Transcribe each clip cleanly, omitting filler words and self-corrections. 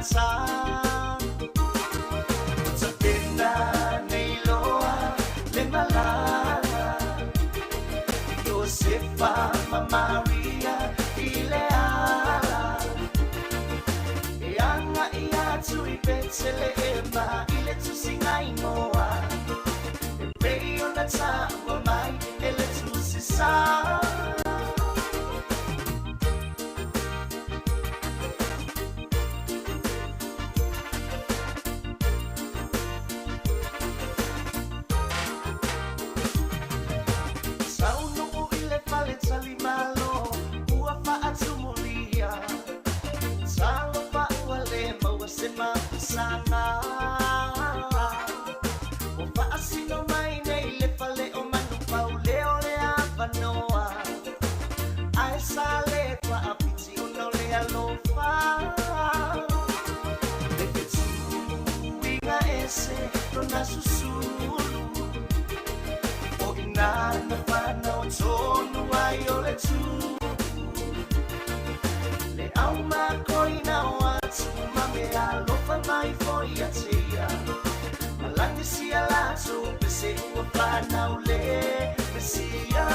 sa pena nei loa le malala Josefa ma Maria ileala e anga ia tu I Betselema ile tu singai moa e peo na tawa mai ele tu si sa Sana o faasino mai nei le fale o manu pauleo le avanoa ai sale qua apiti uno le alofa le pitu inga ese non susulu o inana fana o tonu ai o le tu le auma koina o atu mame alofa mai foi a tia malangi si alato pese ua panaule pesia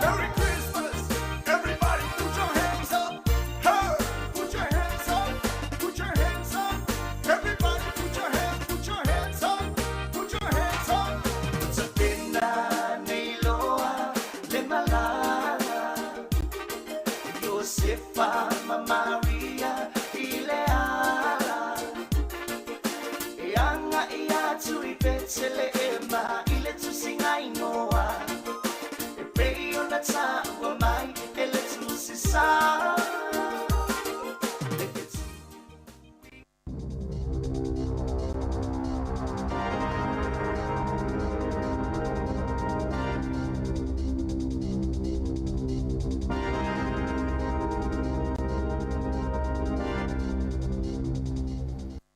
Merry Christmas everybody put your hands up hey put your hands up put your hands up everybody put your hands up put your hands up Sabina nei loa le malala Josefa ma Maria ileala e anga ia tu I Betselema ile tu singai noa e peo na tawa mai ele tu si sa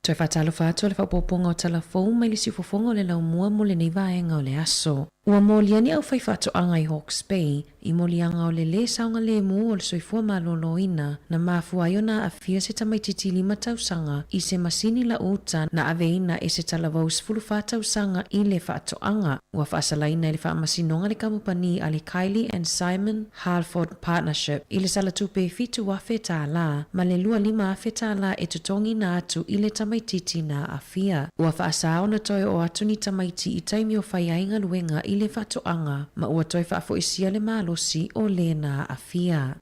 Toi whatalo whātua le whapoponga o telefon mai le sifofonga o le laumua mo le nei vaenga o le aso. Ua moliani au whai whatoanga I Hawke's Bay, I molianga o le saunga le mu o le soifua maloloina na mafua iona a fia se tamaititi 5 tausanga I se masini la uta na aveina e se talavau 10 tausanga I le whatoanga. Ua whaasalaina le whaamasinonga le kamupani a le Kylie and Simon Halford Partnership I le salatupe fitu wafe tā la, ma le 5 afe tā la e tutongi na atu I le tamaititi na a fia. Ua whaasao na toi o atu ni tamaiti I taimi o whaiainga luenga I le whatoanga, ma ua toi whaafoisia le malosi o le na a fia.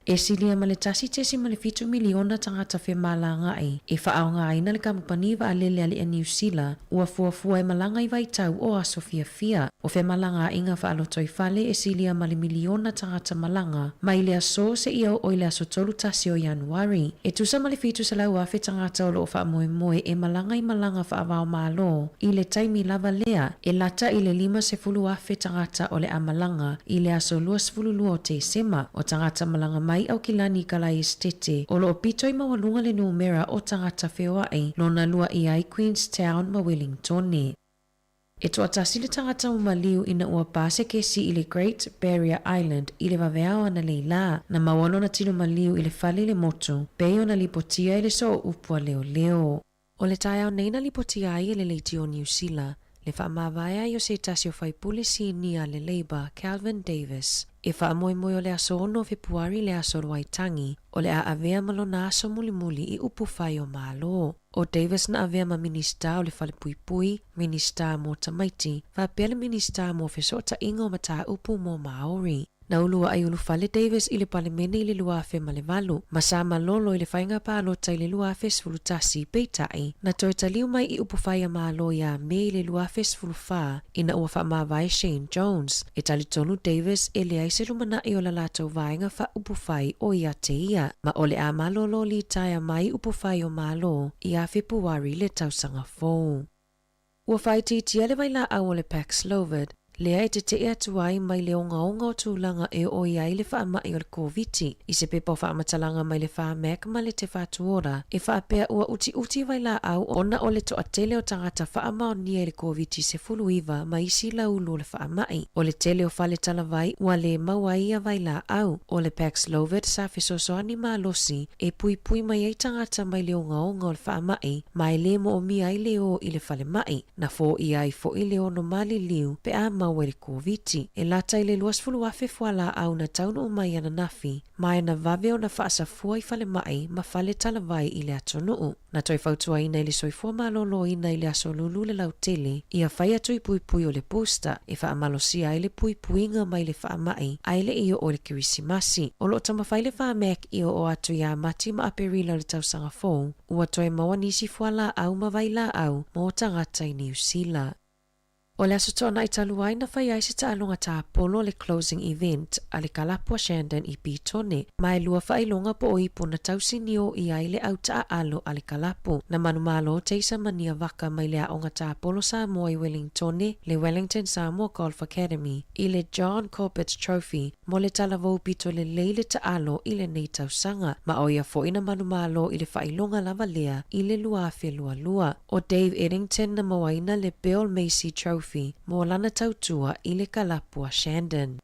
E silia ma le tasi tesi ma le 5 miliona tangata whe malanga ai, e whaaonga aina le kamupani wa alele ali a New Zealand, ua fuafua e malanga I vaitau o aso fia. O whe malanga inga whaalotoi whale e silia ma le miliona tangata malanga, ma I le aso se iau o I le aso tolu tasi o Januari. E tusa ma le 5 sa lau awhe tangata o loo whaamoe moe e malanga I malanga whaavao malo, I le taimi lava lea, e lata I le 5 se fulu awhe tangata o le amalanga, I le aso 2 o te sema, o tangata malanga mai au kilani kalai estete o lo pito I mawalunga le numera o tangata whewai lona lua I ai Queenstown ma Wellington. E toa tasi le tangata umaliu ina ua pase kesi I le Great Barrier Island I le waweao ana leila na mawalo na tino maliu I le fale le moto peo na lipotia I le so upua leo. O le tai au neina lipotia ai le leiti o New Zealand le whaamawaya I o se tasi o whaipule si nia le Labour Calvin Davis. E whaamoemoe o le aso ono Februari le aso Waitangi o le a avea malona aso muli I upu whai o malo. O Davis na avea ma minista o le whale puipui, minista mo tamaiti, whapea le minista mo whesota ingo mata upu mo Maori. Na ulua ai ulu whale Davis I le palemene I le luafe ma le valu, ma sa malolo I le whainga pālota I le luafe sfulutasi peitai, na toi taliu mai I upu whai a malo ia me I le luafe sfulufa, ina ua whaamawai Shane Jones, e talitonu Davis e le aise lumana I o la lato vainga wha upu whai o ia te ia, ma ole a malolo li taia mai upu whai o malo, I a Februari le tausanga fōu. Ua whai titia le waila au o le Paxlovid, Lea e te atu ai mai le onga tūlanga e o iai le whaamai o le COVID. I se pepa o whaamatalanga mai le whaamek ma le te whatuora. E whaapea ua uti vai la au ona o le toa tele o tangata whaamao nia le COVID se fuluiva ma isi la ulu le whaamai. O le tele o whale talavai ua le mawaia vai la au. O le Paxlovid sa fesosoani ma losi e pui mai ei tangata mai le onga o le whaamai mai le mo o mi ai le o i le whale mai. Na fo i ai fo i le ono mali liu pe a maua le COVID. E lata i le luas fulu afe fuala au na taunu o mai ana nafi mai na vave o na whaasafua i whale mai ma whale talavai i le atonuu. Na toi fautua ina i le soifua malolo ina i le aso lulu le lau tele ia whai atu i pui o le posta e wha amalosia i le puinga mai le whaamai ai le iyo o le kirisimasi. O lo tama whai le whaamek iyo o atu ia mati ma aperila le tausanga fōu ua toi maua nisi fuala au ma vai la au mo tangata i New Zealand. O le aso tōna i taluai na whai ai se taalonga tā polo le closing event a le kalapua Shandon i Pitone. Mai lua whailonga po o ipo na tausini o i ai le au taa alo a le kalapu. Na manumalo teisa mania waka mai le aonga tā polo Sāmoa i Wellingtone, le Wellington Sāmoa Golf Academy, i le John Corbett's Trophy, mo le talavou pito le leile taa alo i le nei tausanga. Ma o ia fo ina manumalo i le whailonga lava lea i le luafe lua. O Dave Eddington na mawaina le Bill Macy Trophy mo lana tautua i le kalapua Shandon.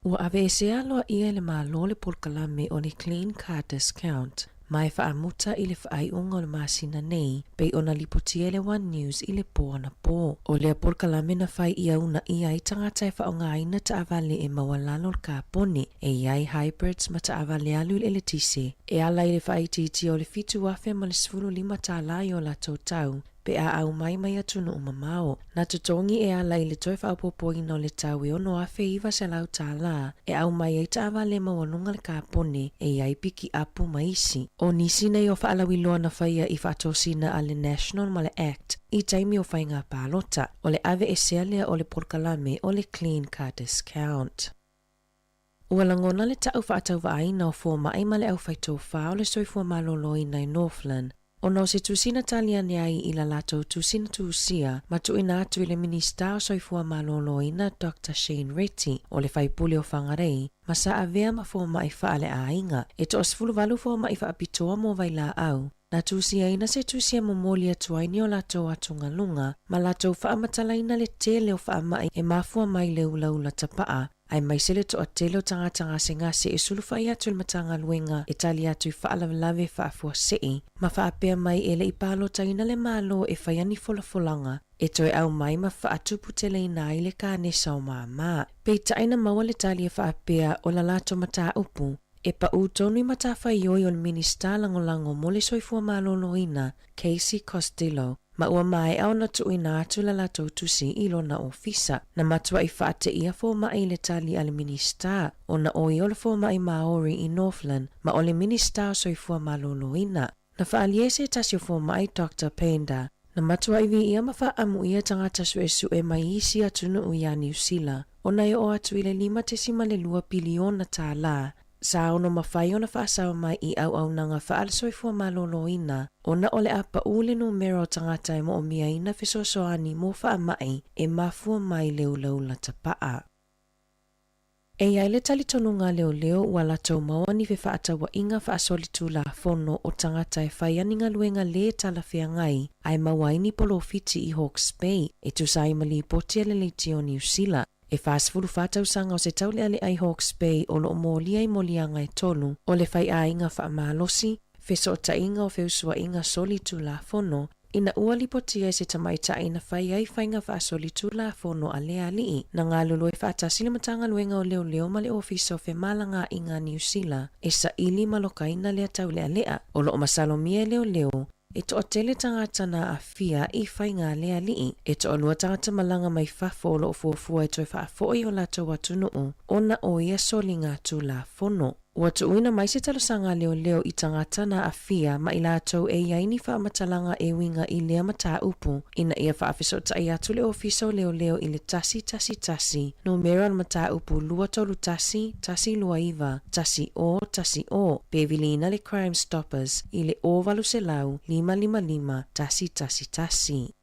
Ua ave e se aloa ia le malo le polkalame o le clean car discount. Mai whaamuta i le whaaiunga o le masina nei, pei ona lipotia le One News i le pō ana pō. O lea polkalame na whai ia una ia i tangata e whaonga aina ta avale e mawalalo le kāpone, e iai hybrids ma ta avale alu le tise. E ala i le whaititi o le fitu afe ma le sfulu lima ta alai o la tau. Pe a au mai atunu umamao. Na tutongi e ala i le toi whaupopo ina o le tau e ono afe iwa se lau tā la. E au mai e ta awa le mawalunga le kāpone e iai piki apu maisi. O nisi nei o whaalawiloa na whaia i whaatosina a le National ma le Act i taimi o whainga pālota. O le ave e sealea o le polkalame o le Clean Car Discount. Ua langona le tau whaatau waaina o fō mai ma le au whaitō wha o le soifua malolo ina i Northland. O nau se tusina taliane ai i la lato tusina tusia, ma tuina atu i le minista o soifua malolo ina Dr. Shane Retty o le whaipule o whangarei, ma sa avea ma fō mai whaale a inga, e to osfulu walu fō mai whaapitoa mo vai la au. Na tusia ina se tusia momolia tuaini o lato atunga lunga, ma lato whaamatalaina le tele o whaamai e mafua mai le ula tapaa, ai mai sele to atelo tanga se e sulu whai atu il matanga luenga e tali atu i whaalavlave whaafua sei, ma whaapea mai ele i palo taina le malo e whaiani folanga, e toi au mai ma whaatupu tele ina i le ka nesa o maa. Pei taina maua le tali e whaapea o la lato mata upu, e pa utonu i mata whaioi o le minista langolango mo le soifua malolo ina, Casey Costello, ma ua mai au na tuina atu la lato tusi ilo na ofisa, na matua i whaate ia fō mai le tali a le minista, o na oi o le fō mai Maori i Northland, ma o le minista o soifua malolo ina. Na whaaliese tasio fō mai Dr. Penda, na matua i vi ia ma whaamu ia tangata sue mai isi atunu u ia New Zealand, o na i o atu i le 5.2 biliona tā la, sa ono mawhai ona whaasau mai i au nanga whaale soifua malolo ina, ona ole apa ule numero tangata e mo o mia ina fisosoani mo wha mai e mafua mai leula tapaa. E iai le talitonunga leo ua latou mawani fe whaatawa inga whaasolitu la fono o tangata e whaianinga luenga le talawhia ngai ai mawaini polo fiti i Hawke's Bay e tusai mali potia le leiti o New Zealand. E whaasfuru whātausanga o se taule ale ai Hawke's Bay o lo molia i molianga e tolu o le whai a inga whaamalosi, wheso o ta inga o wheusua inga solitu la fono, ina ua lipotia e se tamaita ina whai ai whainga whaasolitu la fono a lea lii, na ngā lulu e whaatasile matanga luenga o leo ma le ofiso fe malanga inga New Zealand, e sa ili maloka ina lea taule alea, o lo masalomia leo, e to o tele tangata na a fia i whainga lea lii, e to o lua tangata malanga mai whafo lo o fuafua e toi whaafoi o lato watunuu, o na o ia soli ngā tu la fono. Watu uina mai se talosanga leo i tangata na a fia ma i lato e iaini whaamatalanga e winga i lea mata upu, ina ia whaafiso ta i atu le ofiso leo i le tasi, no meron mata upu lua tolu tasi lua iwa, tasi o, bevilina le Crime Stoppers i le o valu se lau, 555, tasi.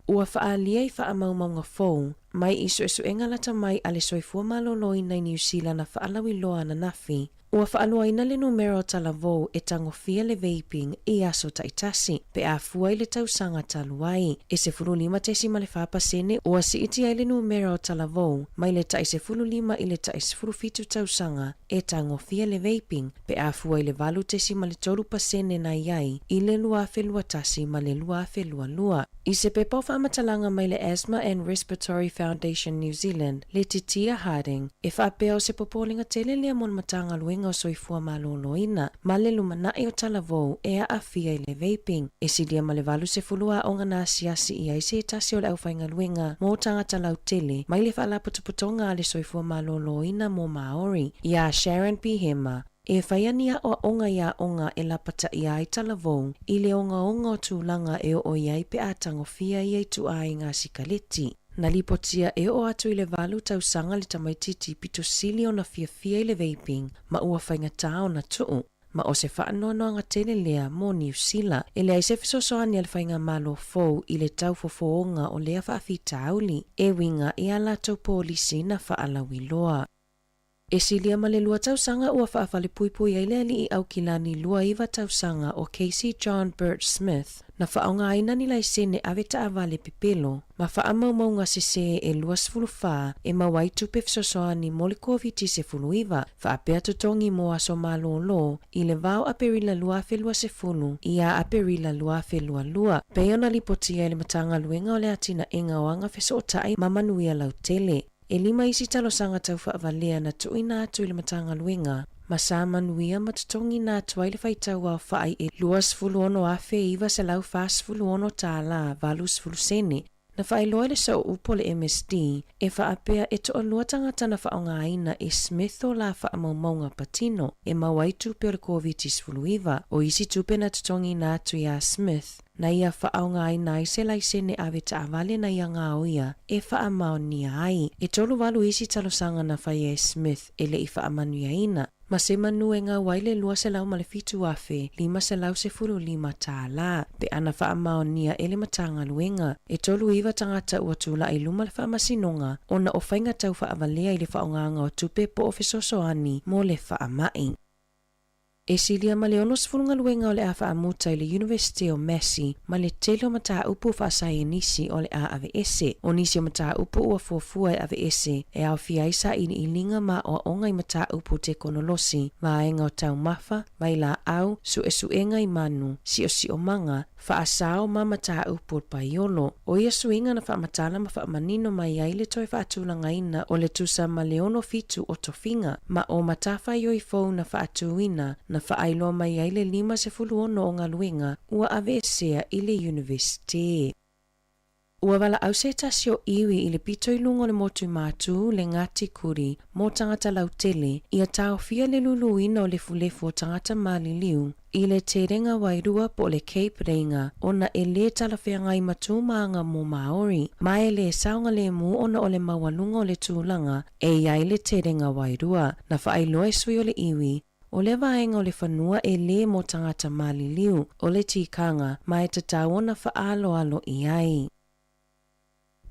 Ua whaalia I whaamaumaunga fōu, mai isu enga lata mai ale soifua maloloi nei New Zealand na whaalawi loa na nafi. Ua whaalua ina le numero talavou e tangofia le vaping I aso taitasi, pe a fua I le tausanga taluai. E se fulu lima tesi ma le whapasene, ua si iti ai le numero talavou, mai le tai se fulu lima I le tai se fulu fitu tausanga, e tangofia le vaping, pe a fua I le valu tesi ma le tolu pasene na iai, I le lua felua tasi ma le lua felua lua. I se pe pau whaamatalanga mai le Asthma and Respiratory Foundation New Zealand, le Titia Harding, e whaapea o se popolinga tele lea mon matanga luenga o soifua maloloina, ma le lumanai o talavou e a afia I le vaping. E silia ma le valu se fulua o ngana siasi I aise e tasi o le awhainga luenga mo tangata lau tele, mai le whaala putuputonga le soifua maloloina mo Maori. Ia Sharon P. Hema, e whaiania o onga ia onga e lapata ia I talavou, I le onga o tūlanga e o iai pe a tangofia I ai tu ai ngā sikaleti. Na lipotia e o atu I le valu tausanga le tamaititi pito sili o na fia I le vaping, ma ua whainga tau na tuu. Ma o se whaanoanoanga tele lea mo New Zealand, e lea I se fisosoani al whainga malo fou I le tau fofoonga o lea whaafita auli, e winga I ala tau polisi na whaalawi loa. E silia ma le lua tausanga ua whaafale puipui ai lea li I au kilani lua iwa tausanga o Casey John Burt Smith, na whaonga aina ni lai sene aveta avale pepelo, ma whaamaumaunga se se e lua sfulu wha e mawai tupe fisosoani mo le COVID se fulu iwa, whaapea tutongi mo aso malo lo, I le vau aperila lua felua se fulu, ia aperila lua felua lua, peo na lipotia le matanga luenga o le atina enga o anga feso o tai mamanuia lau tele. E lima isi talosanga tau whaavalea na tuina atu I le matanga luenga, ma sa manuia matutongi na atu ai le whaitau au whaai e luas fulu ono afe iwa se lau fas fulu ono tāla valus fulu sene, na whaai loa le sau upo le MSD, e whaapea e toa lua tangata na whaonga aina e Smith o la whaamaumaunga patino, e mawai tupe o le COVID fulu iwa, o isi tupe na tutongi na atu ia Smith, na ia whaonga aina I se lai sene aveta avale na ia ngā oia, e whaamaonia ai, e tolu walu isi talosanga na whai e Smith, e le I whaamanuia ina, ma se manu e ngā waile lua se lau ma le fitu afe, lima se lau se furu lima tā la, pe ana whaamaonia e le matanga luenga, e tolu iwa tangata ua tula I luma le whaamasinonga, ona o whainga tau whaavalea I le whaonganga o tupe po ofisosoani mo le whaamai. E silia ma le ono sfulunga luenga o le a whaamuta I le University o Massey, ma le tele o mataa upu whaasai nisi o le a AVS, o nisi o mataa upu ua fuafua e AVS, e au fiaisa I ilinga ma o onga I mataa upu te konolosi, vaenga o tau mafa, vaila au, suenga I manu, si o manga, whaasao ma mataa upu paiolo, o ia suinga na whaamatala ma whaamanino mai aile toi whaatulanga ina o le tusa ma le ono fitu o tofinga, ma o matafa I fau na whaatuina, na whaailoa mai aile lima se fulu ono o ngā luenga ua avesea I le university. Ua wala au se tasio iwi I le pito I lungo le motu mātu le ngati kuri mo tangata lau tele ia tau fia le luluina o le fulefu o tangata maliliu I le terenga wairua po le Cape Reinga ona e le talawhianga I matu maanga mo Maori ma e le saunga le mu ona o le mawalunga o le tūlanga e iai le terenga wairua na whaailoa sui o le iwi o le vaenga o le whanua e le mo tangata maliliu o le tikanga ma e tatau ona whaalo I ai.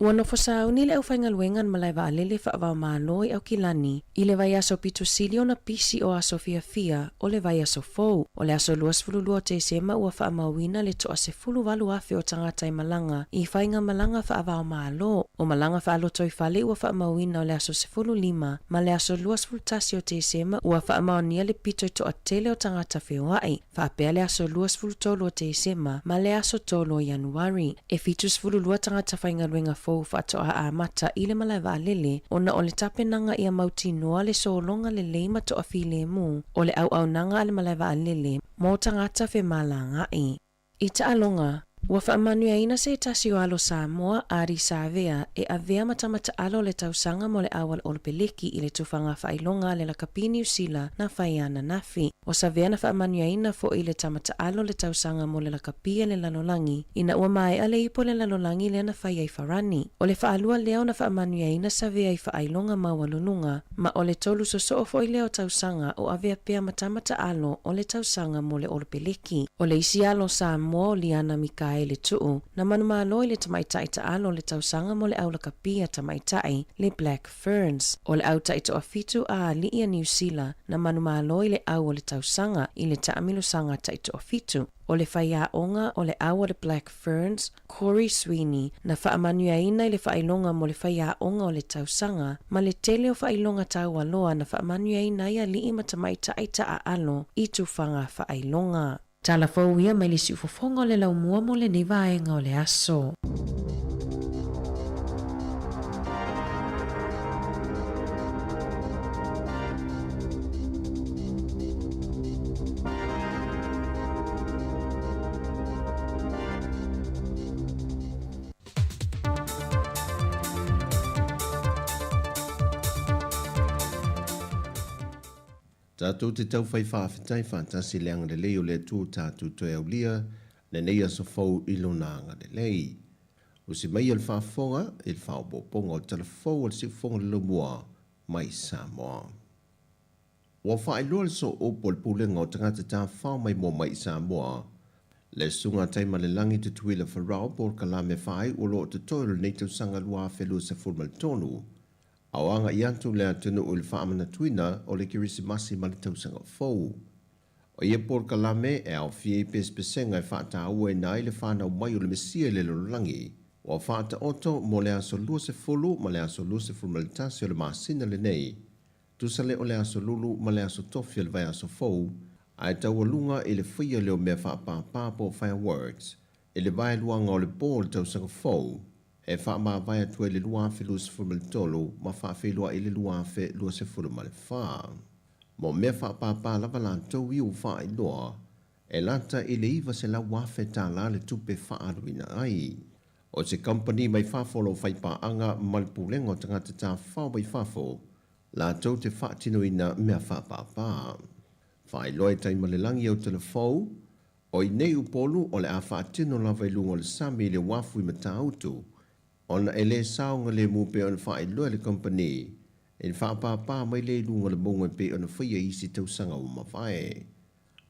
Ua no fosau ni le au whainga luengan malai wa alele whaavau māloi au kilani I le vai aso pito sili o na pisi o aso fia o le vai aso fou o le aso luas fululua te sema ua whaamauina le toa se fulu walu afe o tangata I malanga I whainga malanga whaavau mālo o malanga whaalo toi whale ua whaamauina o le aso se fulu lima ma le aso luas fulutasi o te sema ua whaamaunia le pito I toa tele o tangata whewai whaapea le aso luas fulutolo o te sema ma le aso tolo o Januari e fitus fululua tangata whainga luenga fou whaatoa a mata I le malai wa alele ona o le tapenanga ia mauti noa le soolonga le leima toa file mu o le au nanga ale malai wa alele mo tangata whe malanga I alonga ua whaamanuia ina se tasi o alo Sāmoa Ari Sāvea e avea matamata alo le tausanga mo le awal o le peleki I le tufanga whailonga le lakapi New Zealand na whaiana nafi. O Sāvea na whaamanuia ina fo I le tamata alo le tausanga mo le lakapi le lalolangi ina ua mai ale ipo le lalolangi le na whaiai wharani. O le whaalua leo na whaamanuia ina Sāvea I whailonga mawalununga ma o le tolu soso fo I leo tausanga o avea pea matamata alo o le tausanga mo le o le peleki. O le isi alo Sāmoa o liana Mika vai le tuu na manumalo le tamaitai taalo le tausanga mo le aula kapia tamaitai le Black Ferns o le auta ito afitu a liia New Zealand na manumalo le au le tausanga i le taamilosanga ta ito afitu o le whaiaonga o le awa le Black Ferns, Corey Sweeney, na whaamanuaina i le whailonga mo le whaiaonga o le tausanga, ma le tele o whailonga taualoa na whaamanuaina ia lii matamaita aita a alo i tufanga whailonga. Tala fauia mai le siufofonga o le laumua mo le nivaenga o le aso. Tātou te tau whai whawhitai whātasi leanga le leo le tū tātou toi au lia, le nei aso whau ilo nanga le lei. O si mai al whaafonga, il whaopoponga o tala whau al si whonga le mua mai Sāmoa. Wa whaeloa le so opo le pulenga o tangata tā whao mai mo mai Sāmoa, le sunga taima le langi te tuila wharao por kalame whae o lo te toiro nei tau sanga lua whelua sa furmal tonu. Awanga i antu le atunu o le whaamana tuina o le kirisimasi ma le tausanga fau. O ia por kalame e au fie pespesenga e whaata aue nai le whanau mai o le mesia le lorangi. O whaata oto mo le aso lua se fulu ma le aso lua se fulmalitasi o le maasina le nei. Tusale o le aso lulu ma le aso tofi o le vai aso fau. Ai tau alunga i le whia leo mea whaapapa po fireworks. I le vai luanga o le po le tausanga fau. E wha maa vai atua le lua afe lua se furu tolo, ma wha afe lua i le lua afe lua se furu male wha. Mo mea wha pāpā lava la tau i u wha i loa, e lata i le iwa se la wafe tā la le tupe wha aruina ai. O se company mai whafolo whai pā anga malipulengo tangata tā whao mai whafo, la tau te wha tino ina mea wha pāpā. Wha i loa e taima le langi au tala whau, o i nei upolu o le a wha tino lava i lungo le sami le wafu i mata autu, ona ele saunga le mupe on whae loa le company, en whaapapa mai le lunga le monga pe ona whaia isi tau sanga o mawhae.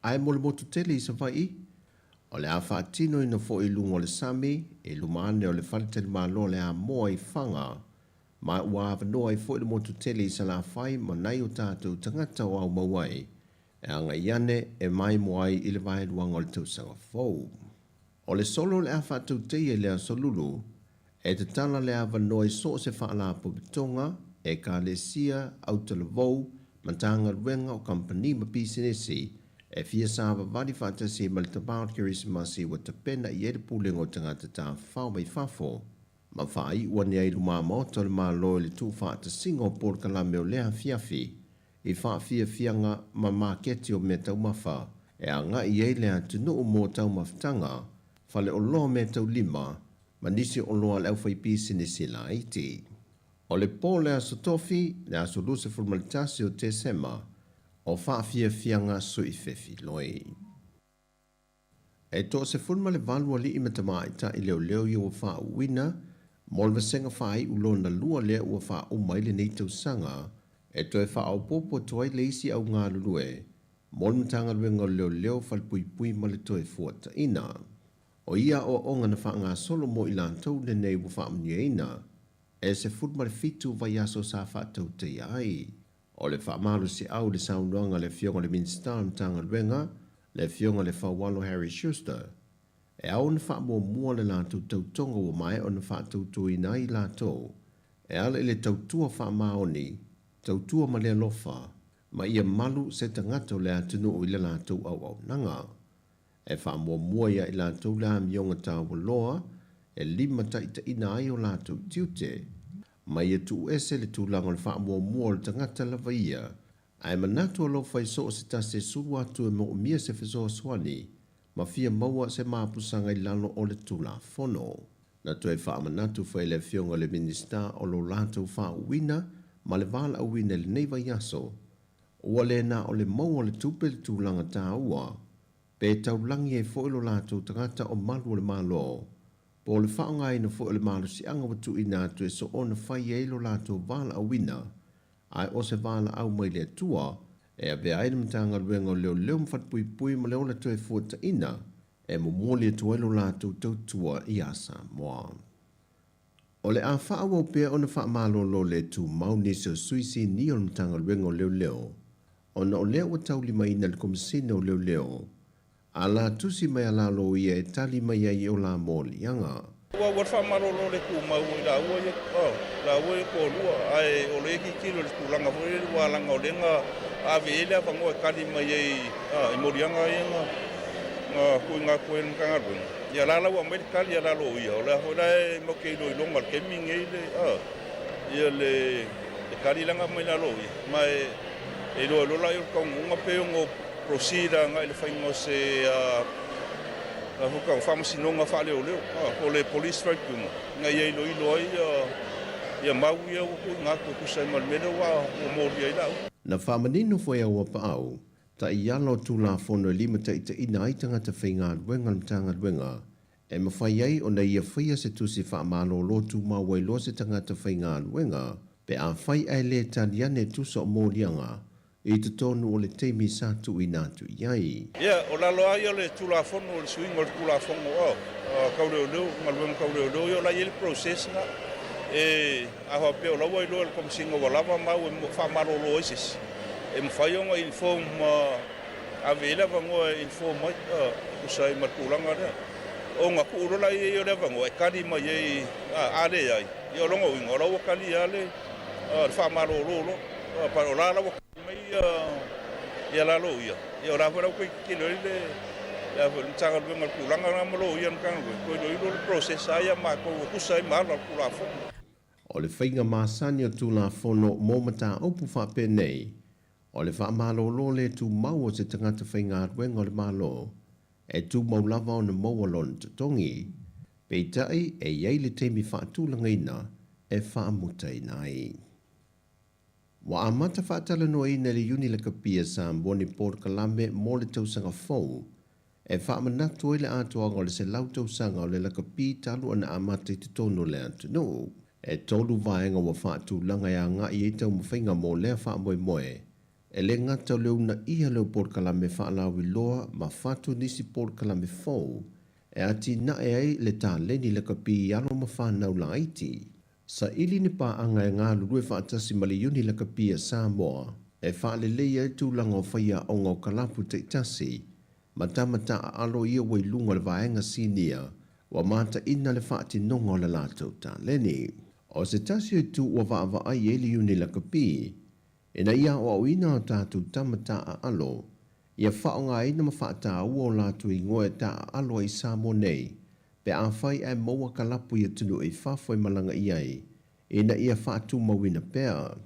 Ai mo le motu tele isa whai, o le a whaatino ina fo i lunga le sami, e lumane o le whaletele maa loa le a moa i whanga, ma ua awanoa i fo i le motu tele isa la whai ma nai o tātou tangata o au mawai, e anga iane e mai moai i le vai luanga o le tau sanga fau. O le solo le a whātou teia le a solulu, e te tala le awa noi so se whaala po bitonga, e ka le sia au tala vau, matanga ruenga o company ma pisinesi, e fia sāwa wadi whatasi ma le tabao kirisimasi wa te pena i ere pulengo tangata tā whao mai whafo. Ma whai ua ni eilu maa maota le maa loe le tū whaata singo por kalame o lea fiafi, i wha fia fianga ma maketi o me tau mawha, e a nga i eile a tunu o mō tau mawhtanga, whale o loa me tau lima, ma nisi o loa le au whaipi sinisi la iti. O le pō le aso tofi, le aso luse formalitasi o te sema, o whaafia fianga sui fefi loi. E to se forma le valua li imatamaita i leo leo i o wha uina, molva senga whai ulo na lua lea ua wha umaile nei tau sanga, e to e wha au popo toai le isi au ngā lulue, molmatanga luenga leo leo whalpui pui ma le toe fuata ina. O ia o onga na wha ngā solo mo i lantou le nei wa wha amnia ina, e se futma le fitu vai aso sa wha tau te ai. O le wha malu si au le saunuanga le fionga le minister mtanga luenga, le fionga le whawalo Harry Schuster. E au na wha mua le lantou tau tonga wa mai o na wha tau tui nai lantou. E ala ile tau tua wha maoni, tau tua ma le lofa, ma ia malu se tangata o le atunu o ile lantou au nanga. E wha mua ia i lantou la mionga tā waloa, e lima taita ina ai o lantou tiute, ma ia tu ese le tūlanga le wha mua le tangata lava ia, ai manatu alo fai so se ta se suru atu e mo mia se fesoa swani, ma fia maua se maapusanga i lalo o le tūla fono. Na tu e wha manatu fai le fionga le minister o lo lantou wha uina, ma le vala uina le neiva yaso, ua le na o le maua le tupe le tūlanga tā ua, pe taulangi e foilo lātou tangata o malu o le malo. Po le whaongai na foilo le malu si anga watu i nātu e so o na whai eilo lātou vala a wina, ai o se vala au mai le tua, e a vea aina mtanga ruenga o leo leo mwhat pui pui ma leo la toe fuata ina, e momoli tuelo lātou tautua i a Sāmoa. O le a whaawau pia o na whaamalolo le tu mauni se suisi ni o mtanga luenga o leo leo, o na o leo wa tau lima ina le komisina o leo leo, a la tusi mai ala lo ia e tali mai ai o la moli anga. Wa whamarolo le ku mau i la ua i ko lua, ai o le ki kilo le kulanga fwere wa langa o lenga a veele a whango e kali mai i morianga i nga kui ngā koe nkanga runga. Ia la ua mai kali a la lo ia, o le hoi e mo kei lo i longa le kemi ngei le, ia le kali langa mai la lo ia, mai e lo la i o kaungunga peo ngo prosida nga i le whaingo se hukang whamasinonga whale o leo, o le police strike kunga. Nga iei lo ilo ai, ia mau ia o kui ngā koe kusai malmele wa o mori ai lau. Na whamanino fwoi au apa au, ta i alo tu la fono lima ta ita ina ai tangata whainga luenga mtanga luenga, e mawhai ai o na ia whaia se tusi whaamalo lotu mawai lo se tangata whainga luenga, pe a whai ai le taliane tusa o morianga, i te tonu o le teimi sa tu i nātu iai. Ia, o lalo ai o le tula fono o le suinga o le tula fono o, kaureo leo, ngaluenga kaureo leo, i o lai ele process nga, e aho pe o laua i loa le komisinga o lava mau e whamaro lo isis. E mwhai o nga inform a vela vango e inform mai, kusai markulanga rea. O nga kuurola i o le vango, e kari mai e ale ai. I o longa uinga, o laua kali ale, whamaro lo, pa o la laua mai ia la lo ia. I o rafa rau koe kilo ile, ia tanga luenga kulanga nga malo ia nkanga koe lo ilo le process aia ma koe kusai mara kula fono. O le whainga māsani o tu la fono mōmata aupu whape nei, o le whaamalo lo le tu mau o se tangata whainga ruenga o le malo, e tu mau lava o na maualon te tongi, peitai e iei le teimi whaatulanga ina e whaamutai nai. Wa amata whaatala no ina le uni le kapia sa mboni Port Kalame mo le tausanga fau, e whaamanatu le atoanga o le se lau tausanga o le lakapi talu ana amata i te tono le antunu. E tolu vaenga wa whaatu langa ya ngā i eitau mwhainga mo lea wha moe moe. E le ngata leo na iha leo Port Kalame whaalawi loa ma whatu nisi Port Kalame fau. E ati na e ai le tā leni le kapi i alo ma whanau la aiti. Sa ili ni pā anga e ngā lurue whaatasi maliuni le kapi a Sāmoa. E whaale leia e tūlanga o whaia o ngau kalapu te itasi. Matamata a alo ia wai lunga le vaenga sinia. Wa mata ina le whaati nonga o le lātou tā leni. O se tasi o tu ua vaava ai e liuni la kapi, e na ia o au ina o tātou tamata a alo, ia whao ngā ina ma whaata ua o lātou i ngoe tā a alo i Sāmoa nei, pe a whai e maua kalapu i atunu i whawhoi malanga i ai, e na ia whaatu mawina pēr.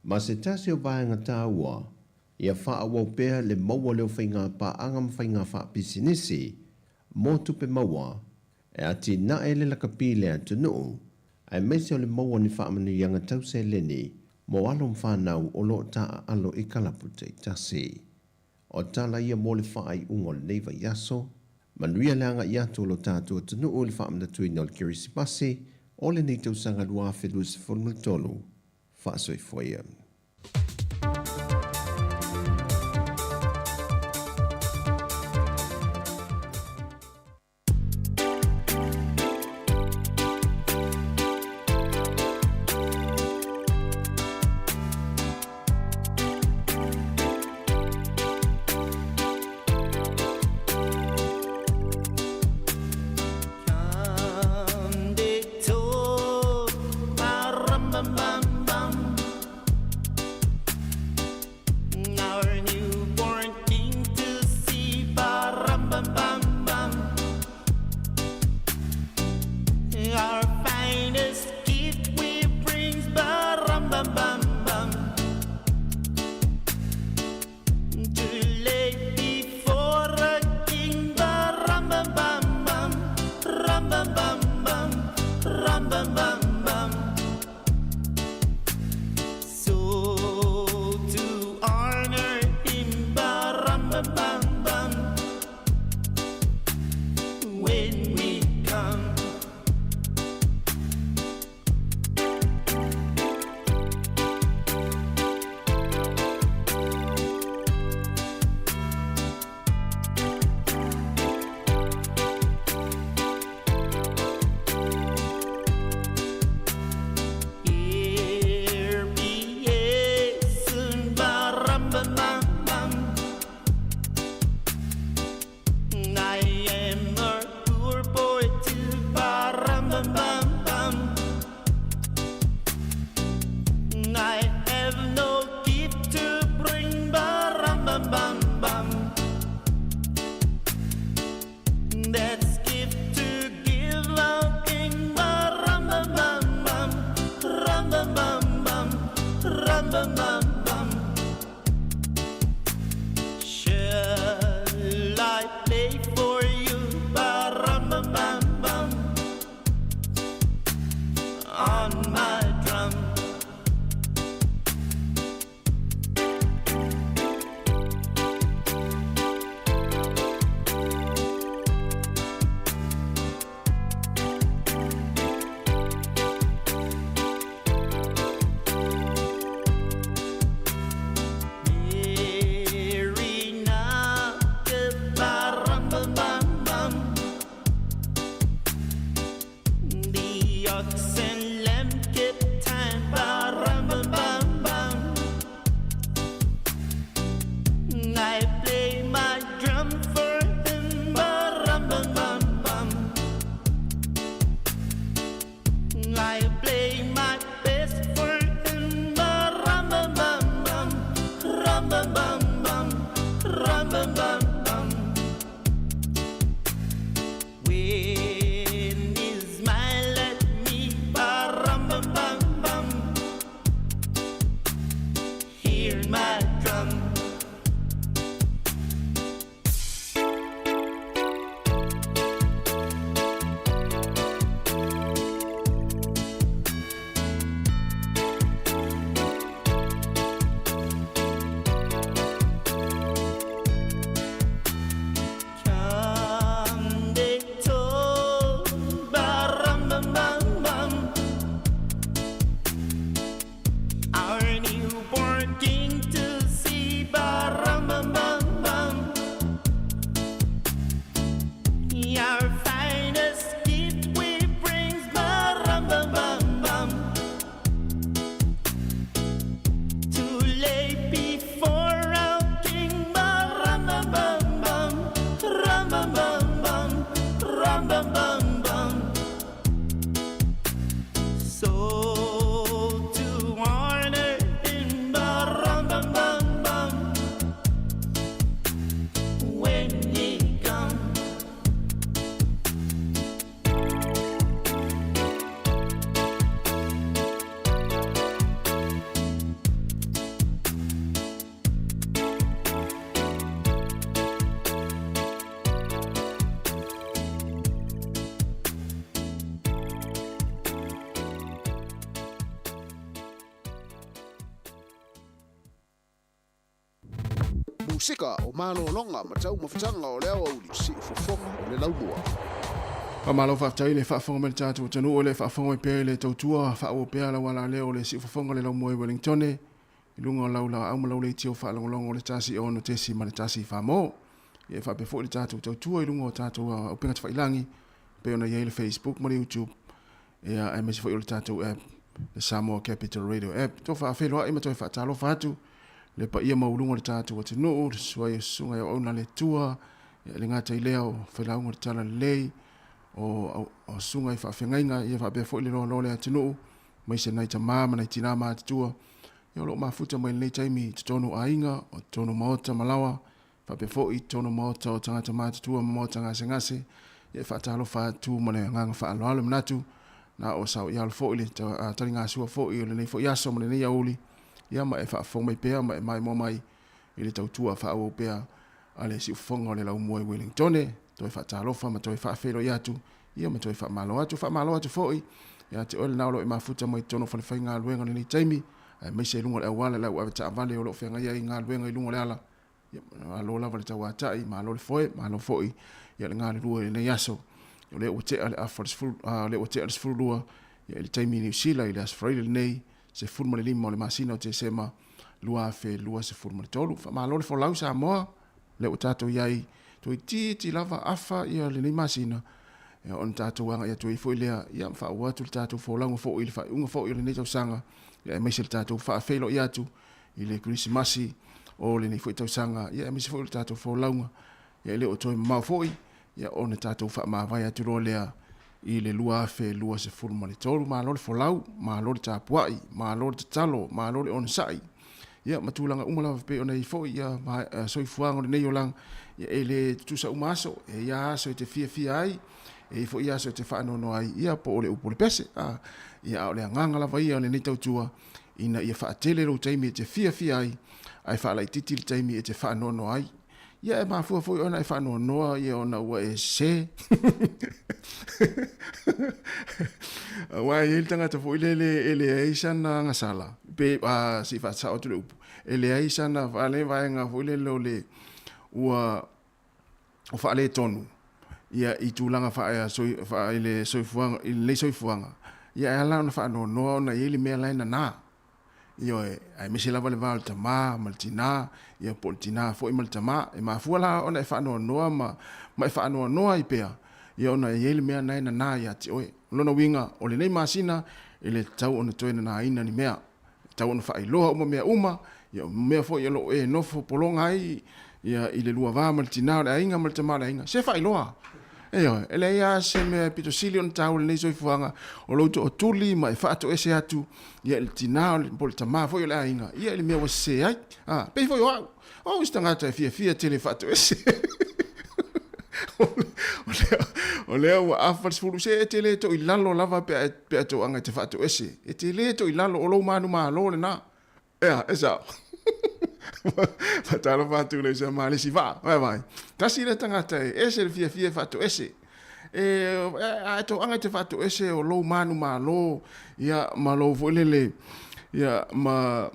Ma se tasi o vaenga tā ua, ia wha wau pēr le maua leo whainga pā angam whainga wha pisinisi, mō tupe maua, e ati na e le la kapi le atunu, ai meise o le maua ni whaamanu ianga tau se leni, mo alo mwhanau o lo ta alo i kalapu te tasi. O tala ia mo le whaai ungo le neiva yaso, manuia leanga iato lo tātua tunu o le whaamana tui nol kirisi pasi, o le nei tau sanga lua whelua se whongal tolu, whaasoi fwaya. musika o mano longa matau mafutanga o leo uli si fofonga o le laumua. Malo whaftai le whaafonga me le tātou tanu o le whaafonga i pēr le tautua whaau pēr la wala leo le si whafonga le laumua i Wellington i lunga o laula au malau le tio whaalongolongo le tasi o no tesi ma le tasi whaamo i e whaapefo le tātou tautua i lunga o tātou au pinga tawhailangi pe ona i le Facebook ma le YouTube e a mesi fo i le tātou app le Sāmoa Capital Radio app to whaafeloa i ma toi whaatalo whaatu le pa ia maulunga le tātou atu nuu le suai sunga o auna le tua le ngata i leo whailaunga le tala lei o sunga i whaafengainga i whaapea fo i le roa le atu nuu mai se nai ta māma nai tina maa tua i o lo mafuta mai nei taimi te tono ainga o tono maota malawa whaapea fo i tono maota o tangata maa tua maota ngase ngase i whaatalo whaatu ma le nganga whaaloalo manatu na o sao i alo fo i le tari ngā sua fo i o le nei fo i aso ma le nei auli ia ma e whaafonga mai pēr ma e mai mo mai i le tautua whaau pēr a le si ufonga o le lau mua i Wellington toi whaatalofa ma toi whaafero i atu ia ma toi whaamalo atu foi ia te ole naolo i mafuta mai tono whanewhai ngā luenga ni taimi mai se lunga le awala lau awe ta avale o lo whenga ia i ngā luenga i lunga le ala ia ma lo lava le tau atai ma lo le foe ma lo foi ia le ngā le lua i nei aso o le ote ale le ote ale sfuru lua ia le taimi ni usila i le asfraile le nei se furma le lima o le masina o te sema lua fe lua se furma le tolu ma lo le folau Sāmoa le o tātou iai toi ti lava afa ia le nei masina ia on tātou anga ia toi foi lea ia mwha watu le tātou fōlaunga fō i le wha unga fō i le nei tau sanga ia meise le tātou wha whelo i atu i le Krismasi o le nei fō i tau sanga ia meise fō i le tātou fōlaunga ia le o toi mau fō i ia o ne tātou wha mawai atu roa lea i le lua fe lua se furma le tolu ma lo le folau ma lo le tapuai ma lo le tatalo ma lo le onsai ia matulanga umala pe ona i fo ia ma soifuanga le nei olang ia ele tusa umaso e ia so te fia ai e fo ia so te fa no ai ia po le upo le pese ia o le nganga la vai ona nei tautua ina ia fa tele lo taimi te fia ai fa lai titi le taimi te fa no ai ia e mafua fo ona e fa no ia ona ua e se wa il tangata fo ele aisana ngasala pe si fa sa o tu ele aisana vale vai nga fo le le ua o fa le tonu ia i tulanga fa ia fa ile soifuanga ile soifuanga ia ala na fa no na ile me la na io ai me se lava le val tama maltina ia poltina fo i maltama e ma fuala ona e fa no ma fa no ai pe ia ona ele me na ia ti oi lona winga o le nei masina ele tau ona toina na ina ni mea tau ona fa i loa uma mea uma ia mea fo ia lo e no fo polonga ai ia ile lua va maltina le inga maltama le inga se fa i loa eo ele ia se me pito silion tau le nei soifuanga o lo to tuli ma e fa to ese atu ia il tina o poltama fo ia le inga ia ele mea se ai pe fo yo o stanga ta fia tele fa to ese o leo afars fulu se tele to ilalo lava pe to anga te fa to ese e tele to ilalo o lo manu ma lo le na esa fatalo fatu le sa mali si va vai kasi le tangata ese fia fatu ese to anga te fatu ese o lo manu ma lo ia ma lo volele ia ma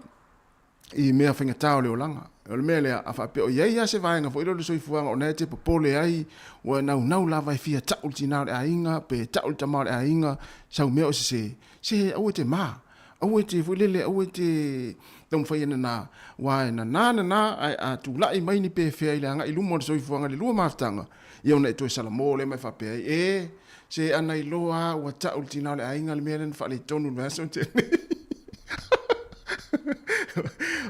i mea whinga tau leo langa o le mea lea a whape o iei ase vaenga fo ilo le soifuanga o nei te popole ai ua nau lava i fia taul tina le ainga pe taul tamau le ainga sau mea o se au te maa au te fuilele au te tau mwhaia na wae na ai a tu lai mai ni pe fea i le anga i luma o le soifuanga le lua maftanga i au nei toi salamo le mai whape ai se ana i loa ua taul tina le ainga le mea le wha le tonu le aso te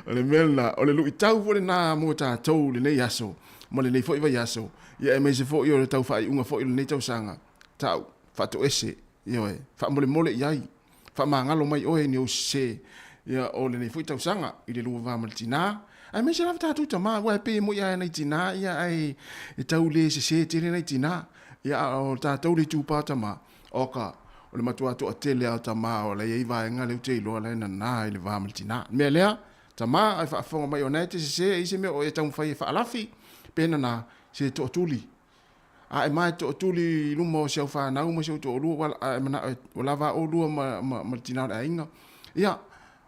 ole melna ole lu itau fo le na mo ta tou le nei aso mo le nei fo i aso ia e mai se fo i o le tau fai unga fo i le nei tau sanga tau fa to ese ia e fa mole iai fa mangalo mai o e ni o se ia o le nei fo i tau sanga i le lu va maltina ai mai se la ta tu tama wa pe mo ia nei tina ia ai e tau le se te nei tina ia o ta tau le tu pa tama oka o le matua to tele au tama o le i vai nga le te lo le na i le va maltina me lea tama ai fa fonga mai o nei te se i se me o e tau fai fa alafi pena na se to tuli ai mai to tuli lumo se fa na uma se to lu wala mana o lava o lu maltina ai inga ia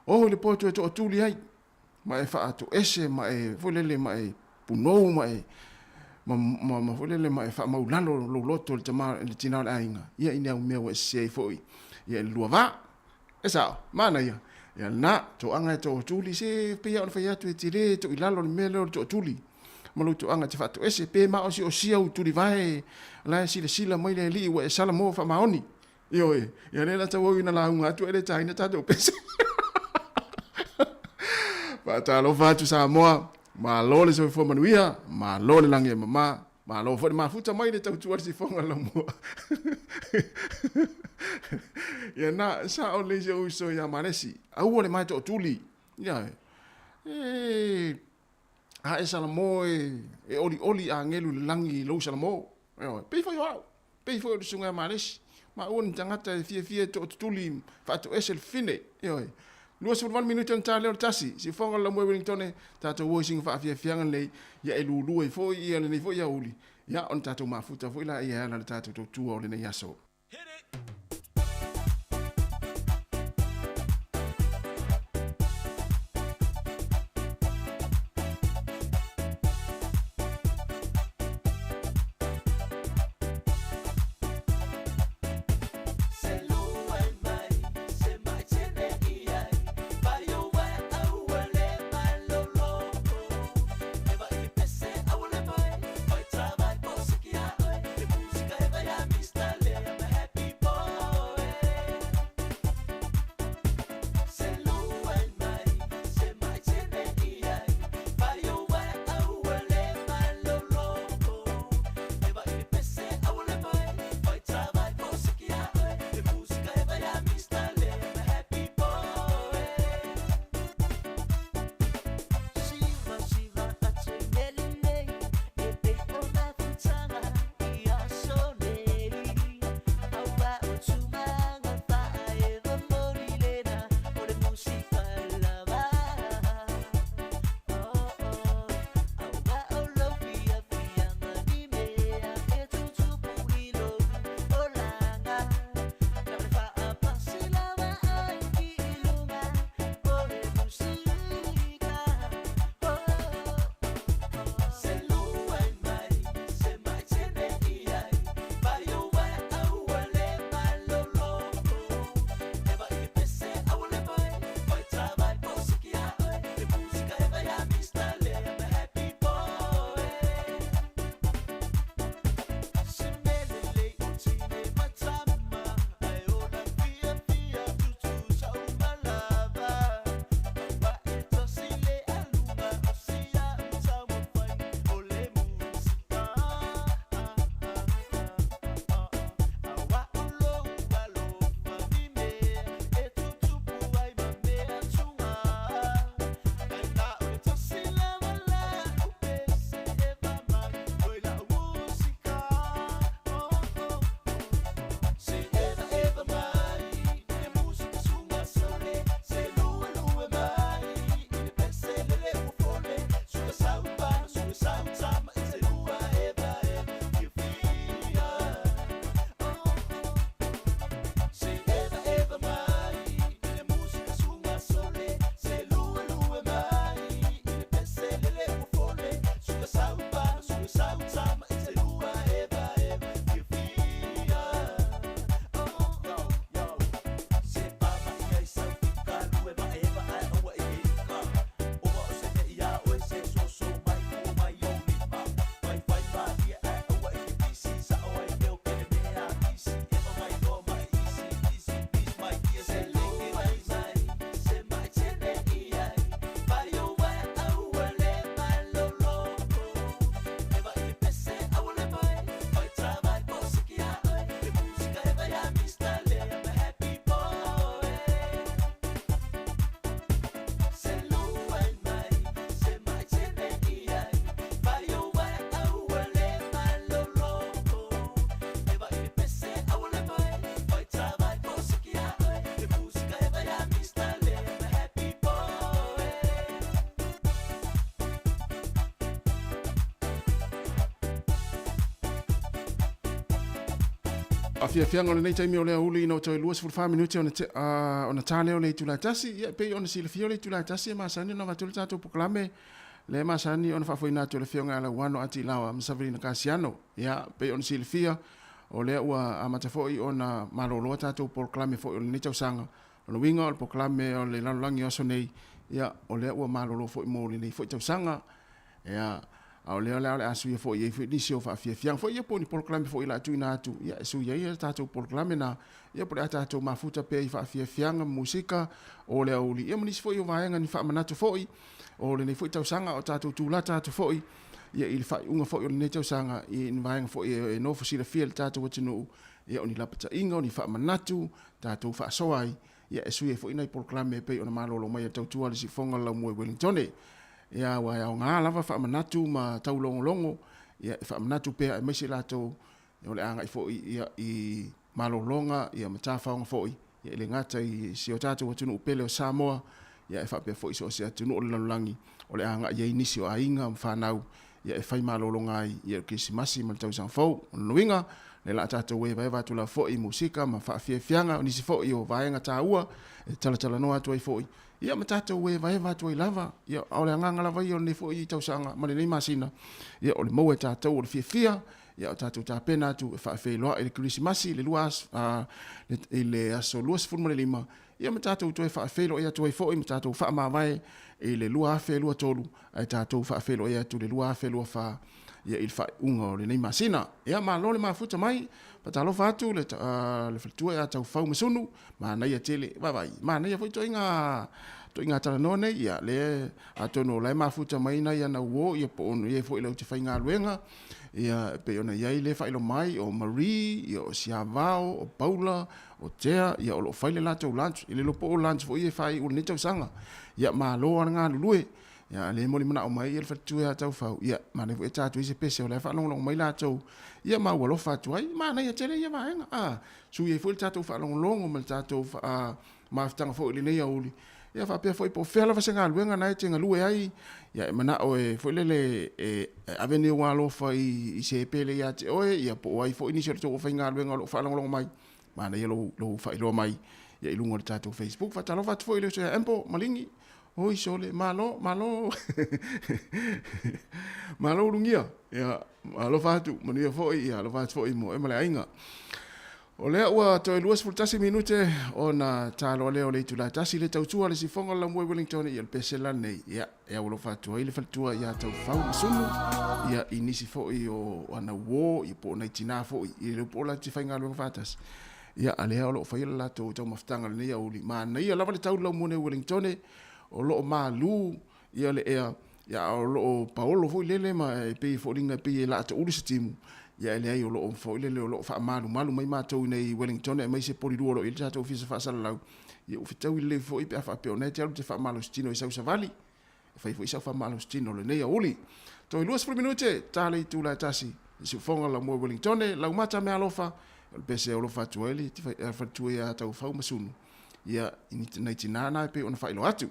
o le poto to tuli ai mai fa to ese mai volele mai punou ma folele ma fa maulalo lo loto le tama le tina la inga ia ina me wa sei foi ia luava esa mana ia na to anga to tuli se pe ia on fa ia tu tire to ilalo le mele to tuli malu to anga te fa to ese pe ma o sia u tuli vai la sila mai le li wa sala mo fa maoni io ia le la tawo ina la unga tu ele taina ta do pese pa ta lo fa tu Sāmoa ma lo le so fo manuia ma lo le lange mama ma lo fo ma futa mai le tau tu si fonga lo mo ia na sa o le jo so ya maresi au le mai to tuli ia a esa la mo e oli a ngelu le langi lo sa mo pe fo le sunga maresi ma un tangata fie to tuli fa to esel fine ia Lua se 1 minuto en tale o tasi si fonga la mo Wellington tato wo sing fa fianga le ya elu fo ia le fo ia uli ya on tato mafuta fo ila ia la tato to tu o le ya so Fianga le nei taimi o le uli no toi luas for 5 minuti ona tale o le tula tasi ia pe ona sila fio le tula tasi ma sani no vatul tato proklame le masani ona whaafoina atu le whionga ala wano ati lawa Masavili na Kasiano ia pe on silfia o le ua amatafoi ona maloloa tātou proklame foi o le netausanga o le winga o le proklame o le lalolangi oso nei ia o le ua malolo foi mo le nei foi tausanga ia o le asu ia foi ia foi nisi o whaafiafiang foi ia poni proklame foi la atu ina atu ia su ia tātou proklame na ia pole tātou mafuta pe i whaafiafianga musika o le auli ia manisi foi o vaenga ni whaamanatu foi o le nei foi tausanga o tātou tūlata atu foi ia i fai unga foi o le netau sanga i vaenga foi e no fosila fiel tātou atinu ia o ni lapata inga o ni wha manatu tātou wha soai ia e sui e foi nei proklame pe o na malolo mai tau tua le si fonga lau mua Wellingtone ia wa ia o ngā lava wha manatu ma tau longo ia wha manatu pe e meisi lātou o le anga i foi ia i malolonga ia matawhaonga foi ia le ngata i si o tātou atinu upele o Sāmoa ia e wha pe foi so si atinu o le lalulangi o le anga ia inisi o ainga mwhanau ia e whai malolonga ai ia Krisimasi ma tau sang fau o nuinga le la tātou e vai tula foi musika ma whaafiafianga o nisi foi o vaenga tāua e talatala noa atu ai foi ia ma tātou e vai tu ai lava ia o le anganga lava ia o le foi i tau sanga ma le nei masina ia o le mau e tātou o le fiafia ia o tātou tāpena atu e whaafeiloa e le Krisimasi le luas le aso luas fulma le lima ia ma tātou tu e whaafeilo ia tu ai foi ma tātou whaamawai e le lua afe lua tolu ai tātou whaafelo e atu le lua afe lua wha ia il wha unga o le nei masina ia ma lole ma futa mai patalo fatu le whatua e atau whau masunu ma nei a tele wawai ma nei a fwoi to inga tala none ia le atono lai ma futa mai na ia na uo ia po onu ia fwoi lau te whai ngā luenga ia pe ona iai le whailo mai o Marie ia o Siavao o Paula o Tea ia o lo whaile lātou lunch i le lopo o lunch fwoi e whai o le netau sanga ia ma lo ana ngā lulue ia le moli mana o mai ia whatua ia tau whau ia ma ne fwoi e tātu i se pese o le whalonglong mai lātou ia ma ua lo whatua ai ma nei a tele ia vaenga su ia fwoi tātou whalonglong o ma tātou maafitanga fwoi le nei a uli ia whapea fwoi po whela wase ngā luenga nai te ngā lue ai ia e mana o e fwoi lele avene o ngā lofa i se pele ia te oe ia po ai fwoi nisi o le tō whai ngā luenga o lo whalonglong mai ma nei lo whailoa mai ia ilunga le tātou Facebook whatalo whatu fwoi le se empo malingi oi sole malo rungia ia malo fatu mania foi ia lo fatu foi mo e male ainga o le ua to luas fultasi minute ona talo le o le tula tasi le tautua le sifonga la mo Wellington ia le pesela nei ia lo fatu ile fatua ia tau fau sunu ia inisi foi o ana wo i po na tina foi i le pola ti fainga lo fatas ia ale o lo faila la to maftanga le ia uli ma ia lava le tau la mo Wellington o lo malu ia le ia o lo Paolo foi lele ma e pe folinga pe la te ulu stimu ia le ai o lo foi lele o lo fa malu mai matou nei Wellington e mai se poli duo lo il tato fisa fa sala ia u fitau le foi pe fa pe ona te te fa malu stino i sau savali fa foi sa fa malu stino le nei uli to luas por minute tale tu la tasi si fonga la mo Wellington la mata me alofa el pese o lo fa tueli ti fa tu ia tau fa masunu ia ni tinana pe ona fa ilo atu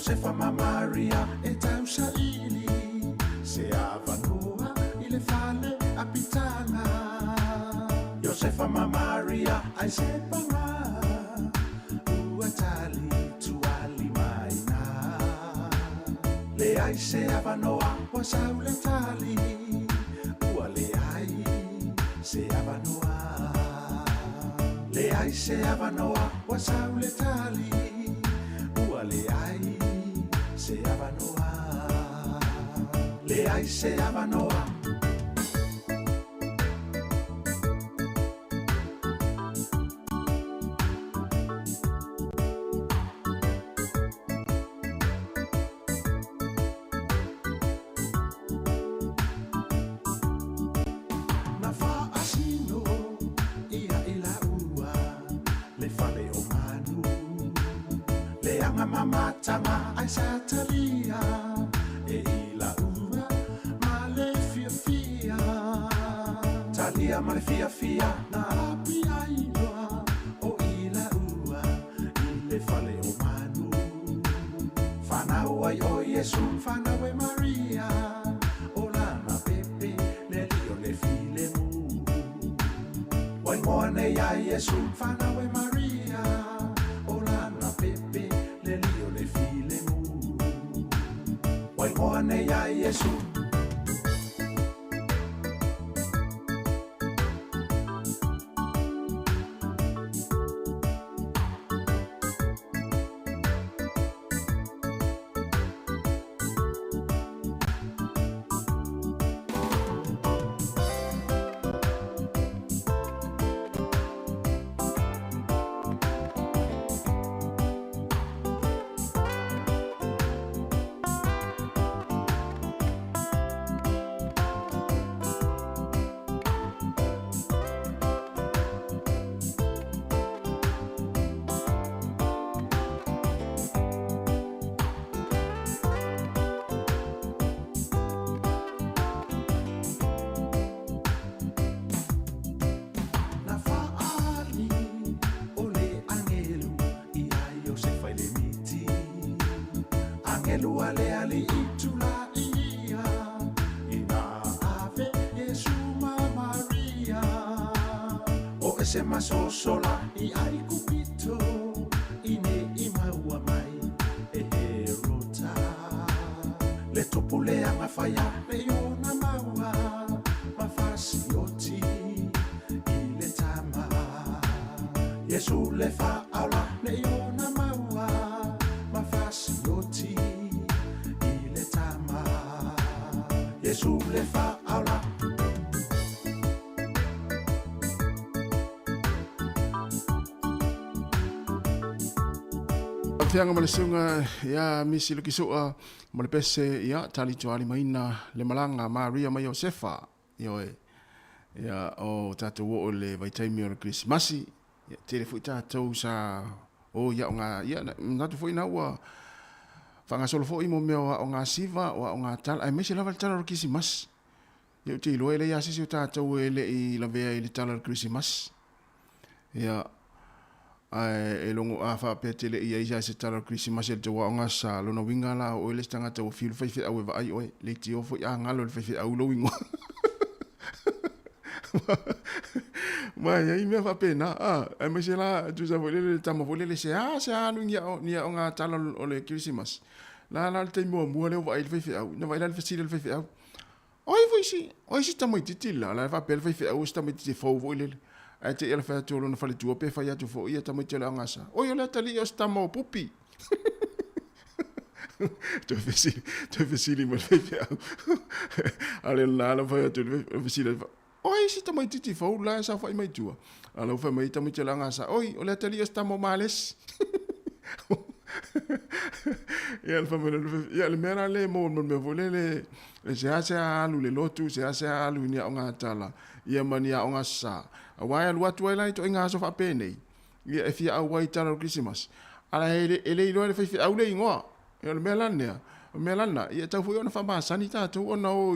Josefa ma Maria e tau sa ili se avanoa i le fale apitanga. Josefa ma Maria ai se panga ua tali tuali maina. Le ai se avanoa wa sau le tali ua le ai se avanoa. Le ai se avanoa wa sau le tali ua le ai se avanoa. Le ai se avanoa. Na fa asino ia ila ua le fale o manu. Le anga mamatanga ai satalia e ila ua ma le fia fia. Talia ma le fia fia na api ainoa o ila ua i le fale o manu. Whanau ai o Yesu, whanau e Maria, o lana pepe le lio le file mu. Wai moa nei a Yesu, whanau e Maria, o lana pepe le lio le file mu. Wai moa nei a Yesu. Na faali o le angelu i ai o se fai le miti. Angelu ale ali itula ia ina ave Yesu ma Maria. O ese maso sola i ai kupito ine i maua mai e herota. Le topule anga faya le yona maua ma fasioti i le tama. Yesu le fa aula le yona maua ma fasioti i le tama. Yesu le fa aula. Fianga ma le sunga ia misi luki soa ma le pese ia tali tuali maina le malanga Maria ma Josefa io ia o tatu o le vaitaimi o le Krismasi ia tele fu tatu sa o ia nga ia natu fu ina wa fanga solo fo imo meo o nga siva o nga tal ai misi lava tal o Krismas ia te lo ele ia sisi tatu ele i la vea i le tal o Krismas ia e longo a fa petele ia ia se tala Krismas e te wanga sa lona winga la o le stanga te o fil fai fai au vai oi le ti o foi a ngalo le fai fai au lo wingo ma ia me fa pena e me se la tu sa vole le tamo vole le se alu nia o nga tala o le Krismas la te mo le vai fai fai au na vai la fai le fai fai au oi si tamo titila la fa pel fai fai au sta me ti fo vole ai te ele fa tolo na fale tu pe fa ya tu fo ia tamo tele ngasa o yo la tali o sta mo pupi tu fesili mo fe ale la fa tu fesili oi si tamo titi fo la sa fa mai tu ala fa mai tamo tele ngasa oi o la tali o sta mo males ia fa me ia le mera le mo me vole le se alu le lotu se alu ni o nga tala ia mania o nga sa awai alu atu ai to inga so fa pene ia e fia awai tala Christmas ala ele ilo le fa au le ingoa ia le melana ia tau fu ona fa ma sanita tu ona o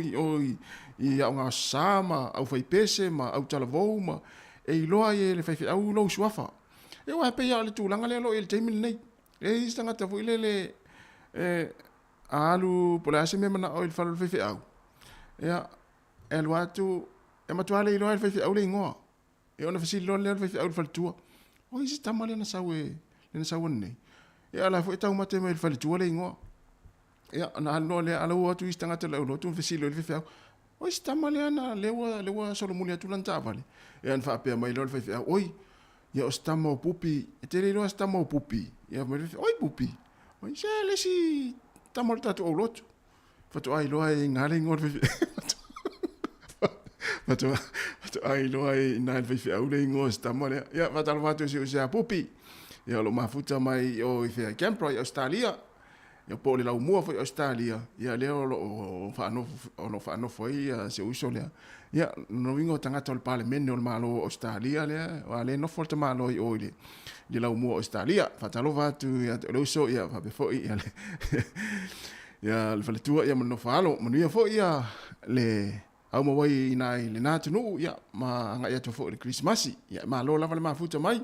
ia nga sama au fa pese ma au tala voma e ilo ai le fa au lo suafa e wa pe ia le tu langa le lo el temin nei e istanga ta fu le alu pole ase me mana o il falu fe au ia el watu e matuale i loa fe au le ngoa e ona fasi lo le fe au fal tua o isi tamale na sawe le sawe nei ia la fo tau mate me fal tua le ngoa ia na no le ala o tu istanga te lo tu fasi lo fe au o isi tamale na lewa solo mulia tu lan tavale e an fa pe mai lo fe au oi ia o stamo pupi e te lo stamo pupi ia me oi pupi oi se le si tamol tatu o lotu fatu ai loa e ngale ngor fe fatu ai loa e na fe au le ngor stamole ia fatal fatu si a pupi ia lo mafuta mai o fe campro i Australia ia po le la mua foi Australia ia le o fa no foi se uso le ia no vingo tanga tol parlamento o malo Australia le o le no forte malo i o le la mua Australia fatalo fatu ia lo so ia fa foi ia le ia le faletua ia no falo ia foi ia le au mo wai nai le natu no ia ma nga ia to foi le Christmas ia ma lo lava le mafuta mai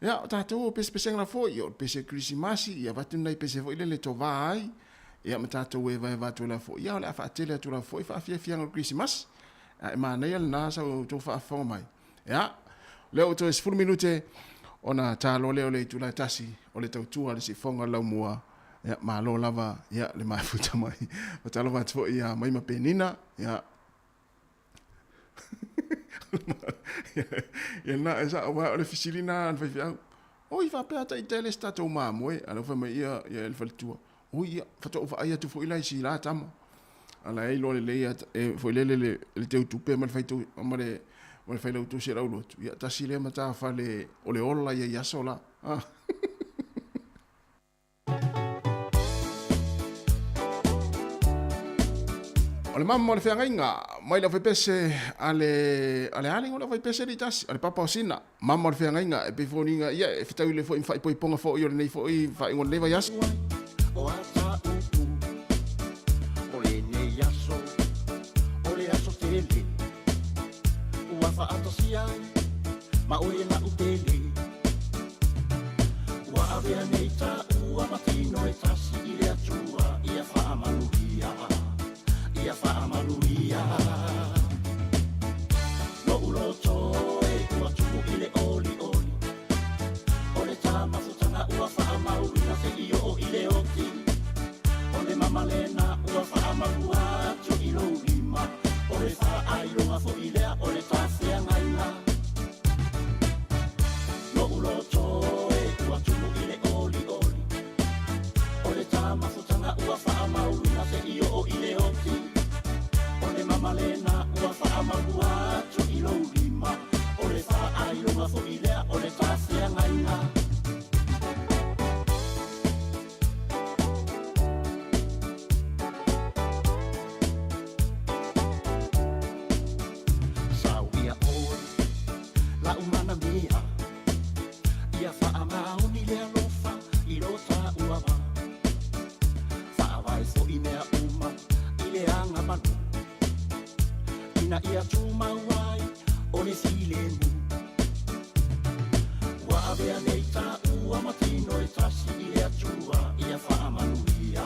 ia tatou pese la foi o pese Christmas ia vatu nai pese foi le to vai ia ma tatou e vai vatu la foi ia la fa tele tu la foi fa fia o Christmas ma nei al na sa to fa fo mai ia le o to es full minute ona talo le tu la tasi o le tautua le si fonga la mua ia ma lo lava ia le mafuta mai o talo va tfo ia mai ma penina ia ia na esa o le fisilina fa fa o i fa pe ata i tele stato ma mo ala fa mai ia el faltua o ia fa to fa ia tu fo ila si la tamo ala ai lo le ia fo le teu tu pe ma fa tu ma le mo le fa lo tu se la lo ia ta si le mata fa le o le ola ia sola le mamma le fenga mai la pese ale o la pese di tas ale papa sina mamma le fenga e pefoninga ia e fitau le fo in fai ponga fo yo nei fo i fai ngol leva yas o ata o le nei yaso o le aso tele o fa atosia ma o le na utele wa avea nei ta o matino e tasi ile atua ia fa amanuia ia fa amanuia no ulo to e ua tuku ile oli o le tama futanga ua fa amanuia se io ile oti o le mama lena ua fa amanuia tu ilo lima o le fa ailo ma fo ile o le tafia ngaina no ulo to e ua tuku ile oli o le tama futanga ua fa amanuia se io ile oti malena ua fa amagua tu ilo lima o le fa ai lo fo ile o le tafia ngaina sauia o la umana mia ia fa amauni le alofa ilo ta ua fa vai fo ina uma ile anga manu na ia tuma wai o le silemu wa avea neita ua matino e tasi ile atua ia fa amanuia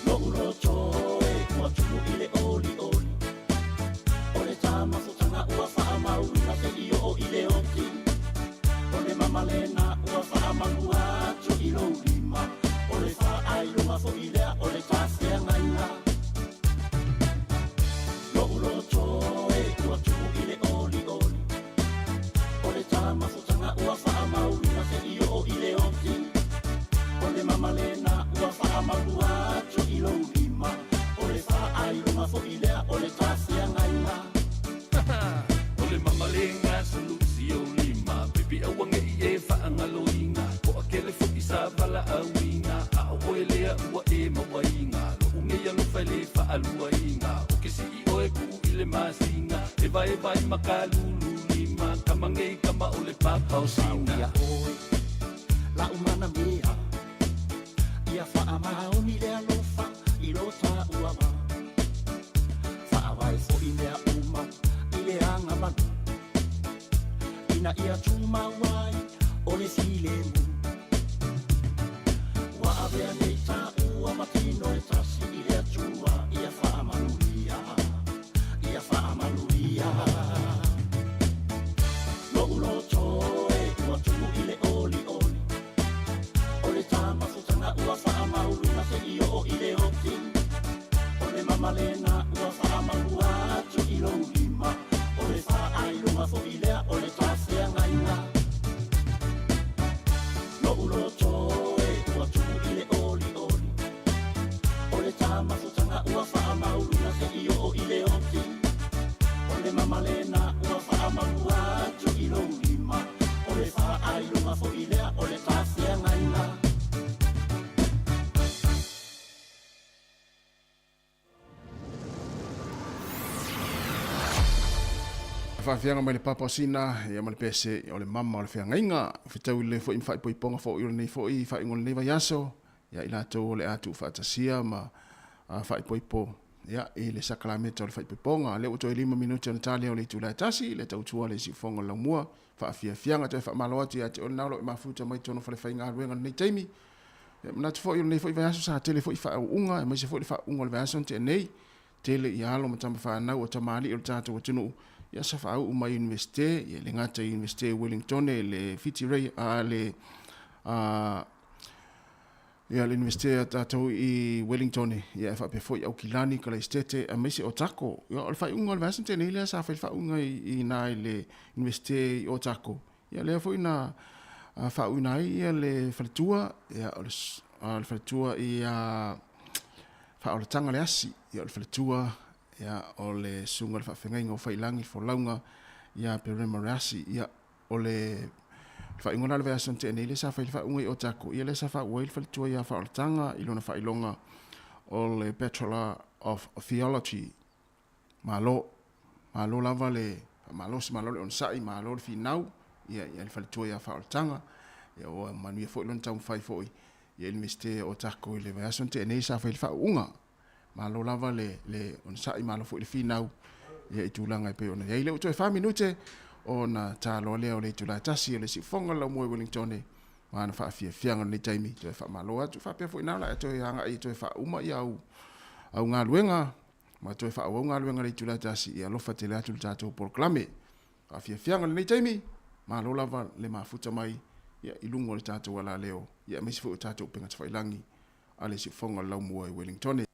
no uroto e kua tuku ile oli o le tama futanga ua fa amanuia se io o ile oti o le mamalena ua fa amanua tu ilo lima o le fa ai lunga fo ile o le tafia ngaina no uloto e kua tuku ile oli o le tama futanga ua fa amauna se io o ile oti o le mamalena ua fa amanua tu ilo lima o le fa ai lunga fo ile o le tafia ngaina o le mamalenga solusi o lima pipi awange e fa angaloinga ko akele fo isa vala awinga lea ua e mawainga lo ungeia no fale fa aluainga o ke si o e ku ile masinga e vai makalulu lima kamangei kama o le papa o singa la umana mia ia fa amaoni le alofa ilo ta uama fa vai fo ile uma ile anga manu ina ia tuma wai o o le silemu wa avea nei ta ua matino e tasi i le atua ia whaamanuia lo uloto e ua tumu i le oli o le tama futanga ua whaamaurina se io o i le oti o le mamalena ua whaamaua atu i lo lima o le whaailunga fo i lea o le tawhea ngaina lo uloto e ua tumu i le oli o le tama futanga ua whaamaurina se io o i le oti o le mamalena ua whaamaua atu i lo lima o le whaailunga fo i lea o le tawhea ngaina Whawhianga mai le papasina, ia mai le pese, o le mama o le whiangainga, whitau i le fo i mwhai poiponga fo i nei fo i whai ngol nei vai aso, ia i lato o le atu whaatasia ma whai poipo, ia i le sakalameta o le whai poiponga, le uto i 5 minuti o Natalia o le itu lai tasi, le tautua le siufonga lau mua, whaawhianga te whaamaloati ati o nalo i mafuta mai tono whale whainga aruenga nei teimi, Natu fo i nei fo i vai aso sa tele fo i wha au unga, e mai se fo i wha unga o le vai aso te nei, tele i alo ma tamba whanau o tamali o le tātou o tunu, ia sa fa au mai universite ia le ngata universite Wellington le Fiti Ray ia le universite tatou i Wellington ia fa pe foi au kilani kala estete a mesi o tako ia o fa unga le vasante nei le sa fa unga i na le universite o tako ia le foi na fa una ia le faltua ia o le faltua ia fa o le tanga le asi ia o le faltua ia o le sunga le whawhengai ngō whailangi wholaunga ia pere marasi ia o le whaingona le veason te nei le sa whai whaunga i o tako ia le sa whauai le whalitua ia whaolatanga i lona whailonga o le Bachelor of Theology malo lava le malo le onsai malo le finau ia le whalitua ia whaolatanga ia o manuia fo ilona tau whai fo ia il miste o tako i le veason te nei sa whai whaunga malo lava le on sai malo fu le finau ia i tulanga pe ona ia le uto e 5 minute ona talo le o le tula tasi le si fonga la mo Wellington mana fa fianga ni taimi to fa malo atu fa pe fu ina la to hanga i to fa uma ia au nga luenga ma to fa au nga luenga le tula tasi ia lo fa tele atu tato proclame fa fianga ni taimi malo lava le mafuta mai ia ilungo le tato wala leo ia mesi fu tato penga fa ilangi ale si fonga la mo Wellington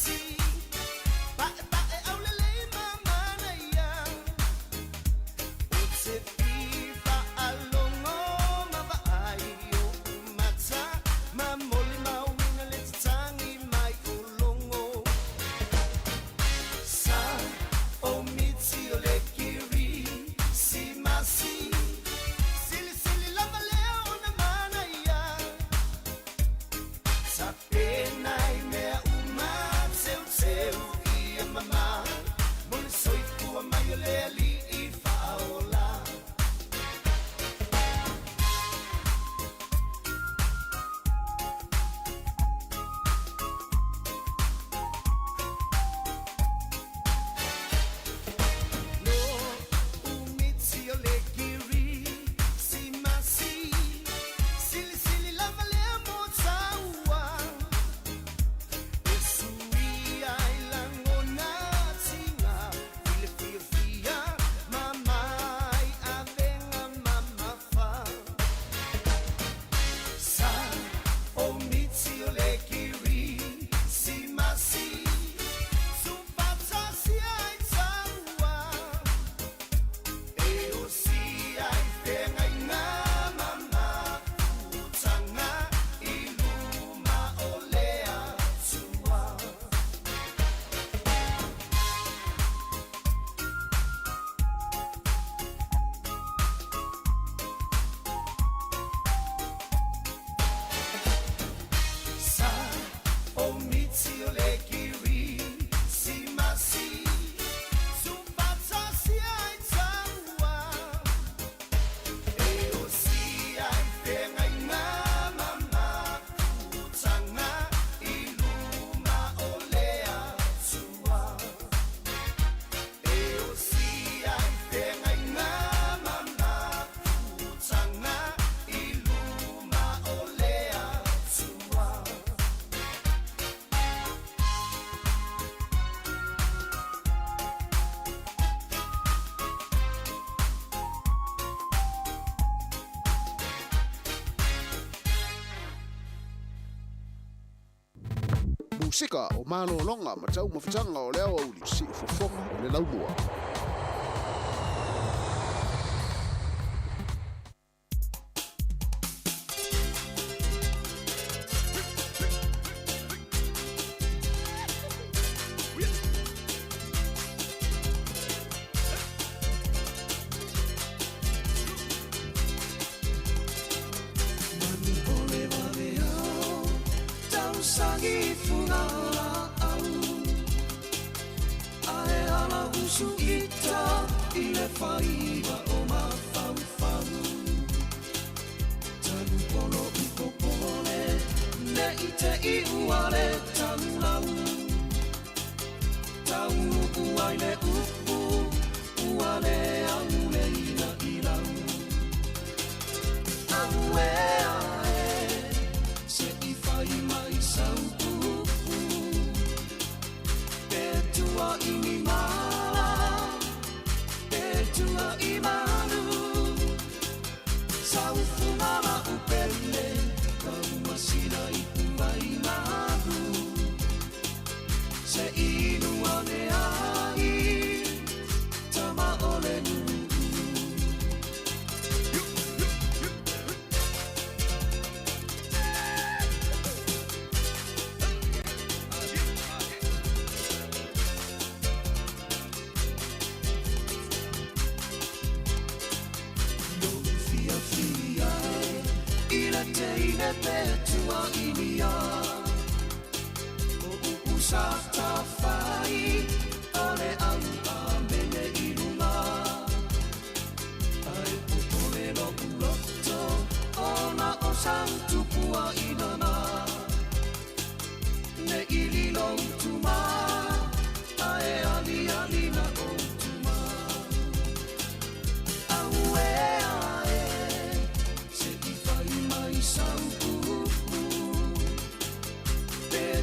See Musika o malolonga ma tau mawhitanga o leo au li si fofonga o le laumua.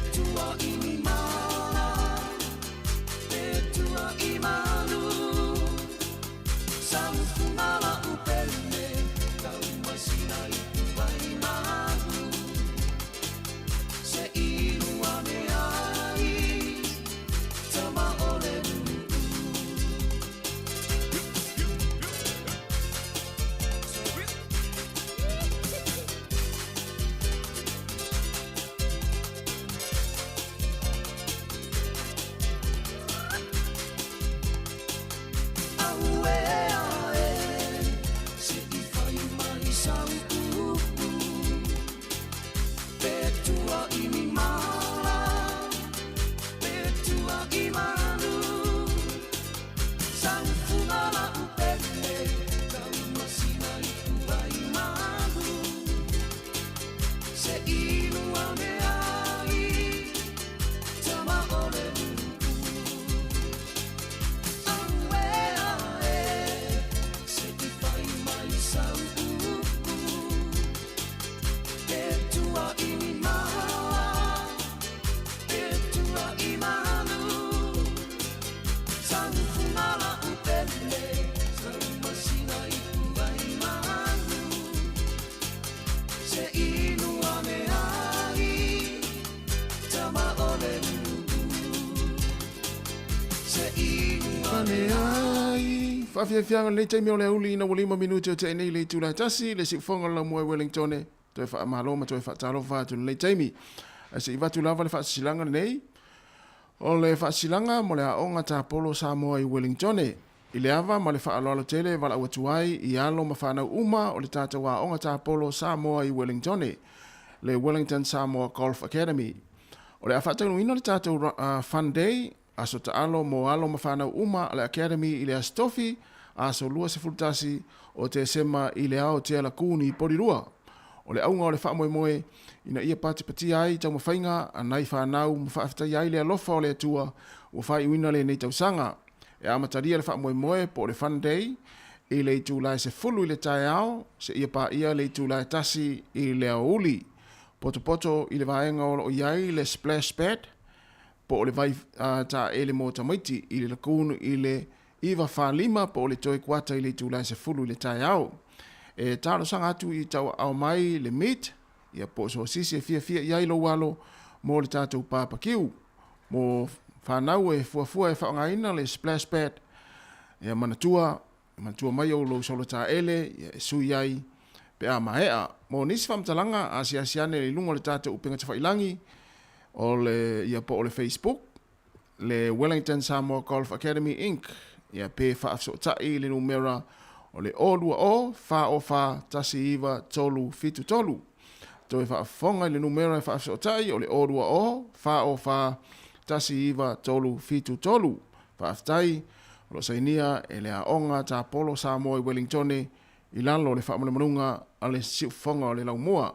Tua ini mala le ai. Whawhiawhianga le taimi o le uli na walima minuti o te nei le tūlai tasi, le si whonga la mua Wellingtone, toi wha amaloma, toi wha talo whātu le taimi. A se iwatu lava le whaasilanga nei, o le whaasilanga mo le aonga tā polo Sāmoa i Wellingtone. I le ava ma le whaaloalo tele wala ua tuai i alo ma whanau uma o le tātou aonga tā polo Sāmoa i Wellingtone, le Wellington Sāmoa Golf Academy. O le awhatau ino le tātou Fun Day, aso ta alo mo alo ma whanau uma le Academy i le astofi, aso lua se fultasi o te sema i le ao te ala kūni porirua. O le aunga o le whaamoe moe, ina ia pati ai tau mawhainga, a nai whanau ma whaaftai ai le alofa o le atua, o whai uina le nei tau sanga. E amataria le whaamoe moe po le Fun Day, i le tūlai se fulu i le tae ao, se ia pa ia le tūlai tasi i le ao uli. Poto i le vaenga o iai le splash pad, po le vai ta ele mo tamaiti i le kunu i le iwa whalima po le toi kuata i le tūlai se fulu i le tae ao. E tālo sanga atu i tau au mai le meat, ia po so sisi e fia iai lo walo mo le tātou pāpakiu. Mo whanau e fuafua e whaongaina le splash pad, ia manatua mai o lo solo tā ele, ia e sui ai, pe a mahea. Mo nisi whamtalanga a siasiane le lungo le tātou upenga te whailangi, o le ia po o le Facebook, le Wellington Sāmoa Golf Academy Inc. Ia pe whaafso tai le numera o le olua o wha tasi iwa tolu fitu tolu. Toi whaafonga le numera e whaafso tai o le olua o wha tasi iwa tolu fitu tolu. Whaaftai, lo sainia e le aonga tā polo Sāmoa i Wellingtone i lalo le whaamale manunga a le siufonga o le laumua.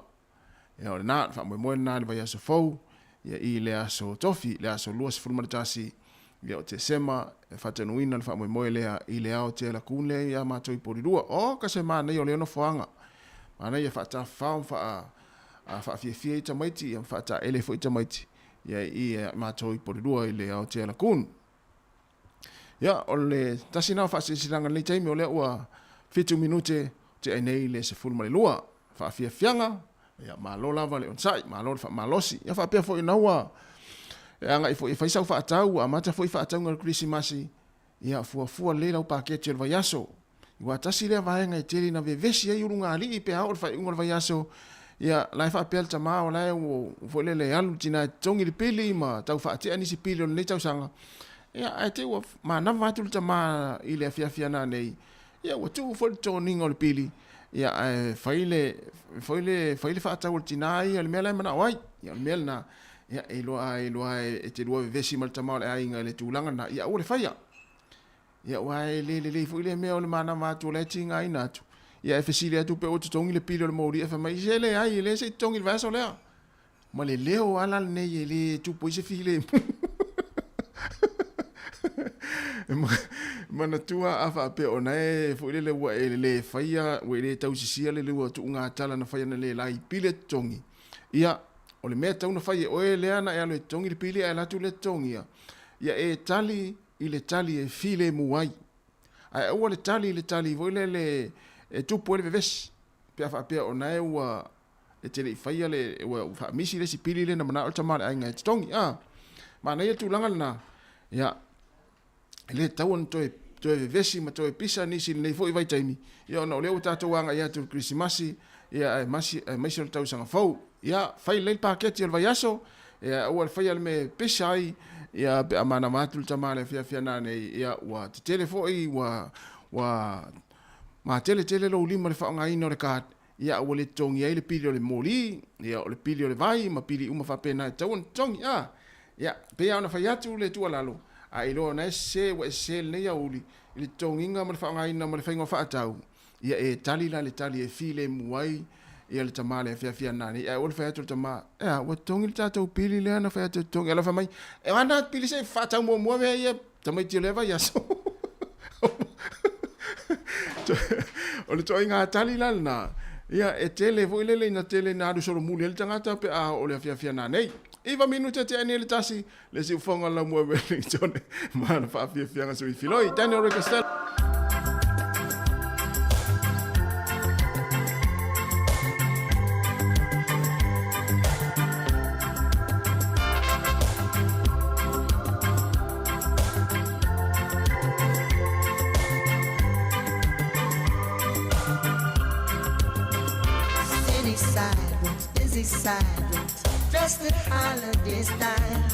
Ia o le nāt whaamale moe nā le vai aso fau, ia i le aso tofi, le aso luas fulmaritasi, ia o te sema, e whatanuina le whaamale moe lea i le ao te la kūnle ia mātou i porirua. O, ka se mā nei o le ono whaanga. Mā nei e whata whaam whaafia i tamaiti, ia whata elefo i tamaiti, ia i mātou i porirua i le ao te la kūn. Ia, o le tasi nao whaasiranga nei taimi o le ua 5 minute te ai nei le se fulmale lua. Whaafia fianga, ia malo lava le onsai, malo le malosi. Ia whaapea fo i naua, e anga i whaisau whaatau, a mata fo i whaatau ngar krisimasi, ia fuafua le lau pakete o le vaiaso. I watasi lea vaenga i teri na vevesi ai urunga ali i pea o le whai unga le vaiaso, ia lai whaapea le tamaa o lai o fwele le alu tina tongi le pili ma tau whaatea nisi pili o le nei tau sanga. Ia ai te ua maanawa atu le tamaa i le afiafiana nei, ia ua tuu fwele tōninga o le pili, ia whaile whaatau o le tinai, le mea lai mana oai, ia le mea na, ia e loa e te lua vevesi ma le tamaa o le ainga le tūlanga na, ia ua le whaia. Ia wai le fwile mea o le maanawa atu o le tinga ina atu. Ia e fesile atu pe o te tongi le pili o le mauri, e whamai se le ai, le se tongi le vasa o lea. Ma le leo ala le nei e le tupo i se file. Mana tua afa pe o nae fwile le ua e le whaia, ua le tau sisia le ua tu unga atala na whaia na le lai pile tongi. Ia, o le mea tau na whaia o e lea na e alo e tongi le pili, e latu le tongi ia. Ia e tali, i le tali e file muai. Ai ua le tali, voile le e tupo e le vevesi. Pea whaapea o nae ua e tele i whaia le, ua whaamisi le si pili le na mana o tamale ainga e tongi. Ma nei e tūlanga le na, ia, le tauan toe vevesi ma toe pisa nisi le nei fo i vai taimi. Ia ona o leo tātou anga ia tu krisimasi, ia maisi o le tau sanga fau. Ia, whai leil paketi o le vai aso, ia ua le whaia le me pisa ai, ia pe amana matu le tamale fia nei, ia ua te tele fo i, ma tele lo lima le whaonga ino le kat, ia ua le tongi ai le pili o le moli, ia o le pili o le vai, ma pili uma whapena e tauan tongi, ia, pe au na whai atu le tua lalo, a ilo na se wa se le ia uli, le tonginga ma le whaonga ino ma le whainga whaatau, ia e tali la le tali e file muai, ia le tamale fia nani, ia o le whai atu le tama, ia ua tongi le tātou pili lea na whai atu tongi, ala whamai, e wana pili se whaatau mua vea ia, tamai tio lewa iaso. O le toi ngā tali lana, ia e tele vo ilele na tele na adu solo muli le tangata pe a o le afia na nei. Iwa minuta te ane le tasi, le si ufonga la mua Wellingtone, mana wha afia nga sui filoi, Daniel Ricastel. sidewalks, dressed in holiday style.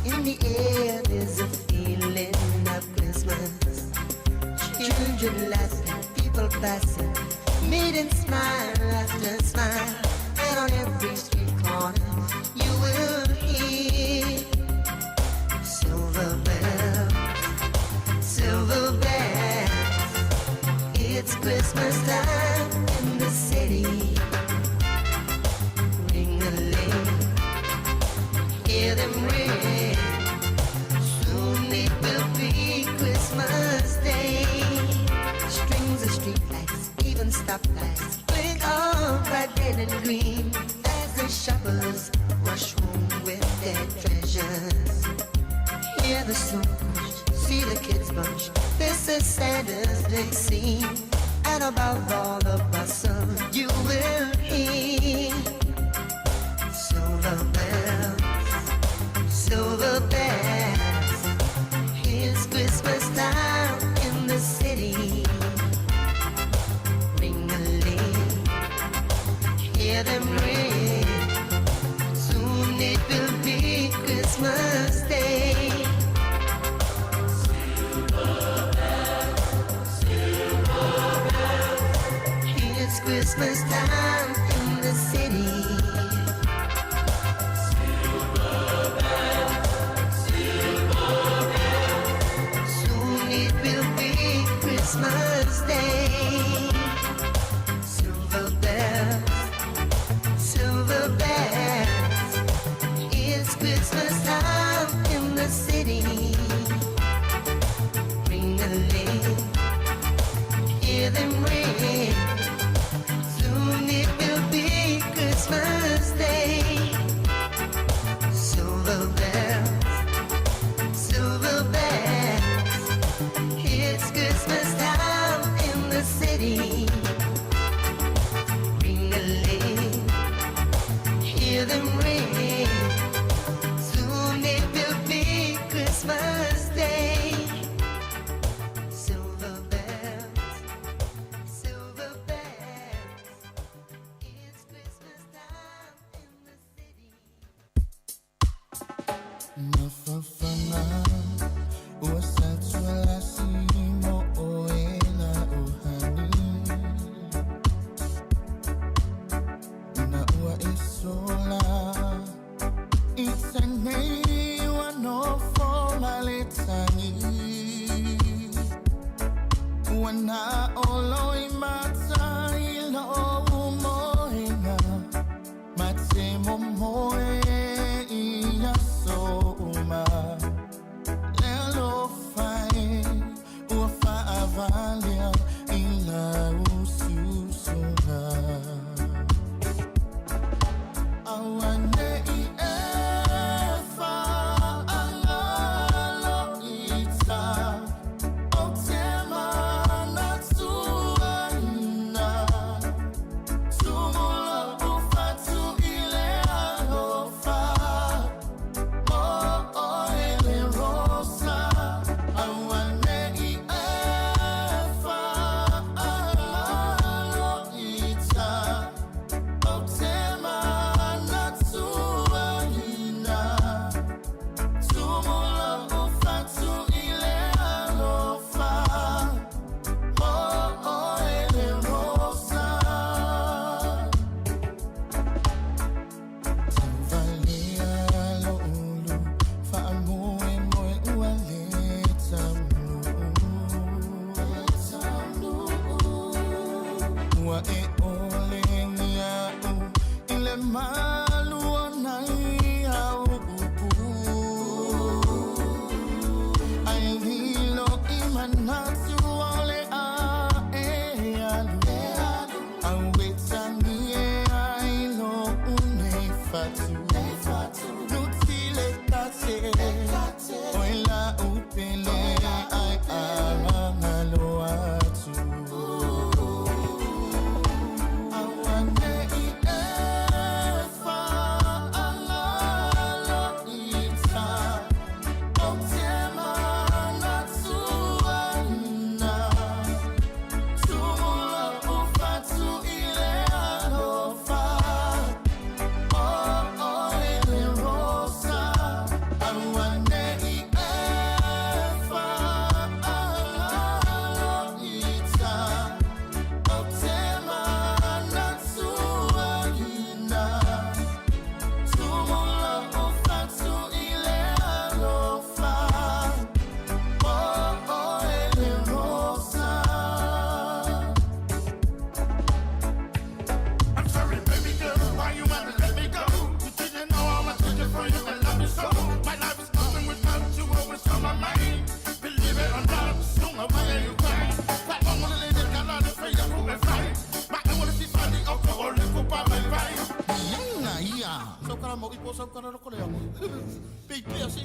In the air there's a feeling of Christmas. Children laughing, people passing, meeting smile after smile. And on every street corner you will hear silver bells, silver bells. It's Christmas time in the city. Ring-a-ling, hear them ring. Soon it will be Christmas Day. Strings of streetlights, even stoplights, blink on bright red and green as the shoppers rush home with their treasures. Hear the snow push, see the kids bunch. This is Santa's big scene. And above all the bustle, you will hear silver bells, silver bells. It's Christmas time in the city. Ring-a-ling, hear them ring. Soon it will be Christmas Day. It's Christmas time in the city. Silver bells, silver bells. Soon it will be Christmas Day. Silver bells, silver bells. It's Christmas time in the city. Ring-a-ling, hear them ring. Soon it will be Christmas Day. Silver bells, silver bells. It's Christmas time in the city. Ring-a-ling, hear them ring. Soon it will be Christmas Day. Silver bells, silver bells. It's Christmas time in the city. Mafafana, uwasatwala simo oela uhani. Na ua isola, itsanei wanofoma letani. Wana olo imata ilo umoena, matemo moe iya soma.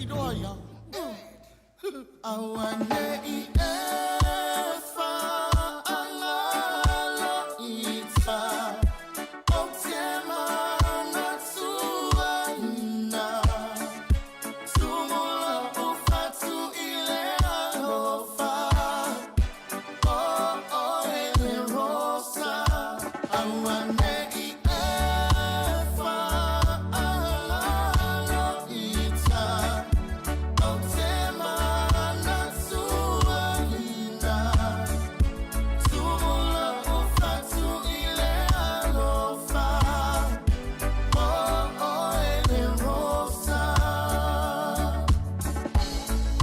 doya. Awane efa angalo ita. Otema natsuana. Tumula ufatu ile alofa. Oh oh ele rosa. Awane efa angalo ita. Otema natsuana. Tumula ufatu ile alofa. Oh oh ele rosa.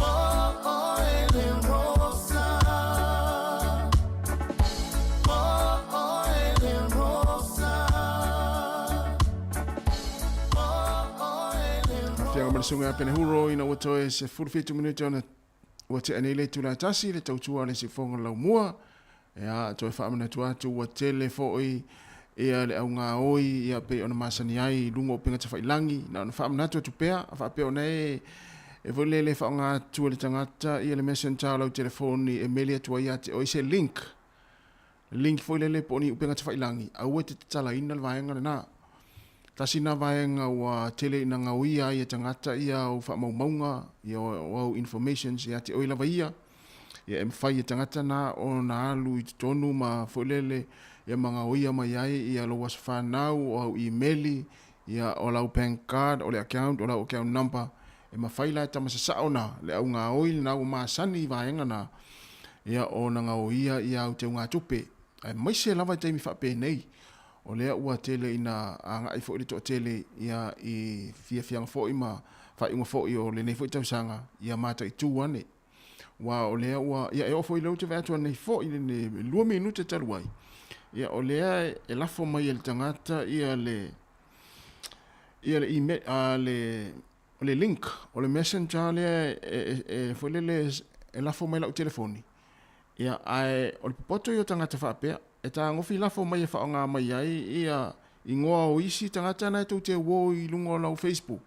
Oh oh ele rosa. Oh oh ele rosa. Oh oh ele rosa. Fianga marasunga pene huro ina watoe se 45 minuti ona wate anele tula tasi le tautua le sifonga lau mua. Ea toe whaamana tuatu wa tele fo'i ia le au ngā oi ia pe ona masani ai lungo pinga te whailangi. Na ona whaamana tuatu pea, whaape ona e vole le wha ngā tua le tangata ia le messenger lau telefoni e melia tua ia te oise link. Link fo'i lele po ni upinga te whailangi. Au e te tala ina le vaenga le nā. Tasi na vaenga wa tele ina ngā uia ia tangata ia o wha maumaunga ia o informations ia te oila vaia. Ia e mwhai ia tangata na o na alu i tonu ma fo'ilele ia mga oia mai ai ia lo was whanau o au emaili ia o lau bank card o le account o lau account number e mawhai lai tamasasa o na le au ngā oil na o maasani vaenga na ia o na ngā oia ia au te ngā tupe ai maise lava taimi whape nei o lea ua tele ina anga i fo'ile to tele ia i fianga fo'i ma whainga fo'i o le nei fo'i tausanga ia mata i tūane wa o lea ua ia e ofo i lau te vea nei fo'i ne 2 minute taluai ia o lea e lafo mai e le tangata ia le email le link o le messenger lea e fo'ile e lafo mai lau telefoni ia ai o le popoto i o tangata whapea e ta ngofi lafo mai e whaonga mai ai ia ingoa o isi tangata na e tau te wo i lungo lau Facebook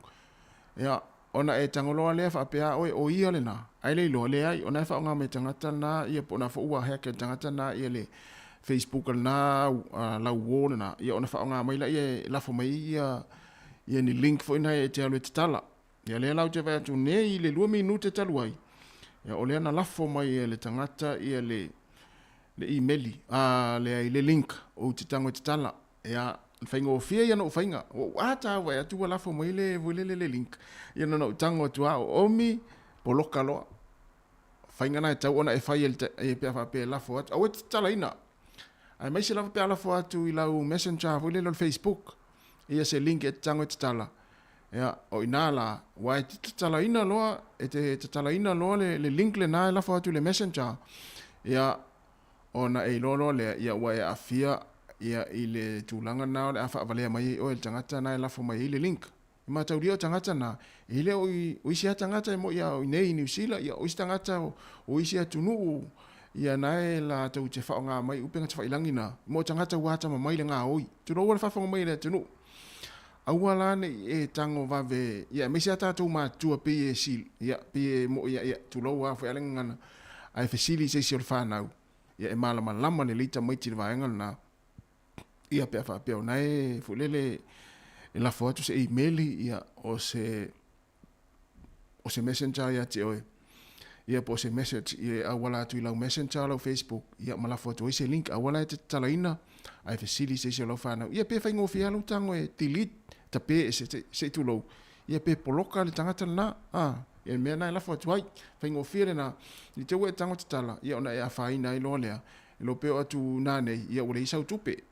ia ona e tangoloa lea whapea o ia le na ai le ilo le ai ona e whaonga mai tangata na ia po na whaua heke tangata na ia le Facebook na lau wo le na ia ona whaonga mai la ia lafo mai ia ni link fo ina e te alu e te tala ia le lau te vea tu nei le 2 minute taluai ia o lea na lafo mai e le tangata ia le emaili le link o te tango te tala ia whainga o fia ia no whainga o ata wa atu wa lafo mai le link ia no tango tua o omi poloka loa whainga na e tau ona e whai e pia whape lafo atu au e te tala ina ai mai se lafo pia lafo atu i lau messenger wile lo Facebook ia se link e te tango te tala ia o ina la wa e te tala ina loa e te tala ina loa le link le na e lafo atu le messenger ia ona e lolo le ia wa e afia ia i le tūlanga na le awha avalea mai o e tangata na e lafo mai i le link. I mata uri o tangata na i le o isi tangata e mo ia o nei New Zealand ia o isi tangata o isi atunu ia na e la tau te whao ngā mai upenga te whailangi na mo tangata wata ma mai le ngā oi. Turo wale whawhanga mai le atunu. Aua lane e tango vave ia me sia tātou mā tua pe e sil ia pe mo ia turo wa whailangi ngana ai fesili se si o le whanau. Ia e malama lama le leita mai tira vaenga na ia pe fa pe ona e fulele e la foto se emaili ia o se messenger ia te oi ia po se message ia awala tu ila messenger lo Facebook ia mala foto se link awala te talaina ai facility se se lo fana ia pe faingo fia lo tango e delete ta pe se tu lo ia pe poloka le tangata na ia me na la foto ai faingo fia na ni te we tango te tala ia ona e afaina i lo lea lo pe atu nane ia ule isa tupe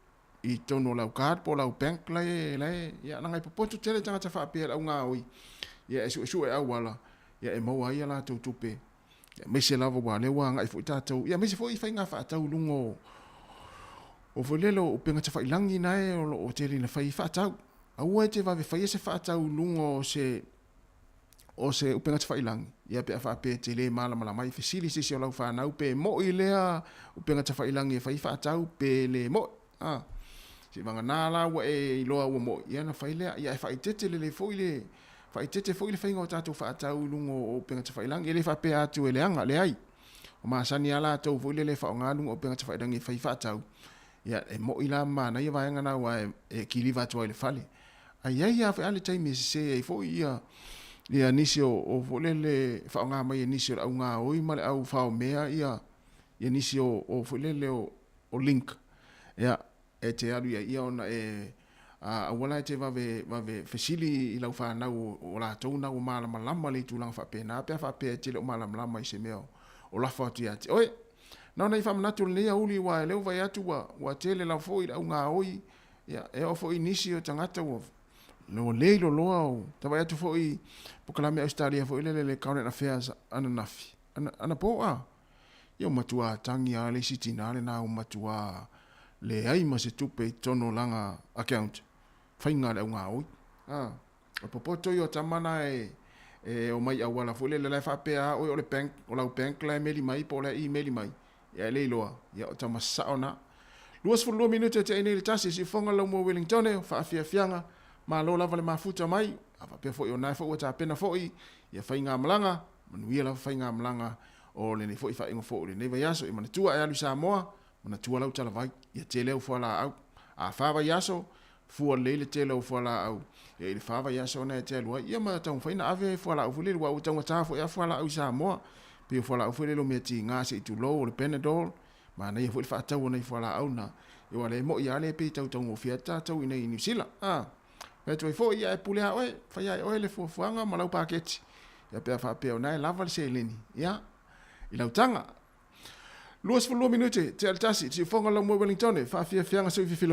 i tono lau card po lau bank lai ia nanga i popoto tele tanga ta fa pe au nga oi ia su e awala ia e mau ai ala tu tupe me se lava wa le wa ngai fu tatu ia me se foi fainga fa tau lungo o volelo o penga ta fa ilangi nai o tele na fai fa tau au e te va ve fai se fa tau lungo o se upenga te whailangi. Ia pe a whape te le mala mai fesili se o lau whanau pe mo i lea upenga te whailangi e whai whaatau pe le mo. Se manga nāla wa e iloa ua mo. Ia na whailea, ia e whaitete le fo i le Fai tete fo ile fai ngo tatu fa tau lungo o penga tfa ilang ile fa pe atu ele anga le ai. O ma sani ala tau fo ile le fa nga lungo o penga tfa ilang fai fa tau. Ya e mo ila ma na ia va nga na wa e kiliva tu ile fale. Ai ai ya fa ale tai me se e fo ia nisio o fo le fa nga mai nisio au nga oi ma le au fa o mea ia nisio o fo le o link. Ya e te alu ia ona a wala te va ve fesili I lau fa na o la tau na o mala malama le tu lang fa pe na pe fa pe te le mala malama I se meo o la fa tu ya te oi na na fa mnatu le ya uli wa le va ya tu wa te le la fo I au nga oi ya e o fo inisio tangata wo no le lo lo ta va ya tu fo I po kala me Australia fo le current affairs ana nafi ana po a yo matua tangi a le sitina le na o matua le ai ma se tupe tono langa account fainga le nga oi o popoto yo tamana o mai awala fo le fa pe a o le bank o la bank la meli mai po le email mai ya le loa ya o tama saona luas fo lo minute te ene le tasi si fonga lo mo Wellington fa afia fianga ma lo lava le mafuta mai apa pe fo yo na fo ta pena fo I ya fainga malanga manuia la fainga malanga o le ne fo I fa ingo fo le ne va yaso I manatua ya lu Sāmoa manatua la utala vai ya tele o fo la au a fa va yaso fu le tele o fo la au ya ile fa va yaso na tele wa ya ma tau faina ave fo la fu le wa utanga ta fo ya fo la au Sāmoa pe fo la fu le lo meti nga se tu lo le Panadol ma na ya fo fa tau na fo la au na yo le mo ya le pe tau tau fia ta tau ina New Zealand pe tu fo ya pule a oi fa ya oi le fo fuanga ma lau paketi ya pe fa pe na lava se leni ya ila utanga luas fo lo minute te altasi si fonga lo mo Wellington fa fia fianga so fi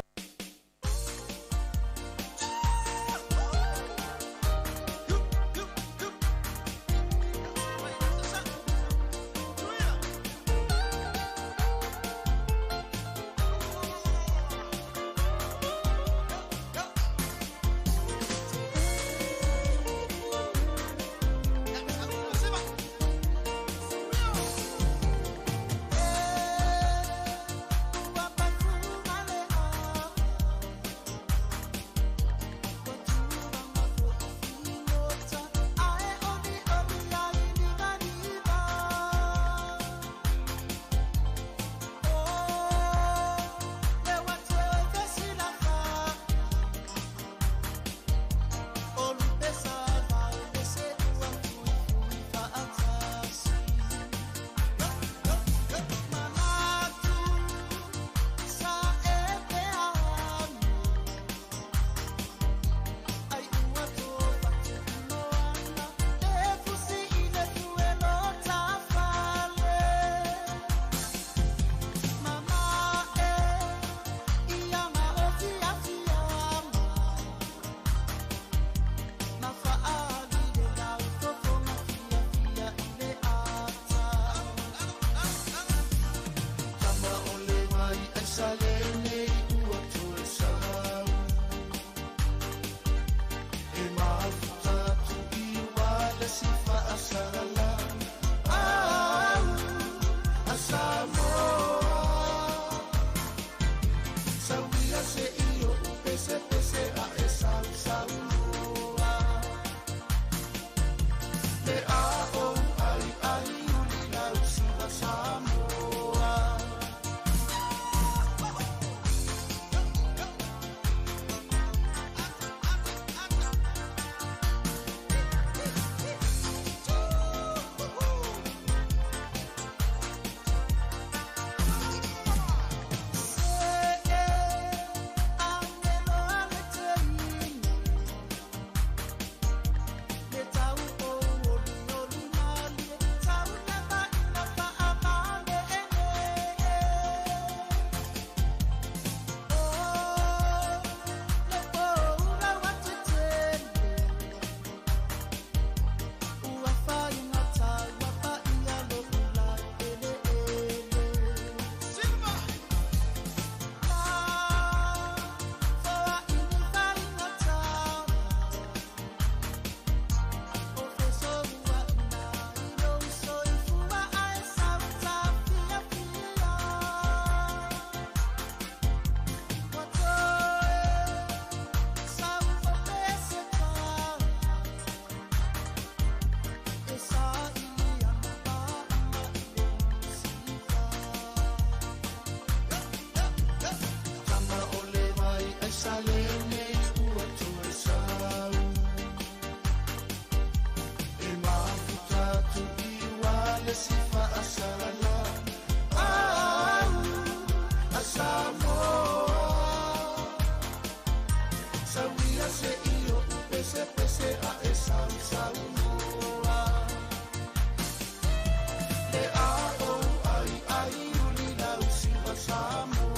le sifa asalala a Sāmoa Sauia se io pese pese a e Sāmoa Le a o ai uli lau sifa Sāmoa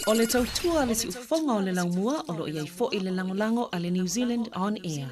O le tautua le si ufonga o le laumua o lo iai fo i le langolango a le New Zealand On Air.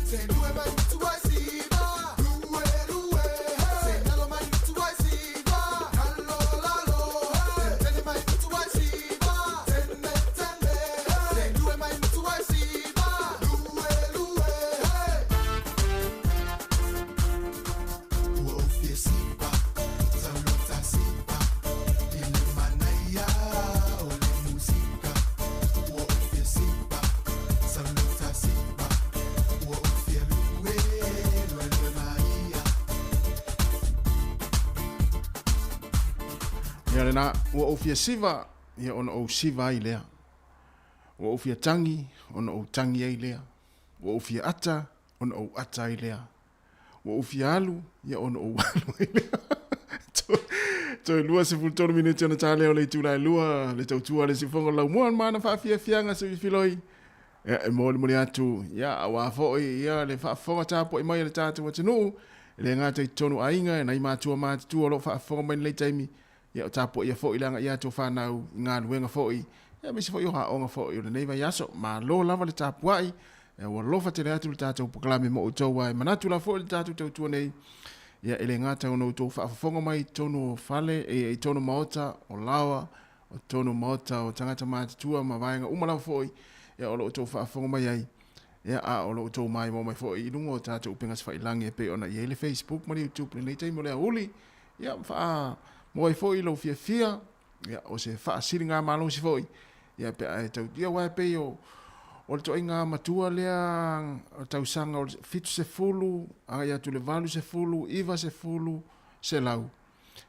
Say lue mai tu ai siva, lue lue. Say nalo mai tu ai siva, nalo lalo. Tene mai tu ai siva, tene tene. Say lue mai tu ai siva, lue lue. Uo fie siva, salota siva. Ile manaya ole musica. Uo fie siva, salota siva. Uo fie lue, lue lue maia. Ia rena, ua o fia siva, ia ona o siva ai lea. Ua o fia tangi, ona o tangi ai lea. Ua o fia ata, ona o ata ai lea. Ua o fia alu, ia ona o alu ai lea. Toi lua se fultono minuti ona tā leo le tūlai lua, le tautua le sifonga lau mua mana wha fia fianga se filoi. Ia e mōli atu, ia awa fōi, ia le whaafonga tāpo i mai le tātu wa tanu, le ngātai tonu ainga, e nai mātua mātua lo whaafonga mai le taimi, ia o tāpo ia fōi langa ia tō whanau, ngā luenga fōi, ia misi fōi o haonga fōi, o le neiva yaso, mā lo lava le tāpuai, e wa lofa te le atu le tātou pokalame mo o tauai, manatu la fōi le tātou tautua nei, ia ele ngata ono tō whaafonga mai tono fale, e tono maota o lawa, o tono maota o tangata mātua, ma vaenga umalawa fōi, ia olo o tō whaafonga mai ai, ia a olo o tō mai mo mai fōi, i lungo o tātou upengas whailangi e pe ona i ele Facebook, mani YouTube, nei teimo lea uli, ia wha mo ai fōi lo fia fia, ia o se wha siri ngā mālo si fōi, ia pe ai tau dia wai pe o le toi ngā matua lea, o tau sanga o fitu se fulu, anga ia tu le valu se fulu, iwa se fulu, se lau.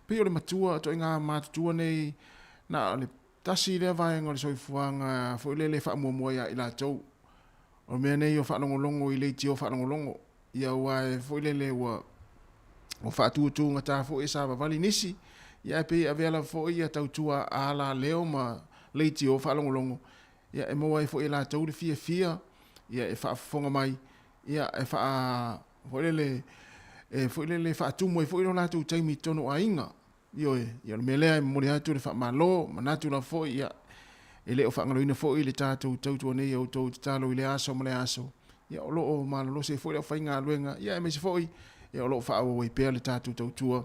Pe o le matua, o toi ngā mātua nei, na le tasi lea vai ngā le soifuanga, fōi le wha mua ia i la tau. O mea nei o whanongolongo i leiti o whanongolongo, ia wai fōi le ua, o whaatuatu ngā tā fōi e sāwa vali nisi, ia pe a vela fōi ia tautua a la leo ma leiti o whanongolongo, ia e moa e fōi la tau le fia fia, ia e whaafonga mai, ia e fōi le whaatumu e fōi lo nātou taimi tono a inga, ia le melea e mori atu le whaamalo, manatu la fōi, ia e leo whaangaloina fōi le tātou tautua nei au tau talo i le aso ma le aso, ia o loo malolo se fōi le whainga luenga, ia e meisi fōi, ia o loo whaawo i pēr le tātou tautua,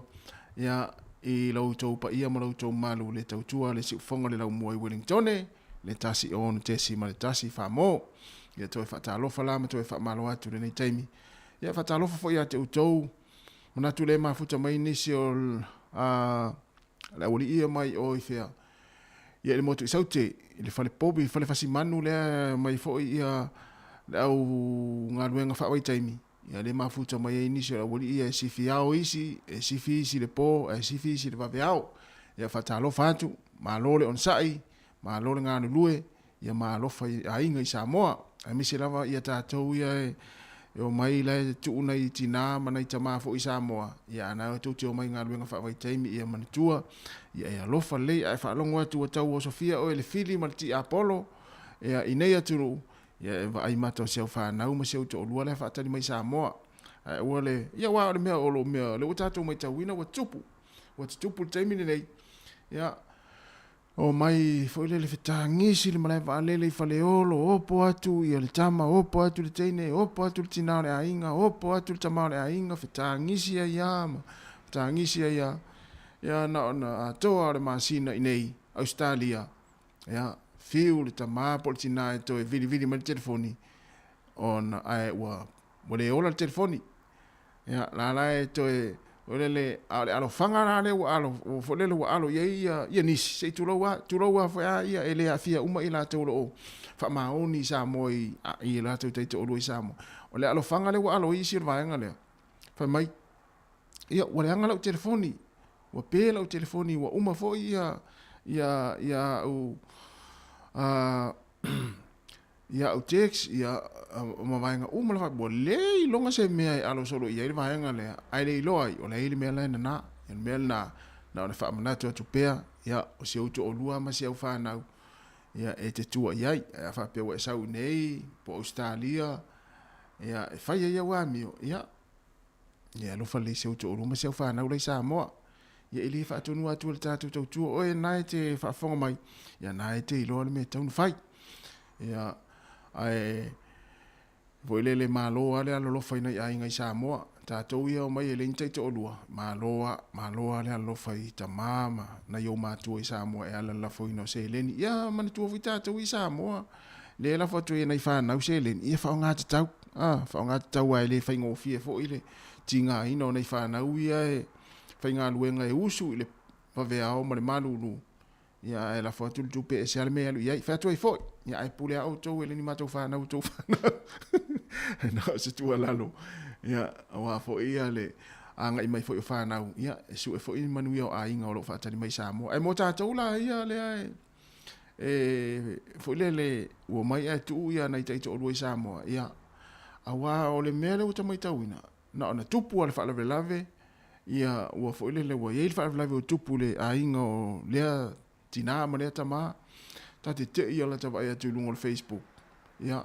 ia i lau tau pa ia ma lau tau malu le tautua, le siufonga le lau mua i Wellingtone, le tasi o onu tesi ma le tasi Sāmoa, ia toi whaatalofa la ma toi whaamalo atu le nei taimi, ia whaatalofa fōi a te utou, manatu le mafuta mai nisi o la wali ia mai o i whea, ia le motu i saute, i le whale pobi, whale whasi manu lea mai fōi ia le au ngā ruenga whaawai taimi, ia le mafuta mai e nisi o la wali ia e sifi ao isi, e sifi isi le pō, e sifi isi le wawe ao, ia whaatalofa atu, ma lole on sai, ma lole ngā lue, ia ma lofa a inga i Sāmoa, a misi lava ia tātou ia e o mai lai tuuna i tina mana i tamafo i Sāmoa, ia ana o tūteo mai ngā luenga whaawai taimi ia manitua, ia ia lofa lei a whaalongo atu o tau o Sofia o ele fili ma ti Apollo, ia i nei aturu, ia e ai mata o seau whanau ma seau to o lua le whaatari mai Sāmoa, ua le, ia wā o le mea o lo mea, le o tātou mai tauina wa tupu taimi nei, ia o mai foi le fetangisi le malai valele fale olo opo atu ia le tama opo atu le teine opo atu le tina le ainga opo atu le tama le ainga fetangisi ia ma fetangisi ia na toa le masina inei Australia ia fiu le tama po le tina e to e vili ma le telefoni on ai wa le ola le telefoni ia la e to e ole alo fanga le alo folele alo ia nisi se tulowa fo ia ele afia uma ila tolo fa maoni Sāmoa i la te te olo Sāmoa ole alo fanga le alo i sir vaenga le fa mai ia ole anga le telefoni wa pela o telefoni wa uma fo ia o ia o text ia ma vaenga uma la bo le longa se me alo solo ia vaenga le ai le loi o le ile me la na el mel na le fa mana to pea ia o se o to lua ma se o fa na ia e te tua ia fa pe o sa nei po Australia ia e fa ia wa mi ia lo fa le se o to lua ma se o fa na le Sāmoa ia ili fa to nu atu le tatu to o e nai te fa fonga mai ia nai te lo le me tau fai ia ai Voi le maloa le alofa ina ai ngai Sāmoa. Tātou ia o mai e le intai te olua. Maloa le alofa i ta mama. Na iau mātua i Sāmoa e ala lafo ina o se leni. Ia mani tua vi tātou i Sāmoa. Le lafa tu e nei whanau se leni. Ia whao ngā te tau. Whao ngā te tau ai le whaingo fie fo i le. Tinga ina o nei whanau ia e whainga luenga e usu i le whawea o ma le malulu. Ia e la fotu tu pe e se ale mea lu. Ia i whatua i foi. Ia e pule au tau e le ni mātou whanau tau whanau. Na se tua lalo. Ia awa fo ia le anga i mai foi o whanau. Ia e su e foi i manui o a inga o lo whaatari mai Sāmoa. E mo tātou la ia le ai. E foi le ua mai e tu ia nei teito o lua i Sāmoa. Ia awa o le mea le uta mai tauina. Na ona tupu ale whaalave lave. Ia ua foi le ua iei whaalave lave o tupu le a inga o lea tina ma lea tama. Ta te ia la tawa ia tu lungo le Facebook. Ia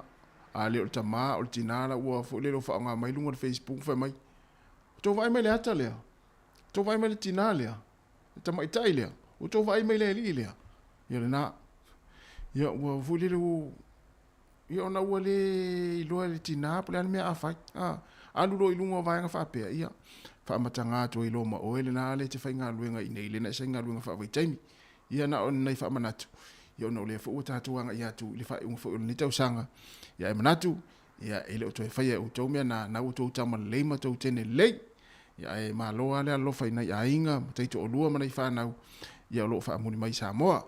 a le o tama o le tina la ua foi le lo whaonga mai lungo le Facebook whai mai. Tō vai mai le ata lea. Tō vai mai le tina lea. Tama i tai lea. O tō vai mai le li lea. Ia le na. Ia ua foi le lo. Ia ona ua le iloa le tina pole ane mea awhai. Alu lo ilunga o vaenga whapea. Ia. Whaamatanga atua ilo ma oele na le te whainga luenga i nei le na isa inga luenga whawai taimi. Ia na on nei whaamanatu. Ia ona o le fo tātuanga ia tu. Ile whae unga fo ni tau sanga. Ia e manatu. Ia ele o toi whaia o tau mea na o tau tama leima tau tene lei. Ia e maloa le alofa ina ia inga. Teito o lua mana i whanau. Ia o loo whaamuni mai Sāmoa.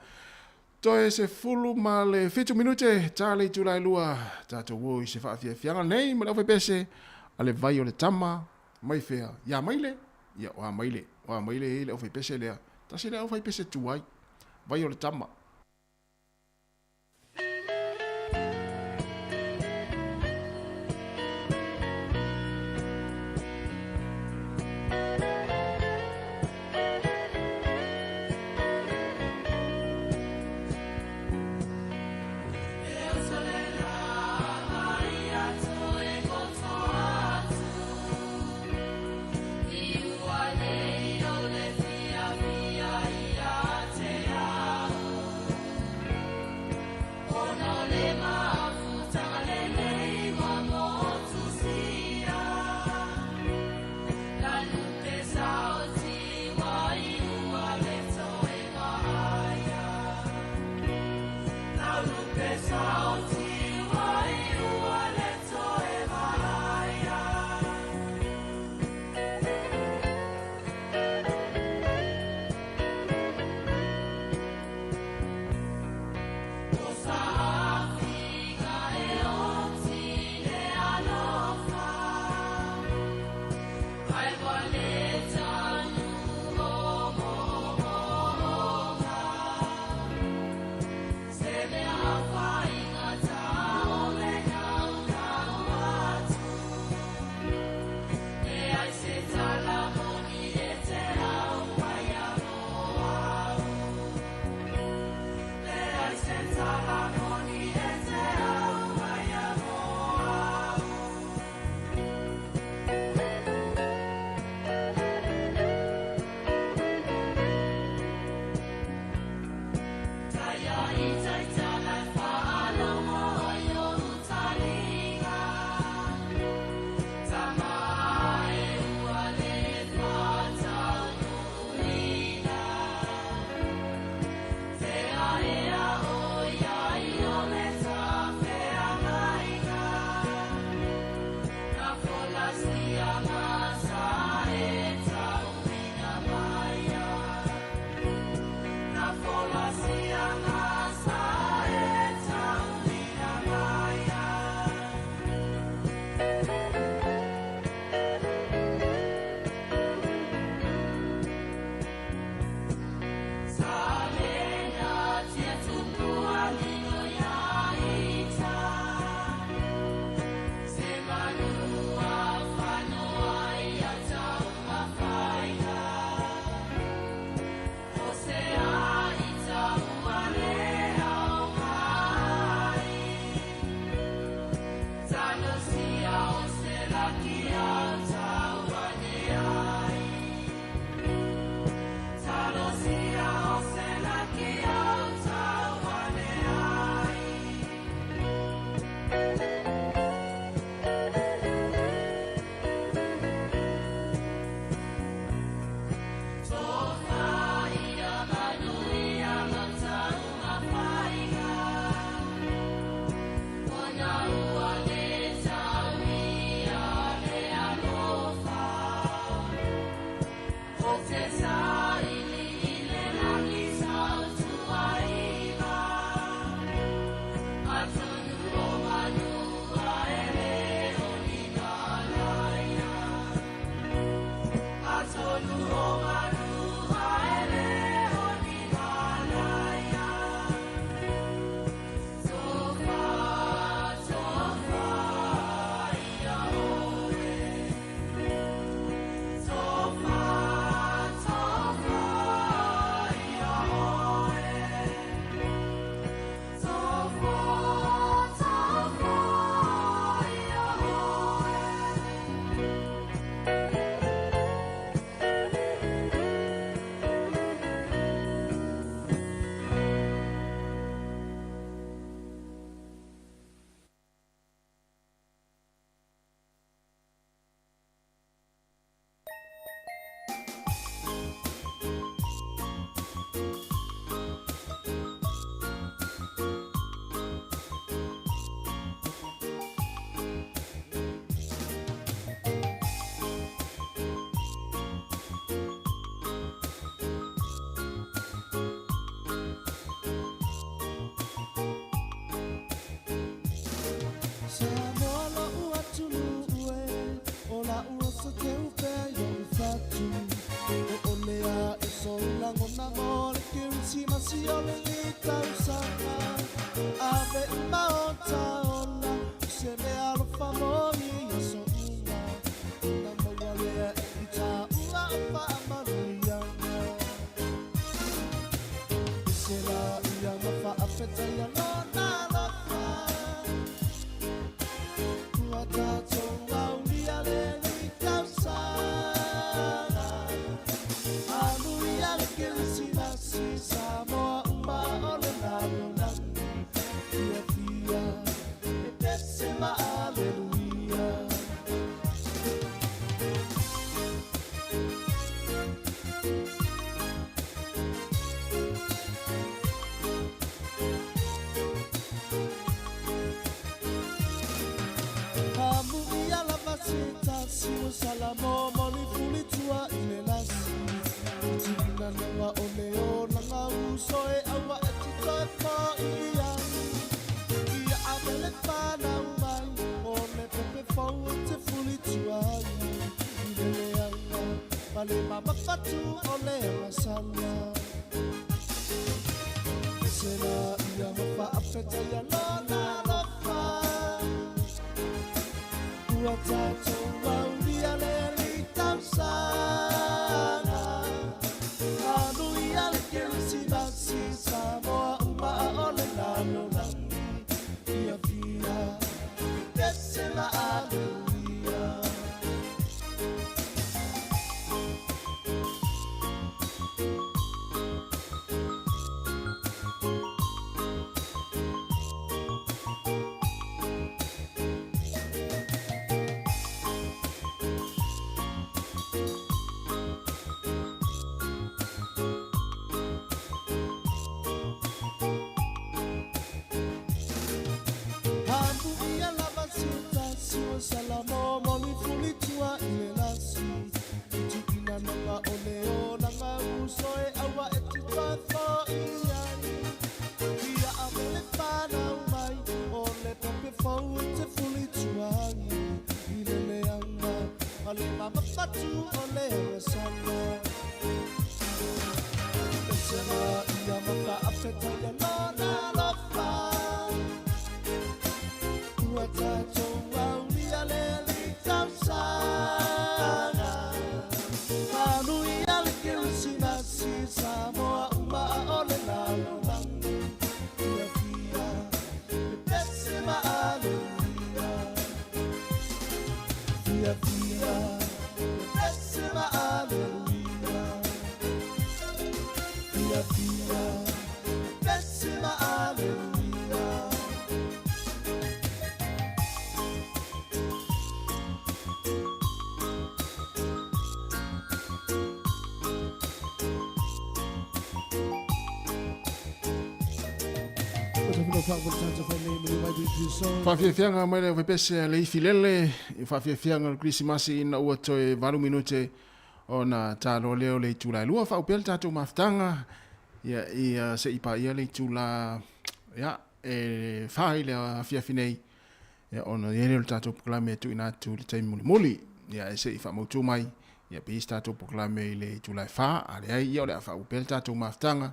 Toi se fulu ma le 5 minute. Tālei tūlai lua. Tātou woi se whaafia fianga nei. Ma lau whai pese. Ale vai o le tama. Mai whea. Ia maile. Ia oa maile. Oa maile e le o whai pese lea. Tasi le o whai pese tuai. Vai o le tama. hallelujah. Siwa salamo moli fuli tua ile lasi tina nanga oleo nanga usoe awa etitoe pa ia ia abele pana umai ole pepe fau te fuli tua ile leanga male mama fatu ole masana sena ia mafa apeta ya lona lofa Tato waulia leli tamsana Anu iale kelsi nasi Sāmoa uma ole lalo langi Ia via Desela aleluia Salamo moli fuli tua ile lasi Tukina nanga oleo nanga usoe awa etitoe fo iai Ia amele pana umai ole pepe fau te fuli tua Ile leanga ale mama fatu ole wasana Esema ia maka apeta ya lona lofa Ua tato leli tamsana Anu iale kelsi nasi Sāmoa uma ole lalo langi Ia via Pesima aleluia Via via Pesima aleluia Via via Pesima aleluia Whawhiawhianga mai leo whepese le ifilele I whawhiawhianga le Krismasi ina ua toe 8 minute o na tālo leo le tūla lua whaupele tātou mawhtanga ia se ipa ia le tūla whai le whiawhinei o na iere le tātou proklame tu ina tu le taimi muli ia se i whamautu mai ia pīs tātou proklame le tūla wha ale ai ia o le whaupele tātou mawhtanga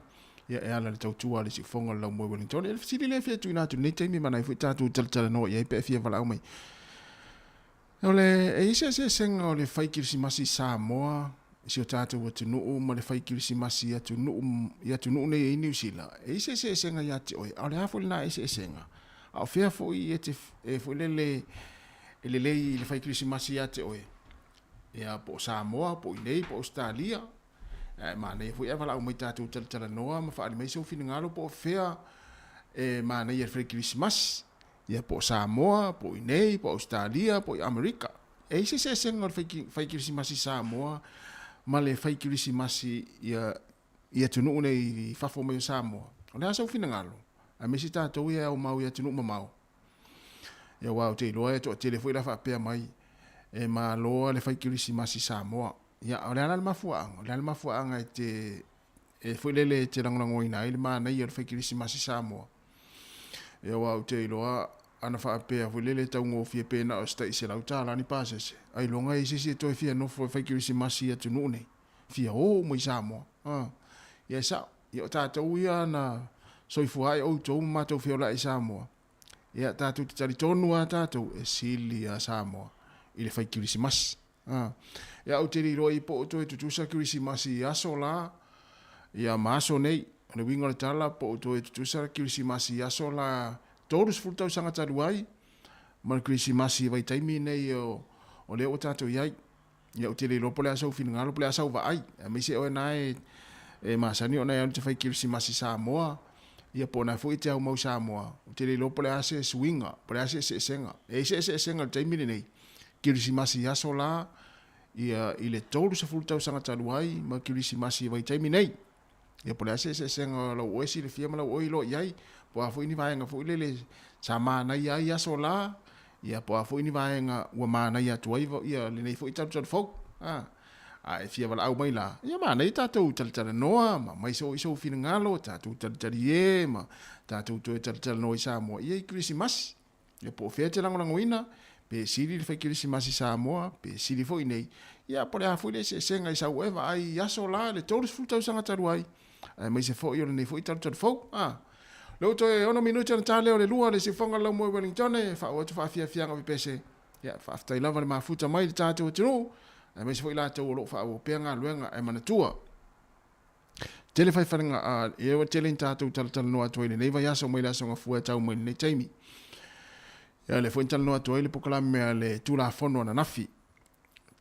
ia e ala le tautua le sifonga lau moi Wellington e fisili le fia tuina tu nei taimi mana I fui tātou tala no ia I pe fia wala au mai o le e ise se senga o le whaikirisimasi Sāmoa si o tātou atu nuu ma le whaikirisimasi atu nuu nei New Zealand e ise se senga ia te oi o le hafo le na ise senga a o fea fui e te fui le whaikirisimasi ia te oi ia po Sāmoa po Inei po Australia mana ia fui e wala au mai tātou tala noa ma whaali mai so fina ngalo po fea mana ia whai Christmas ia po Sāmoa, po Inei, po Australia, po Amerika e se se senga whai Christmas Sāmoa ma le whai Christmas ia tunu nei whafo mai o Sāmoa o le asa fina ngalo a me si tātou ia o mau ia tunu ma mau ia wau te iloa e to te le fui la whapea mai ma loa le whai Christmas Sāmoa ia o le ala mafuaanga e te fui lele te rangorango ina ele mana ia le whai Christmas Sāmoa ia wau te iloa ana whaapea fui lele tau ngōwhia pēna o stai se lau tāla ni pāsese ai longa i sisi e toi fia nofo whai Christmas ia tunu nei fia o mai Sāmoa ia sa ia o tātou ia na soifuai o tau mātou fia ola i Sāmoa ia tātou te tari tonu a tātou e sili a Sāmoa i le whai Christmas ia au te riro I po o toi tutusa Christmas I aso la ia maaso nei le winga le tala po o toi tutusa Christmas I aso la torus fultau sanga taruai ma le Christmas I vai taimi nei o le o tātou iai ia au te riro po le asau finangalo po le asau vaai a me se o e nae masani o nei anu te whai Christmas I Sāmoa ia po na foi te au mau Sāmoa o te lo pole ase swinga pole ase se senga e se senga te mini nei kirisimasi aso la ia i le tolu se fultau sanga taluai ma kirisimasi vai te mini nei ia pole ase se senga lo oesi le fia ma lo oi lo iai po a foi ni vaenga foi le Samana ia aso la ia po a foi ni vaenga ua mana ia tuai ia le nei foi tau fo e fia wala au mai la ia mana i tātou talitala noa ma mai so iso fina ngalo tātou talitali e ma tātou toi talitala noa i Sāmoa ia i Krismasi ia po fea te langolango ina pe siri le fai Krismasi Sāmoa pe siri fo i nei ia po le a fui le se senga i sau eva ai aso la le tolu fultau sanga taru ai mai se fo i ole nei fo i talitala fo leo toi ono minuti ana tale o le lua le sifonga lau mo Wellington fa o tu fa fia nga pese ia fa aftai lava le mafuta mai le tātou tino mai se foi la tau lo fa o penga luenga e manatua tele fai fanga e o tele tātou tal no atu ile nei vai aso mai la songa fu tau mai nei taimi ia le foi tal no atu ile pokala me le tula fono na nafi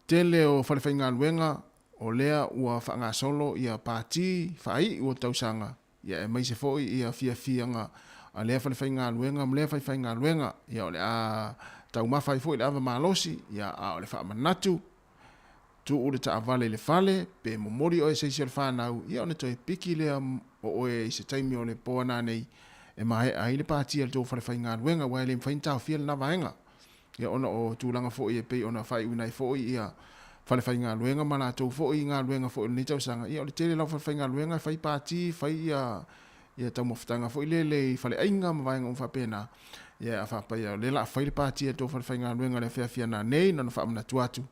tele o fa fai luenga o lea ua fa nga solo ia party fai o tau sanga ia mai se foi ia fia nga a le fa fai luenga mle fai luenga ia o le a tau mafai foi le ava malosi ia a o le fa manatu tu ule ta avale le fale pe momori o se se fa na ia ona toi piki le o e se taimi o le pona nei e mai ai le party al to fa nga luenga wa le fa inta fiel na vaenga ia ona o tu langa fo e pe ona fai unai fo ia fa nga luenga mana to fo nga luenga fo ni tau sanga ia o le tele la fa nga luenga fai party fai ia tau mofutanga fo le fa le ainga ma vaenga fa pena ia fa pa ia le la fai le party to fa nga luenga le fia na nei na fa na tuatu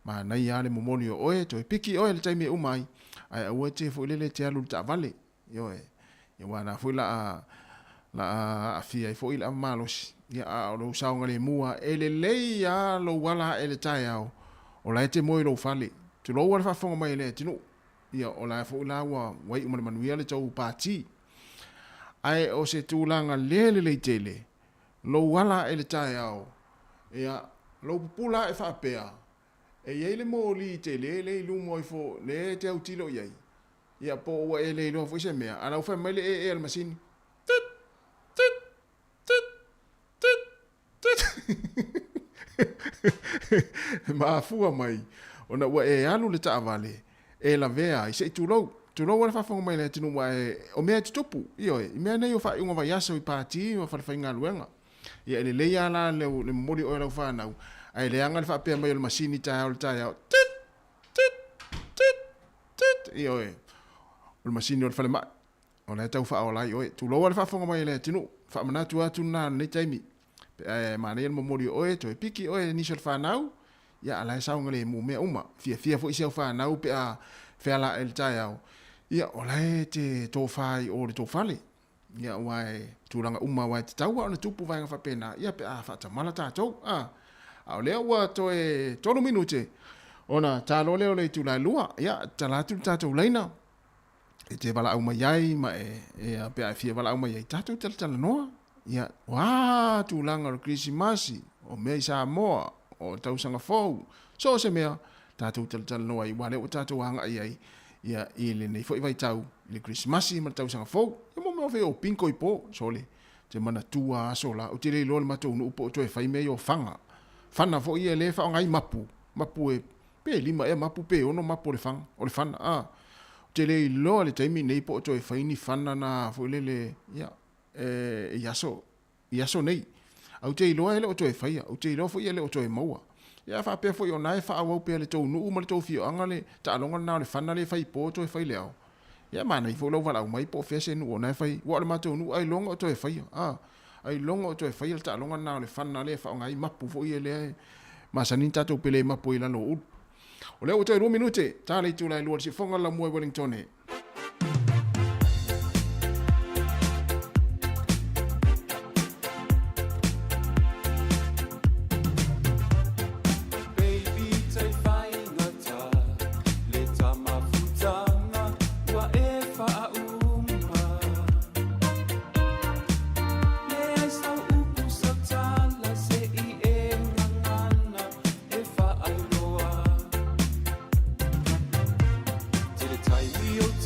ma nai ale momoli o oe to piki oe le taimi umai ai o te fo le te alu ta vale yo e wana fo la afia fo ila malos ya lo saunga le mua ele le ya lo wala ele tai au o la te moi lo fale tu lo wa fa fonga mai le tinu ya o la fo la wa wai mo manuia le tau party ai o se tu langa le tele lo wala ele tai au ya lo pula e fa pea e ye le mo li te le lu mo fo le te utilo ye ya po wa ele lo fo se mea ana fa mele e machine ma fu mai ona wa e alu le ta vale e la vea i se tu lo wa fa fo mai le tinu wa o me tupu io e me nei o fa un va yaso i party o fa fa nga luenga ya le ya la le mori o la fa na ai le anga fa pe mai o machine ta o io e o machine o fa le ma o le tau fa o la io e tu lo wa fa fo mai le tinu fa mana tu atu na nei taimi ma nei mo mori o e to piki o e ni so fa nau ya ala sa ngale mu me uma fia fo isi fa nau pe a fe ala el taiao ia o la te to fai o le to fale ia wai tu ranga uma wai te tau ona tupu vai fa pena ia pe a fa ta mala ta to a le wa to e tolu minute ona ta lo le tu la lua ia ta la tu ta to leina e te bala uma yai ma e pe a fia bala uma yai ta tu ta no ia wa tu langa o Krismasi o me Sāmoa o tau sanga fou so se mea tātou tal no ai wale o tātou hanga ai ia ile nei foi vai tau le Krismasi ma tau sanga fou e mo ve o pinko i po sole te mana tua sola o te le lo ma tau no po to e fai me o fana fo ia le fa ngai mapu e pe lima e mapu pe ono mapu le fang o le fana te le lo le taimi nei po to e fai ni fana na fo le ia iaso nei au te iloa ele o to e fai au te iloa fo ia le o to e maua ia fa pe fo yo nai fa au pe le to nu ma le to fi anga le ta longa na le fana le fai po to e fai le au ia mana i fo lo vala mai po fese nu ona fai wa le ma to nu ai longa o to e fai ai longa o to e fai ta longa na le fana le fa ngai mapu fo ia le ma saninta to pele mapu ila no o le o to e 2 minute ta le tu la lo si fonga la mo Wellington e Time we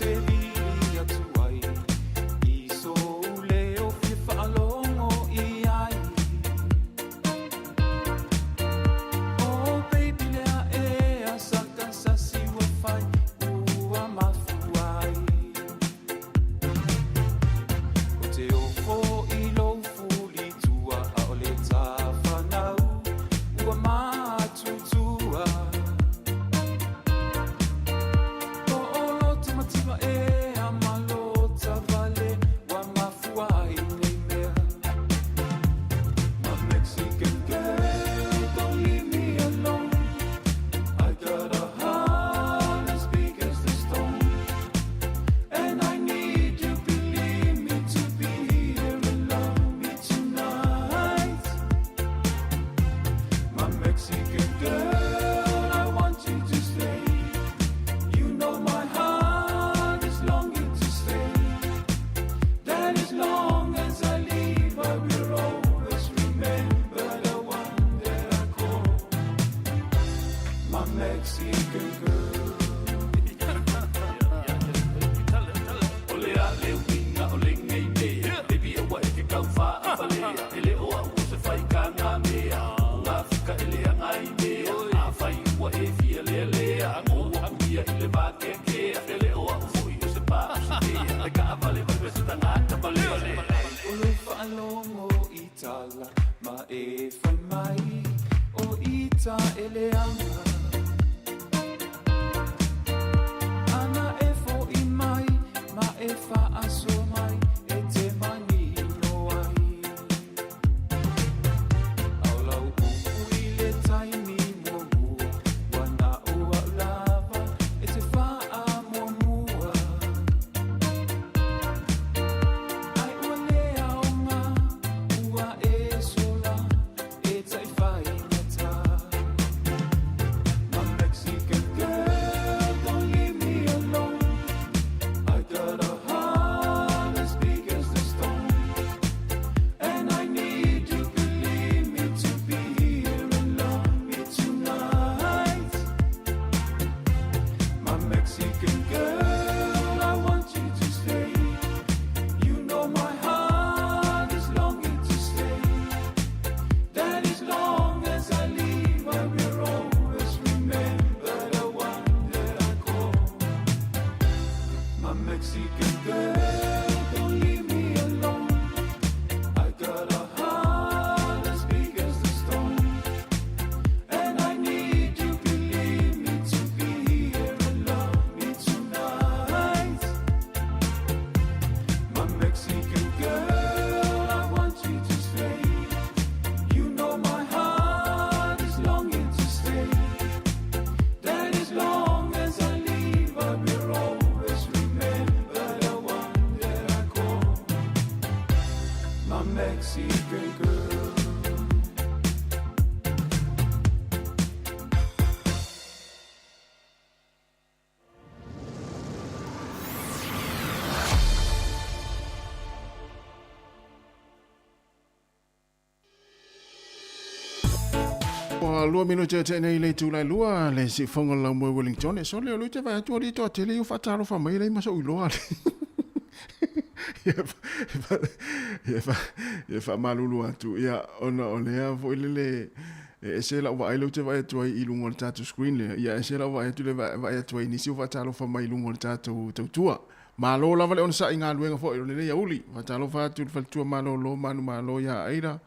Mexican girl, I want you to stay. You know my heart is longing to stay. That as long as I leave, I will always remember the one that I call my Mexican girl. Ole ale winga ole ngai mea, baby awa ke kau wha awalea, ele oa ua se whai ka ngā mea, ngā whika ele a ngai mea, a whai ua e fia lea lea, ngō ua uia i le wā ke kea, ele oa ufoi o se pā o se kea, e ka awale mai pesa ta ngāta pale pale. Ulu whaalongo i tala, ma e whai mai, o i ta ele anga. Ana e fo i mai, ma e wha aso mai, e te mani no ai. Au lau upu i le taimi mua mua, wana ua lava, e te wha a mua mua. Ai ua lea o ngā, ua e sola, e tai whai ngata. My Mexican girl, don't leave me alone. I got a heart as big as the stone, and I need you, believe me, to be here and love me tonight. My Mexican girl, I want you to stay. You know my heart is longing to stay. That as long as I leave, I will always remember the one that I call my Mexican girl. Don't leave me alone. I got a heart as big as the stone, and I need you, believe me, to be here and love me tonight. My Mexican girl, I want you to stay. You know my heart is longing to stay. That as long as I leave, I will always remember the one that I call my Mexican girl. Wa lua minuta te nei le tu lai lua le si fonga la mo Wellington e so le lu te vai tu ri to tele u fataro fa mai le maso u loa. Ye fa malulu atu ya ona olea vo le e se la wa ile te vai tu i lungo tatu screen le ya se la wa tu le vai tu ni si u fataro fa mai lungo tatu tua. Malo la vale on sa inga luenga fo ile ya uli fataro fa tu fa tu malo lo manu malo ya aira.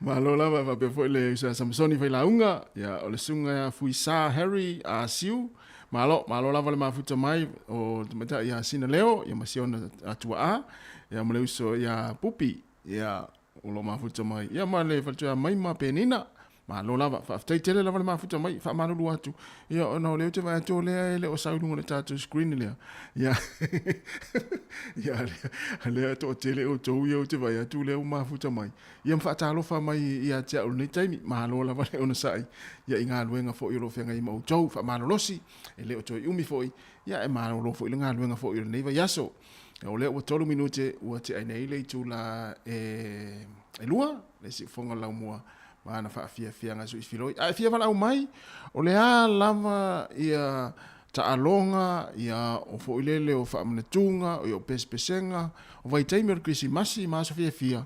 Malo lava va pe foi le sa Samsoni foi la unga ya o le sunga ya fui sa Harry a siu malo lava le mafuta mai o mata ya sina leo ya masiona atua a ya mo le uso ya pupi ya o lo mafuta mai ya male fa tu mai ma penina malo lava fa tai tele lava le mafuta mai fa malo lu atu ya no le te va to le o sa lu le tatu screen le ya ya le to tele o to yo te va tu le o mafuta mai ya fa talo fa mai ya te o ni tai malo lava le ona sai ya inga luenga fo yo lo fenga i mo to fa malo losi e le o to umi foi ya e malo lo fo i nga luenga fo yo nei va yaso o le o tolu minute o te ai nei le tu la e lua le si fonga la mua mana fa fia nga so filoi ai fia vala mai o le a lava ia ta alonga ia o fo ilele o fa mnetunga o yo pespesenga o vai timer Christmas ma so fia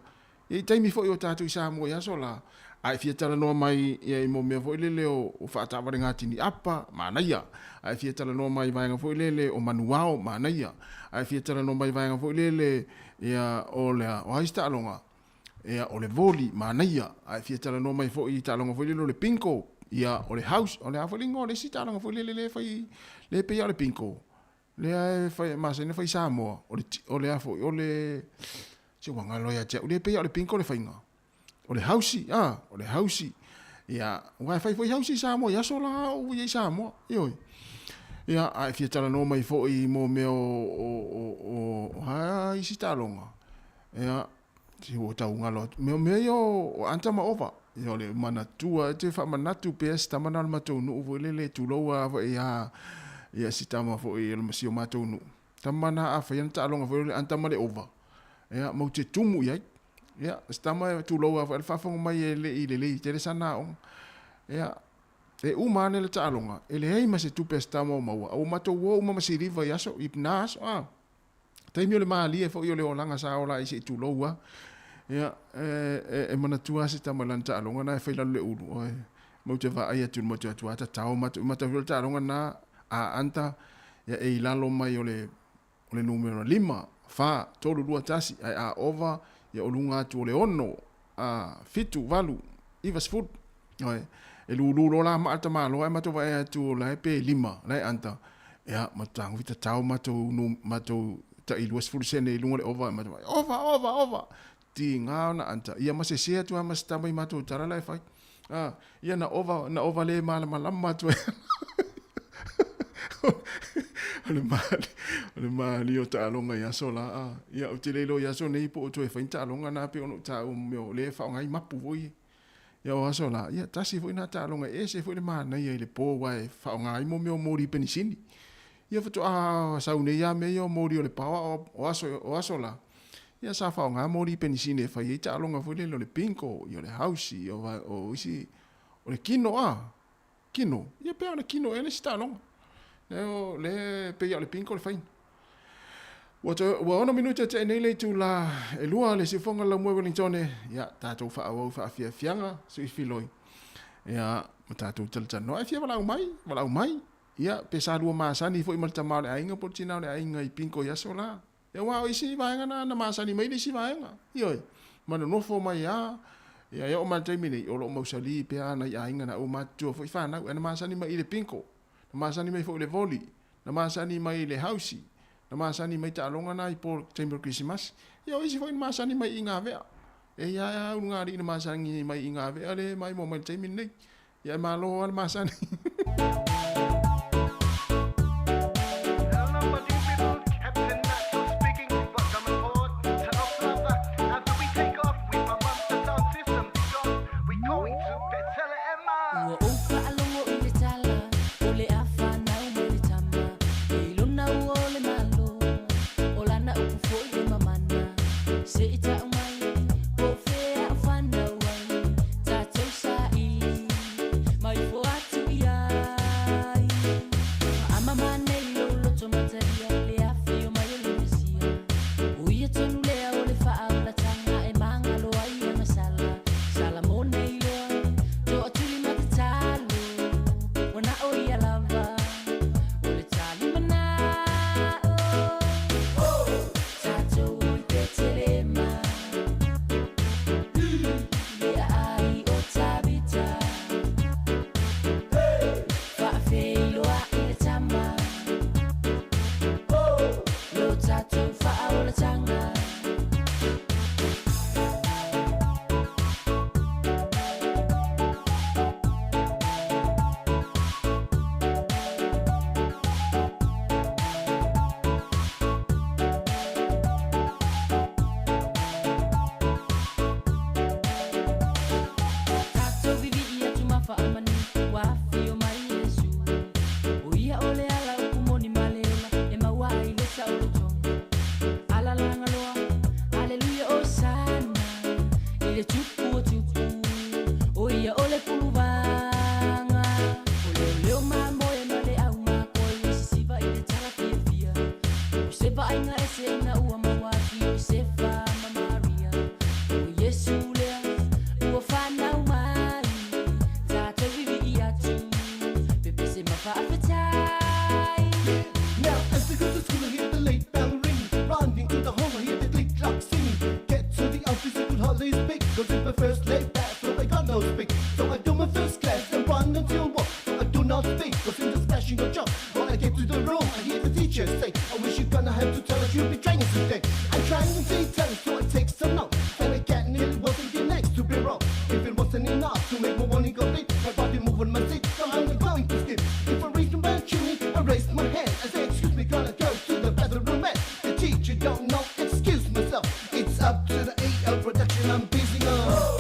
e taimi fo yo tatu Sāmoa ya sola ai fia tala no mai ia i mo me fo ilele o fa ta vale ngati ni apa mana ia ai fia tala no mai vai nga fo ilele o manuao mana ia ai fia tala no mai vai nga fo ilele ia o le o haista alonga ia o le voli manaia ai fia tala no mai fo i talonga fo le pinko ia o le house o le afolingo le si talonga fo le fai le pe ia le pinko le ai fai ma se ne fai Sāmoa o le afo o le si wanga loia te o le pe ia le pinko le fainga o le house o le house ia wa fai fo house Sāmoa ia sola o ia Sāmoa ioi ia ai fia tala no mai fo i mo me o ai si talonga ia si o tau ngalo me o anta ma ova Ia le manatua, te wha manatu pia si tamana le matou nuu vo le tuloa vo ia si tama vo le masio matou nuu. Tamana a whaiana ta alonga vo le antama le ova. Ia mau te tumu iai. Ia si tama tuloa vo le whafonga mai le i le te le sana o. Ia e umane le ta alonga. E le hei ma se tupe si tama o maua. Au matou wo uma masiriva yaso ipna aso. Taimi o le maali e fo i le olanga sa ola i se tuloa. Ia e manatua se tamalan ta alonga na e whaila le uru. Mau te wha ai atu mo te atua ta tau mata vila ta alonga na a anta ia e ilalo mai o le numero 5 fa tolu lua tasi ai a ova ia o lunga atu o le ono a fitu valu ivas food. E lulu la ma ata malo ai mato vai atu la pe 5 lai anta. Ia matang vita tau mato ta iluas fulusene lunga le ova mato ova ti ngana anta ia ma se se tu ama sta mai matu tara lai fai ia na ova le mala matu ole mali o ta longa ia sola ia o te lelo ia so nei po to e fai ta longa na pe ono ta o me le fa ngai mapu voi ia o sola ia tasi foi na ta longa e se foi le mana ia le po wai fa ngai mo mori penisini ia fa to sa une ia me yo mori o le pawa o asola. Ia sa fa nga mori penisine fa ye ta longa foi le pinko yo le house o isi o le kino ia pe le kino ele sta longa le pe yo le pinko le fai wa ona minuta te nei le tu la e lua le se fonga la mo Wellington ia ta to fa fianga so I filoi ia ta to tel no ai fia wala mai ia pe sa lua masani foi malta male ainga portina le ainga I pinko ia sola. E wa isi vaenga na masani mai isi vaenga. Ioi. Mana no fo mai ia o maltai mini o lo mausali pe ana ia inga na o matu fo fa na masani mai le pinko. Na masani mai fo le voli. Na masani mai le house. Na masani mai ta longa na I por chamber Christmas. Ia isi fo masani mai inga vea. E ia unga ri na masani mai inga vea le mai mo maltai mini. Ia malo al masani. It's up to the AL production I'm busy on.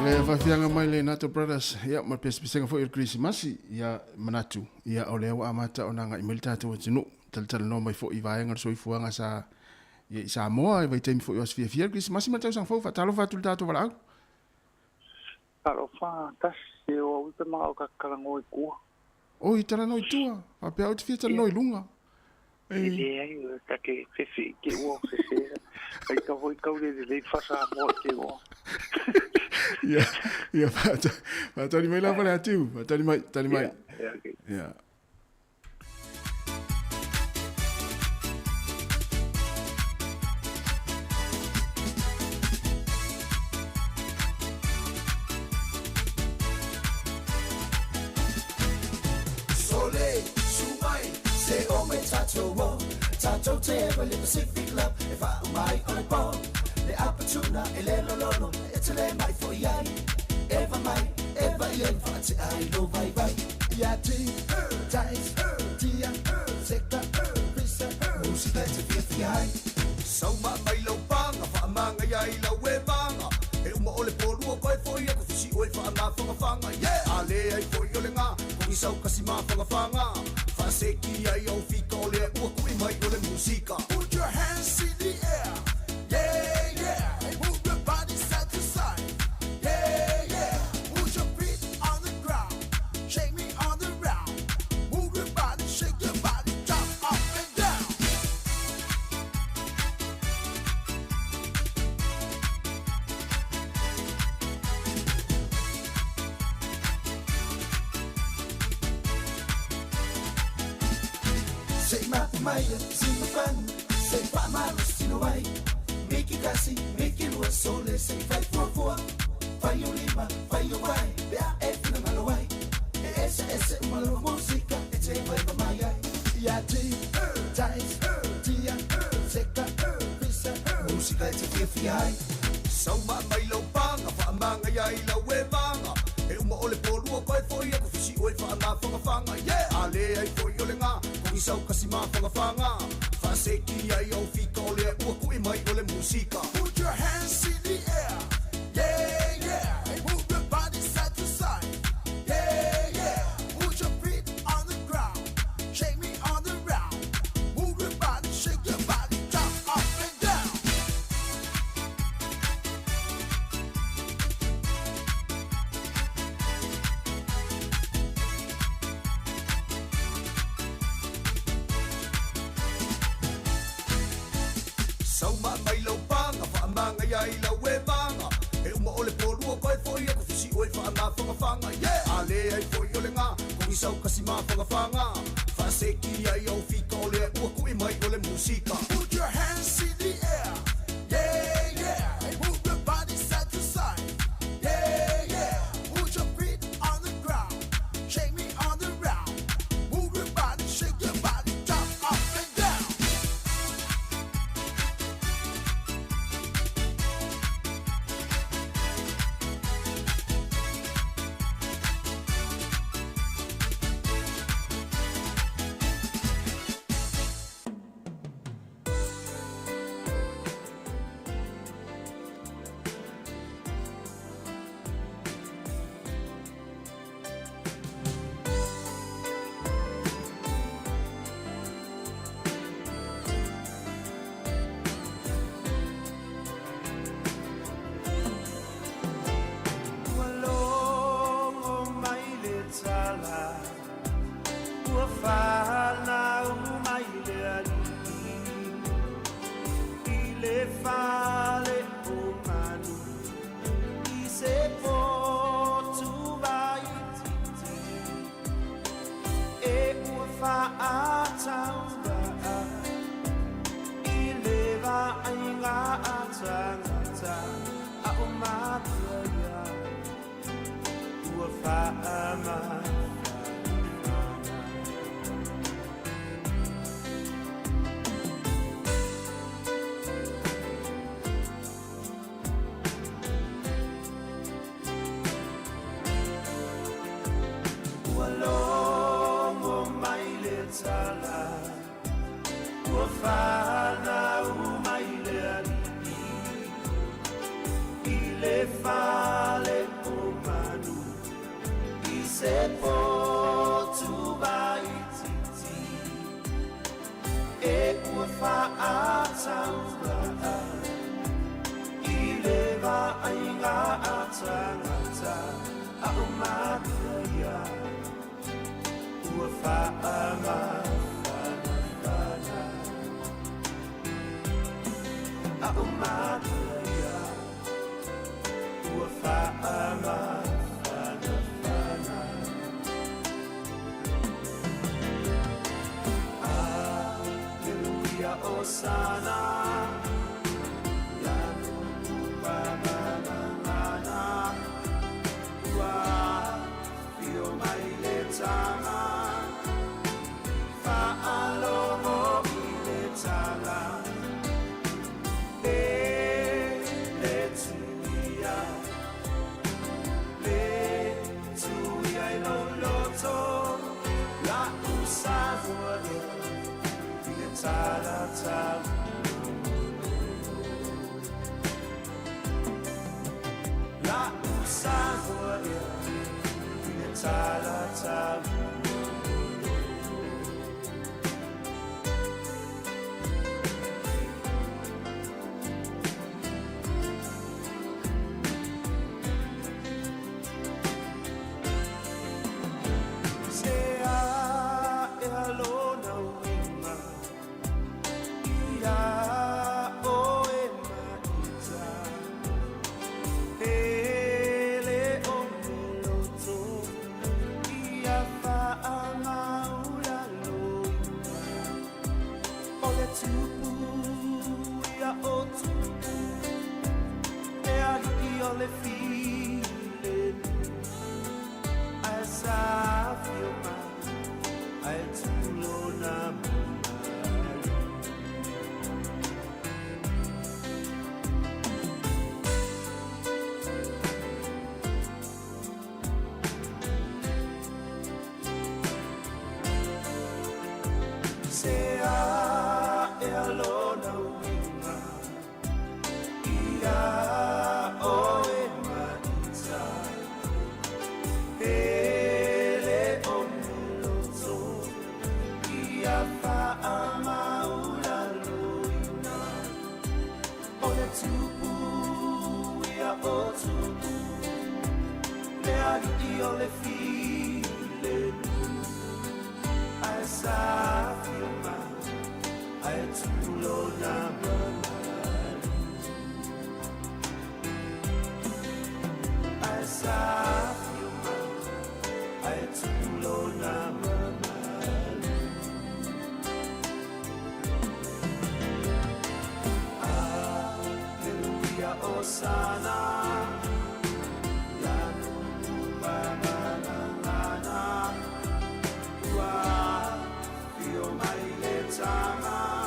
Le fafianga mai le Nato Brothers ia ma pesipisenga fo il Christmas ia manatu ia ole wa amata onanga imelta to tinu tal no mai fo i vaenga so i fuanga sa ia Sāmoa i vai temi fo i osfia fia Christmas ma tau sang fo fa talo fa tul tato wala Alo fa tas e o te ma o kakalango i kua. o i tala no i tua a pe out fia tala no i lunga Ele ai ta ke fefi ke o se se. Ai ka voi ka ule le fa Sāmoa ke o. ia fa tali mai la pala atu tali mai ia Sole, sumai, se o me tato wo, tato te le Pacific love, if I mai on a ball, le apatuna, ele lolo, it's a le mai for yai, ever yen for te I no vai vai, yati, ties, tia, sekta, pisa, musica te fia yai. Sau ma mai lau panga, wha manga iai lau e manga. E uma ole porua koe foi e kufusi oe wha ngā whangawhanga. Yeah! Ale ai foi ole ngā, kongi sau kasi mā whangawhanga. Wha seki ai au whika ole ua kui mai ole musika. Put your hands in the air. Yeah, yeah. And move your body side to side. Yeah, yeah. Put your feet on the ground. Shake me on the ground. Move your body, shake your body. Jump up and down. Say maya, see my fun, say Pama, Rustinaway. Make it gassy, make it was so let's say 544. Fire lima, fire wine, they are effing a malaway. SS, Malo Musica, it's a vibe of my eye. Yati, ties, tia, secta, visa, musica, it's a 50 high. Sau ma mai lau panga, wha manga iai lau e manga. E uma ole porua koe foi e kufusi oe wha ngā whangawhanga. Yeah! Ale ai foi ole ngā, kongi sau kasi mā whangawhanga. Wha seki ai au whika ole ua kui mai ole musika. Put your hands in the air. Yeah, yeah. And move your body side to side. Yeah, yeah. Put your feet on the ground. Shake me on the ground. Move your body, shake your body. Jump up and down. Sau ma mai lau panga, wha manga iai lau e manga. E uma ole porua koe foi e kufusi oe wha ngā whangawhanga. Yeah! Ale ai foi ole ngā, kongi sau kasi mā whangawhanga. Wha seki ai au whika ole ua kui mai ole musika. Put your hands in the air. Yeah, yeah. And move your body side to side. Yeah, yeah. Put your feet on the ground. Shake me on the ground. Move your body, shake your body. Jump up and down. whana umai le alini I le whale o manu I se potu vai titi E ua whaataura I le vai ngā atangata A o matua ia Ua whaama A o matua ia Ua whaama Alleluia Osana Lanu Wamamana Ua Fio mai le tanga Whaalogo I le tanga La Sāmoa Ia Tala le feeling as I feel my I too low Say I alone Io le file as I feel my I too low as I feel my I too low Alleluia Osana La Sāmoa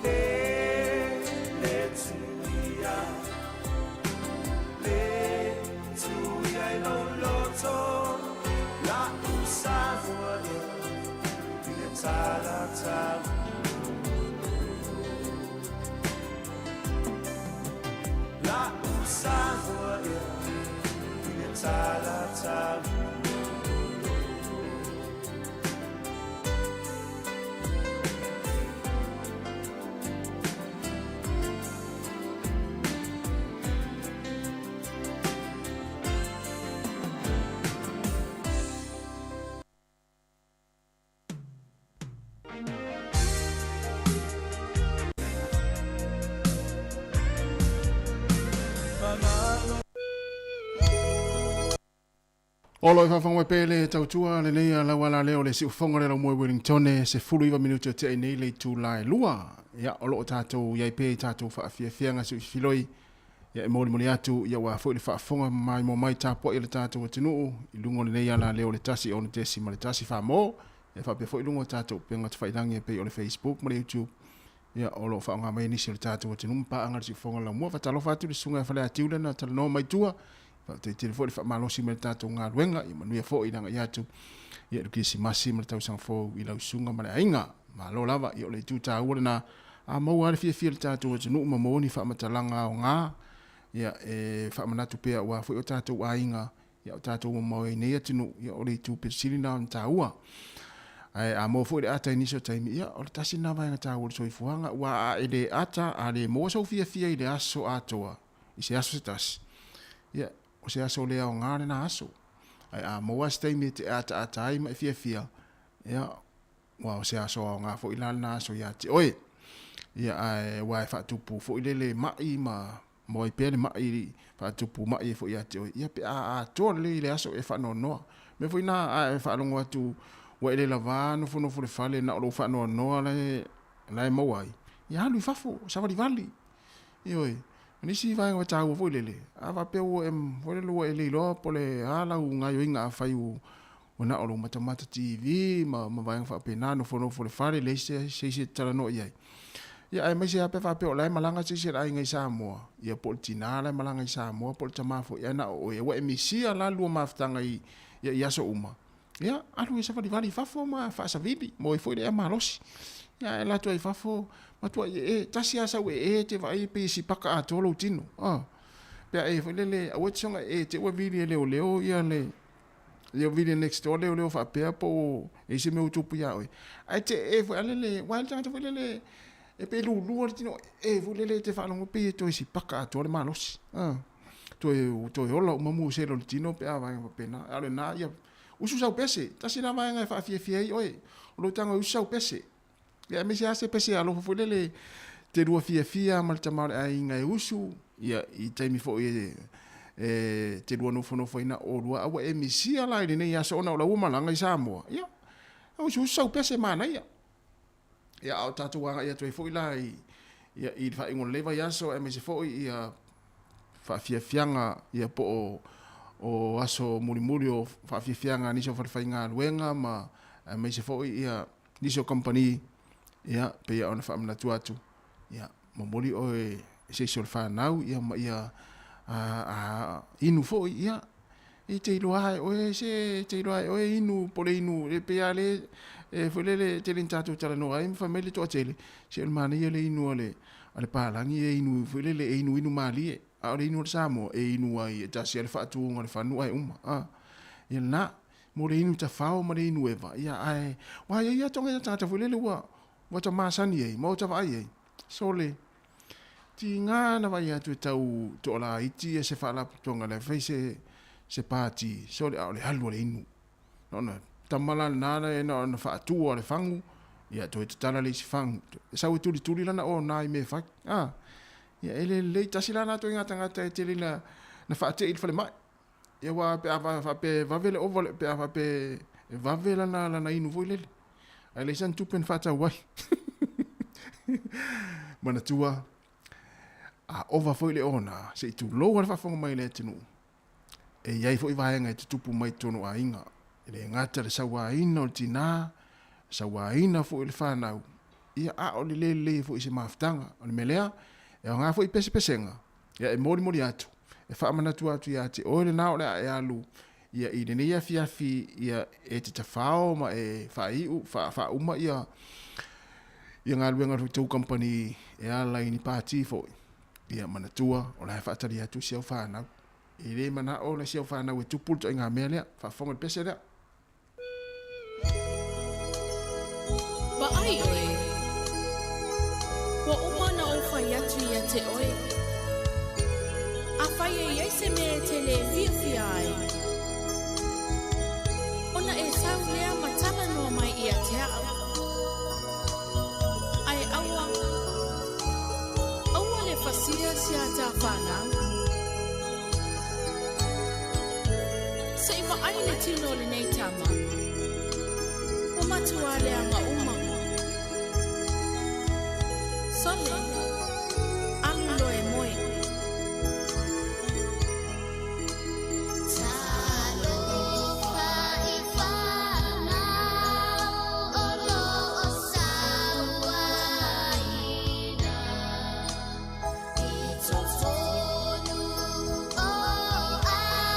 Ia Tala Olo i whawhangwa pēle tautua le nei la wala leo le si ufonga le la moe Wellington se fulu iwa minuto te nei le tu lai lua. Ia olo o tātou iai pē tātou whaafianga su filoi. Ia e mori mori atu ia wa fo le whaafonga mai mo mai tāpua i le tātou atinuu. I lungo le nei la leo le tasi o le tesi ma le tasi Sāmoa. Ia whaapia fo i lungo tātou penga tu whailangi e pē o le Facebook ma le YouTube. Ia olo whaonga mai nisi o le tātou atinuu mpa anga le si ufonga la mua whatalofa atu le sunga e whale atiule na tala no mai tua. te telefoni fa malosi me tato ngā ruenga i manuia fo i nanga iatu ia ruki si masi me tau sang fo i lau sunga ma le ainga ma lo lava i o le tuta ua na a mau are fia le tato o tunu ma moni fa matalanga o ngā ia fa manatu pea ua fo i o tato ainga ia o tato o mau i nei atinu ia o le tu pe silina o ta ua ai a mo fo le ata iniso taimi ia o le tasi na vai ngata o soi fuanga ua a ele ata a le mo so fia i le aso atoa i se aso se tasi ia o se aso lea o ngare na aso ai a mo was taimi te ata ai mai fia ia wa o se aso o ngā fo i na aso ia te oi ia ai wa fa tupu fo i le mai ma mo i pele mai fa tupu mai fo ia te oi ia pe a to le aso e fa no me fo ina a fa longo atu wa ele lava no fo le fale na lo fa no le mo ai ia lu fa fo sa va di vali oi ni si vai wa tau fo le ava pe o fo le lo ele lo po le ala u nga yo inga fa u ona o mata TV ma vai fa pe na no fo le fale le se tala no ia ia ai mai se ape fa pe o lai malanga se ai ngai Sāmoa ia po tina lai malanga i Sāmoa po tama fo ia na o e wa emisi ala lu maftanga i ia so uma ia alu se fa di vali fa fo ma fa sa vidi mo i fo le malos ia la to i fa fo ma to tasi asa we te vai pe si paka a tolo tino pe fo le o tsonga te wa vidi leo ia le io vidi next door leo fa pe po e se me utupu ia oi ai te fo le wild chat fo le e pe lu tino fo le te fa longo pe to si paka a tolo malos to ola mamu se lo tino pe ava pe na ale na ia usu sau pese tasi na vai ngai fa fia oi lo tanga usu sau pese ia me sia se pese alo fo le te rua fia mal tamar ai ngai usu ia i taimi fo te rua no fo ina o rua awa e misia la ni ia so na o uma langa i Sāmoa ia usu sau pese mana ia au tatu wanga ia toi fo ila ia i fa ingon leva ia so e me se fo ia fa fianga ia po o aso muri o fa fianga ni so fa fainga luenga ma me se fo ia ni so company ia pe ia ona fa mna tuatu ia momoli o se so fa nau ia inu fo ia e te loai o se te loai o inu pole inu le pe ale fo le te lintatu tala no ai family to tele se el mani le inu ale palangi e inu fo le inu mali a le inu Sāmoa e inu ai ta se le fatu ngol fa nu ai ia na mo le inu ta fao ma le inu eva ia ai wa ia tonga ta fo le wa ta masani e mo ta vai e so le ti nga na vai atu tau to la iti se fa la tonga le se party so le halu le inu no tamala na na fa tu le fangu ia to tala le fangu sa u tuli lana o nai me fa ia ele le tasila na to ngata te lina na fa te il fale mai ia wa pe ava fa pe va vele over pe ava pe va vela na inu voile ele san tupen fata wai mana tua a over foile ona se tu lo fa fonga mai le tinu e ia foi vai ngai tupu mai tono a inga ele ngata le sawa ino tina sawa ina fo il fana ia a o le fo se maftanga o melea e nga fo pesenga ia e mori atu e fa mana atu ia te o le na o le alu ia i ne ia fiafi ia e te tafao ma e fa iu fa uma ia nga luenga tu company e ala ini party fo ia mana tua o la fa tali atu sia fa na i le mana o le sia fa na we tu pulto nga mele fa fonga pese le ba ai oi wa umana o fa yatu ia te oi a fa ye se me tele via ai ona e sa lea matala no mai ia te ai awa le fasia sia ta fana sei ma ai le tino le nei tama o matua le anga uma sole anglo e moe Oh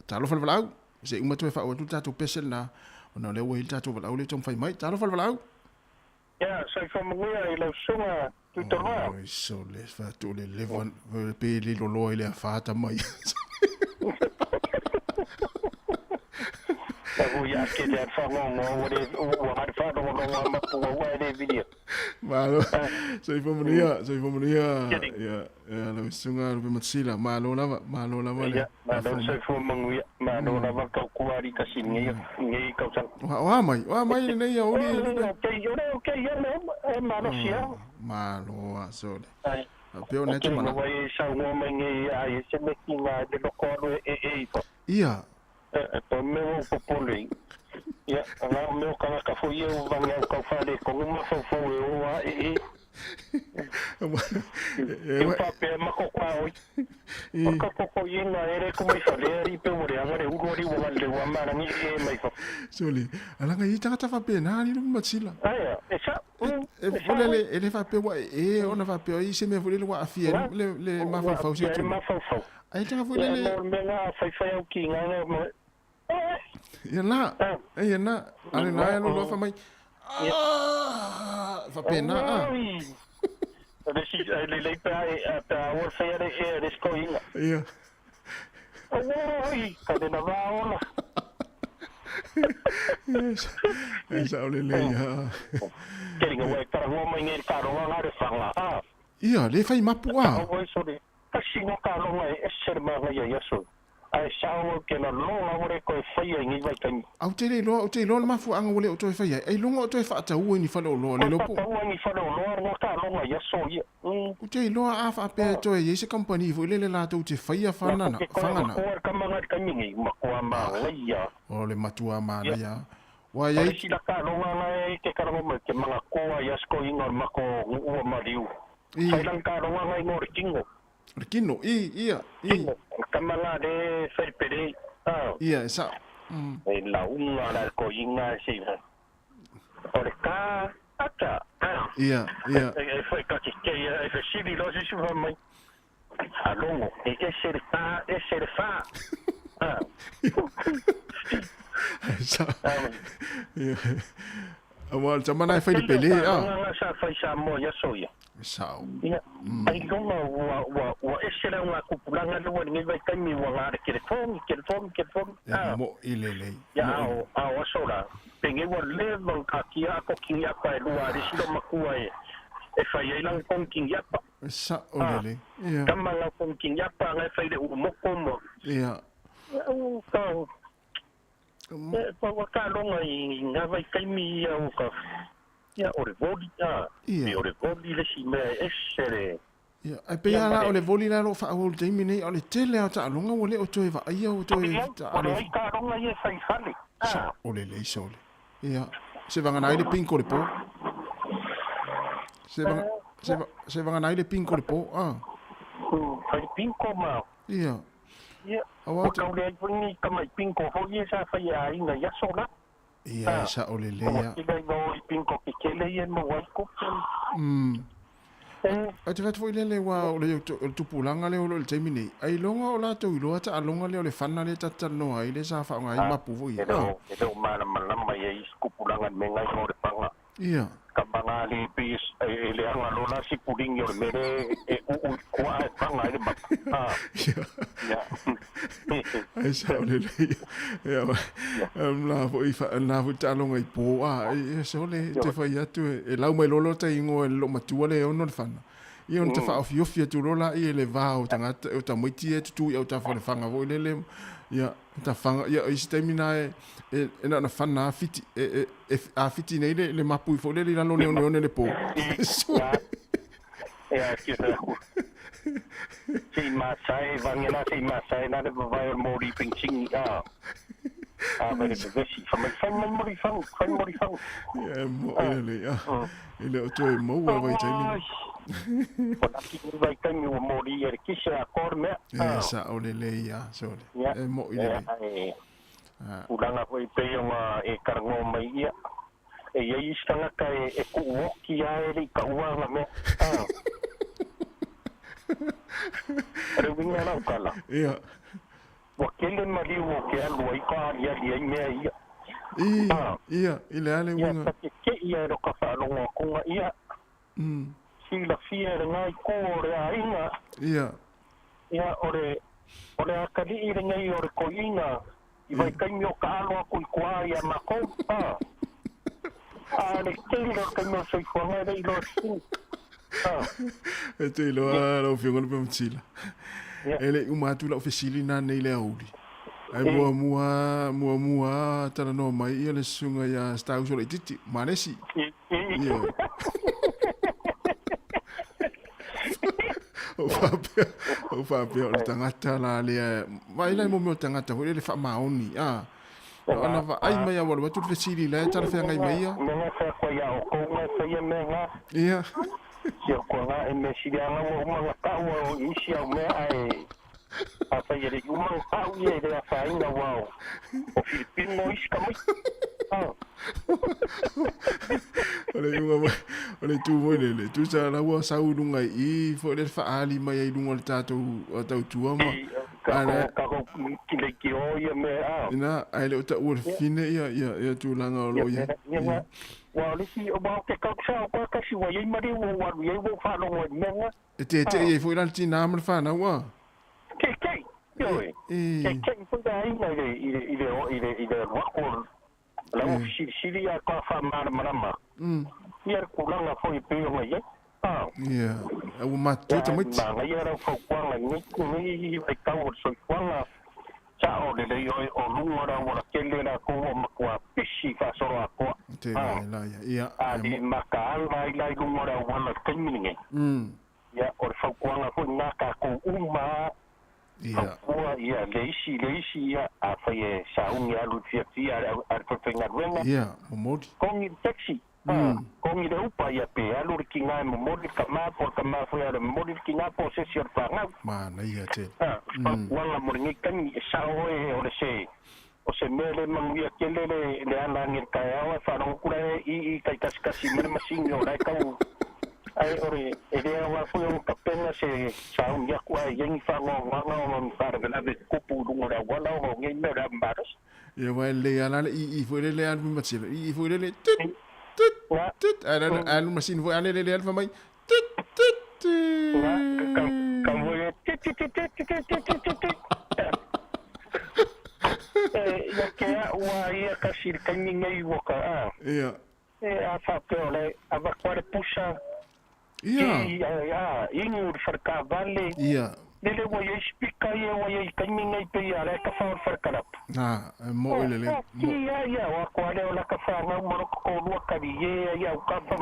Talo falvalau. Se uma tu fa o tu tatu pesel na. Ona le o il tatu valau le tom fai mai. Talo falvalau. Ya, sai fa mangua I lau sunga tu tola. Oi, so le fa tu le levon pe le lo ile fa ta mai. Aku ya ke dia fa ngong o de o har fa do ngong ma pu o de video. Malo. Sai fa mania. Ya, la sunga pe matsila. Malo lava le. Ya, malo sai fa mangua. Malo lava ka kuari ka singi ka san. Wa mai nei ya uli. Okay, ya no, malo sia. Malo so. Ai. Pe ona tu mana. Wai sa ngoma ngi ai se me kinga de lo ko e. Ia. To meu popoli. Ya, ana meu ka foi eu vanga ka fale ko uma fo eu a e. Eu pape ma ko kwa oi. Ko yenga ere ko mai fale ri pe ore angare uri wa le wa mara ni e mai fo. Soli, ala ngai tanga fa pe na ni ma tsila. Aya, esa. Fulele ele fa pe wa ona fa pe I se me fulele wa afie le ma fa usi tu. Ma fa. Ai tanga fulele. Me na fa o kinga na. Ya na. Ya na. Ale na ya lo fa mai. Fa pe na. Deci le pe o fere e scoinga. Ia. Oi, cadê na vaola? Esa ole le ya. Queringa vai para o homem ele caro lá de fala. Ia, le fai mapu a. Oi, sorry. Kasi no caro vai ser mais ia so. Ai sao que no longa ore ko fai ngi vai kan. Au te lo mafu anga ole o to fai. Ai longa o to fa ta u ni fa lo le lo po. Ta u ni fa lo no ka longa ia so ia. O te lo a fa pe to e se company vo le la to te fai fa na fa na. Ko ka manga ka ngi ma ko ma ia. O le matua ma na ya. Wa Ia ye si la ka longa na ke ka mo ke manga ko ia sko inga ma ko u ma riu. Sai lang ka longa ngai ngor kingo. Kino, ia. Kamala de Felpere. Ia, esa. La unga la coinga si. Orca ata. Ia. Foi que é civil hoje se vai mai. Alongo, esse fa. Esa. Ia. Awal zamana fai de pele Sa fai Sāmoa soia. Sao. Ia. Ai longa wa esse era uma cupulanga no ni vai kai mi wa ngare ke fom. Mo ilele. Ya o sola. Pengi wa level ka kia ko kia pa lua ri silo makua e. E fai ai lang kong kia pa. Sa olele. Ia. Kamala kong kia pa ngai fai de umoko mo. Ia. Ka ka longa I nga vai kai mi o ka. Ya ore voli ore voli le si me essere. Ya, ai pe ala o le voli la lo fa o te mini o le tele o ta longa o le o toe va ai o toe ta o le ka longa ye fai fale. O le le sole. Ya, se van a le pinko le po. Se van a le pinko le po. Fai pinko ma. Ya. Ya. O ka le ni ka mai pinko ho ye sa fai ai nga ya sola. Ia, sa o le le ya. Ia no pinko ke le ye mo wa ko. A te fatu le wa o le tupulanga le o le te mini. Ai longa o la to I loa ta longa le o le fana le tata no ai le sa fa ngai mapu vo ia. Ele o mana malama ye skupulanga me ngai no le panga. Ia. Kabanga le pis ele anga lola si puling yo mere u kwa panga le ba. Ya. Ai sa o le le. Ia. La vo I fa na vo ta longa I po a e so le te fa ia tu e lau mai lolo te ingo e lo matua le ono le fana. I on te fa of yofia tu rola I le va o tanga o ta moiti e tu o ta fa le fanga vo le ia ta fanga ia I stamina e na fana fiti a fiti nei le mapu I fo le la lo ne le po. Ja, kita. Si masai vangela si masai na de vai mori pinching maar de versie van mori fang. Ja, mooi ja. Ele o toe mo wa vai tai. Porque vai ter meu mori er que se acorde. Sa o le ya, so. Mo ile. Ulanga foi peionga e karango mai ia. E ia istanga kai e ku woki ia e ka uanga me. Ere winga na kala. Ia. Wa kele mali wo ke alu ai ka ia ia me ia. Ia, ile ale winga. Ia ke ia ro ka fa lo ko ia. Si la fia ngai ko ore ainga. Ia. Ia ore akali i ngai ore ko inga. I vai kai mio ka alo ko kwa ia ma ko. Le kele ka mio so ko ngai lo si. E te lo fiona pe mtila. Ele uma tu la ofisili na nei le auli. Ai mua tana no mai ia le sunga ya sta uso le titi manesi. Ia. O Fabio le tangata la le mai lai mo tangata ho le fa maoni ana va ai mai wa tu ofisili le tara fe ngai mai ia. Menga fa ko ya o ko ma fa ia menga. Ia. Sia ko nga me siria nga o mga tao i sia me ai a fa ye yu ma tao ye de fa inga wow o Filipino iska mai ole tu mo le tu sa la wa sa ulunga I fo le fa ali mai ai lunga tato tau tu ama ana ka ko kile ki o ye me ina ai le ta ur fine ia tu la no lo ia wa le si o ba ke ka sa ko ka si wa ye mari wa ye wo fa lo wa menga te ye fo ila ti na mal fa na wa ke yo ke fo da ai na ile wa ko la si ya ka fa marama ia ko la fo I pe o ye ia o matu te mai ba ia ra fo kwa ni ai ka o so kwa Ciao le o lunga ora che le na ko ma kwa pishi fa solo a ko te la ia di maka ai lai lunga ora wala kenninge ya or fa kwa na ko na ka ko uma ia ia leisi ia a fa ye sa un ya lu tia ar ko tenga wenga ia mo con il taxi con il upa ia pe alu ki nga mo modi kama por kama foi ar modi ki nga po se sir pa nga ma na ia te wala mo ngi kan sa o le se o se mele mangia kele le ala ngir ka ya fa no kura I kai kasi mer masingo dai ka ai ore ele wa foi un kapena se sa un ya kwa yen fa no para de la de kupu lunga wala o ngi me da mbaros ia wa le ala I foi le al matsila I foi le tut al masin foi ale le alfa mai tut kan voi ya ke wa ia kasi kan ngai wo ka ia a fa pe ole a va kware pusa ia inu farka vale ia lele wo ye spika ye wo ye kan ngai pe ya ka fa farka mo le ia wa kware ola ka fa ma mo ko lo ka ye ya ka fa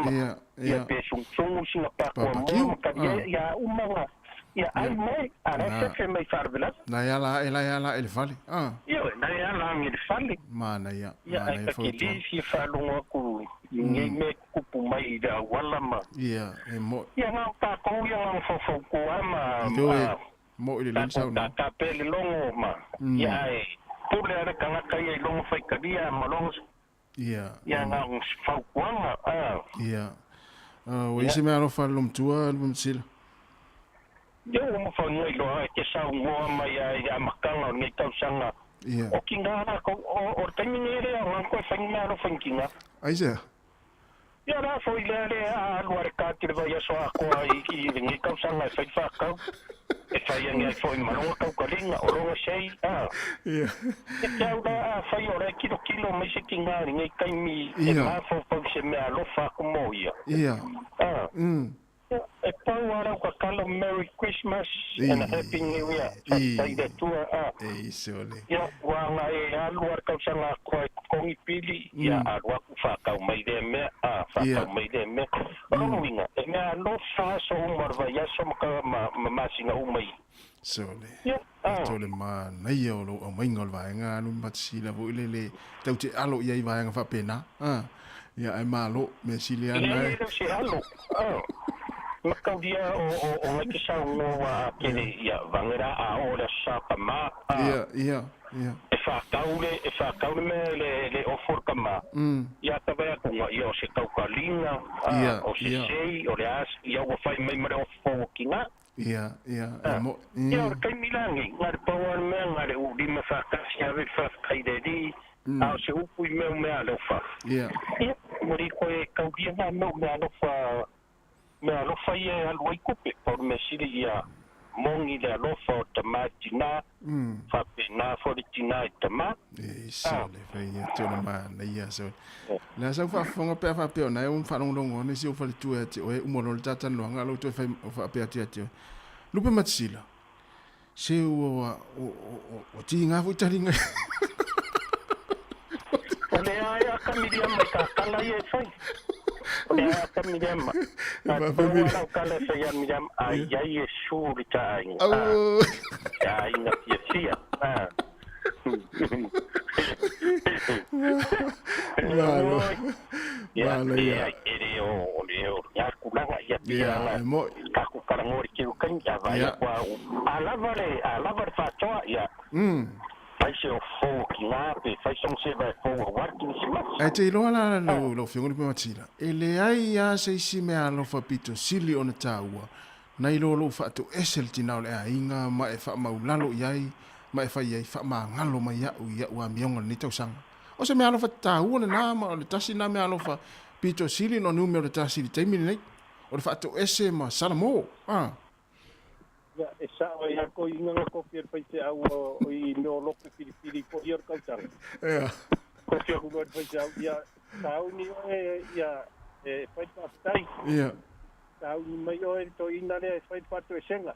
ia pe sung singa pa ko mo ka ya umanga ia ai mai ara se mai farvela na ya la el fali io na ya la mi fali ma na ya ka ki si fa lo ku ngai me ku pu mai da wala ma ia mo ia na ta ko ia na fo ko ama mo ile le sa na ta pe le longo ma ia ai tu le ara ka ka ia longo fai ka dia ma longo ia na fa ko ama ia o ise me aro fa lom tua lom sil yo mo fa ngai lo ke sa mo ma ya makanga ni tau sanga o kinga ko o tenere o ko fa ngai ro fankinga ai se ya ra foi le a luar ka tir va ya so ko I ni tau sanga fa fa ka e fa ya ngai foi ma no ka ko linga o ro sei ia e ka da fa yo re kilo me se kinga ni kai mi e ma fo se me a lo fa ko mo ia e pau ara ko kalo Merry Christmas and a Happy New Year. Sai de tua sole. Ya wa ngai aluar ka sanga ko kongi pili ya arwa ku fa ka mai de me fa ka mai de me. Rominga e me no fa so marva ya so ma singa umai. Sole. Sole ma nei o lo mai ngol va nga lu matsila vo le tau te alo ia va nga fa pena. Ya ai malo me siliana. Ile se alo. Makau dia o ngai sa no wa kele ia vangera a ora sa pa ma ia e whakaule me le ofor kama. Ia tawea kunga ia o se kaukalinga, o se sei, o le as, ia ua whai mai mare o whokinga. Ia. Ia o kai milangi, ngare paua mea, ngare u lima whakasi awe whakaireri, a o se upu I mea lofa. Ia, mori koe kauria ngā mau mea lofa ia aluai kupe, paur me siri ia mongi le alofa o tamati nā, whape nā whoriti nā I tama. Sole, whai ia tōna mana ia so. Nā sau whaafonga pēr whapeo, nai o whanongongo, nei si o whali tua ati, o e umoro le tātan loa, ngā lau tō whai o whapea ati. Lupe matisila, se o ti ngā fui taringa. O le aia kamiriama I ka kala I e whai. O le aia kamiriama. A tōa lau kala whai a miriama, a iai e sūri ta ainga. A inga fia. Ia, ere o ia kulanga, ia piranga. Kaku karangori kiru kangi, a vai kua a lava whātoa, ia. Fai se o fōu ki ngā pe, fai song se vai fōu a warki ni si masi. E te iloa la lo whiongoni pe matira. E le ai a se isi mea alofa pito sili o na tāua. Na ilo lo whātu esel tina o le a inga, ma e wha maulalo iai, ma e whai iai wha maa ngalo ma iau a mionga ni tausanga. O se mea alofa tāua na nā, ma o le tasi na mea alofa pito sili no nume o le tasi li teimini nei. O le whātu ese ma Sāmoa. Ia, e sawa ia ko inga ngā kofi ar whaite au o I meo loko piripiri ko I or kautanga. Ia. Kofi aku ngā whaite au, ia, tau ni o ia, e whaite afitai. Ia. Tau ni mai o to ina lea e whaite pato e senga.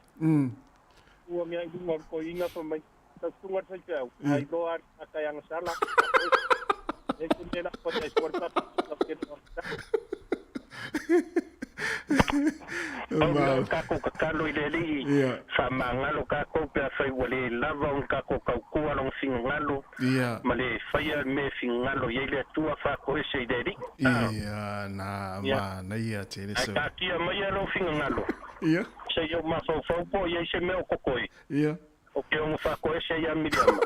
Ua mea I lunga ko inga pa mai, tau tunga whaite au. Ai loa a kai anga sala. E kundena pata e suarta, la kena Au kako kakalo I leli whamangalo kako pia whai wale lava un kako kaukua long fingalo ma le whaia me fingalo iele atua whako ese I leli Ia, nā mana ia tere so Ai tākia mai alo fingalo Ia Se iau mawhau po iei se meo kokoi Ia O ke ongu whako ese ia miriama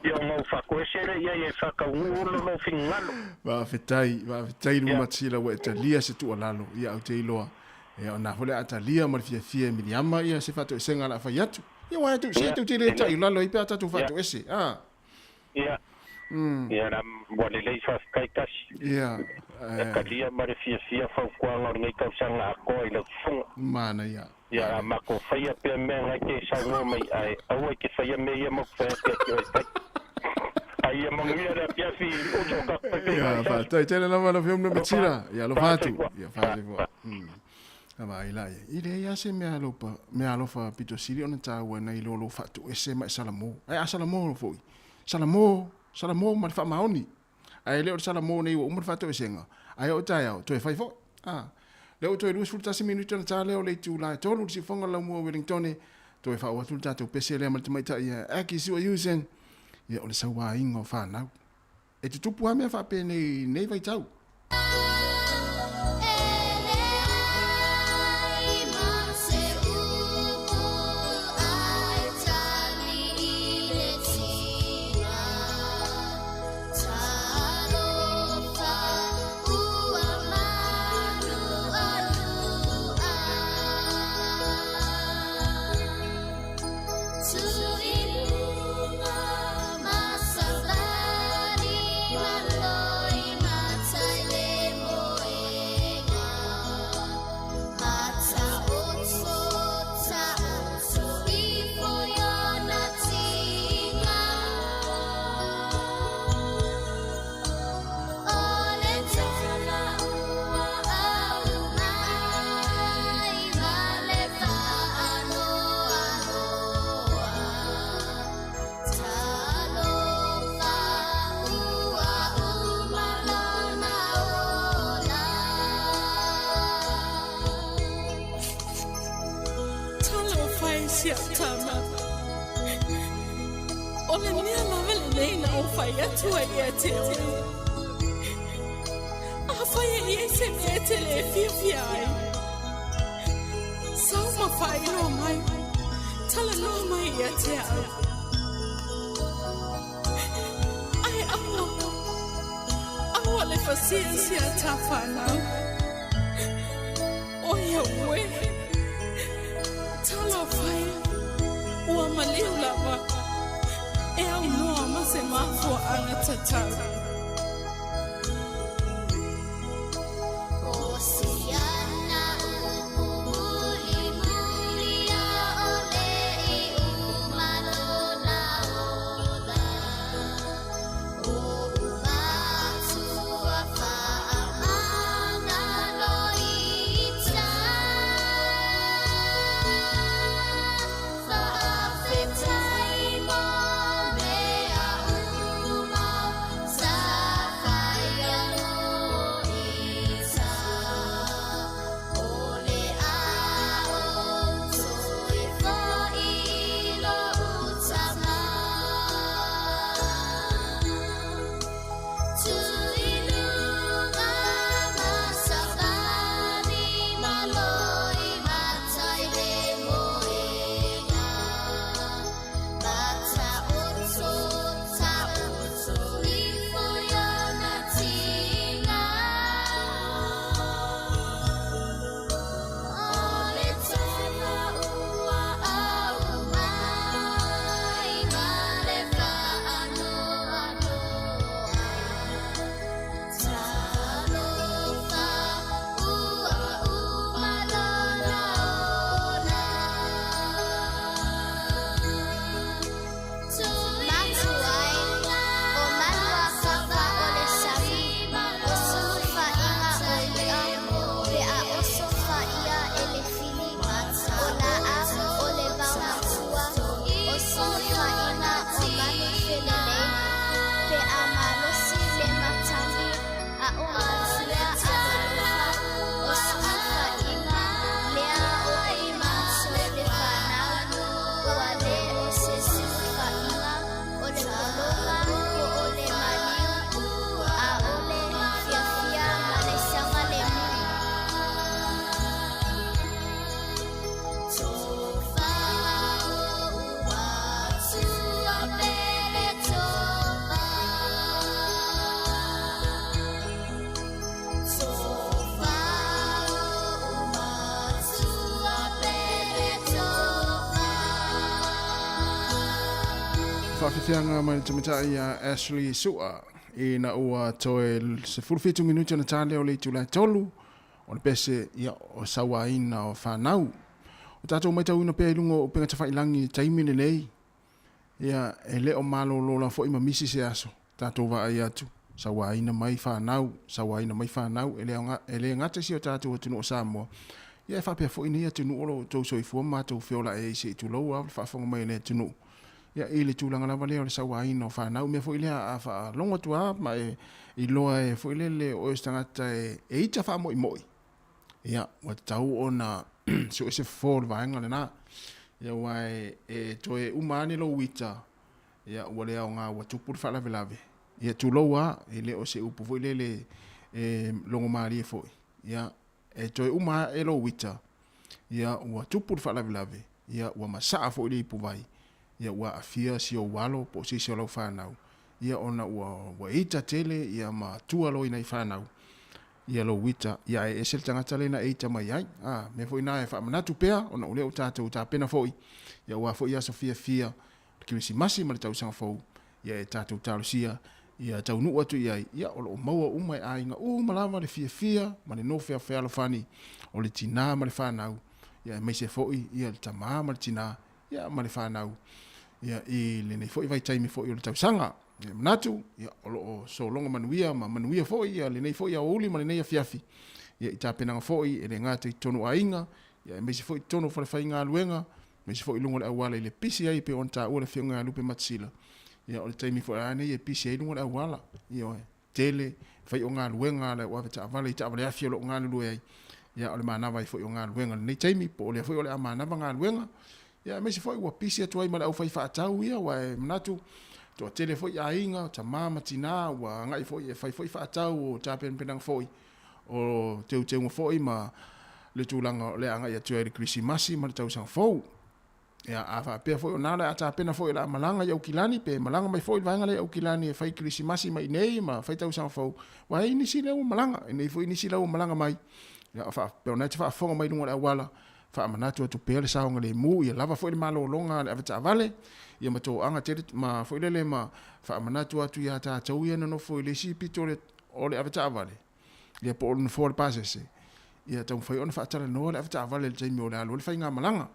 Ia ngau whako ese re ia e whakaungulo no fingalo Wawhetai ruma matila wa e talia se tua lalo Ia au te iloa E o nā hole a talia ma le fia miriama ia se whatu ese ngala whai atu Ia wai atu se atu te le tai lalo I pe atatu whatu ese Ia Ia na wale lei whaskai kasi Ia Ka lia ma le fia whaukuanga o ngai kausanga a koa I lau funga Mana ia Ia mako whaia pia mea ngai ke saungo mai ai Au ai ke whaia mea ia mok whaia pia ki oi tai Ai ia manguia rea pia fi uto ka Ia whatai tēne nama na whiomna matira Ia lo whatu Ia whatu kua Kama ai lai I le ia se mea alofa pito siri ona tāua na I lolo whatu ese mai Sāmoa Ai a Sāmoa lo fōi Sāmoa ma le whamaoni Ai leo Sāmoa nei ua umar whatu esenga Ai o tai au toi whai fōi Leo toi luas fultasi minuta na tā leo le tū lai tolu si whonga lau mua Wellingtone toi whau atu tātou pese lea malta maita ia aki siwa yusen ia o le saua ingo whanau e te tupu hamea whape nei vai tau le pasiensia tafanau. O ia ue. Tala whai. Ua maliu lava. E au noa ma se mafua anga tatau. Whawhiwhianga mai tamatai a Ashley Sua i na ua toe se 45 minuti na tāle o le tūlai tolu o le pese ia o sawaina o whanau. O tātou mai tau ina pēr lungo o penga tawhailangi taimine nei ia e leo malo lola fo ima misi se aso tātou wa ai atu sawaina mai whanau e leo ngata si o tātou o tunu o Sāmoa. Ia e whapea fo ina ia tunu olo tau soifua mātou whiola e se i tūlau a whaafonga mai ne tunu. Ia ile tūlanga lawa leo le sawaina o whanau mea fo ile a wha longa tua ma i loa e fo ile le o estangata e ita wha moi moi. Ia wa tau o na so se fōr vaenga le nā. Ia wai e toe umane lo wita. Ia ua lea o ngā wa tupur whalave lave. Ia tūlau a e le o se upu fo ile le longo maari e fo. Ia e toe uma e lo wita. Ia ua tupur whalave lave. Ia ua masaa fo ile ipu vai. Ia ua afia si o walo po si o lau whanau. Ia ona ua ita tele ia ma tua lo ina i whanau. Ia lo wita. Ia e esel tangata le na eita mai ai. Me fo ina e whamanatu pea. Ona ule o tātou tā pena foi. Ia ua fo ia so fia. Kirisi masi ma le tau sanga fou. Ia e tātou tālusia. Ia tau nu atu iai. Ia o lo maua umai a inga. Malama le fia. Ma le no fea lo whani. O le tina ma le whanau. Ia me se foi. Ia le tamaa ma le tina. Ia ma le whanau. Ia i le nei foi vai taimi foi o le tausanga. Ia manatu, ia o so longa manuia, ma manuia foi, ia le nei foi a uli, ma le nei a fiafi. Ia i tāpenanga foi, e le ngāte i tonu a inga, ia me se foi tonu whare whai ngā luenga, me se foi lunga le awala i le pisi ai pe on tā ua le whiunga lupe matsila. Ia o le taimi foi ane, ia pisi ai lunga le awala. Ia oe, tele, whai o ngā luenga, le wawe ta avala i ta avale afia lo ngā lulu ai. Ia o le mānawa i foi o ngā luenga, le nei taimi, po o le foi o le a mānawa ngā luenga. Ia me se foi ua pisi atu ai ma le au whai whaatau ia, wae manatu, toa tele foi a inga, ta mama tina, wa ngai foi e whai whaatau o tā penang foi. O teu foi ma le tūlanga le anga ia tua e le krisimasi ma le tau sang fau. Ia afa pe foi ona la ata pena foi la malanga ia ukilani pe malanga mai foi vanga le ukilani e fai krisimasi mai nei ma fai tau sa fo wa ini si le malanga nei foi ini si le malanga mai ia afa pe ona te fa fonga mai lunga la wala fa manatu tu pe le saunga le mu ia lava foi le malo longa le avata vale ia ma to anga te ma foi le ma fa manatu atu ia ta tau ia no foi le si pitore o le avata vale ia po on for pasese ia tau foi on fa tala no le avata vale le taimi o le alo le fai nga malanga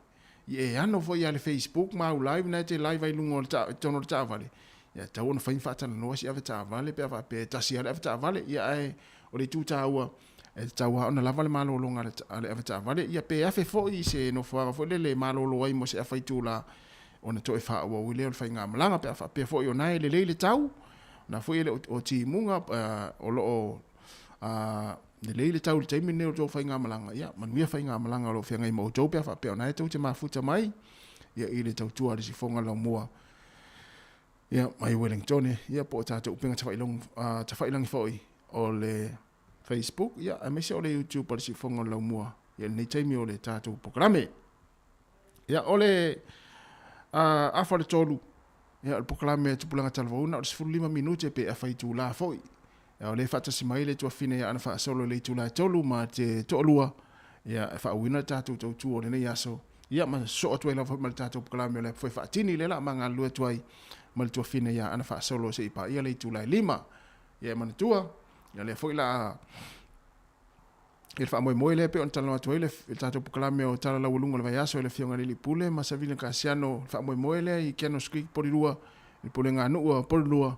e ano foi ale Facebook ma live na te live ai lungo tono ta vale ya ta ona fai fata no si ave ta vale pe ava pe ta si ave ta vale ya ai o le tu ta wa e ta wa ona lava le malo longa ale ave ta vale ya pe afe foi se no fo fo le malo lo ai mo se afai tu la ona to e fa wa wi le fai nga malanga pe ava pe foi ona le tau na foi le o ti munga o lo le leile tau le taimi neo tō whainga malanga. Ia, manuia whainga malanga lo whianga i mau tōpea wha peo nai tau te mafuta mai. Ia, i le tau tua le si whonga lau mua. Ia, mai Wellington. Ia, po tātou upinga ta whailangi whoi o le Facebook. Ia, a mese o le YouTube le si whonga lau mua. Ia, nei taimi o le tātou programe. Ia, o le awha le tōlu. Ia, le programe tupulanga talvauna o le 15 minute pe a whaitu la whoi. Ya le fata si mai le tua fine ya ana fa solo le tula tolu ma te tolua ya fa wina tatu to tu o le nei aso ya ma so to la fa mal tatu kala me le fa tini le la manga lu tuai mal tua fine ya ana fa solo se pa ya le tula lima ya man tua ya le foi la il fa moi le pe on tala to le tatu kala me o tala la ulunga le aso le fionga le pule ma sa vile kasiano fa moi le i keno skik por lua le pule nga no por lua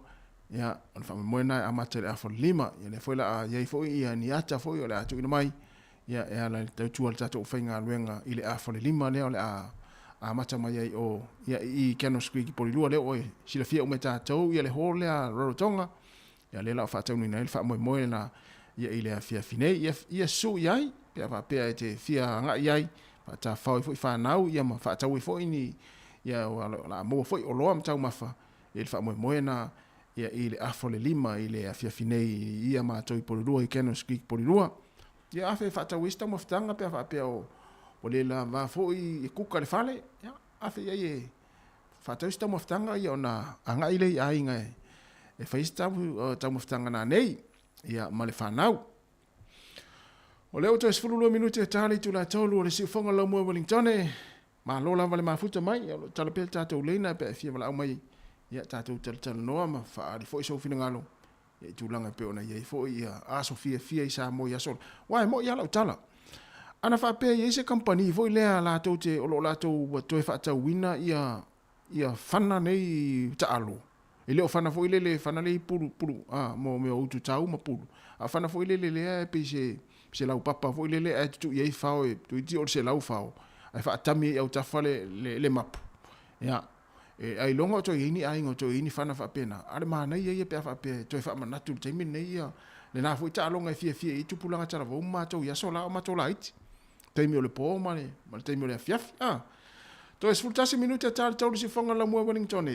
ya on fa moena amateur a for lima ya le foi la ya foi ya ni ata foi o la tu mai ya ya la te tu al tato fainga luenga ile a for lima le o a mata mai o ya I keno squeak por lua le o si le fia o meta to ya le hole a rotonga ya le la fa tau ni na fa moena ya ile a fia fine ya su yai ya va pe te fia nga yai fa ta fa fa nau ya ma fa tau foi ni ya la mo foi o lo am tau mafa il fa moena ia ile afole lima ile afia finei ia ma toi polurua I keno skik polurua ia afe fata wista mo ftanga pe fa pe o le la va foi kuka le fale ia afe ia fata wista mo ftanga ia ona anga ile ia inga e faista ta mo ftanga na nei ia ma le fanau o le auto sfulu minute tali tu la tolu le si fonga la mo Wellington ma lola vale ma futa mai ia tala pe tato leina pe fia vala mai ia tātou tal noa ma whaari fo iso whina ngalo. Ia I tūlanga pe ona ia I fo ia aso fia I Sāmoa ia sol. Wai mo ia lau tala. Ana whapea ia se company fo I lea lātou te olo lātou toe whaatau wina ia whana nei ta alo. I leo whana fo I lele whana lei puru mo mea utu tau ma puru. A whana fo I lele lea pe se lau papa fo I lele e tutu iei whao e tu iti ol se lau whao. Ai whaatami au tawhale le mapu. Ia. Ai longa to ini ai ngo to ini fana fa pena ale mana ia pe fa pe to fa manatu te min nei ia le na fu ta longa fie I tu pulanga tara vo ma to ia sola ma to light te mi le po ma te mi le fiaf to es fultasi minuta tal to si fonga la mo Wellington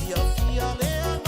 Ia fia lea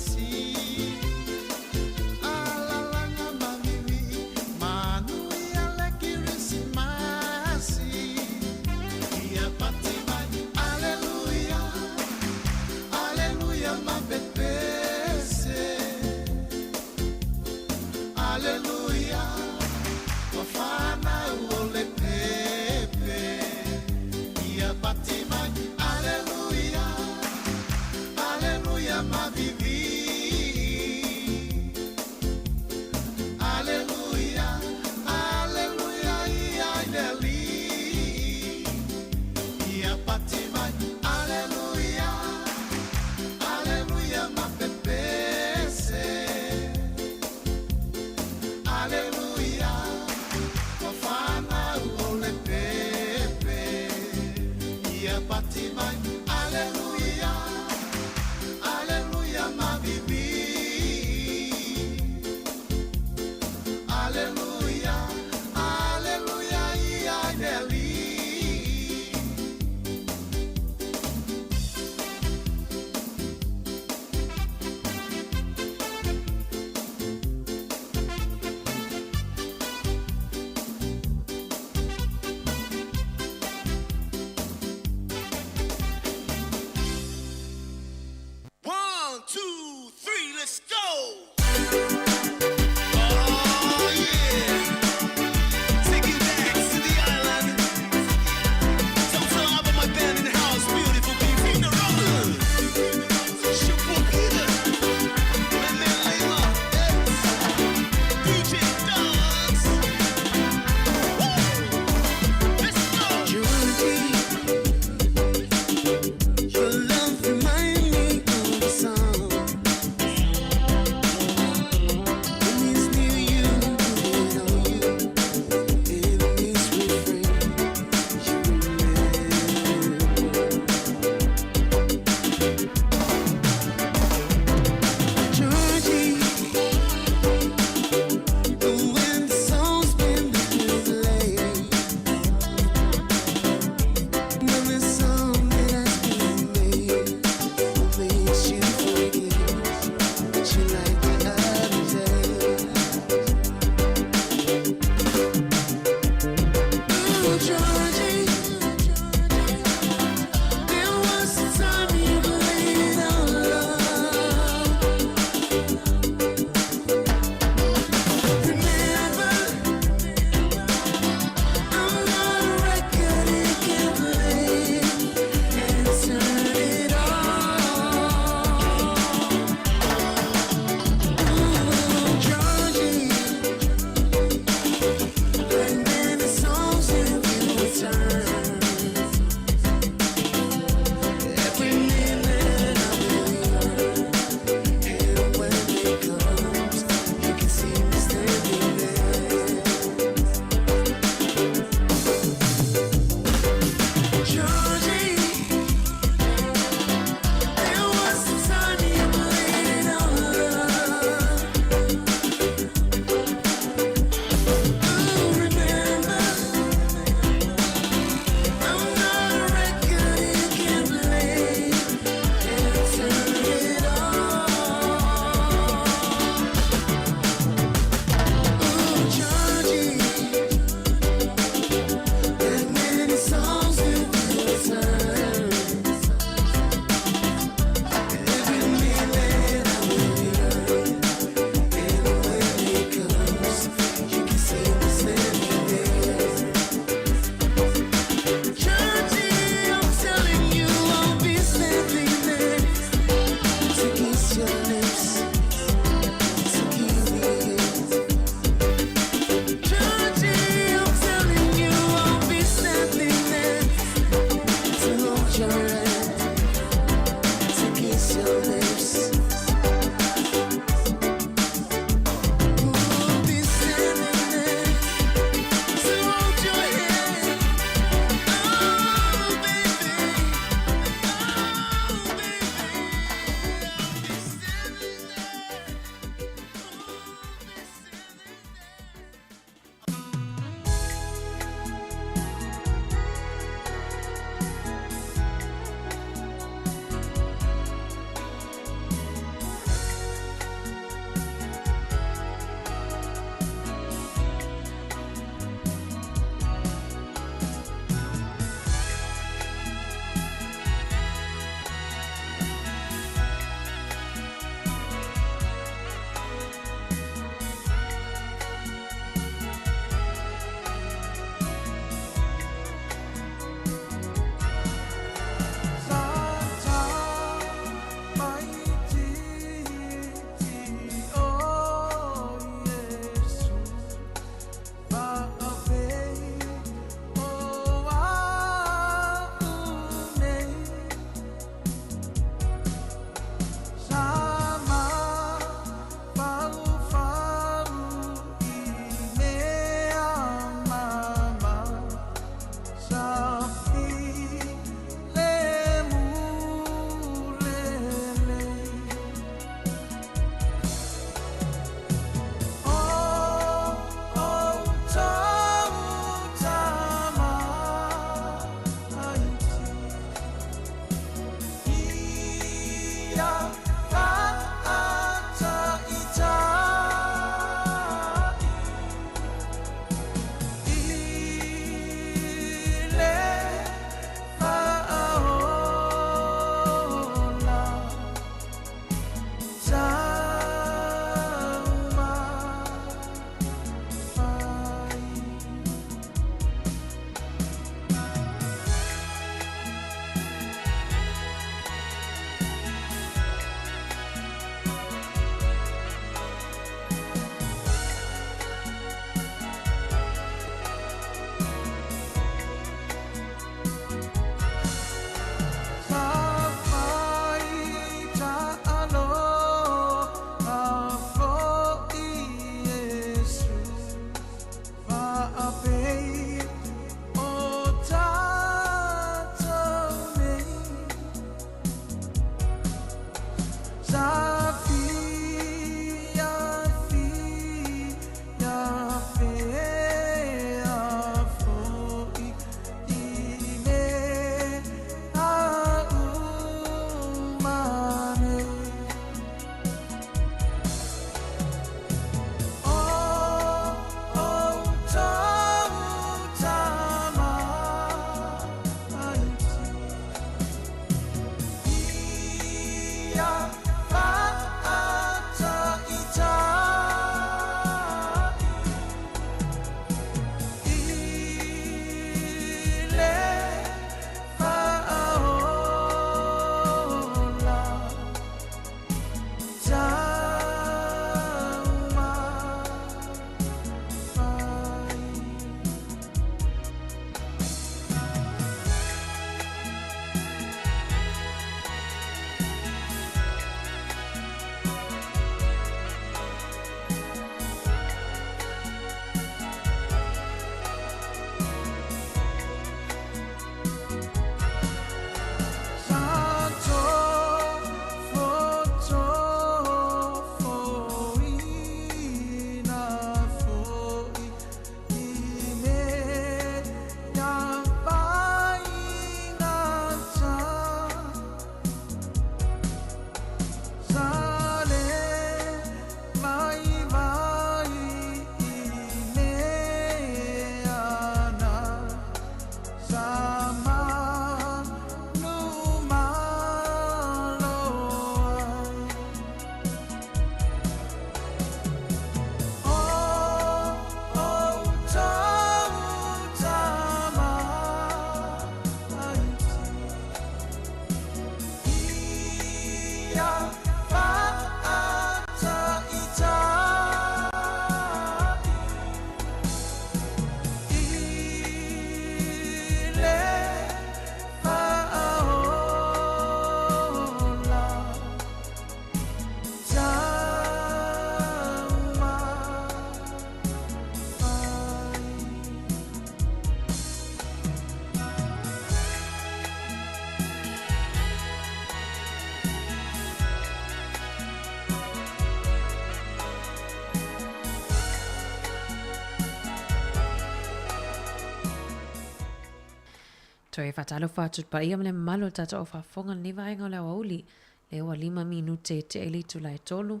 Toi whatalo whātut pa ia mele malo tato o whafonga ni vaenga o le auli. Le oa 5 minute te elitu lai tolu.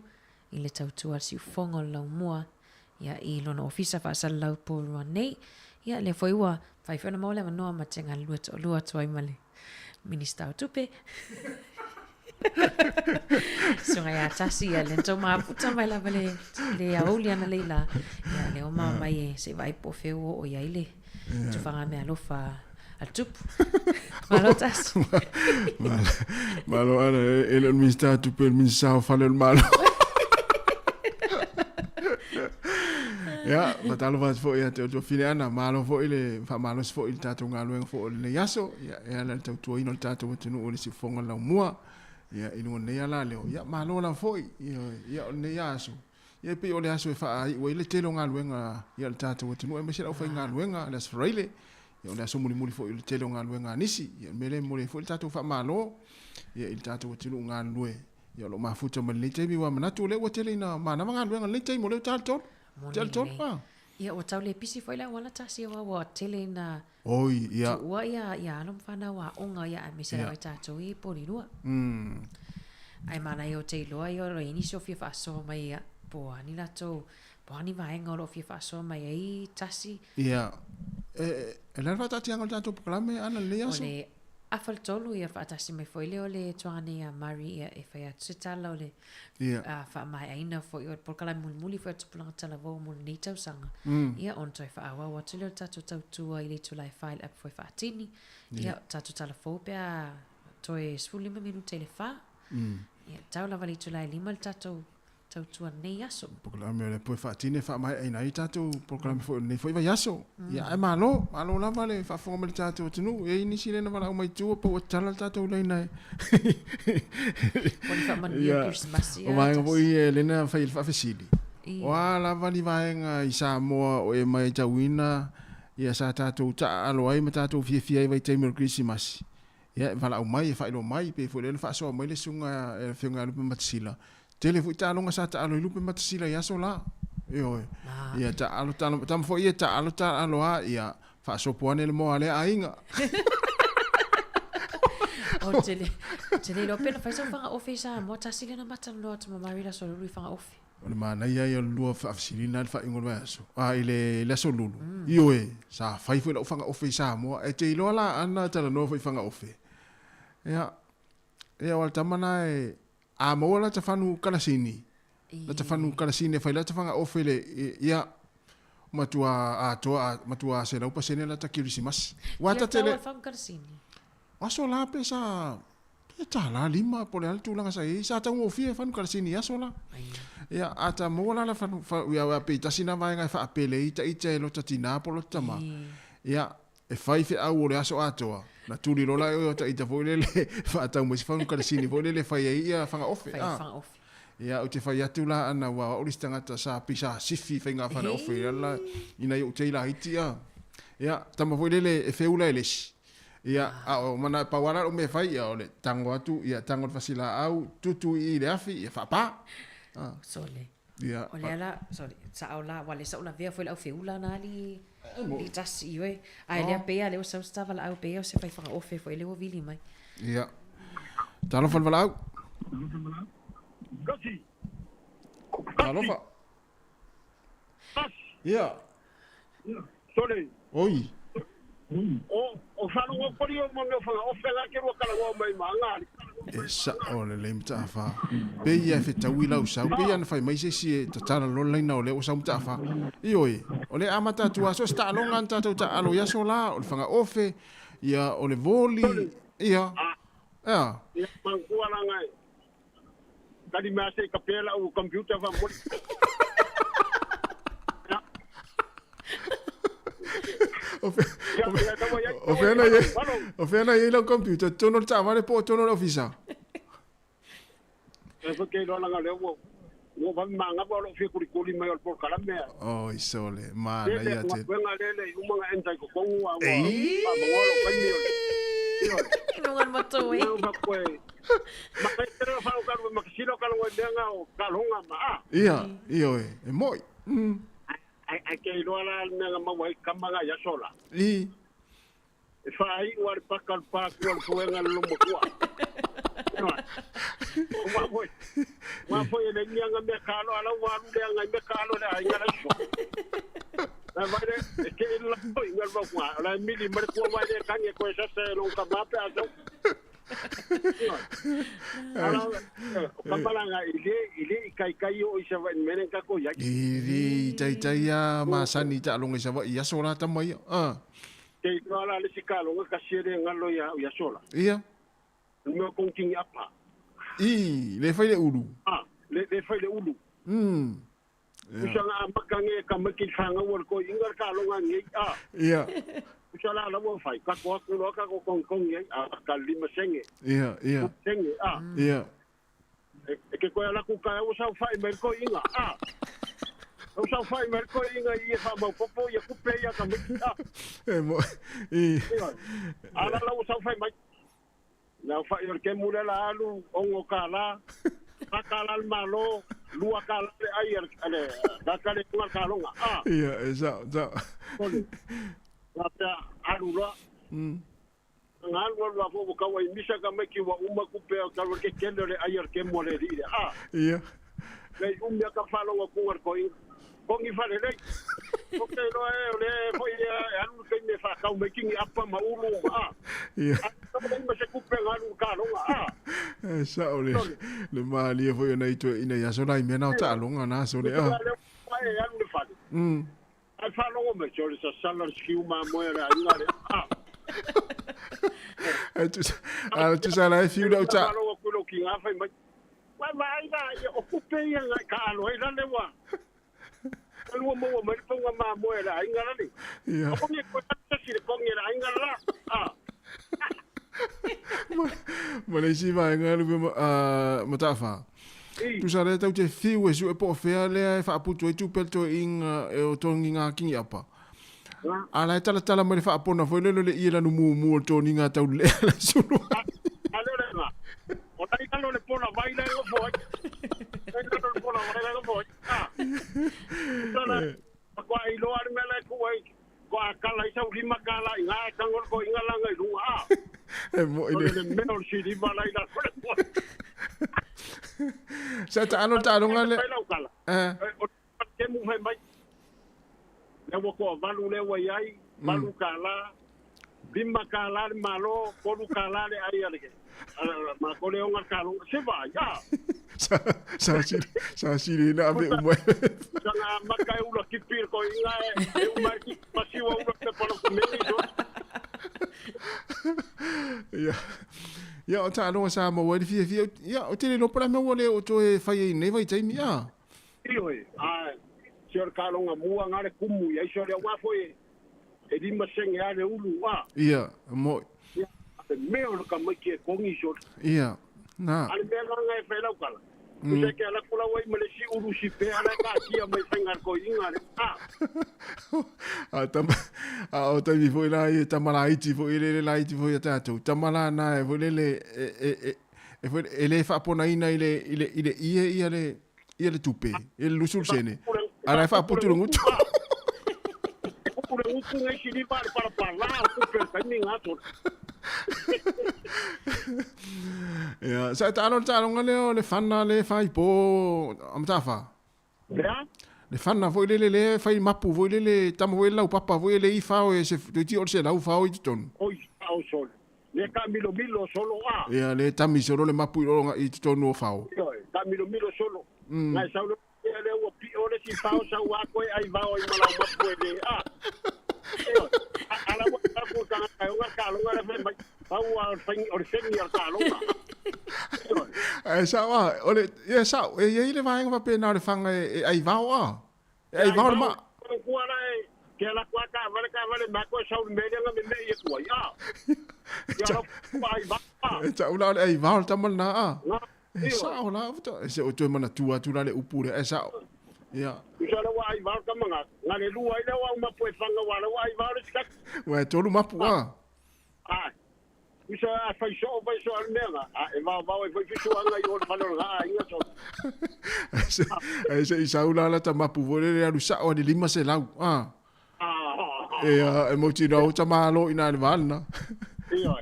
I le tautua si ufonga o lau mua. Ia i lona ofisa whaasala lau pōrua nei. Ia le whaiua whaiwhana maule manoa ma tenga lua tuai male. Minista o tupe. Sunga ia tasi ia le ntau maa puta mai la le auli ana leila. Ia le oma mai e se vai po feo o ia ile. Tu whanga mea lofa al tupu. Malo tas. Malo ana ele minista tupe minista o fale malo. Ya, matalo vas fo ia te fine ana malo fo ile fa malo fo il tato ngalo fo le yaso ya la tau ino tato tunu o le si fonga la mua ya ino ne ya la leo ya malo la fo ya ne yaso ya pe o le yaso fa ai o ile telo ngalo nga ya le tato tunu e me sela fa ngalo nga la sfraile ya le yaso muli fo ile telo ngalo nga nisi ya mele muli fo il tato fa malo ya il tato tunu ngalo ya lo mafuta mele te bi wa manatu le o tele na mana ngalo nga le te mo le tato Tel pa. Ia o tau le pisi foi la wala tasi wa tele na. Oi, ia. Wa ia alom fana wa onga ia me se la tato I porirua. Ai mana yo te loa yo ro ini so fia faso mai ia po ani la to po ani va enga ro fia faso mai ai tasi. Ia. La va tati angol tato proclame ana le yaso. Ole afal tolu ia fa tasi mai foi le ole tuane ia Mari ia e fa ia tsitala ole. Ia fa mai aina fo ia proclame muli fo tupulanga tala vo mul ni tau sanga. Ia on toi fa awa wa tule tato tau tua ile tulai file app foi fa tini. Ia tato tala fo pea toi sfuli me minu telefa. Ia tau la vali tulai lima tato tau tua nei yaso. Proclame le poi fa tini fa mai aina I tato proclame fo nei foi va yaso. Ia e malo la vale fa fo me tato tunu e ini sile na vala mai tu po tala tato le nai. Poni fa man ia Christmas ia. O mai voi le na fa il fa fesili. Wa la vali vaenga I Sāmoa o e mai tawina ia sa tato ta alo ai ma tato fia vai te Christmas. Ia vala o mai fa ilo mai pe fo le fa so mai le sunga e fenga lu matsila. Tele fu ta longa sa ta alo lu matsila ia so la. Io ia ta alo tam fo ia ta alo a ia fa so poane le mo ale ainga. O tele lo pena fa so fanga ofisa mo tasile na matan lo to Marida so lu fanga ofi. O mana ia ia lu fa afsilina fa ingol vaso. Ile le so lulu. Io sa fai fu lo fanga ofisa mo e te lo la ana ta no fa fanga ofi. Ia wal tamana e a mo la ta fanu kalasini. La ta fanu kalasini fa la ta fanga ofi le ia matua se la upa sene la ta kirisimas. Wata tele. Aso la pesa ta la lima po le altu langa sai sa ta mo fie fanu kalasini aso la. Ia ata mo la fanu ia pe ta sina vai ngai fa apele ita lo tatina po lo tama. Ia e fai fe au le aso atoa. Na tuli lola o ta ita foi le fa ta mo fanu kalasini foi le fai ia fanga ofi. Ia o te fai atu la ana wa o listanga ta sa pisa sifi fenga fana ofi la ina yo te la itia. Ia tama foi le e feula eles. Ia o mana pawara o me fai ia o le tango atu ia tango fasila au tutu I le afi ia fa pa. Sole. Ia. O le ala sorry sa ola wale sa ola vea foi la feula na li tasi iwe. Ai le pea le o sa stava la au pea se fai fanga ofi foi le o vili mai. Ia. Talo fal valau. Kasi. Talofa. Ia. Sorry. Oi. O falo o pori o mo fa o fela ke ro kala o mai manga. Esa o le lemta fa. Pe ia fe tawila o sa pe ia na fai mai se si ta tala lo laina o le o sa mta fa. Ioi. O le amata tu aso sta longa anta ta alo ya so la o fanga ofe ia o le voli ia. Ja. Ia mangua la ngai. Kadi ma se kapela o computer va mo. O fena ye lo computer tu no ta vale po tu no ofisa. E fo ke lo la ngale o va manga po lo fi kurikuli mai por kala me. Oh, isole, ma na ia te. Venga lele u manga entai ko kongu a mo lo kai me. No ngan mato e. No va ko. Ma kai tero fa o karu ma kisilo kalu o denga o kalonga ma. Ia, io e moi. Ai ke lo la nga ma wai kamaga ya sola. E whai ua le pakal pāku al fuenga le lomo kua. Wa foi le nyanga me kalo ala walu le ngai me kalo le ai ngara so. Na vale ke la foi ngal va kwa la mili mer ko wa le kange ko sa se lo ka ma pe aso. Ala kapalanga ile kai o isa va menen ka ko ya. Ili tai ya masani ta longa sa va ya sola ta mai. Ke ala le sikalo ka sire ngalo ya sola. Ia. No con king apa. Le fai le ulu. Le fai le ulu. Usanga makange kamaki fanga wor ko ingar ka longa ngi Ia. Usala la wo fai ka ko ko ka ko kong ngi ka lima senge. Ia. Senge Ia. E ke ko ala ku ka usa fai mer ko inga usa fai mer ko inga i fa mo popo ya ku pe ya kamaki ala la usa fai mai. Na fa yor ke mule la alu ongo kala kakala malo lua kala ayer ale dakale tunga kalonga Iya esa la ta alu la ngal wa fo ka wa misa ka meki wa uma ku pe ka ke kendele ayer ke mole ri Iya le umya ka falonga ku war ko kongi fale le oke no le foi alu ke me fa ka meki apa ma ulu Iya Esa ole le mali foi na ito ina ya sona i mena ta longa na so le Al falongo me chole sa salar skiu ma moera ngare tu sa la fiu da ta falongo ku lo ki nga fai mai mai da o kupe ya ka lo ina le wa Alwa mo mai ponga ma moera ngara ni ko ni ko ta si ko ni ra ngara Malesi vai ngalu matafa. Tu sa le tau te fiu e su e po fea le fa putu e tu pelto inga e o tonginga kingi apa. Ala tala mai fa pona foi le ira no mu to ninga tau le sulu. Alora na. O tai talo le pona vai le o foi. Ai talo le pona vai le o foi. Tala ko ai lo ar mele ko ai ko akala isa ulima kala inga kangol ko inga langa lunga. Mo ile menor si di balai da sa ta ngale o ke mu mai le wo ko valu le wa yai valu kala bimma kala malo ko lu kala le ai ale ma ko le on kala se va ya sa si na ave mo sana makai ulo kipir ko inga e umar ki pasiwa ulo te polo kumeni Ya o ta no sa mo wa fi ya o te no para me wole o to e fai nei vai taimi ya Ioi sir kalonga mua ngare kumu ya sir ya wa foi e di maseng ya le ulu Ia mo me o ka maki ko ngi sir Ia na al me nga e fela kala se ke ala kula wai male si ulu si pe ala ka kia mai sengar ko ingare o ta mi foi la e tamala iti foi le la iti foi ta tu tamala na e foi le e foi ele fa pona ina ile ia le tupe ele lusul sene ara fa putu ngutu pure ngutu ngai si di para ku pe tani ngato ya sa ta ngale le fanna le fai po amtafa ya le fanna foi le fai mapu foi le tamo foi la papa foi le ifa o se ti o se la ufa o ton oi au sol le camilo solo ya le tami solo le mapu o i ton no fa o camilo solo ngai sa le o pi o le si fa o sa wa ko ai va o mala mapu le ala wa ko ka ka lo ngara fe au al fin o se ni al ka lo sa wa ole ya sa e ile vai nga pe na le fanga ai va o ai va ma ko ala ke la kwa ka vale ma ko sa me nga me ye ko ya ya ai va ta una ai va ta mal na sa ola se o to mana tua le upure sa ya usala wa ai va ka manga ngale lu ai le wa ma po fanga wa ai va le ska wa to lu mapu Isa fa so almena e va e so anga yo fa lo inga so ai se isa ula la ta mapu vole le alu sa o de lima se lau E mo tino o tamalo ina le vana. Ia.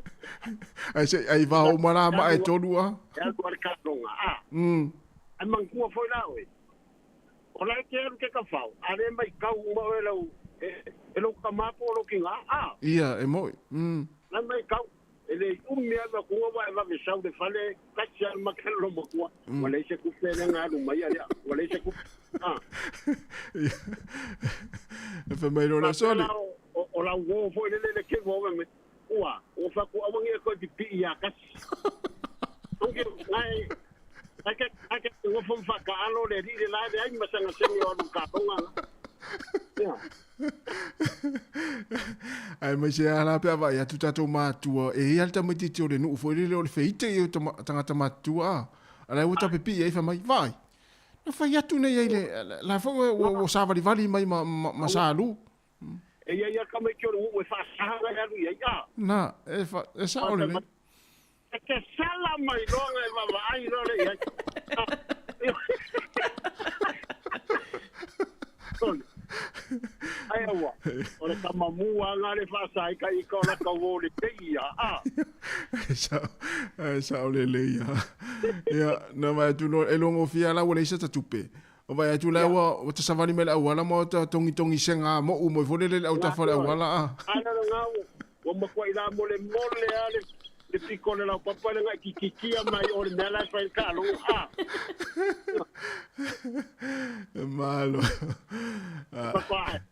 Ai va o mara ma e tolu a. Ya ko ka longa. Ai mangkua foi lá oi. O lai ke ka fau. Ale mai kau mo e lo lo kamapo lo kinga. Ia e mo. Na mai kau ele umia va ko va ve sau de fale kacha makelo mo kwa. Wala se ku pele nga lu mai ya. Wala se ku E fa mai lo sole. O la wo foi le ke wo me. Ua, o fa ko awangi ko di pi ya kas. Onge ngai ake ngo fom fa ka alo le ri la de ai masanga se ni o ka tonga. Ai mai se ala pe va ya tuta to matua e alta mai ti le no foi le feite e tanga matua. Ala o ta pepi e fa mai vai. Na fa ya tu nei le la fo o sa vali mai ma salu. E ia ka mai ki o e fa sanga ya lu ia. Na, e sa ole le. E ke sala mai longa e va ai lo le ia. Ai awa. Ora ka mamua nga le fa sai ka I ko la ka wo le te ia. E sa ole le ia. Ia, na mai tu no e longo fia la wole sa tupe. O vai atu la o te savani mele awala mo ta tongi senga mo u mo fole le au ta fole awala a. Ana nga o mo ko ila mo le ale le piko le la papa le nga kikikia mai o le nela fa ka lo a. Malo. Papa.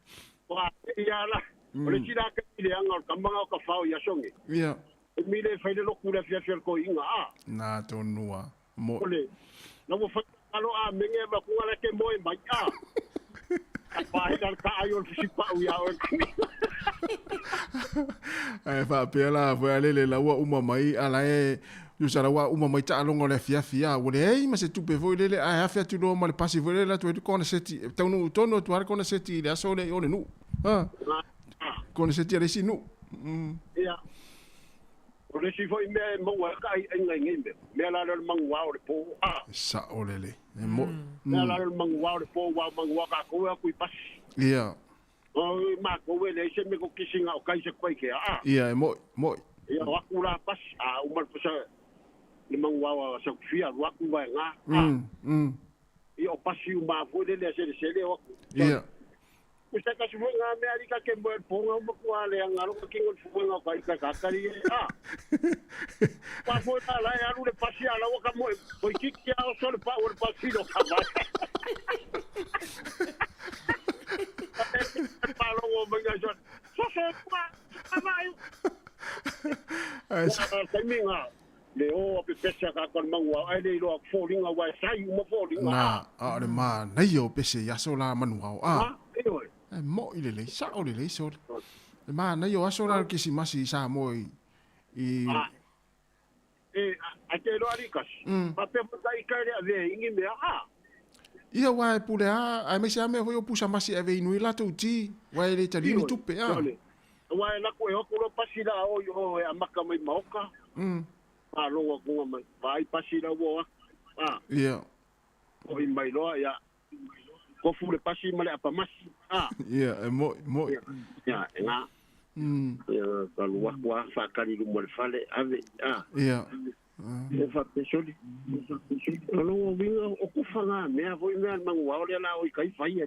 Wa ia la. O le tira ka ile anga ka manga ka fao ya songi. Ia. Mi le fa le lo kula fia ko inga a. Na to nua. Mo. Ole. Na mo fa alo a menge ba ku ala ke moi mai a. Apa ida ka ayo si pa u ya o. Ai fa pela foi ale le la uma mai ala e yo sara wa uma mai ta longo le fia o le ei ma se tu pe foi le a fia tu no ma le pasi foi le tu ko na seti tonu tono tu ar ko na seti le so le o le nu. Ko na seti le si nu. Ia. O le si foi me mo wa ka ai ngai me. Me la le mangwa o le po a. Sa o le. Mo. Me la le mangwa o le po wa mangwa ka ko ku pas. Ia. O ma ko we le se me ko kisinga o kai se kwai ke a. Ia mo. Ia wa ku la pas a o mal pasa le mangwa wa sa fia wa ku wa nga. Ia o pasi u ma ko le se le o. Ia. Usta ka sumo nga me ali ka ke mo ponga mo ko ale nga ro ki ngol fu nga ka ka ri a. Pa fo ta la ya lu le pasi ala o ka mo ko ki ki a o so le pa o pasi lo ka ba. Pa lo o mo nga so. So pa mai. Ai mi nga le o pe pesa ka kon mangwa ai le lo falling wa sai mo falling. Na, a le ma na yo pese ya so la manuao a. Mo ile le sa o le so. Ma na yo aso la ki si masi sa mo I a te lo arikas. Pa pe pa I ka le ave ingi me a. Ia wa pule a me sa me ho pusa masi ave inui la tu ti. Wa le tali ni tupe a. Wa na ko e ko lo pasila o yo e amaka mai maoka. Pa lo ko mai. Vai pasila wo a. Ia. O I mai lo ya. Ko fu le pasi male apa mas. Ia, mo. Ya, nga. Ya, kalau wa fa kali lu mo fale ave. Ia. E fa pesoli. Lo vinga o ku fanga me a voi me mang wa le la o kai fai.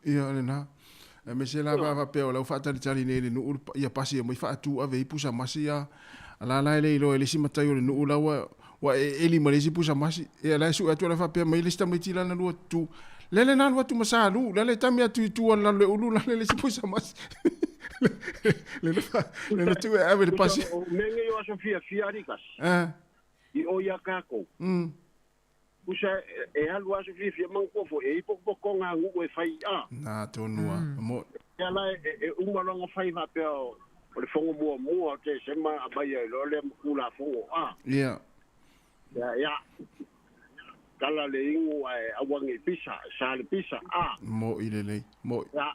Ia le na. Me se la va pe o la fa tali ne no ia pasi mo fa tu ave pusa masia. Ala la le lo le sima tai o no la wa eli mo le si pusa masi. E la su atu la fa pe mai le sta metila na lu tu. Lele na watu masalu, lele tami atu tu la le ulu la le si pusa mas. Le tu ave de pasi. Menge yo Sofia rikas. I o ya kako. Pusa e alu Sofia man ko fo e po ko nga ngu e fai a. Na to nua. Mo. Ya la e uma longa fai va pe o le fongo mo te sema abaya lo le kula fongo a. Ia. Ya. Kala le ingu awangi pisa, sale pisa, Mo ilele, mo. Ya,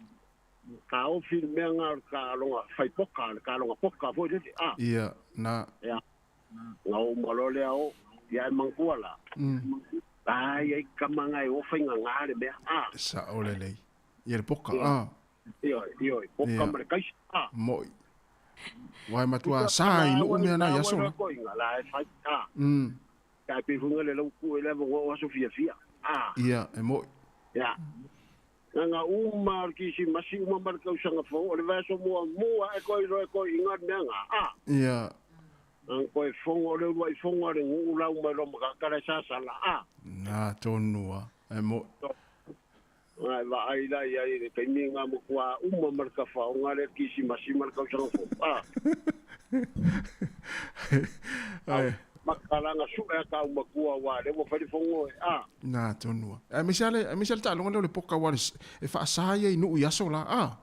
ka o filme nga ka longa fai poka, ka longa poka fo de, Ia, na. Ya, nga o malole ao, ya mangkuala. Ai, kamanga o fai nga ngare me, Sa olele. Ia poka, Ioi, poka mare kaisi. Moi. Wai matua sai no me na ya so. Ko inga la e fai. Kai pe funga le lau ku ele mo so fia. Ia, e moi. Ya. Nga ki si masi mar ka usanga fo, o le va so mo e ko inga menga. Ia. Ang ko e fongo le wai fongo le ngu la ma lo ma ka sa la. Na tonua, e moi. Ai va ai la ia e kai minga mo kwa mar ka fa nga le ki si masi mar ka usanga fo. Ai. Makalanga su e ka makua wa le mo fai fongo Na tonua. E misale ta longa le poka wa e fa sa ia inu ia so la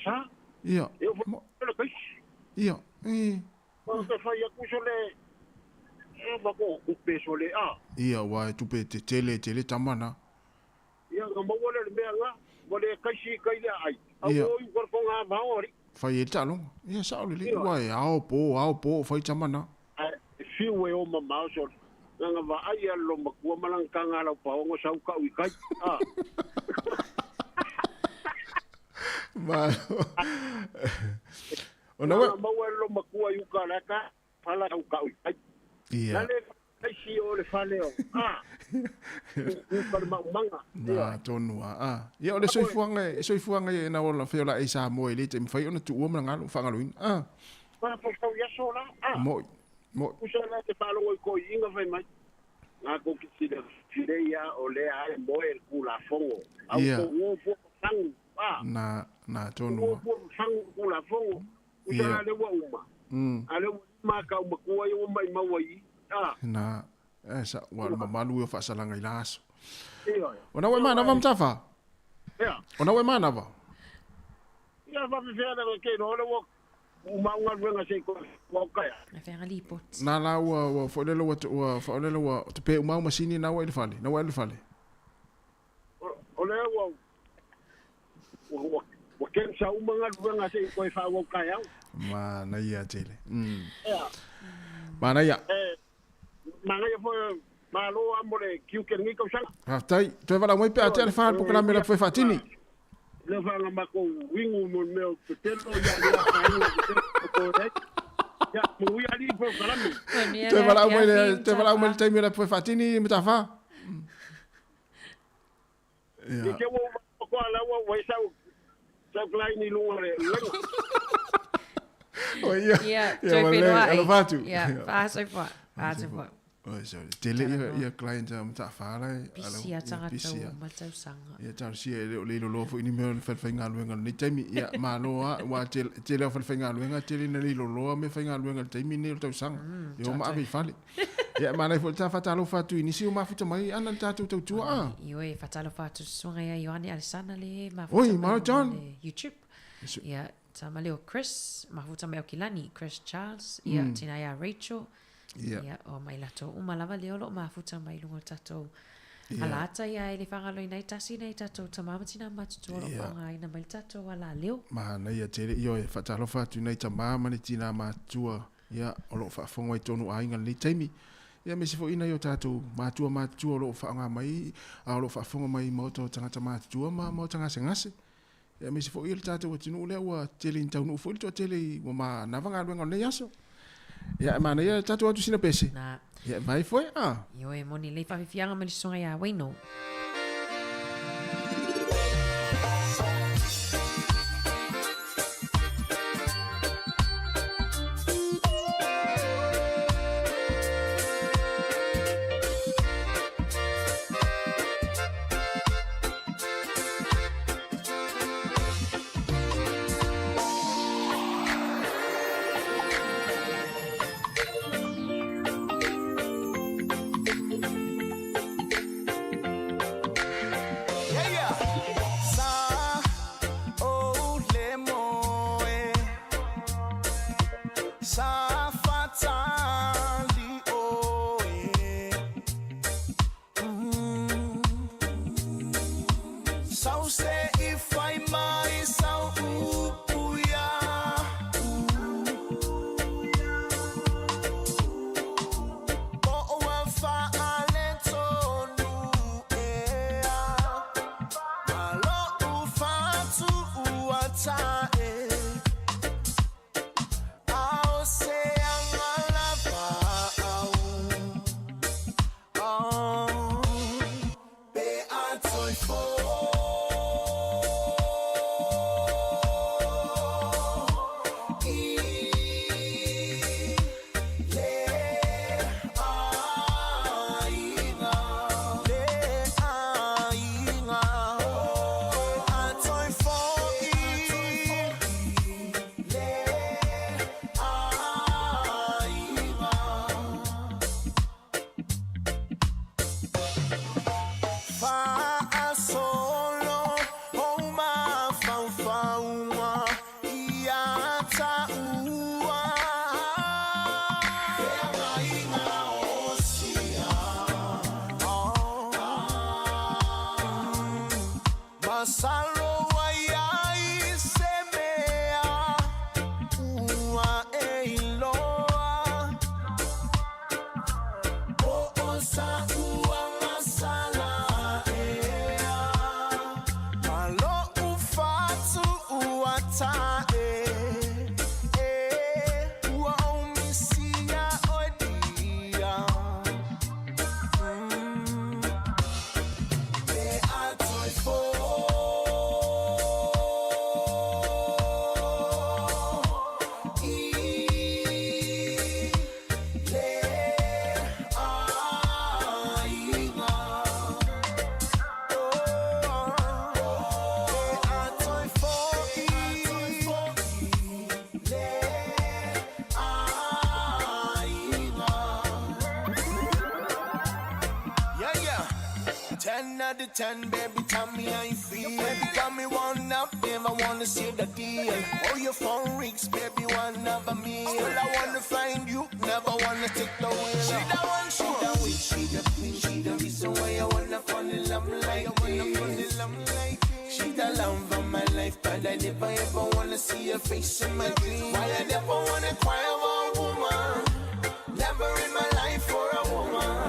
sa ia eu vou le kai ia o ka fai ku so le e ba ko ku peso le ia wa tu pe tele tamana ia ga mo le me nga mo le kai si kai le ai o i ko nga ba ori fai ta longa ia sa le wa ao po fai tamana fiwe o mama so nga va ai lo makua malangkanga la pa ngo sa ka wi kai ma ona wa ma lo makua yu ka la ka pala ka wi kai ia le kai si o le fale o par manga na tonua ia o le soifuanga e na ola feola e Sāmoa le te fai ona tu o manga lo fangaluin pa po ka ya so la mo usana te palo ko inga vai mai nga ko ki de fileia o le ai moe ku la fongo au ko fo sang na tonu ko sang ku la fongo usana le wa uma ale ma ka uma ko ai uma mai mawai na esa wa malu fa salanga ilaso ona we mana vam tafa ona we mana va ya va fera ke no le wo uma nga se ko kaya na fera lipot na la wa fo le wa fo le wa te pe uma masini na wa le fale o le wa ken sa uma nga se ko fa wo kaya ma na ia tele ma na ia fo ma lo amore kiu ken ni ko sa tai te va la mo pe a te fa po la me la foi fatini le fanga mako wingu mo meu petelo ya ya mo ya li po kalami te vala mo te mira po fatini mutafa ya ke wo ko ala wo sa klein lu ngore oh iya ya fatu ya fa so tele ia client mutafa la pisia tanga matau sanga ia tar si le lo fo ini me fa fenga luenga ni temi ia malo wa tele fa fenga luenga tele na lo me fenga luenga temi ni tau sanga yo ma vi fali ia ma nei fo ta fa talo fatu ini si o ma futa mai ana tatu tau tua io e fa talo fatu songa ia Yohani Alisana le ma oi ma John YouTube ia sama leo Chris ma futa mai Kilani Chris Charles ia tina ia Rachel ia o mai lato uma lava leo lo ma futa mai lungo tato alata ia ele fanga lo inai tasi nei tato tamama tina matu lo fanga ina mai tato wala leo ma na ia tele io e fa talo fatu nei tamama ni tina matu ia o lo fa fonga i tonu ainga ni temi ia me se fo ina yo tato matu lo fanga mai a lo fa fonga mai moto tanga matu ma tanga sengase ia me se fo il tato tinu le wa tele tonu fo to tele ma na vanga lo ngone yaso ya mana ya tatu atu sina pese ya vai foi yo e moni le fa fianga ma lisonga ya waino The 10, baby, tell me how you feel. Baby, got me one up, babe, I wanna see the deal. Oh, your phone rings, baby, one of a meal. Still, I wanna find you, never wanna take the wheel. She the one, she the witch, she the queen, she the reason why I wanna fall in love like this. She the love of my life, but I never ever wanna see her face in my dreams. Why I never wanna cry over a woman, never in my life for a woman.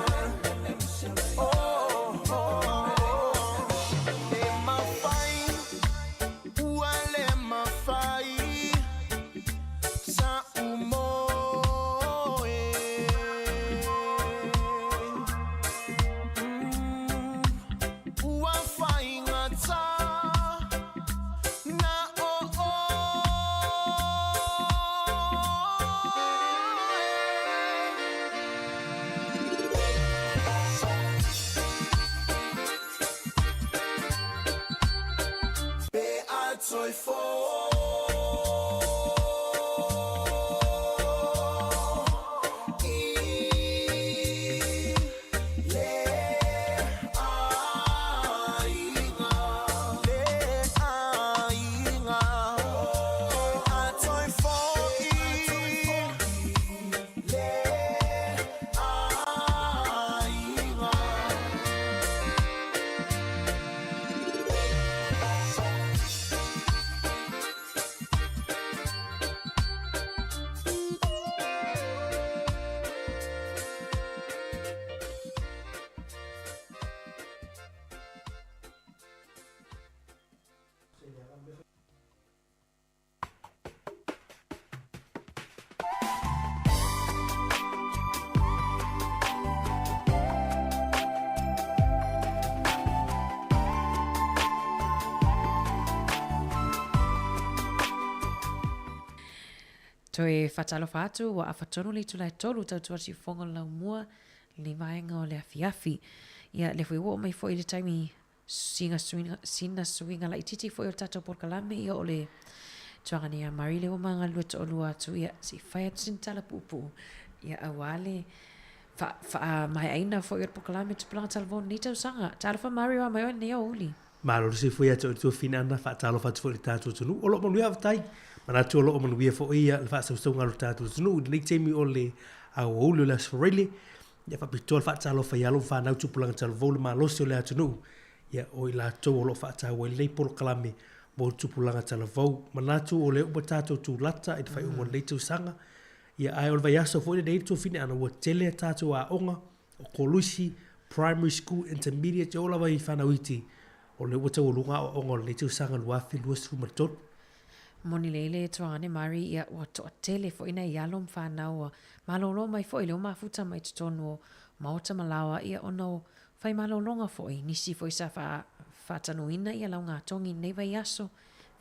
Toe whatalofa atu wa awhatonu le tulai tolu tautua si whonga lau mua le vaenga o le afiafi. Ia le fui wo mai fo i le taimi sina suinga la ititi fo i o tatou porkalame ia o le tuangani a Marile o manga lua to olua atu ia si whai atu sin tala pupu. Ia awale mai aina fo i o porkalame tupulanga talvon ni tau sanga. Talofa Mario a mai o nea uli. Malo se foi atu tu fina na fa talofa tu fo i tatou tunu. Olo mo lua avtai. Mana tu olo mo lua fo ia le fa sa nga lo tatou tunu. Ni temi o le a olu la soreli. Ia fa pitol fa talofa ia lo fa na tupulanga talvon ma lo se le atu. Ia o i la to olo fa ta o le porkalame mo tupulanga talvon. Mana tu o le o tatou tu lata i fa o le tu sanga. Ia ai o vai aso fo le tu fina ana o tele tatou a onga o kolusi primary school intermediate o la vai fa na witi. O le wata o lunga o ngol le tu sanga luafi luas rumatot Moni lele tuane Mari ia wa to tele fo ina yalom whanau malolo mai fo ileo mafuta mai tonu maota malawa ia ono fai malolonga fo i nisi fo isa whatanu ina ia lau ngā tongi neva yaso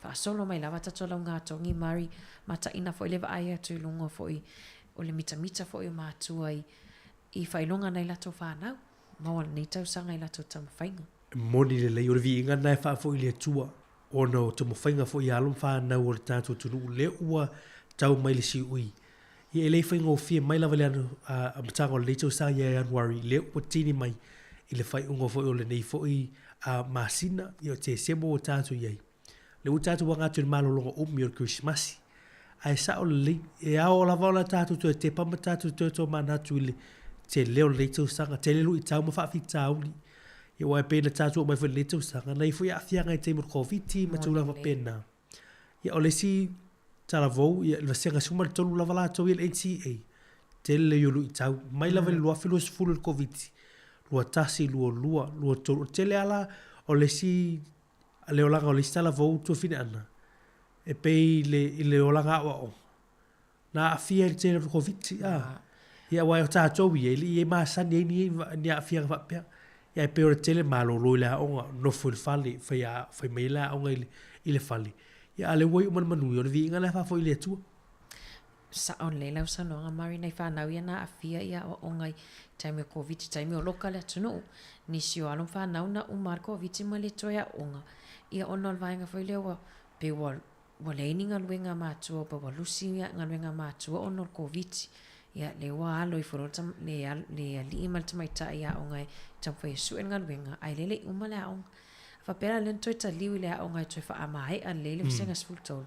fa solo mai lava tato lau ngā tongi Mari mata ina fo ileva aia tu ilunga fo i o le mita fo i mātua i whailonga nei lato whanau mawa nei tau sanga i lato tamawhainga. Moni le lei o le vi inga nai wha fo i le tua ono tamawhainga fo i alum whanau o le tātou tunu le ua tau mai le si ui. I e lei whainga o fia mai lava le anu a matanga o le tau sa ia Januari le ua tini mai i le whai unga fo i o le nei fo i a masina i o te semo o tātou iei. Le ua tātou wa ngātu le malolonga umi o le Christmasi. Ai sa o le lei e ao lava o la tātou tu e te pama tātou tu e tō manatu i le te leo le tau sanga, te lelu i tau ma whaafi tau ni. Ia wai pēna tātou mai whai le tau sanga, nei fui awhianga i te mur COVID-19 ma tau lava pēna. Ia o le si tala vau, ia le senga suma le tolu lava la tau i le NCA. Te le yolu i tau, mai lava le lua whilu sifulu le COVID. Lua tasi, lua tolu. Te le ala o le si, le olanga o le si tala vau tua fine ana. E pei le olanga awa o. Na awhia i te le COVID, ia wai o tātou i e maasani e ni a awhia ngawapea. Ia e peo le tele malolo i le aonga nofo i le whale, whai mai le aonga i le whale. Ia ale wai o manmanui o le vi inga le whafo i le atua. Sa on le lau sa noanga Mari nei whanau ia na awhia ia o ongai taimi o COVID, taimi o loka le atunu. Nisi o alum whanau na umar COVID ma le toia onga. Ia ono vainga fo i le wa pe wa leini ngā luenga mātua, pa wa lusi ngā luenga mātua ono COVID. Ia le wa alo i whorota le li imal tamaita ia ongai tampo e suen ngā luenga. Ai lele uma le aonga. Whapera lento i ta liwi le aonga i toi wha amahe a lele visenga sfultolu.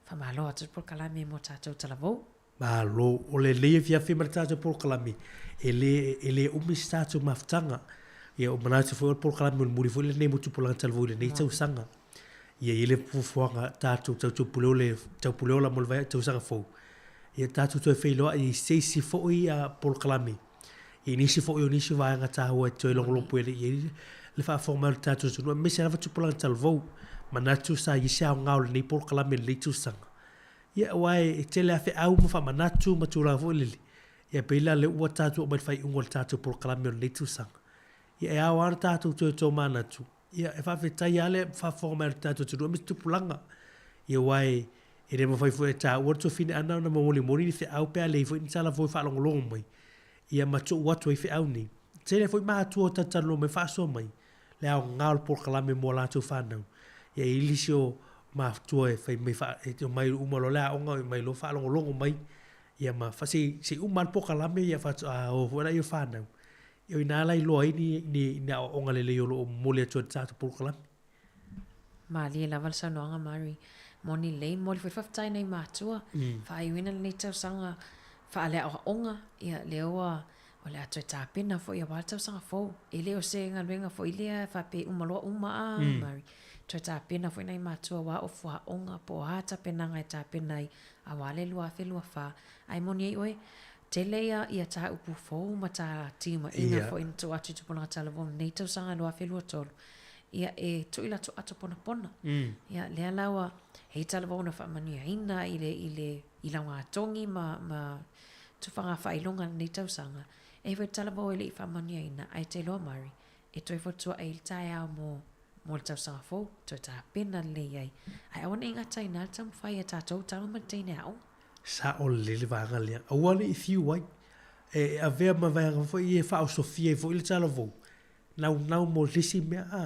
Whamalo atu por kalame mo tātou talavou. Malo, o le lea fia whima tātou por kalame. E le umis tātou maftanga. Ia o manatu fo por kalame o muri fo le nei mutu polanga talavou le nei tau sanga. Ia ele fufuanga tātou tau puleo la molvai tau sanga fo. Ia tātou toi whailoa i seisi fo i a por kalame. I nisi fo i o nisi vaanga tāhua toi longolompo ele i le wha formal tātou tunua. Mese rawa tu polanga talavou. Manatu sa yisa ngau le nei por kalame le tu sanga. Ia wai e tele afe au ma fa manatu ma tu ravo lili. Ia peila le ua tatu o mai fai ungol tatu por kalame le tu sanga. Ia e au ar tatu tu e tō manatu. Ia e fa fe tai ale fa formal tatu tu rua mistu pulanga. Ia wai e re ma fai fu e ta ua tu fine ana na mamoli mori ni fe au pea le fu ni tala fu fa longolongo mai. Ia ma tu watu e fe au ni. Tele fu ma tu o tatalo me fa so mai. Le au ngau por kalame mo la tu whanau. Ia ilisio ma tua e fai mai fa e te mai umalo la onga mai lo fa longo mai ia ma fa se umal po kalame ia fa o fora ia fa na ia ina la lo ni na onga le yo lo mole to tsa po kalame Ma li la val sa noanga Mari moni le moli fa tai nei matua fa i wina le tau sanga fa le onga ia leoa o le atu ta pena fo ia wal tau sanga fo ele o se nga luenga fo ile fa pe umalo Mari Toi tā pena fwina i mātua wā o fua onga po hata pena ngai tā pena i a wale lua whelua wha. Ai moni ei oe, te leia ia tā upu fōu ma tā tīma ina fo ina tō atu tupuna talavon. Nei tau sanga lua whelua tolu. Ia e tuila tō atu pona pona. Ia lea laua hei talavona wha mania ina i lau ngā tongi ma tufanga whailonga nei tau sanga. E wai talavou ele i wha mania ina ai te loa Mari. E toi fotua e il tae au mo Mol tau sanga fo, toi tā pena le ai. Ai awana inga tai nā tam whai e tātou tau manteine au. Sa o lele vanga lea. Awana i fiu wai. E a vea ma vanga fo i e wha o Sofia i fo ili tala vau. Nau mo lisi mea a.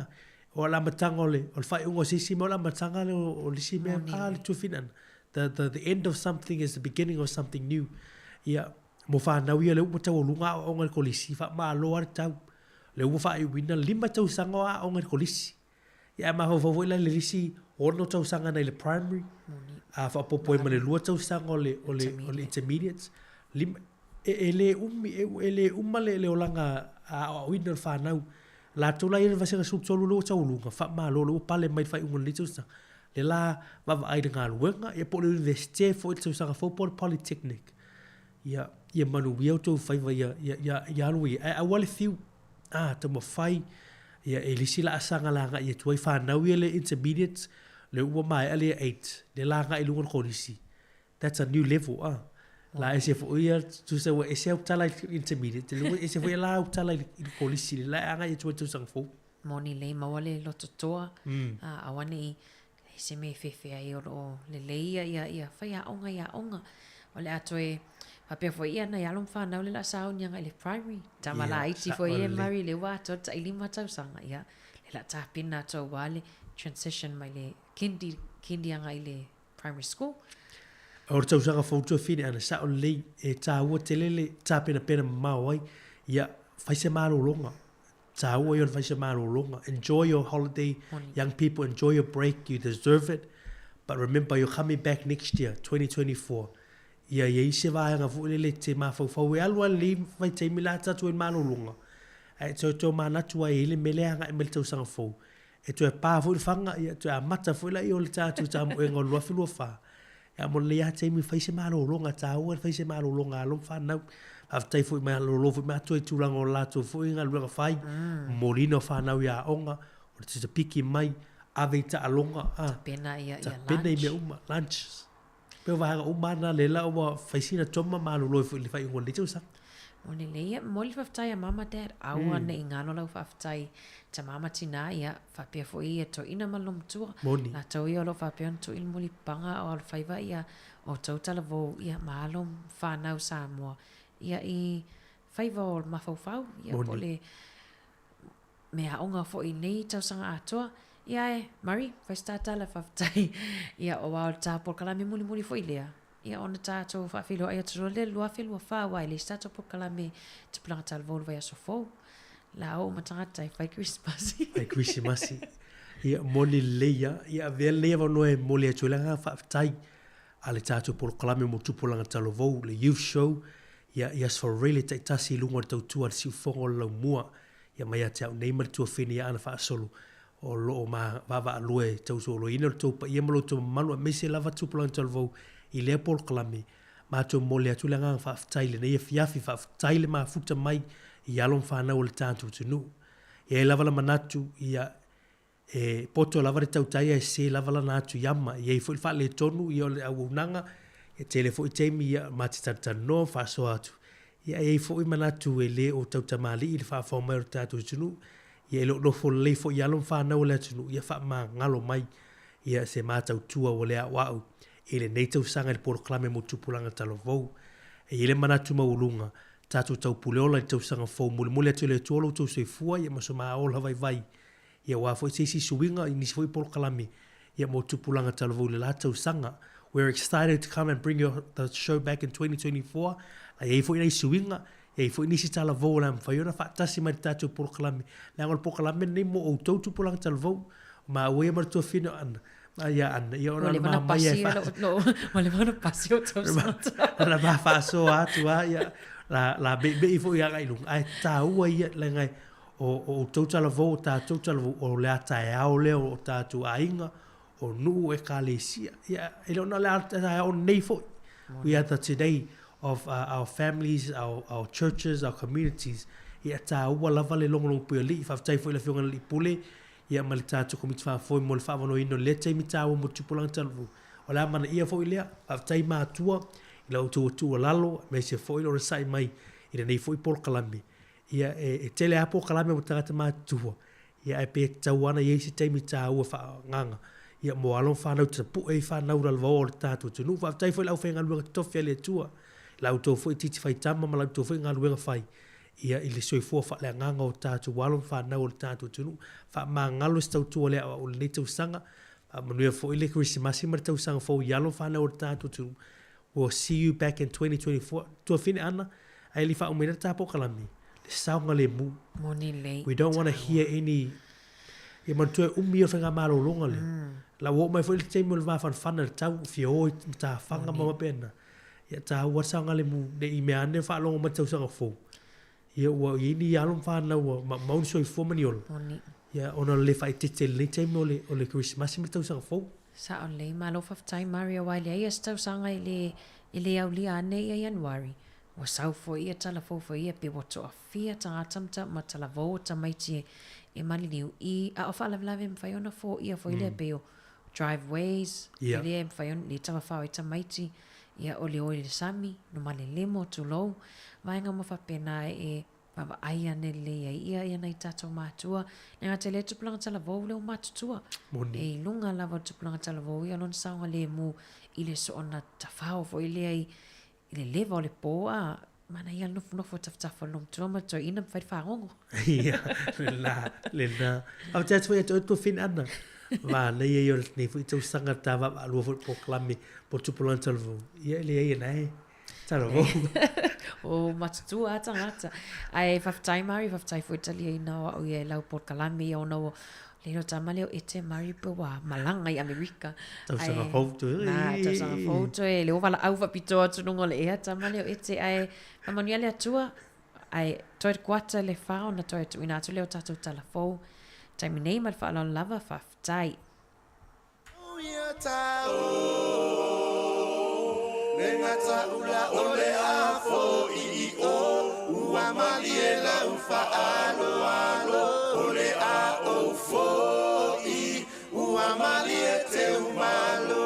O la matanga o le. O le whai ungo sisi mea o la matanga le o lisi mea a le tuafinan. The end of something is the beginning of something new. Ia mo whanau ia le upatau o lunga o ngal kolisi. Wha maa loa tau. Le ufa i wina 5 tau sanga o ngal kolisi. Ia ma ho fo le lisi ono tau sanga nei le primary a fa popo ma le 2 tau sanga o le intermediates ele le olanga a winner fa nau la tula ia va ser subsolu lo tau lunga fa ma lo pale mai fa un little sa le la va ai nga luenga e po le university fo tau sanga fo por polytechnic ia manu ia tau fa ia lui a wale fiu tamo fai ia elisi la sanga la nga ia tuai whanau ia le intermediates le ua mai ale 8 le la nga ilunga kolisi that's a new level la ese fo ia tu se wa ese tala intermediate le ese fo la tala kolisi la nga i tu sang fo moni le mawale loto toa awani se me fefe ai o le leia ia fai onga o le atoe Papia fo ia na yalom fa na le la saun yang ele primary. Tamala iti fo ia mari le wa to ta ilima tau sanga ia. Le la tapina to wale transition mai le kindi yang ele primary school. Or tau sanga fo to fini ana sa o le e ta wo telele tapina pena mawai ia fai se malo longa. Ta wo yo fai se malo longa. Enjoy your holiday, young people, enjoy your break, you deserve it. But remember you're coming back next year, 2024. Ia se vai nga fu le te ma fo fo alwa le vai te mila ta tu ma lunga e to mana tu ai le mele nga e mel tu sang fo e to pa fu fanga ia to mata fu la i o le ta tu ta mo ngo lo fi fa ya mo le ya te mi fa se ma lunga ta o fa se ma lunga lo fa na af te fu ma lo fu ma tu tu lango la tu fu nga lo fa molino fa na ya onga o te piki mai ave ta alonga pena ia pena i me uma lunch Pero vai o mana le la o faisina toma malu lo fu le fai ngol le tsa. Oni le ia mo le faftai a mama dad aua ne ingano lau faftai ta mama tina ia fa pe fo ia to ina malom tu. Na to ia lo fa pe to il muli panga o fai va ia o total vo ia malom fa nau Sāmoa. Ia I fai vo ma fau ia po le me a onga fo I nei tau sanga atoa. Ia Mari, fai stata la faftai. Ia o wao ta por kalame muli fo ilea. Ia ona tato whaafilo ai atu le lua whilua whawai le stato por kalame te planga talvolu vai aso fau. La o matangata fai Christmasi. Fai Christmasi. Ia moli leia, ia vea leia wanoe moli atu langa whaftai. Ale tato por kalame mo tupulanga talvolu, le youth show. Ia sforele te tasi lunga tautua si ufongo lau mua. Ia mai ate au neimar tua whini ana whaasolu. O lo ma vava lue tau so lo ina to pa yemlo to malu me se lava tu plan talvo I le por klami ma to mole atu langa fa taile ne fiafi fa taile ma futa mai I alon fa na ol tantu tunu e lava la manatu ia e poto lava de tau tai se lava la natu yama e fo fa le tonu I ol au nanga e telefo temi ia ma tata no fa so atu ia e fo I manatu e le o tau tamali I fa fa mai tatu tunu ia lo fo le fo ia lo fa na ole tunu ia fa ma ngalo mai ia se mata tua ole a wau ele nei tau sanga le proclame mo tupulanga talovo e ele mana tu maulunga tatu tau puleola tau sanga fo mule tu le tolo tu se fua ia maso ma ola vai ia wa fo se si suinga ni fo proclame ia mo tupulanga talovo le la tau sanga we're excited to come and bring the show back in 2024 ai fo nei suinga e foi nisi tala vo la fa yona fa tasi mai tatu proclame la ngol proclame nei mo o tu pulang tal vo ma we mar to fino an ia an ia ora ma mai fa no le vana pasio to la ba fa so atu ia la be foi iagai lung ai ta u ia la ngai o total vo ta total vo o le ata o le o tatu ainga o nu e kalesia ia ele ona le ata o nei foi we are today of our families, our churches, our communities. Ia ta ua lava le longo longo pui li, whaftai fo I la whionga li pule, ia ma le tātu komiti whafoi mo le whaavano ino le te mi tāua mo tupulanga talvu. O la mana ia fo I lea, whaftai mātua, I la utua lalo, me se fo I lo resai mai, I le nei fo I por kalame. Ia e tele a por kalame mo tangata mātua. Ia e pe tauana I se te mi tāua nganga. Ia mo alon whanau tapu e whanau ralva o le tātu tunu. Whaftai fo I lau whenga luenga tofi ale tua. Lau tō fwoi titi whai tama ma lau tō fwoi ngā luenga whai. Ia I le soi fua wha lea nganga o tātu walon whanau o le tātu tunu. Wha mā ngalo si tau tua lea o le nei tau sanga. Manuia fwoi le Christmasi ma le tau sanga fwoi yalon whanau o le tātu tunu. We'll see you back in 2024. Tua whine ana, ai li wha umena tāpo kalami. Le saunga le mu. Moni lei. We don't want to hear any... Ia mantua umi o whenga mālo longa le. La wo mai fwoi le teimi o le wāwhan whana le tau fia oi tā whanga mama pēna. Ia ta ua sanga le mu ne I mea ane wha longa matau sanga fo. Ia ua I ni alum whana ua mauni soi fo mani ola. Ia ona le whai tete le teimi o le Christmas matau sanga fo. Sa on le malo whaftai Maria Waile ai astau sanga I le au lia ane I Januari. Wa sau fo ia tala fo ia pe wato a fia ta atamta ma tala vo ta maiti e mali niu I a o wha lavelave mwhai ona fo ia fo ile peo. driveways, Ia. le faion le tama fao ita maiti, ia ole le sami, no male lemo tu lou, vaenga mo whapena e Baba aia ne le ia nei tatou mātua. Nga te le tupulanga tala vau leo mātutua. E lunga lava tupulanga tala vau ia lon saunga le mu i le soona tafao fo i le ai i le leva o le poa. Mana ia nofo taftafa lom tuama to ina mwhai whaongo. Ia, le na. Au te atu e to fin ana. Wa na ia yo nei fu tau sanga ta va alua fo poklami po tupulanga tala vau. Ia le ia nei. Tala vau. O matutua tangata. Ai whaftai mari, whaftai fuitali i nawa o ia lau Port Kalami o nawa leo tamaleo e te mari pewa malanga i Amerika. Tausanga fauto. Tausanga fauto e leo wala au wapitoa tunungo le ea tamaleo e te ai mamonia le atua ai toi kuata le whao na toi tu ina atu leo tatou talafou. Taimi nei mal whaalon lava whaftai. Ngata ula ole a fo I o ua mali e la ufa alo alo ole a o fo I ua mali e te umalo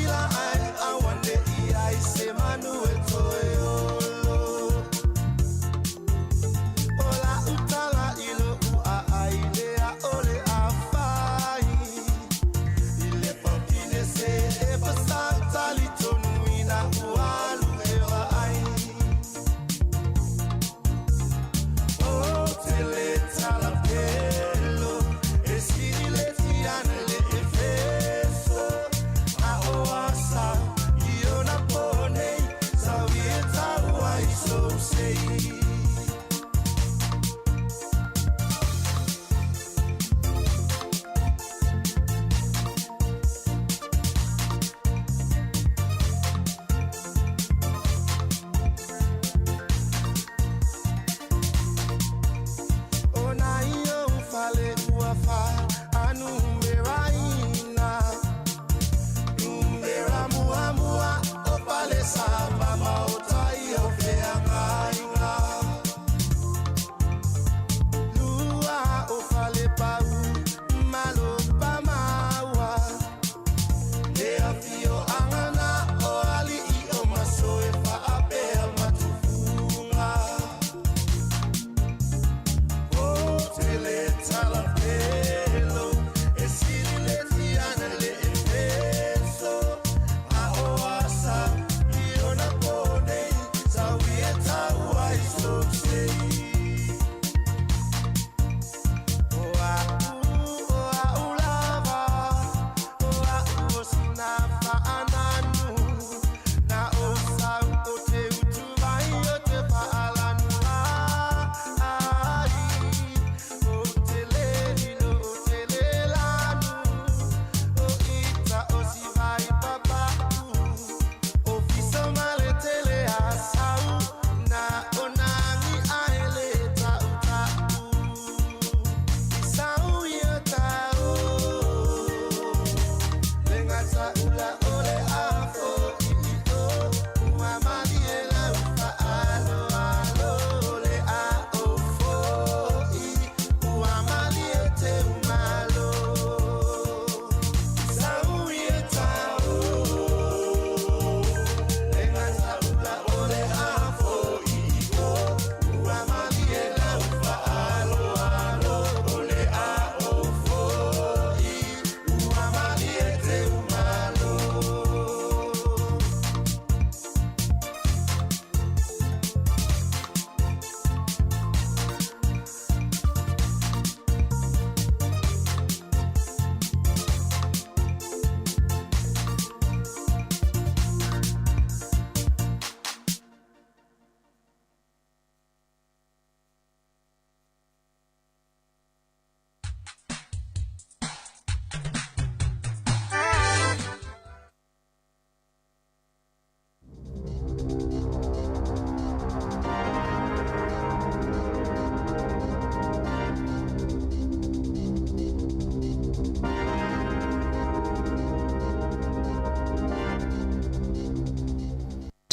I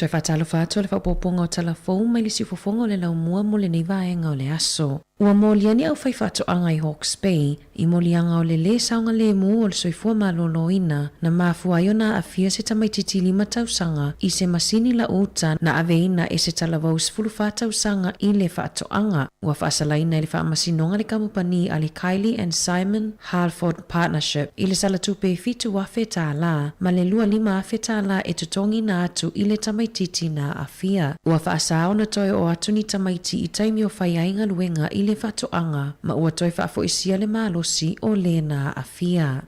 Toi whatalo whātua le whapoponga o telefon mai le siufofonga o le lau mua mo le nei vaenga o le aso. Ua moliani au whai whatoanga i Hawke's Bay, I molianga o le saunga le mu o le soifua maloloina, na mafua iona a fia se tamaititi 5 tausanga I se masini la uta na aveina e se talavau 10 tausanga I le whatoanga. Ua whaasalaina le whaamasinonga le kamupani a le Kylie and Simon Halford Partnership I le salatupe fitu wafe tā la, ma le 5 afe tā la e tutongi na atu I le tamaititi na a fia. Ua whaasao na toi o atuni tamaiti I taimi o whaiainga luenga I le whatoanga, ma ua toi whaafoisia le malosi o le na a fia.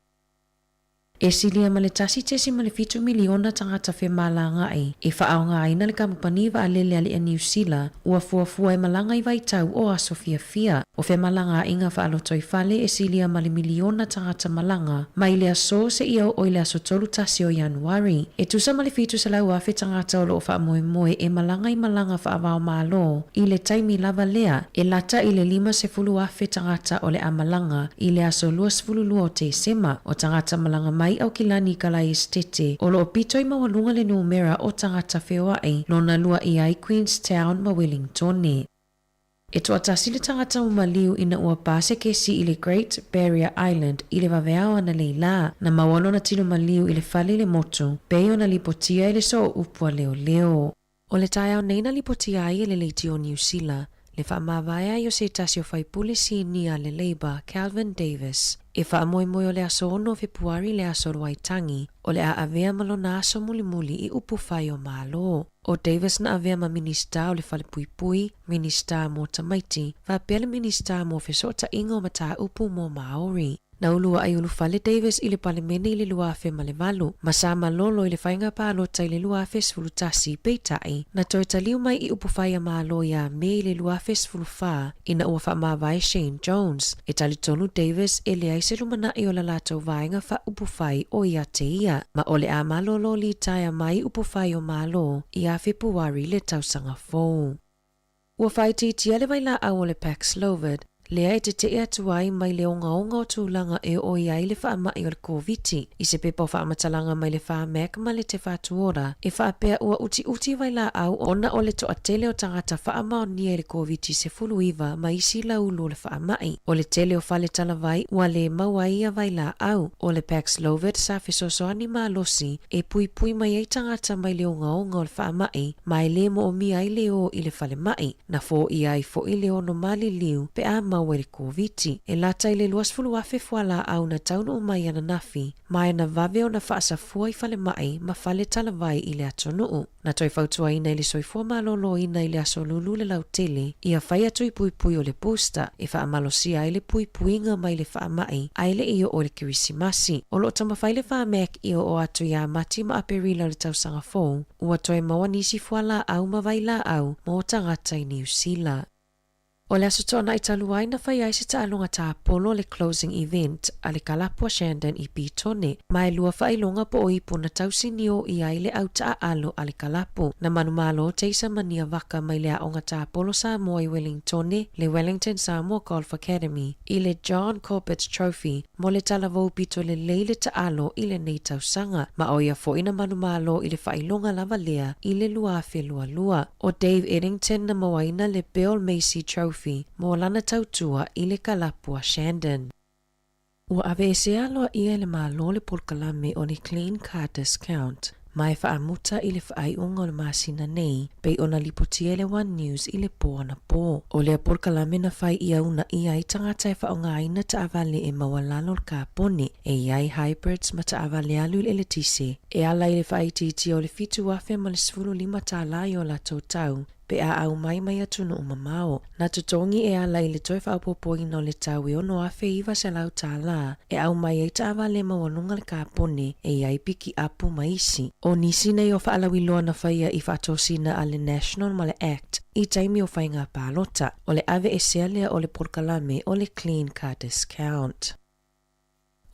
E silia ma le tasi tesi ma le 7 miliona tangata whe malanga ai. E whaaonga aina le kamupani wa alele ali a New Zealand, ua fuafua e malanga I vaitau o a Sofia Fia. O whe malanga inga whaalotoi fale e silia ma le miliona tangata malanga, ma I le aso se iau o I le aso tolu tasi o Januari. E tusa ma le 7 sa lau afe tangata o lo wha moe moe e malanga I malanga whaavao malo, I le taimi lava lea, e lata I le 5 se fulu afe tangata o le amalanga, I le aso 2 o te sema, o tangata malanga mai au kilani kalai estete o lo pito I mawalunga le numera o tangata whewa ai lona lua I ai Queenstown ma Wellingtone. E toa tasi le tangata umaliu ina ua pase kesi I le Great Barrier Island I le waweao ana leila na mawano na tino maliu I le fale le motu peio na lipotia I le so upua leo leo. O le tae au neina lipotia ai le leiti o New Zealand le whaamawaya I o se tasi o whaipule si nia le Labour Calvin Davis. E whaamoemoe o le aso ono Februari le aso Ruaitangi o le a avea malona aso muli I upu whai o malo. O Davis na avea ma minista o le whale pui minista mo tamaiti, whapea minista mo whesota ingo mata upu mo Maori. Na ulua ai ulu whale Davis I le palemene I le luafe ma le valu, ma sa malolo I le whainga pālota I le luafe sfulutasi peitai, na toi taliu mai I upu whaia malo ia me I le luafe sfulufā, ina ua whaamawai Shane Jones, e talitonu Davis e le aise lumana I o la lato vainga wha upu whai o ia te ia, ma ole a malolo li taia mai upu whai o malo, I a Februari le tausanga fōu. Ua whaiti tia le waila au o le Paxlovid, lea e te atuai mai le onga o tūlanga e o iai le whaamai o le COVID-19. I se pepa o whaamatalanga mai le whaamek ma le te whatuora, e whaapea ua uti vai la au ona o le toa tele o tangata whaamao nia le COVID-19 se fuluiva ma isi la ulu le whaamai. O le tele o whale talavai ua le mawaia vai la au, o le Paxlovid sa whesosoani ma losi, e pui mai ei tangata mai le onga o le whaamai, mai le mo o mi ai le o I le whale mai, na fo iai fo I le ono mali liu, pe a maua le COVID-19. E lata I le 20 afe fuala au na taunu o mai ana nafi, mai na vave o na whaasafua I whale mai ma whale talavai I le atonuu. Na toi whautua ina I le soifua malolo ina I le aso lulu le lautele, ia whai atu I pui o le booster, e whaamalosia ai le puinga mai le whaamai, ai le iyo o le kirisimasi. O lo tamawhai le whaamek iyo o atu ia mati ma aperila le tausanga fōu, ua toi mawanisi fuala au ma vaila au, ma o tangata I New Zealand. O le asotona I taluai na whai aise ta alunga ta Apollo le closing event a le kalapua Shandon I Pitone. Mai lua whailonga po o ipo na tausini o I ai le au ta alo a le kalapu. Na manumalo teisa mania waka mai le aonga ta Apollo Sāmoa I Wellingtone, le Wellington Sāmoa Golf Academy, I le John Corbett Trophy, mo le talavou pito le leile ta alo I le nei tausanga. Ma o ia fo ina manumalo I le whailonga lava lea I le luafe lua. O Dave Eddington na mawaina le Bill Macy Trophy mo lana tautua I le kalapua Shandon. Ua ave e se aloa ia le malo le polkalame o le clean car discount, mai whaamuta I le whaaiunga o le masina nei, pei ona lipotia le One News I le po ana po. O le polkalame na whai ia una ia I tangata e whaonga aina ta avale e mawalalo le kapone, e iai hybrids ma ta avale alu I le tise, e ala I le whaititi o le fitu afe ma le 15 ta lai o la tautau, pe a au mai atunu umamao. Na tutongi e ala I le toi whaupopoi no le tau e ono afe iwa se lau tā la, e au mai e ta awa le mawalunga le kapone e iai piki apu maisi. O nisi nei o whaalawiloa na whaia I whaatosina a le National ma le Act, I taimi o whainga pālota, o le ave e sealea o le polkalame o le clean car discount.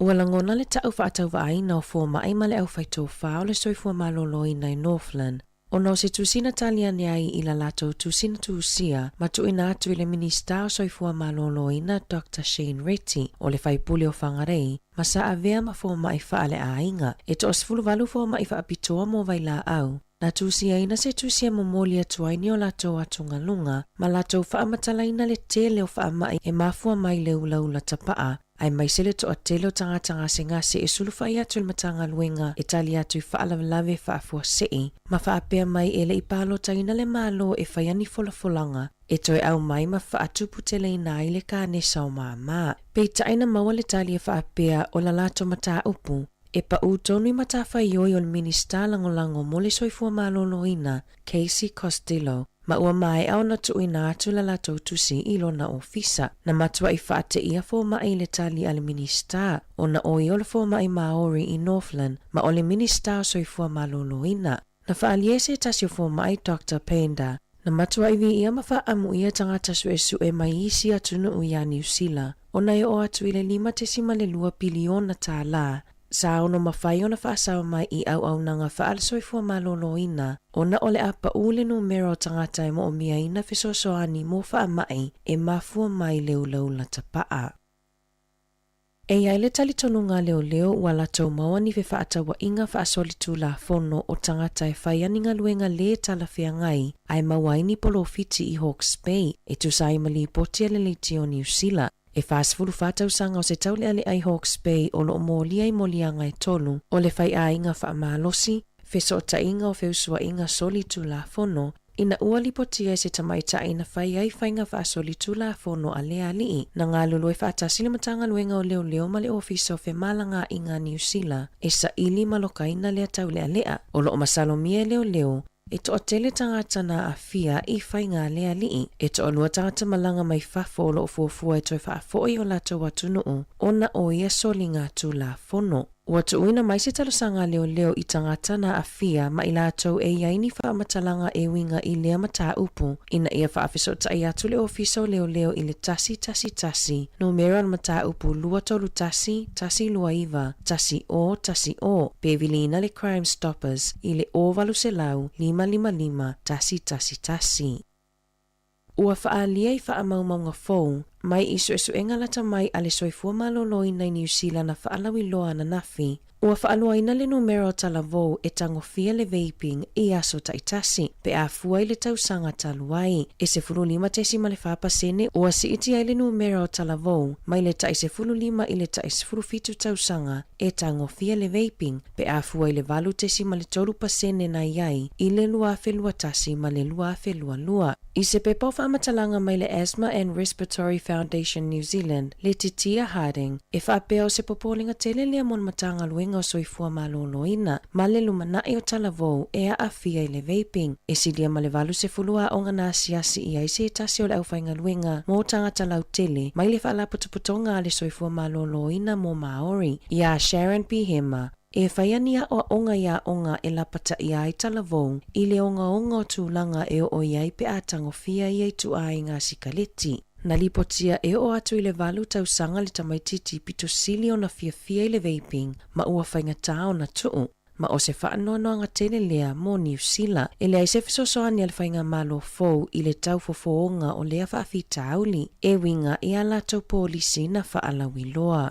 Ua langona le tau whaatau waaina o fōma ai ma le au whaitō wha o le soifua malolo I Northland, Ona o se tusina taliani ai I la lato tusina tuusia ma tuuina atu I le minista o soifua maloloina Dr. Shane Retty o le faipule o whangarei ma sa avea ma fo mai faale ainga e to osfulu valu fo mai faapitoa mo vaila au. Na tusia ina se tusia momolia tuaini o lato atunga lunga ma lato whaamatalaina le tele o whaamai e mafua mai le ulaula tapaa ai mai sele to atelo tanga se ngase e sulufa ia tul matanga luenga e tali atu whaalavlave whaafua sei ma whaapea mai ele I palo taina le malo e whaiani folafolanga e toi au mai ma whaatupu tele ina I le ka nesa o maa. Pei taina maua le tali e whaapea o la lato mata upu e pa utonu I matawhai oi o le minista langolango mo le soifua maloloina Casey Costello ma ua mai au na tuuina atu la lato tusi I lona ofisa na matua I whaate ia fo mai le tali ale minista o na oi o le fo mai Maori I Northland ma o le minista o soifua maloloina na whaaliese tasio fo mai Dr. Penda na matua iwi ia ma whaamu ia tangata sue mai isi atunu uia New Zealand o na o atu I le 5.2 biliona tā la sa ono mawhai ona whaasawa mai I au nanga whaale soifua maloloina ona ole apa ule numero tangata e mo o mia ina fisosoani mo wha mai e mafua mai leulaula tapaa. E ai le talitonunga leo ua latou maua ni fe whaatawa inga whaasoli tu la fono o tangata e whaianinga luenga le talawhea ngai ai mawaini polo fiti I Hawke's Bay e tu sai mali potia le leiti o New Zealand. E whaasfulu whātausanga o se taule ale ai Hawke's Bay o lo molia I molianga e tolu o le whai a inga whaamalosi, wheso o tainga o wheusua inga soli tu la fono, ina ua lipotia se tamaita ina whai ai whainga whaasoli tu la fono a lea lii, na ngā lulu e whaatasile matanga luenga o leo ma le ofisa o whemalanga I ngā New Zealand, e sa ili maloka ina lea taule alea, o lo masalomia leo, e to o tele tangata na a fia I whai ngā lea lii, e to o lua tangata malanga mai whafo o lo fuafua e toi whaafo I o lato watunuu, ona o ia soli ngā tu la fono. Ua tuuina mai se talosanga leo I tangata na a fia ma I lato e iaini whaamatalanga e winga I lea mata upu, ina ia whaafiso ta ia tule ofisa o leo I le tasi, numero al mata upu lua tolu tasi lua iwa, tasi o, pevilina le Crime Stoppers, I le ovalu se lau, 555, tasi. Ua whaalia I whaamaumaunga fou, mai isu enga lata mai ale soifua maloloina I New Zealand na whaalawi loa na nafi. Ua whaaluaina le numero talavou e tangofia le vaping I aso taitasi, pe a fua I le tausanga taluai. E se fulu 5 ma le whapasene, ua si iti ai le numero talavou, mai le tai se fulu 5 I le tai se fulu fitu tausanga, e tangofia le vaping, pe a fua I le valu tesi ma le toru pasene na iai, I le luafe luatasi ma le luafe lua. I se pepa o whaamatalanga mai le Asthma and Respiratory Foundation New Zealand, le Titia Harding, e whaapea o se popolinga tele lea mon matanga luenga o soifua maloloina, ma le lumanai o talavou e a afia I le vaping, e silia ma le valu se fulua o ngana siasi I aise e tasi o le awhainga luenga mo tangata lau tele, mai le whaalaputuputonga le soifua maloloina mo Maori, ia Sharon P. Hema, e whaiania o onga e lapata ia I talavou, I le onga o tūlanga e o iai pe a tangofia I tu ai ngā sikaleti. Na lipotia e o atu I le valu tausanga le tamaititi pito sili o na fia I le vaping, ma ua whainga tao na tuu, ma o se whaanoanoanga tele lea mo New Zealand, e lea I se fisosoani al whainga malo fou I le tau fofoonga o lea whaafi tauli, e winga I ala tau polisi na whaalawi loa.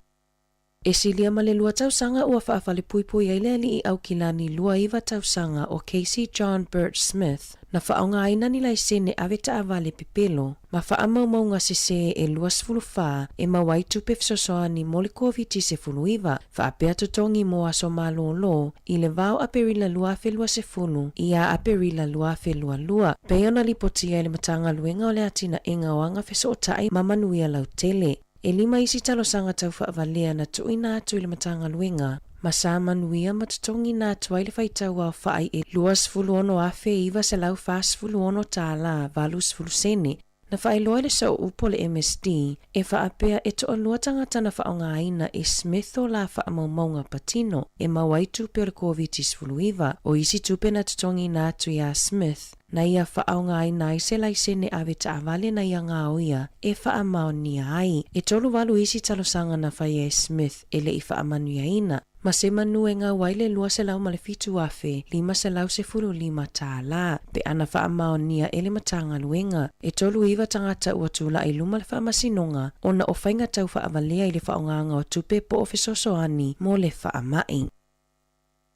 E silia ma le lua tausanga ua whaafale puipui ai lea I au kilani lua iwa tausanga o Casey John Burt Smith, na whaonga aina ni lai sene aveta avale pipelo, ma whaamaumaunga se e luas fulu wha e mawai tupe fisosoani mo le COVID-19 iwa, whaapea tutongi mo aso malo I le vau aperila luafe lua se fulu, ia aperila luafe lua. Pea na lipotia le matanga luenga o le atina inga oanga fiso o tai mamanuia lau tele. E 5 isi talosanga tau whaavalea na tuina atu I le matanga luenga, ma sa manuia matutongi na tua I le whaitau au whaai e luas fulu ono afe iwa se lau fas fulu ono tāla valus fulu sene, na whaeloa le sau upo le MSD, e whaapea e toa luatanga tana whaonga aina e Smith o la whaamaumaunga patino, e mawai tupe o le COVID-19 o isi tupe na tutongi na atu ia Smith, na ia whaaunga ai nai se lai sene awe taawale na ia ngā oia e whaamaonia ai. E tolu walu isi talosanga na whaia Smith e le i whaamanuia ina. Ma se manu e ngā waile lua se lau ma le fitu afe, 5 se lau se fulu 5 tā la, pe ana whaamaonia e le matanga luenga. E tolu iwa tangata ua tula i luma le whaamasinonga, ona o whainga tau whaavalea i le whaonganga o tupe po ofesosoani mo le whaamai.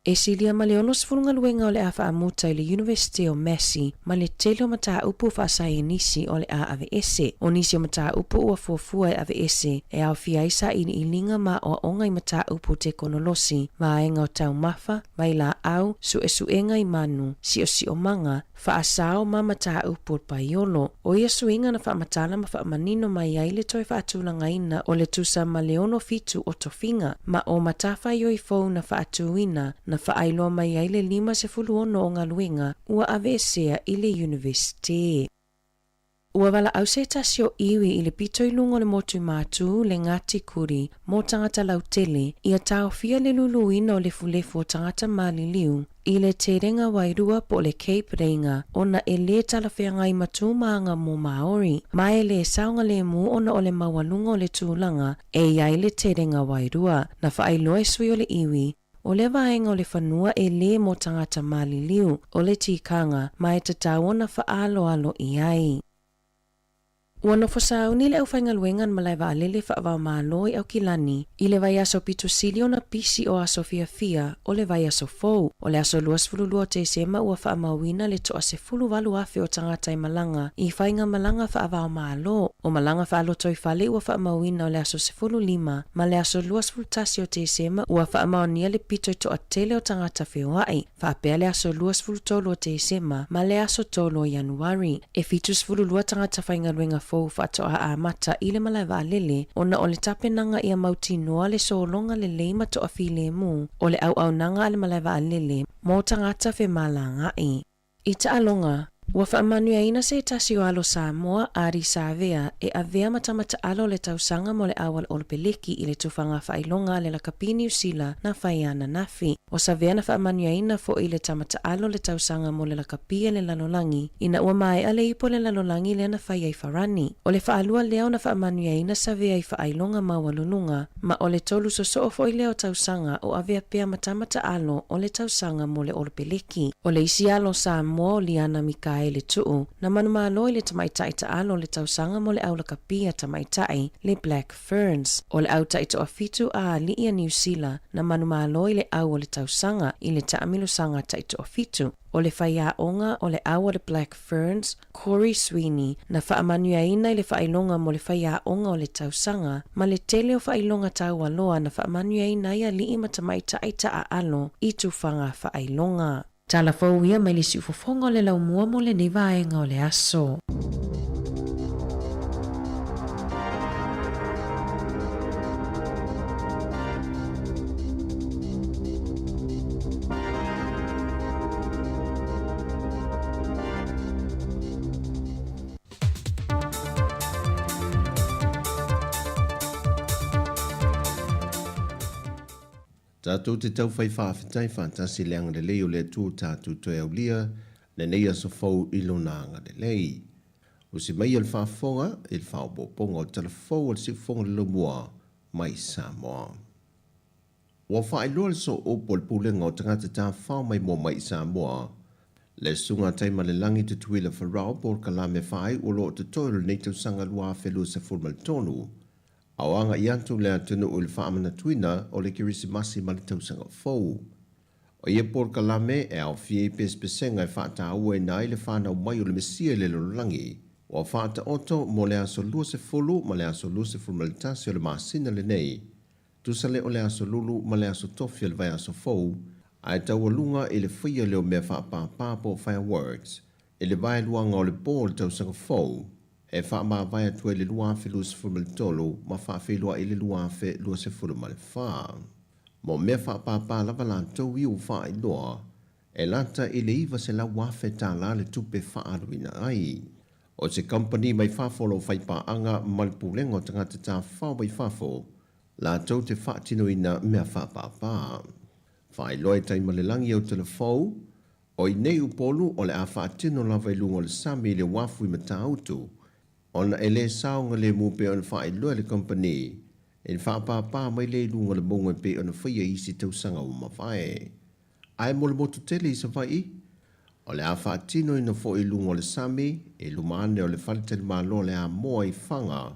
E silia ma le ono sifurunga luenga o le a whaamuta i le University o Massey, ma le tele o mataa upu whaasai nisi o le a ave ese. O nisi o mataa upu ua fuafua e ave ese, e au fiaisa i ilinga ma o onga i mataa upu te konolosi, vaenga o tau mafa, vaila au, suenga i manu, si o manga, whaasao ma mataa upu paiolo. O ia suinga na whaamatala ma whaamanino mai aile toi whaatulanga ina o le tusa ma le ono fitu o tofinga, ma o matafa i fau na whaatuina, na whaailoa mai ai le 5 se fulu ono o ngā luenga ua avesea i le university. Ua wala au se tasio iwi i le pito ilungo le motu mātu le ngati kuri mō tangata lautele ia tau fia le luluina o le fulefu o tangata maliliu i le terenga wairua po le Cape Reinga ona e le talawhianga i matu maanga mo Maori ma e le saunga le mu ona o le mawalunga o le tūlanga e iai le terenga wairua na whaailoa sui o le iwi o le vaenga o le whanua e le mo tangata maliliu o le tikanga ma e tatau na whaalo i ai. Ua no fosauni le au whainga luengan malai wa alele whaavao māloi au kilani i le vai aso pitu sili o na pisi o aso fia o le vai aso fou o le aso luas fululua te sema ua whaamawina le toa se fulu walu afe o tangata i malanga i whainga malanga whaavao mālo o malanga whaalo toi whale ua whaamawina o le aso se fulu 5 ma le aso luas fulutasi o te sema ua whaamaonia le pito i toa tele o tangata whioai whaapea le aso luas fulutolo o te sema ma le aso tolo o Januari e fitus fululua tangata whainga luenga fou whatoa a mata i le malai wa lele ona o le tapenanga ia mauti noa le solonga le leima toa file mu o le au nanga le malai wa lele mo tangata fe malanga i ta alonga ua whaamanuia ina se tasi o alo Sāmoa ari Sāvea e avea matamata alo le tausanga mo le awal o le peleki i le tufanga whailonga le lakapini usila na whaiana nafi. O Sāvea na whaamanuia ina fo i le tamata alo le tausanga mo le lakapia le lalolangi ina ua mai ale ipo le lalolangi le na whaiai wharani. O le whaalua leo na whaamanuia ina Sāvea i whailonga mawalununga ma o le tolu soso fo i leo tausanga o avea pea matamata alo o le tausanga mo le o le peleki. O le isi alo Sāmoa o liana mika le tuu na manumalo le tamaitai ta alo le tausanga mo le aula kapia tamaitai le Black Ferns o le au taito afitu a liia New Zealand na manumalo le au le tausanga i le taamilosanga taito afitu o le whaia onga o le au le Black Ferns Corey Sweeney na whaamanuia ina i le whailonga mo le whaia onga o le tausanga ma le tele o whailonga tau aloa na whaamanuia ina ia lii matamaitai ta a alo i tufanga whailonga. Tala fau ia mai le siufofonga o le laumua mo le nevaenga o le aso. Tātou te tau whai whawhitai whantasi leanga le leo le tū tātou toi au lia, le nei aso fau ilo nanga le lei. O si mai al whafonga, il whao poponga o tala fau al si fonga le mua mai Sāmoa. Wa whae loa le so opo le pulenga o tangata tā whao mai mua mai Sāmoa, le sunga taima le langi te tuila wharao por kalame whae o lo te toilo nei tau sanga lua whelu sa fulmal tonu, Awanga i antu lea tunu o le whaamana tuina o le kirisimasi ma le tausanga fau. O ia por kalame e au fie pespesenga e whaata aua e nai le whanau mai o le mesia le lolangi. O whaata oto mo le aso lua se fulu ma le aso lua se fulmalitasi o le maasina le nei. Tusale o le aso lulu ma le aso tofi le vai aso fau. A e tau alunga e le whia leo mea whaapapa po fireworks. E le vai luanga o le bol tausanga fau. E wha maa vai atua le lua afe lua se fulmali tolo, ma wha afe lua i le lua afe lua se fulmali wha. Mo mea wha pāpā lava la tau i o wha i loa, e lanta i le iwa se la wafe tā la le tupe wha aruina ai. O se company mai whafolo whai pā anga malipulengo tangata tā wha mai whafo, la tau te wha tino ina mea wha pāpā. Wha i loa e taima le langi au telefou, O i nei upolu o le a whaatino lava i lunga le sami le wafu i matautu. Ona e le saonga le mupe on wha i loa le company. En whaapapa mai le lunga le bongo e pe ona whaia isi tausanga o mawhae. Ai mo le motu tele i sa whai? O le a whaatino ina fo i lunga le sami, e lumane o le whaletele malo le a moa i whanga.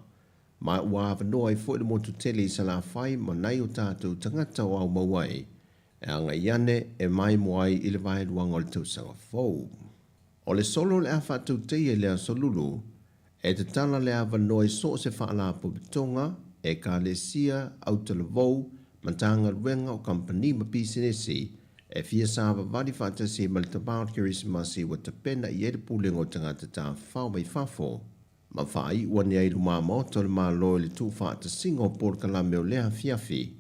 Ma ua awanoa i fo i le motu tele i sa la whai ma nai o tātou tangata o au mawai. E anga iane e mai moai i le vai luanga o le tausanga fau. O le solo le a whātou teia le a solulu, e te tala le a wanoa i so se whaala po bitonga, e ka le sia au tala vau, mantanga ruenga o company ma pisinesi, e fia sāwa vadi whātasi ma le tabao kirismasi wa te pena i ere pūlengo tangata tā whao mai whafo. Ma whai ua ni ailu mā maoto le mā loe le tū whātasinga o por kalame o lea fiafi,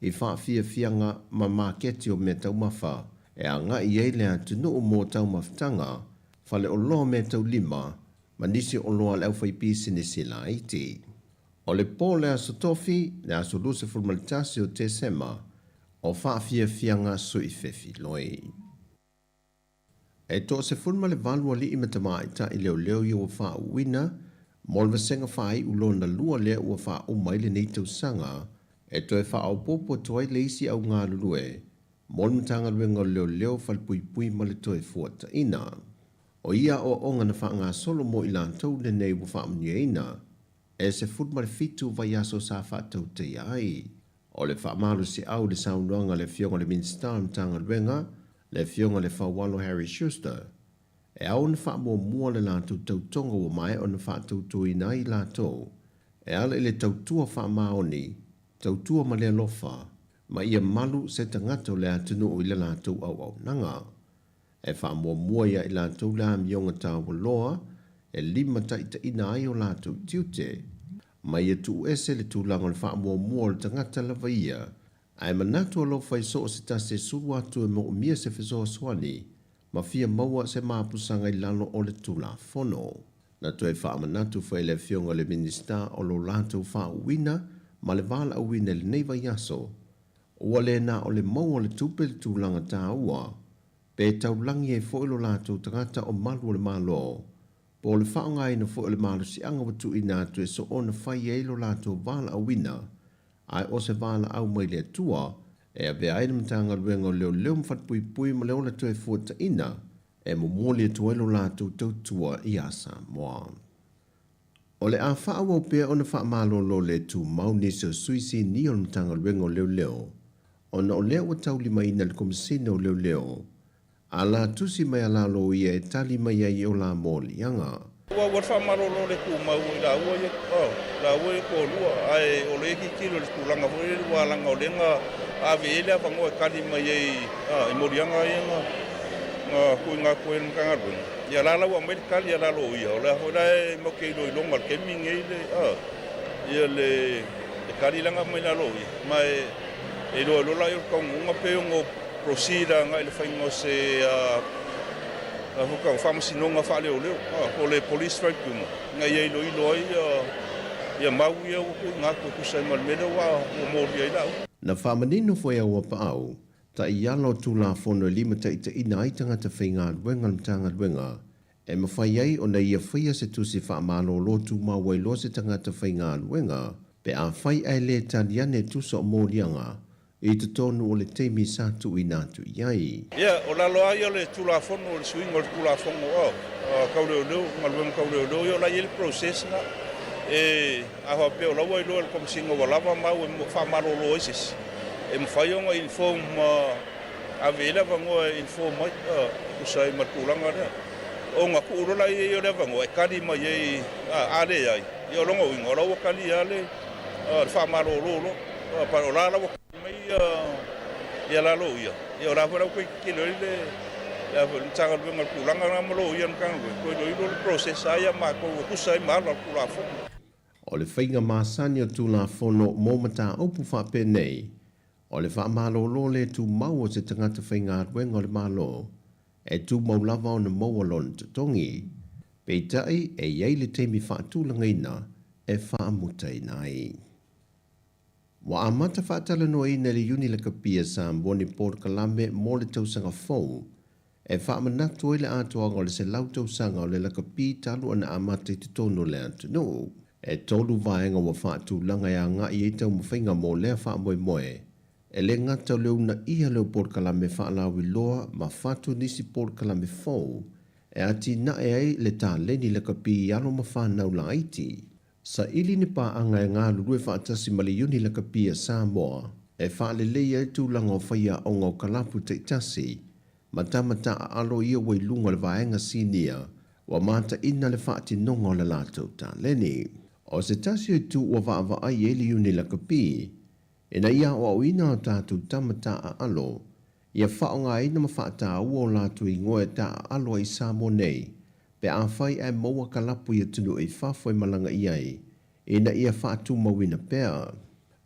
i whaafia fianga ma maketi o me tau mawha, e a nga i eilea tunu o mō tau mawhtanga, whale o loa me tau lima, ma nisi o loa leo whai pisinesi la iti. O le pō lea sotofi, lea soluse formalitasi o te sema, o whaafia fianga su i whewhi loi. E tō se funma le valua li ima tamaita i leo leo i o wha uina, molva senga whai ulona lua lea ua wha umaile nei tau sanga, e tō e wha au popo toai le isi au ngā lulue, molmatanga luenga leo leo whalpui pui ma le tō e fuata ina. O ia o onga na wha ngā solo mo i lātou le nei ua wha mnia ina, e se funma le fitu vai aso sa wha tau te ai. O le whaamalu si au le saunoanga le fionga le Minster mtanga luenga, le fionga le whawalo Harry Schuster. E au na whaamua mua le lātou tautonga o mai o na whaatautu i nai lātou. E ala le tautua whaamaoni, tautua ma le alofa, ma ia malu se tangata o le atunu o i le lātou au nanga. E whaamua mua ia i lātou le amionga tāwa loa, e lima taita ina ai o lātou tiute. Ma ia tu ese le tūlanga le whaamua mua le tangata lava ia, ai manatu alo fai so o se tase suru atu e mo mia se fesoa swani, ma fia maua se māpusanga i lalo o le tūla fono. Na tu e whaamanatu fai le fionga le Minster o lo lātou wha uina, ma le vala uina le neiva yaso, ua le na o le maua le tupe le tūlanga tā ua, pe taulangi e foilo lātou tangata o malu le malo, po le whaongai na fo le malu si anga watu ina tu e so ona whai e lo lātou vala awina, ai o se vala au mai le tua, e a vea aina mtanga luenga leo leo mwhatpui pui ma leo la tu e fuata ina, e mo mōli e tuelo lātou tautua i a Sāmoa. O le a whaawa pia ona wha malo lo le tu mauni so suisi ni o mtanga luenga leo leo, ona o leo wa tauli mai na le komisina o leo leo, a la tusi mai ala lo ia e tali mai ai o la mōli anga. Ua wha lo le ku mau i la ua e ko lua, ai o le ki kilo le kulanga fo e lua langa o lenga a veele a pango e kali mai i morianga i nga kuinga kuen kanga rung. Ia lala ua mai kali a lalo ia, o le a hola e mo ke ilo i longa ke minge i le, ia le kali langa mai lalo ia, mai e lo la i o kaunga pe o prosida nga i le whaingo se huka o whamasinonga whale o leo, o le police strike kuma. Nga i ilo ai, ia mau ia o ngā kua kusai malmena o mōri ai lau. Na whamanino foi au apa au, ta i alo tu la fono lima ta ita ina ai tangata whainga luenga mtanga luenga, e mawhai ai o na ia whaia se tusi whaamalo lotu mawai lo se tangata whainga luenga, pe a whai ai le taliane tusa o mōrianga, i te tonu o le teimi sātu i nātu iai. Ia, o lalo ai o le tula fono o le suinga o le tula fono au. Kaureo leo, ngaluenga kaureo leo, i o la i le process na. E aho pe o lawa i loa le komisinga wa lava mau e whamaro lo isis. E mwhai o nga inform a vela vangoa inform mai kusai matulanga rea. O nga kuurola i o le vangoa e kari mai e ale ai. I o longa winga, o lawa kali ale whamaro lo. Pa o la lawa mai ia lalo ia. I o rafara koe kilo i le tanga luenga kulanga na malo ia nkanga koe lo i lo le process aia ma ko kusai mala kula fono. O le whainga māsani o tū la whono mōmata opu whape nei, o le wha malo lo le tū mau o se tangata whainga ruenga o le malo, e tū mau lava o na maualon te tongi, pei tai e iei le teimi whaatūlanga ina e whaamuta inai. Wa amata whaatala no ina le uni le kapia Sāmoa ni Port Kalame mo le tausanga fau, E whaamanatu i le atoanga o le se lautau sanga o le laka pītalu ana amate te tono le atunu. E tolu vaenga wa whaatu langa ya ngā i eitau mwhainga mō lea wha moe moe. E le ngata leo na ia leo porkalame whaalawi loa ma whatu nisi porkalame fōu. E ati na e ai le tā leni laka pi alo ma whanau la aiti. Sa ili ni pā anga e ngā lurue whaatasi maliuni laka pi a Sāmoa. E whaale leia e tūlanga o whaia o ngau kalapu te tasi. Matamata a alo ia wei lunga le vaenga sinia. Wa mata ina le whaati nonga o le lātou tā leni. O se tasi o tu wa wa ai e liuni laka pi. Ina ia o ina o tātou tamata a alo. Ia whaonga ina ma whaata ua o lātou i ngoe tā a alo i Sāmoa nei. Pe a whai e maua kalapu ia tunu i whawhoi malanga iai. Ina ia whaatu mawina pēr.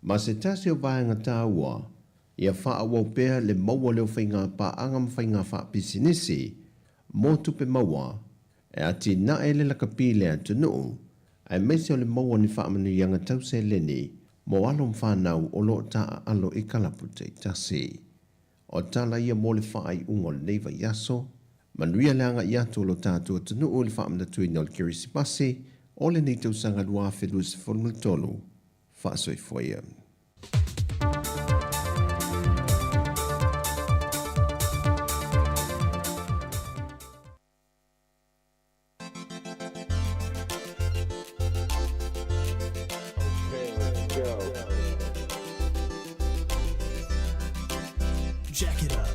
Ma se tasi o vaenga tā ua. Ia wha wau pēr le maua leo whainga pā anga ma whainga wha pisinisi. Mō tupe maua. E ati na e le laka pi le atunu. Ai meisi o le maua ni wha amanu ianga tau se leni. Mo alo mwhanau o lo ta alo i kalapu te tasi. O tala ia mo le whaai ungo le neiva yaso. Manuia leanga i atu lo tātua atunu o le wha amana tui nol kirisi pasi. O le ni tau sanga lua whedua se whonumul tolu. Wha soi fwaya. Jack it up.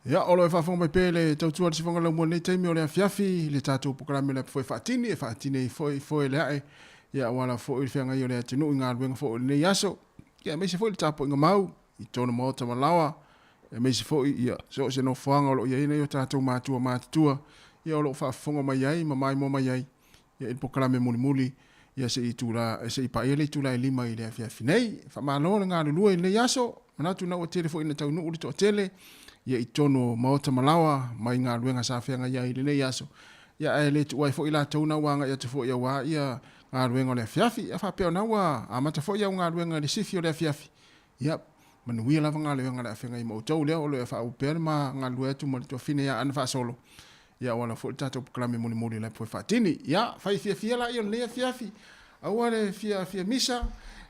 Ya olo e whawhonga mai pēle tautua si whonga lau mua nei teimi o lea fiafi le tātou pukarame le fwoi whaatini e whaatini e fwoi le hae ia wala fwoi le whianga i o lea tinu i ngā ruenga fwoi nei aso ia meisi fwoi le tāpo inga mau i tōna maota malawa e meisi fwoi ia so se no whanga olo ia ina i o tātou mātua ia olo whawhonga mai ai mamai mo mai ai ia i pukarame muli muli ia se i tūla se i paele i tūla e lima i lea fiafi nei whamalo ngā lulua i nei aso manatu nau a tele fwoi na tau nuu li to tele ia i tono maota malawa mai ngā ruenga sa whianga ia i nei aso. Ia e le tuai fo i la tauna wanga ia te fo ia wā ia ngā ruenga o le fiafi. Ia whapea na wā a mata fo ia ngā ruenga le sifi o le fiafi. Ia manuia lava ngā ruenga le whianga i mautau lea o le whaupea ma ngā ruenga tu mali tua fine ia ana whaasolo. Ia wala fo i tato pukalame muli muli le poi whaatini. Ia whai fiafia la i o lea fiafi. Aua le fia misa.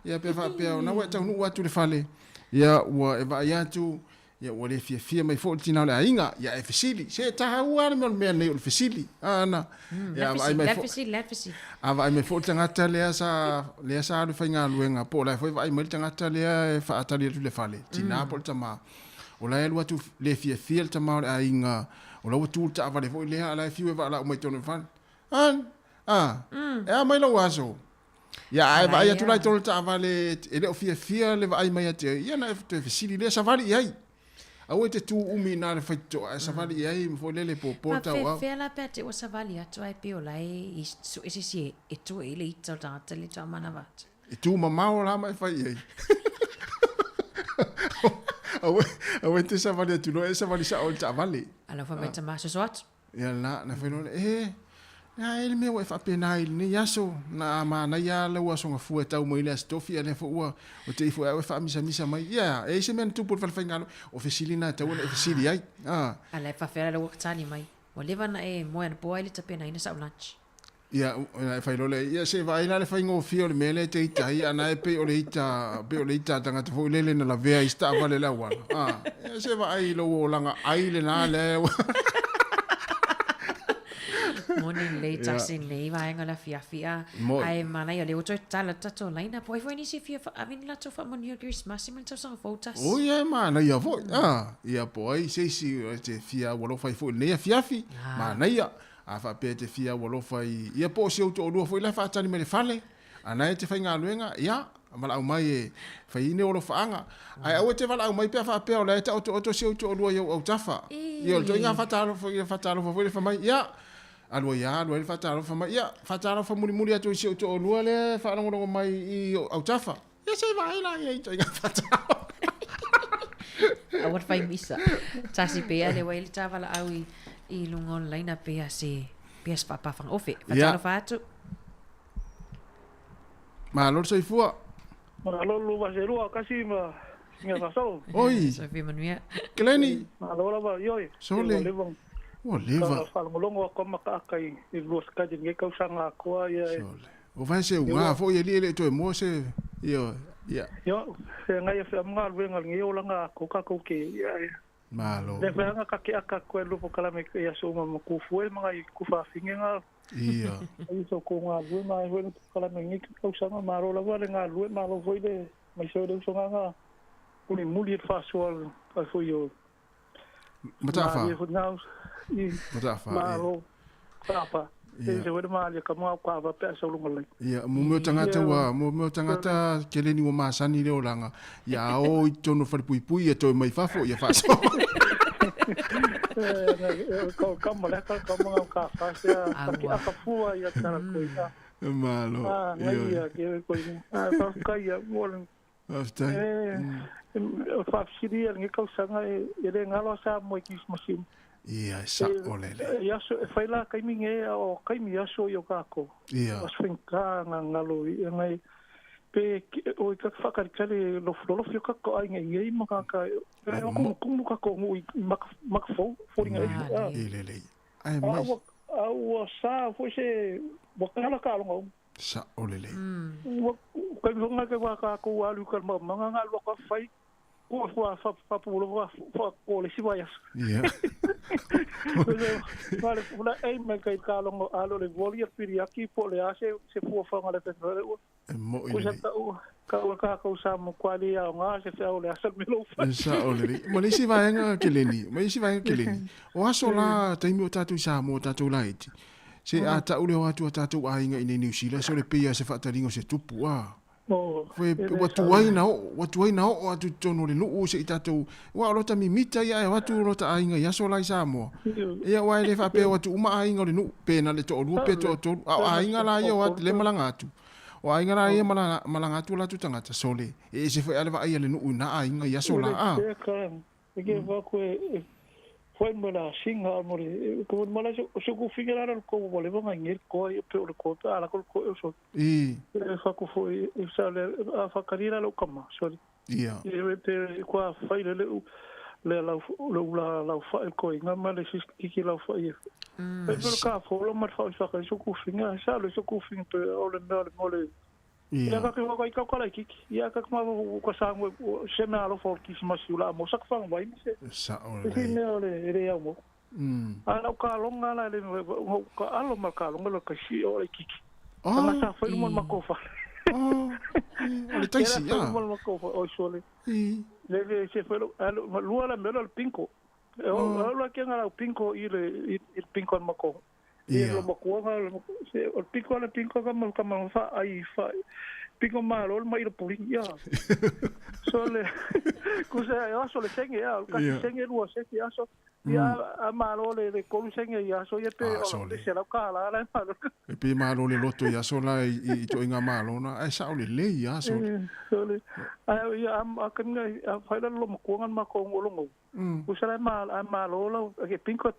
Ia pe whapea na wā tau nuu atu le whale. Ia ua e wā iatu. Ia wale fia mai fo tina le ainga ia e fesili se ta ua me me nei o fesili ana ia ai mai fo ava ai mai fo tangata le sa le fainga luenga po la foi ai mai tangata le fa atali le fale tina po tama o la elu tu le fia tama le ainga o la tu ta ava le fo le ala fiu va la mai tonu fan e mai lo waso ia ai vai tu la tolu ta ava le ele fia le ai mai te ia na fesili le sa vali ai Au te tu umi na le faito a savali ai mo lele po porta wa. Fe la pete o savali atu ai pe ola e so esi e tu ele ito data le tama na vat. E tu mama o la mai fai ai. Awe te sa vale tu no esa vale sa o ta vale. Ala fa meta ma so atu. Ya na whenua na ele me wa fa pena ile ni yaso na ma na ya le wa so nga fu tau mo ile stofi ele fo wa o te fu wa fa misa mai ya e se men tu por fa ngalo oficina tau na oficina ai Ala fa fera le waktani mai. O leva na e mo en boy le tapena ina sa lunch. Ya fa ile ya se va ina le fa ngo fio le mele te tai ana e pe o le ita tanga te fo le na la vea ista vale la wa se va ai lo langa ai le na le Morning later sin le va en la fia ai mana yo le otro tala tato laina poi foi ni si fia avin la to fa mon yo Christmas sim to sa fotos o ye mana ya vo ya poi se te fia wo lo fai fo ne fia mana ya a fa pe te fia wo lo fai ya po se to lo foi la fa tani me le fale ana te fai nga luenga ya mala au mai fai ne o lo faanga ai au te vala au mai pe fa pe o le ta o se to lo yo o tafa yo to nga fa talo fo le fa mai ya alua ia alua le fatalo fa mai ia fatalo fa muri atu si o lua le fa longo mai I au tafa ia se vai la ia to ia fatalo awat fai misa tasi pe ale wai le tava la au I lungo online pe se PS papa fa ofe fatalo fa atu ma lo sei fua ma lo va se rua kasi ma nga fa so oi so fi manuia kleni ma lo la va yo so le o leva fa longo ko makakai I los ka dinge ka usanga ko ia o vai se unha fo ia le to mo se yo se ngai fa mga venga ngi o langa ko ka ko ke ia malo le fa nga ka ke aka ko lu po kala me ia so ma ku fu mga I ku fa finga ia so ko nga lu ma ho lu kala me ngi ka usanga ma ro la va nga lu ma lo foi de mai so de so nga uni muli fa so ka fo yo matafa matafa malo papa se wede mali ka mo ka va pe so lu ngale ia mo tangata keleni mo masani le olanga ya o tono fa pui to mai fafo ia fa so ka mo la ka mo ka fa se ka fu ia tara ko ia malo ia ke ko fa ka ia mo after fa siria ngi ka sanga ele ngalo sa mo ki masin ia sa olele ia so fa la kai minge o kai mi aso yo ka ko ia os finka ngalo ngai pe o ka fa ka kale lo fio ka ko ai ngai ma ka ko ko mak fo ngai ilele ai mai au sa fo se bokala ka lo sa olele kai nga ke wa ka ko alu ka ma nga lo ka fai ko fa pulo fa ko le si vaya ia vale una ai me kai ka lo alo le volia piri aki po le ase se fu fa ngale te mo ile ka sa mo kwali ya nga se fa le ase me lo fa sa olele mo le si vaya nga keleni o aso la taimi o tatu Sāmoa tatu laiti se ata ule watu tatu ainga ine New Zealand so le pia se fa taringo se tupu foi watu aina o atu tono le nuu se itatu wa lota mimita ia watu lota ainga ia so lai Sāmoa ia wa le fa pe watu uma ainga le nuu pe na le to lu pe to ainga la ia wat le malanga atu o ainga la ia malanga atu la tu tangata sole e se foi ale va ia le nuu na ainga ia so la ke va ko foi mala singa mo ko mala so ko figura ko vole va ngir ko pe ko ala ko so fa ko foi sa le fa carina lo kama sorry e ko fa le la fa ko nga mala si ki la fa e pero ka fo lo mar fa so ko finga sa lo so ko finga pe o le mole ia ka ko ka ko la kiki ia ka ma ko sa mo se me alo for ki ma sula mo sak fa vai se sa ole ne ole re mo ala ka longa la le ka alo ma ka longa lo ka si o kiki ma sa fa mo ma ko fa ole taisi ya mo ma ko fa o sole le se fa lo lu ala me lo pinko o lo que ngala pinko il pinko ma ko lo mo se o pinko ka ma fa ai fa pinko malo ma ir puli ya sole cosa ya sole senge ya ka senge lo se ya so a malo le kolusenga ia so ia pe o le sela kala la malo. E pe malo le loto ia so la I to inga malo na ai sa o le ia so. So le ai ia am akan a faila lo mo kuangan ma ko ngolongo. Usala malo la ke pinko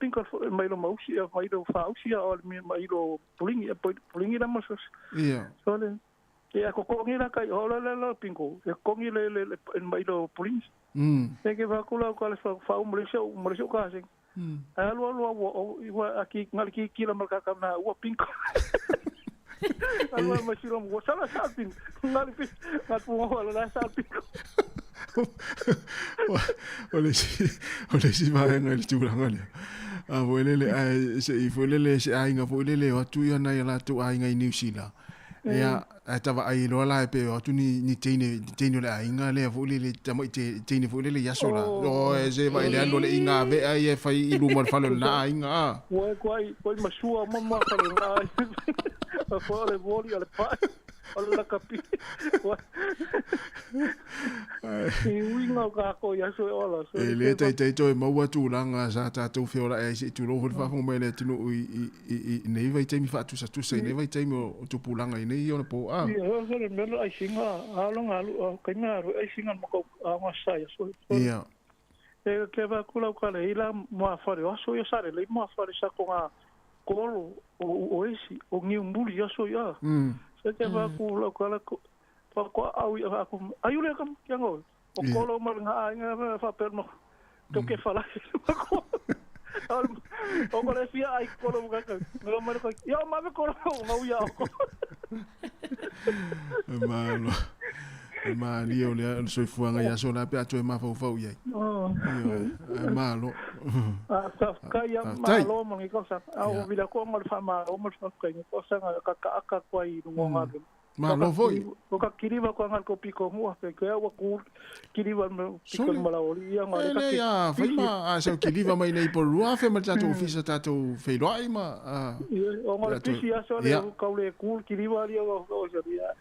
mai lo mausi mai lo fausi o mai lo pulingi la mo so. Ia. So le ia ko ngira kai hola la pinko. E kongi le mai lo pulingi. E ke va kula ko le fa mo le ka sing. Alo wa aki ngal ki kila marka kana wa pinko. Alo ma siro mo sala salpin. Ngal pi ngal po wala la salpin. Ole si va ngal tu ngal. A volele ai se I volele se ai nga volele o tu ia na ia la tu ai nga I New Zealand. Ia tava ai lo la pe o tu ni teine le ai nga le volele tamo teine volele ya sola. O e se vai le lo le inga ve ai e fai I lu mal falo na ai nga. Wa koi masua mama falo na. Fa le voli ale pa. Ola kapi. I winga ka ko ya so ola so. E le tai to mo wa tu langa sa ta tu fe ola e si tu lo fa fo me le tinu I nei vai tai mi fa tu sa tu sei nei vai tai mo tu pulanga I nei ona po a. Ia so le melo ai singa alonga ka nga ai singa mo ko a ma sai so. Ia. E ke va kula ka le ila mo fa le so yo sare le mo fa le sa ko nga kolo o esi o ngi mbuli ya so ya. Se te va kula kala ko au aku ayu le kam yango o kolo mal nga nga fa permo to ke fala ko o ko le fia ai kolo nga ka no mal ko yo ma me kolo mau ya ko malo ma li o le so fuanga ya so la pe atu ma fa fa ye malo sa ka ya malo mo ngi ko sa au vila ko mal fa ma o mal fa ko sa ka ko ai no nga malo foi o ka kiriva ko ngal ko piko mo pe ko wa ku kiriva mo piko mala oli ya ngale ka ya foi ma a so kiriva mai nei por rua fe ma tato ofisa tato fe roi ma o ngal pisi ya so le ka le ku kiriva ri o so dia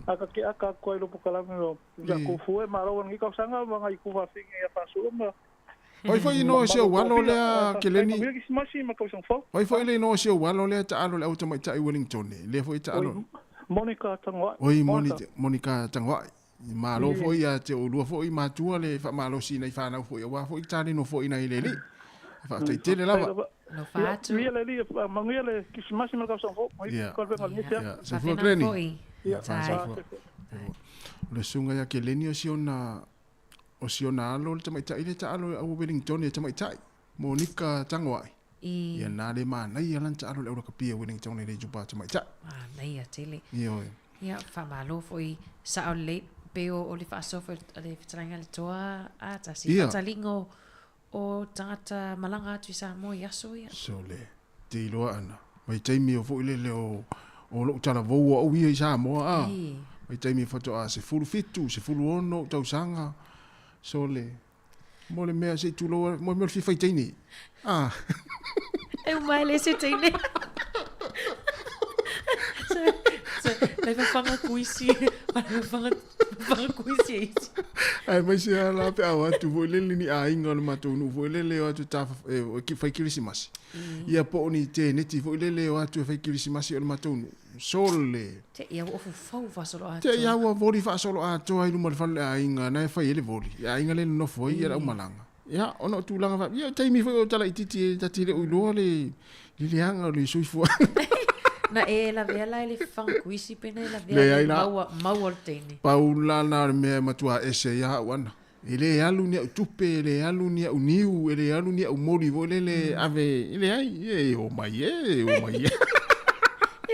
aka ko lo pokala mo ya ku fu e malo ngi ka sanga ma ngai ku fa finga ya fa so ma oi foi no se walo le ke le ni oi foi le no se walo le ta alo le automata I Wellington le foi ta alo Monica Tangwa. Oi Monica Tangwa. Malo foi a te o lua foi matua le fa malo si nei fa na foi wa foi tani no foi nei le li. Fa te tele lava. No fa tu. Ria le li mangia le kismasi me ka sa fo. Ko ve ngal ni sia. Se fo kleni. Ia. Le sunga ya ke leni o siona alo le tamai tai le ta alo a Wellington le tamai tai. Monica Tangwa. Ia na le mana ia lan ta alo le ka pia Wellington le jupa tamai tai. Nei a tele. Io. Ia fa malo foi sa o le peo o le fa so le fitranga le toa a ta si ta lingo o tata malanga tu Sāmoa ia so ia. So le te loa ana. Mai taimi o foi le o lo tala vo o ia Sāmoa a. Mai taimi foto a se fulu fitu se fulu ono tau sanga. So le mo le mea se tu lo mo me fi faitini. Ah. E mai le se tene. Vai fanga kuisi. Vai fanga kuisi. Ai mai se ala pe awa tu vo le ni a inga le matou no vo le o tu ta ki fai Christmas. Ia po ni te ne ti vo le o tu fai Christmas o matou no. Sole. Te ia o fo fa solo a. Te ia o voli fa solo a to ai no mal fa a inga na fai le voli. A inga le no foi ia o malanga. Ya, ono tu langa fa. Ia taimi foi o tala ititi tatile o lo le anga le suifu. Na e la vela ele fanga kuisi pena la vela mau tene. Paula na me matua ese ya wana. Ele alu ni tupe ele alu ni uniu ele alu ni mori volele ave ele ai o mai o mai.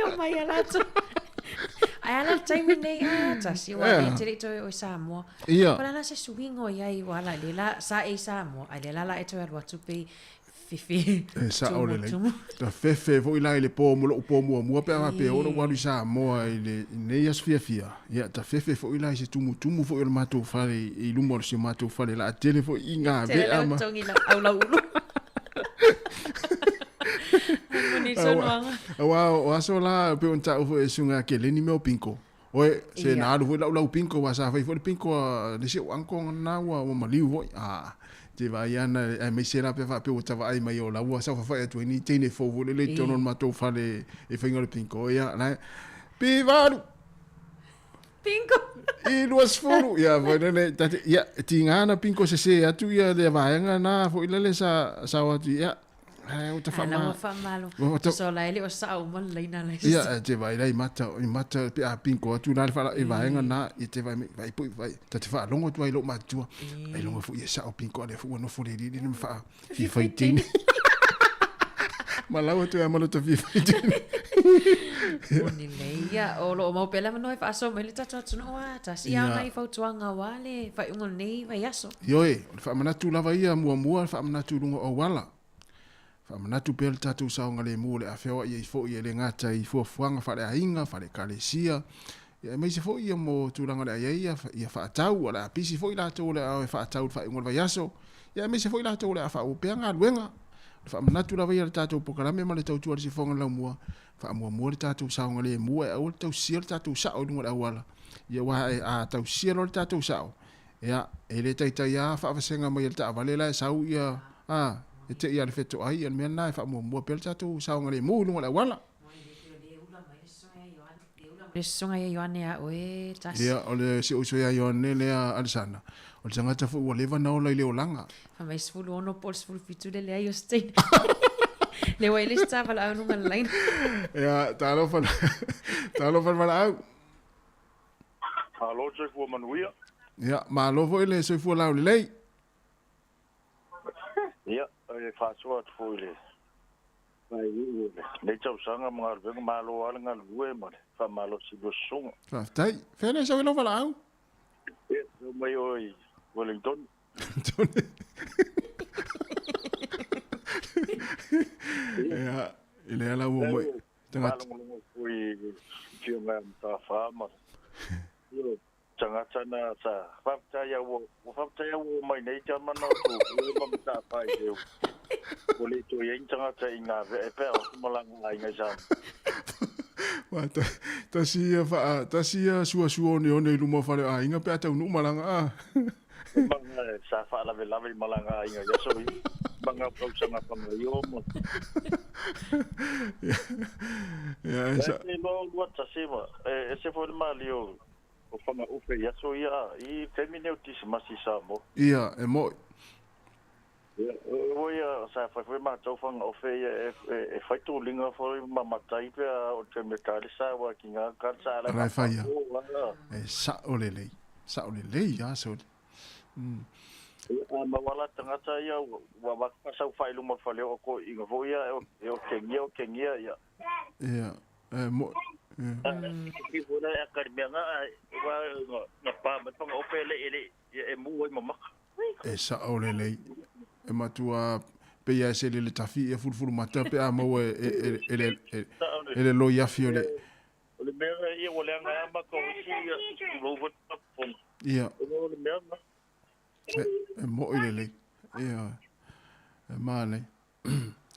O mai ala tu. Ai ala time nei ata si wa te to o Sāmoa. Para la se swingo ia wala le la sa e Sāmoa. Ai la la e to wa tupe fifi. Sa ole le. Ta fefe vo ila ile po mo pe ma pe o wa Sāmoa ile nei as fia. Ya ta fefe vo ila se tumu vo il mato fale i lumo se mato fale la tele vo inga be ama. Tongi la au la ulu. Wow, wa so la pe on ta o sunga ke le ni me o pinko. Oe, se na alu foi lau pinko wa sa fai foi pinko le se angko na wa maliu voi. Te vai ana e me sera pe fa pe o tava ai mai o la wa sa fa e tu ni tene fo vo le tono ma to fa le e fa ngol pinko ya na. Pe varu. Pinko. I luas fulu ya voi ne ya tingana pinko se atu ya le vai na fo ile le sa wa tu ya. O te whamalo. So la ele o sa o man leina le. Ia, te vai rei mata pe a pinko atu na whala e vaenga na i te vai pui vai. Ta te wha longo tu ai lo matua. Ai longo fu i sa o pinko ale fu no fu le ri ni wha fi fai tini. Malawa tu e malo ta fi fai tini. Oni leia, o lo mau pela mano e wha aso mele tata tunu wa. Ta si au nai fau tuanga wale, whai ungo nei, vai aso. Ioe, wha manatu lava ia mua, wha manatu lungo o wala. Whamanatu pel tatu saonga le mule a whiawa ia i fo ia le ngata i fuafuanga whare ainga, whare kalesia. Ia mei se fo ia mo tūranga le ia whaatau, ala pisi fo i lato le au e whaatau wha ingola vai aso. Ia mei se fo i lato le a whaopea ngā ruenga. Whamanatu la vai le tatu pokarame ma le tau tuari se fonga lau mua. Whaamua le tatu saonga le mua e au le tau sia le tatu sao dunga le awala. Ia waha e a tau sia le tatu sao. Ia e le taitai a whaafasenga mai le ta avalela e sau ia e te ia le fetu ai an mea nai wha mua pel tatu saonga le mū lunga la wala. Le songa ia Ioane a oe tasi. Ia, o le si oiso ia Ioane lea alisana. O le tangata fu ua lewa nao lai leo langa. Whamai sifulu ono pol sifulu fitu le lea Iostain. Le wai le sta wala au nunga lain. Ia, talo fan wala au. Alo, tse fua manuia. Ia, ma alovo ele soi fua lau le lei. Ia, e whaasua atu fo ile. Nei tau sanga mga rubenga malo ala ngā lue mare. Wha malo si lo sunga. Whaftai, whene sau ilo wala au. Ia, so mai oi Wellington. Ia, ile ala ua moi. Malongo fui fio ngā mta whaama. Ia, tangata na sa whaptaya wo mai nei te mana tu ua mta whai teo. Ole to ye tangata i ngā ve e pēo malanga ai ngai sam. Tasia sua ni one luma whare a inga pēa tau nu malanga Manga sa wha lave malanga ai ngai aso i. Manga pausanga panga i o mo. Ia, esa. E lo lua tasema. E se fo mali o whanga upe i aso ia i femine utisima si Sāmoa. Ia, e moi. Oia sa foi matou fanga o fe e fai tu linga foi mamatai pe o te metali sa wa kinga kansa la Rai fai ia. E sa olelei ya so. Ma wala tangata ia wa pasau fai luma fale o ko inga voia e o kengia ia. Ia, e mo. Ki bona e akademia wa na pa ma tonga o pele ele e mu o mama. E sa olelei. E matua pe ia se le tafi e fulfulu mata pe a mo ele lo ia fiole. Le mera ia o le anga ma ko si lo vo pom. Ia. Le mera. E mo ile. Ia. E mane.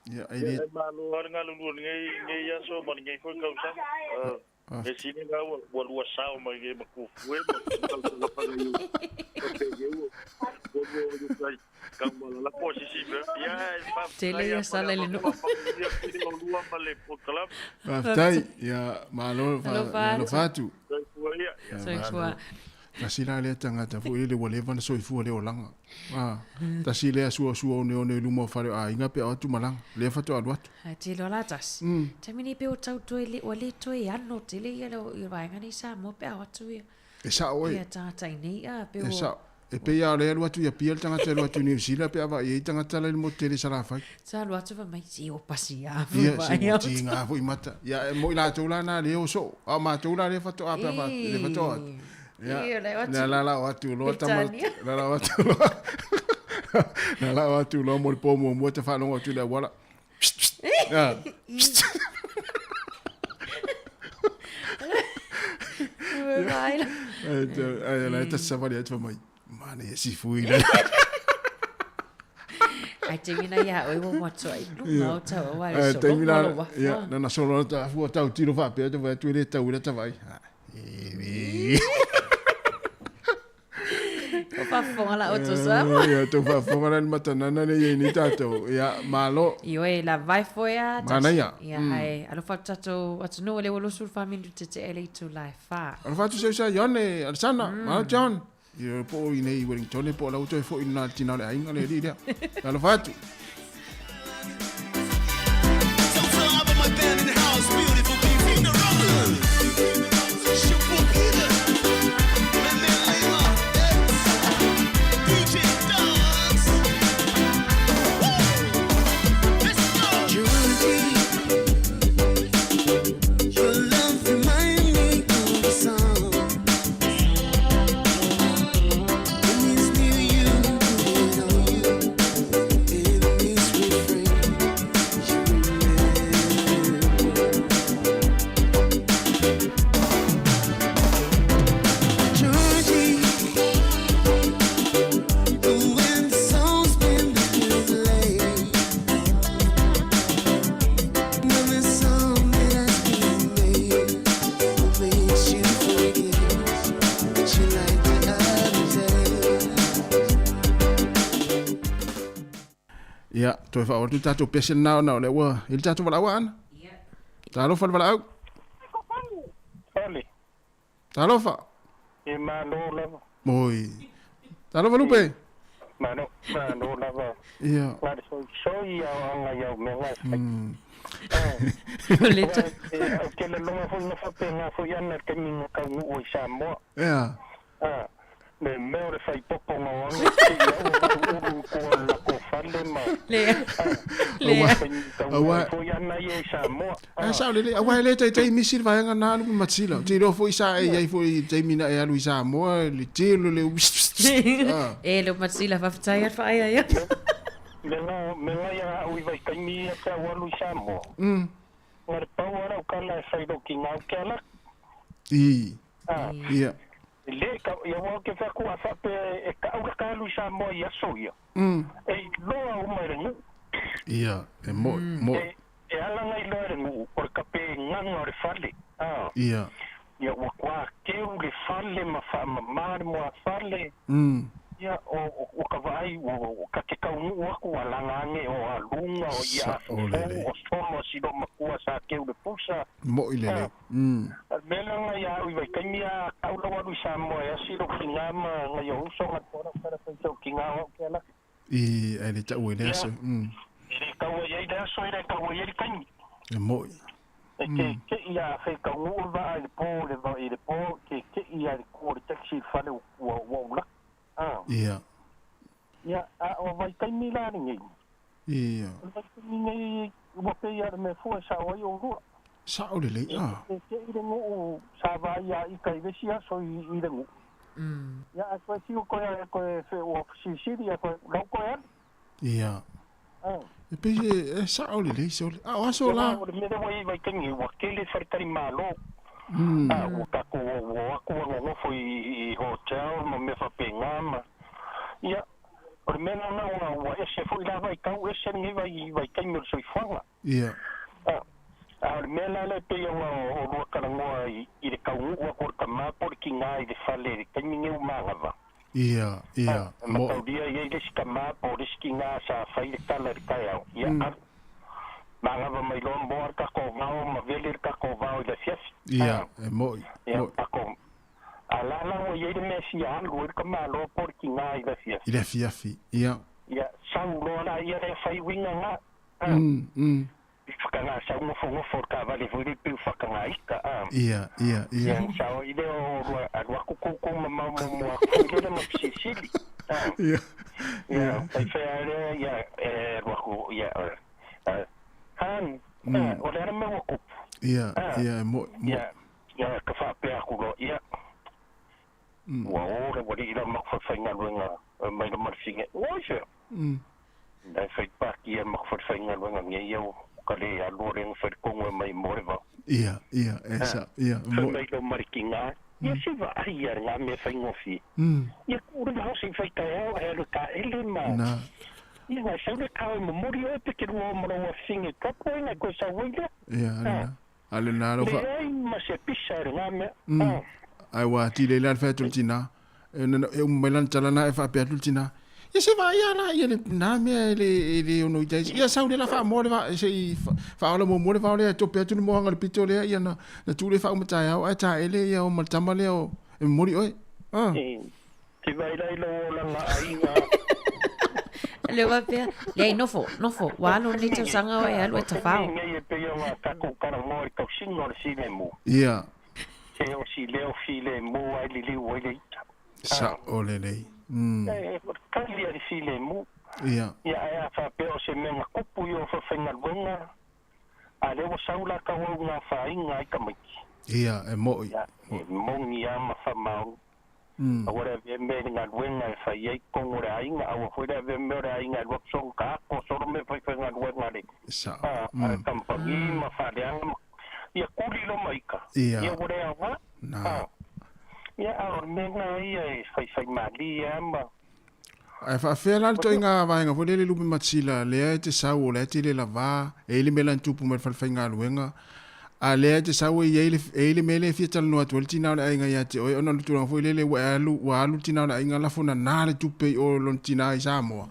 Ia, ai e malo nga lu ngai ia so ma ngai ko kausa. E sini nga wa lua sao ma ngai ma ku fue ma pa ngai. Kang la posisi ya tele ya sala le no Aftai ya malo fatu tasila le tangata fu ile wale van so fu le olanga tasile su ne lumo fare a inga pe atu malang le fatu alwatu te lo latas tamini pe o tau toile wale toi anno tele ya lo vai ngani sa mo pe atu ya esa oi ya tata nei a pe o e pe ia le alwatu ya piel tangata le atu ni sila pe ava ye tangata le mo tele sala fai sa alwatu va mai si o pasi ya ia si nga fu mata ya mo ila tola na le o so a ma tola le fatu a pe le fatu ya la watu lo tama la watu lo la watu lo mo po mo te fa no tu le wala ya ai la ta savali at mai mane si fui la ai te mina ya oi mo moto ai no ta wa so te mina ya na solo ta fu ta tiro fa pe te va tu le ta ura ta vai O whafonga la o to Sāmoa. Ia, tō whafonga rani matanana ne iei ni tātou. Ia, malo. Io e la vai foia. Mana ia. Ia, hai. Alo whatato, atu no le walosu whamindu te te ele tu lai wha. Alo whatu sa Ione, Arsana, Malo John. Ia, po i nei Wellington, po lau toi fo i nā tina le ainga le ria. Alo whatu. Ia, toi wha tu tātou pese nao le ua. Ili tātou wala ua ana? Ia. Tā lofa le wala au? Ole. Tā lofa? E mano lava. Moi. Tā lofa lupe? Mano lava. Ia. Lade so ia anga iau me ngai. Leta. Ke le longa fo na fa penga fo ia na ke minga ka ngu o Sāmoa. Ia. Me meo le fai popo ngawanga ke iau ko fale ma. Lea. Awa. Fo ia na iau Sāmoa. Sao lele, awa le tai misir vai nga na lu matsila. Te ro fo isa e ai fo i te mina e alu Sāmoa, le telo le E lo matsila fa ftai ar fa ia. Menga ia ui vai kaimi a ka walu Sāmoa. Ngar pau ara o kala e fai roki ngau ke ala. Ia. Le ka ia wa ke fa ku fa pe e ka ura ka lu Sāmoa ia soia. E loa o mai rengu. Ia, e mo. E ala ngai loa rengu por ka pe nganga re fale. Ia. Ia wa kwa ke le fale ma fa ma mo fale. Ia o ka vai o ka ke ka u ku ala ngange o alunga o ia o somo si do makua sa ke u le pusa. Mo ile. Mela nga ia u vai kamia ka u lo lu Sāmoa ia si do kingama nga yo so nga pora para pa so kingama ke ala. I ele ta u ele so. Ele ka u ia ida so ida ka u ia kani. E mo. Ke ia fe ka u va le po ke ia ko le taxi fa le o la. Ia. Ia, o vai kai mila ni. Ia. Vai kai ni mo pe ia me fu sa o yo ru. Sa o le. Ke ire mo sa va ia i kai ve sia so i ire mo. Ia, ko si ko ia ko fe o si ia ko lo ko ia. Ia. E pe sa o le so. O so la. O me vai kai ni o ke le fer kai malo. O ka ko no foi hotel no me fa pengama. Ia, por mena na o ese foi lá vai ka ese ni vai ka mi so fanga. Ia. Mena le pe o ka no i de ka o por ka ma por ki ngai de fale ka mi u manga. Ia. Mo dia ia de ska ma por ki nga sa fai ka le ka ia. Manga mai lo mbor ka ko vao ma velir ka ko vao de fies. Ia, e mo. Ia, ako. Ala o ia de mesi algo ka malo por ki ngai de fies. Ile fiafi. Ia. Ia, sau lo la ia de fai winga nga. Ka nga sau mo fo ka vale vuri pi fa ka nga ika. Ia. Ia, sau ide o alwa ku mo ko de mo sisili. Ia, fai fere ia wa ku ia. O le me o ku. Ia, mo. Ia, ka fa pe aku lo ia. Wa o le wali ila mak fa nga luenga mai no marsinge. O se. Dai fa pa ki mak fa nga luenga nge yo ka le a lo reng fa ko mai morva. Ia, esa, ia. Mo mai no markinga. Ia se va ia nga me fa ngofi. Ia ku le ho se fa ka e ka ele ma. Na. Ia sa le ka mo mori e pe ke mo mo singe ka po nga ko sa winga. Ia, ale na lo fa. Ia ma se pisa nga me. ai wa ti le la fa tu tina e melan talana e fa pe tu tina ia se vai ala ia le na me le ono dai ia sa le la fa mo le va se fa ala mo le va le to pe tu mo hanga le pito le ia na tu le fa mo ta ia a ta ele ia o maltama le o e mori oi ti vai lai lo la ainga le va pe le no fo wa no ni tu sanga o ia lo ta fa ngai pe yo ta ko kana mo i ka singo le sine mo ia se o si le o file mo ai li o le sa o le kali ari file mo ia ia fa pe o se menga kupu yo fa fenga wenga ale o saula ka o nga fa inga ai ka mai ia e mo mo ni ama fa mau agora ve me nga wenga fa ia ko ngore ainga au foi da ve me ora ainga lo son ka ko solo me foi fenga wenga le sa kampani ma fa de ia kuli lo mai ka ia ore ava na ia a menga ia fai mali ama ai fa fela to inga va inga fo le lupi matsila le te sau le te le lava e le melan tupu me fa inga luenga a le te sau e le mele fieta no atu tina le inga ia te o ona tu fo le wa alu tina le inga la fona na le tupe o lon tina i Sāmoa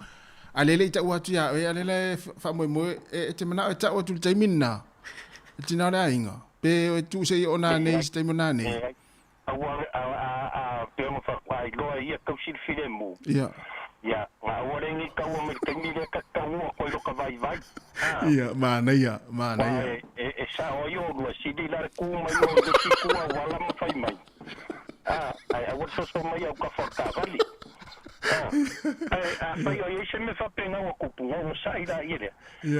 a le ta watu ya e le fa mo e te mana ta o tu te minna tina le inga pe tu se ona nei ste mona nei a pe mo fa ai lo ia ka sil filemu ia ma ore ni ka o me te mire ka ka o ko lo ka vai ia mana ia e sa o yo lo si di la ku ma yo de si ku wala ma fai mai ai a wo so mai o ka forta vali ai yo se me fa pena o ku o sai da ile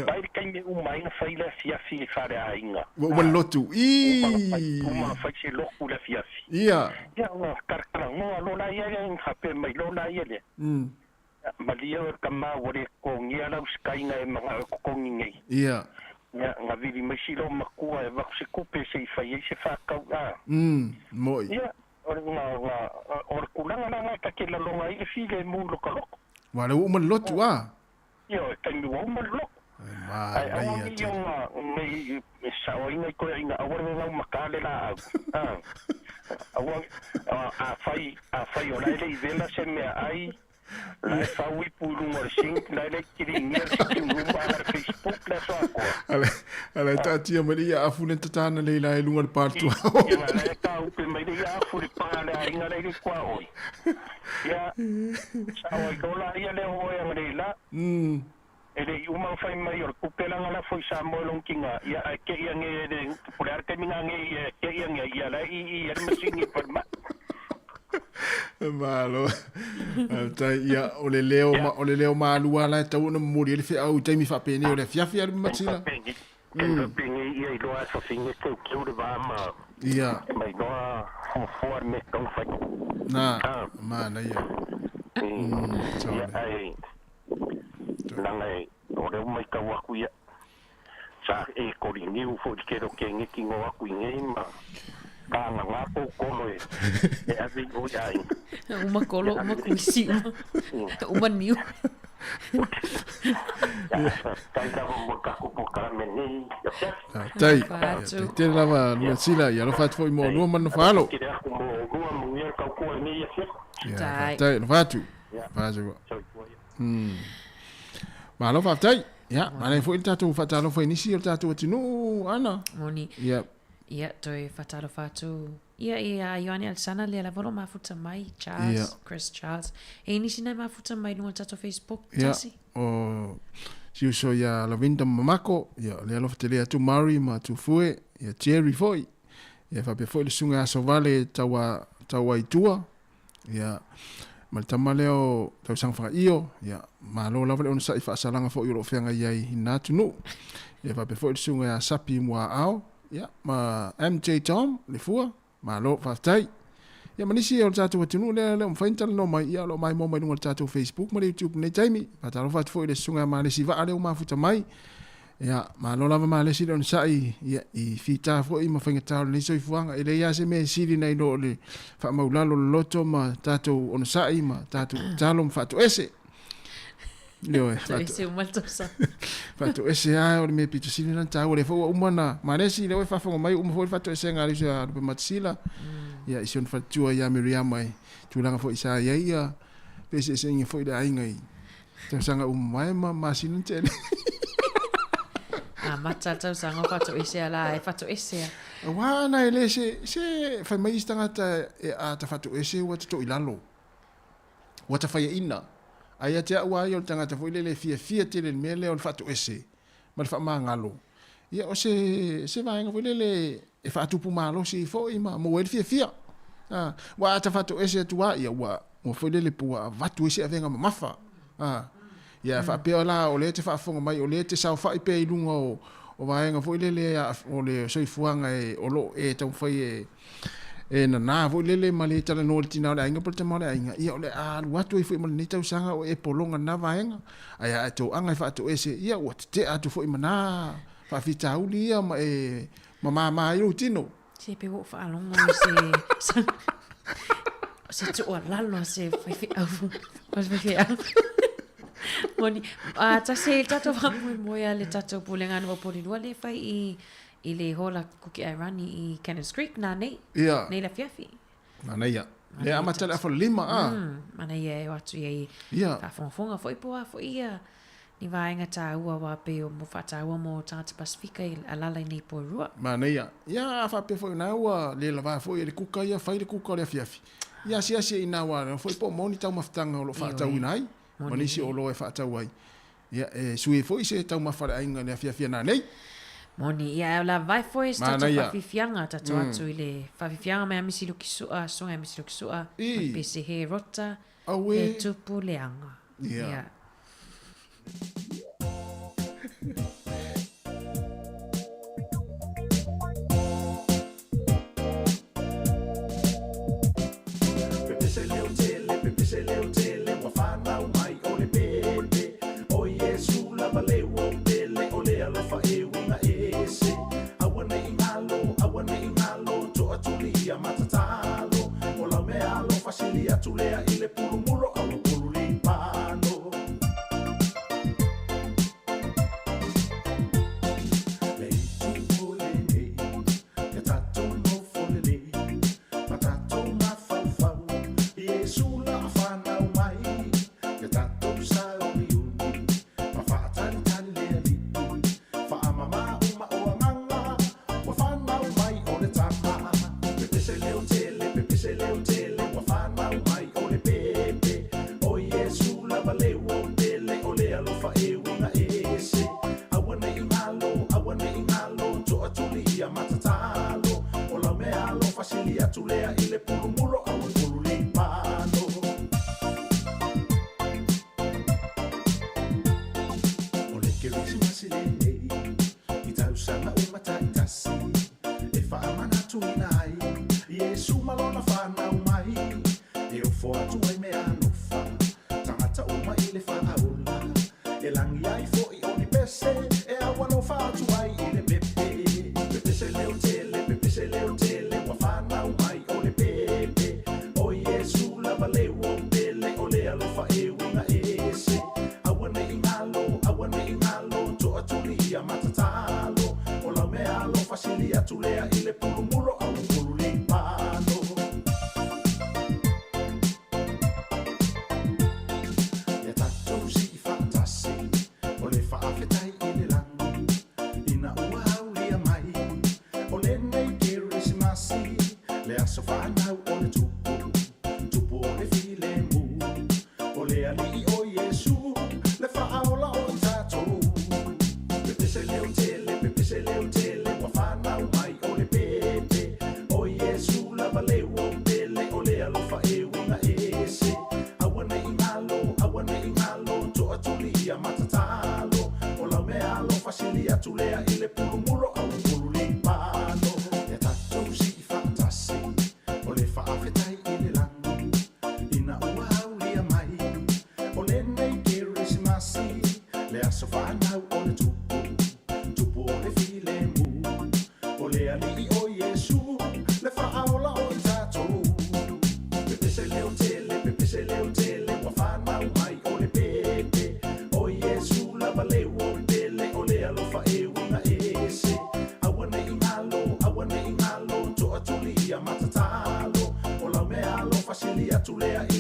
vai ka me o mai na fai la fia fi fa da inga o lotu o ma fai se lo ku la fia ia o karkara no lo la ia en hape mai lo la ile malia ka ma ore ko ngia la skainga e mga ko ngai ia nga vili mai silo makua e va se kupe se fai se fa ka moi ia ore or kulanga na ka ke la longa i file mu lo ka lo wala o man lotu ia ka mi o man lo ai ia mai sa o inga ko inga ore nga makale la a fai o la le vela se me ai la fa wi pulu mo sing la le kiri ngia ki ngumba na Facebook la so ko ala tatia maria afune tatana le la lunga partu ia la ka u pe mai ia fu pa la inga le kwa oi ia sa o ko la ia le o ia le la ele uma fai mai o kupela ngala foi Sāmoa long kinga ia ke ia nge de pular ke minga nge ke ia nge ia la i ermesingi per ma malo ta ia o le leo ma lua la tau na muri le fe au taimi fa pene o le fiafi al matila pingi ia do aso finge ke ku de va ma ia mai do for me kon fa na mana ia ai ngai o le mai ka wa ku ia sa e ko ri ni u fo ke ro ke ngi ki ngo ku ngi ma ka nga po kolo e ave o ai uma kolo uma kuisi uma niu tanta mo ka ko ka meni tai te lava no sila ya lo fat foi mo no man falo tai no fatu fatu ma lo fatai ya ma nei foi tatu fatalo foi nisi o tatu tinu ana moni ia toi fatalo fatu ia Ioane Alsana le la volo mafuta mai Chris Charles e nisi na mafuta mai no tatu Facebook tasi o si uso ya la vinda mamako ya le lo fatele tu Mari ma tu fue ya Jerry foi ya fa pe foi le sunga so vale tawa itua ya mal tamaleo tau sang fa io ya malo la vale on sa fa salanga fo yo fenga yai na tunu ya fa pe foi le sunga ya sapi mo ao ya ma MJ Tom le fua malo fa tai ya manisi o tatu tunu le mfaintal no mai ya lo mai mo mai no tatu Facebook ma YouTube ne taimi pa talo fa foi le sunga ma le siva ale ma futa mai ya malo la ma le sidon sai ya I fita fo I ma fenga tau le soi fuanga ile ya se me sidi nei no le fa maulalo loto ma tatu on sai ma tatu talo fa to ese Leo ese un malto sa fato ese o me pito sili na tau le fo umana ma le si le fa fo mai fo fato ese ngari sa pe matsila Ia ision fatua ia Miriam ai. Tulanga fo isa ia pese sengi fo ida aingai. Tau sanga umai masinu tele. Mata tau sanga fatu ese ala e fatu ese. Wa na ele se fai mai stanga ta fatu ese wa to ilalo. Wa ta fai ina. Ai te wa yo tanga ta fo ile fia tele mele on fatu ese. Ma fa mangalo. Ia o se vai nga fo ile e fatu pu malo si fo ima mo wel fia. Wa ta fatu ese tua ia wa mo fo ile pu fatu ese avenga mafa. Ia fa pe ola o le te fa fonga mai o le te sa fa ipe ilunga o vaenga fo ile o le soifuanga e o lo e tau fai e na fo ile mali tala no tina o ainga por te male ainga ia o le a watu e fo i mali tau sanga o e polonga na vaenga ai to anga fa to ese ia o te atu fo i mana fa fita uli ia ma e mama i tino se pe wo fa longa se tu o lalo se fi au pas fi au Moni, se tato whamui moia le tato pulenga no pori lua le fai i le hola kuki airani i Cannons Creek na nei. Ia. Nei la fiafi. Mana ia. Le amatala fo lima Mana ia e watu ia i. Ia. Ka fonga foi poa fo ia. Ni vaenga ta ua wa pe o mo fata ua mo tata Pasifika i alala i nei po rua. Mana ia. Ia fa pe foi na ua le lava foi le kuka ia fai le kuka le fiafi. Ia sia ina wa foi po moni tau maftanga o lo fata unai. Manisi o lo e whaatau ai. Ia, sui foi se tau mawhare ainga ne awhiawhia nā nei. Moni, ia, la vai foi se tatu whawhiwhianga tatu atu i le whawhiwhianga mea misi luki sua, songa misi luki sua, pese he rota, he tupu leanga. Ia. Pepese leo tele, wafana umai ole bebe. O Yesu lava leo bele, ole alofa e wina ese. Awane ingalo, to atulia matatalo. Ola me alofa silia tulea ile pulumulo, alo pululipano. Ole alofa e wina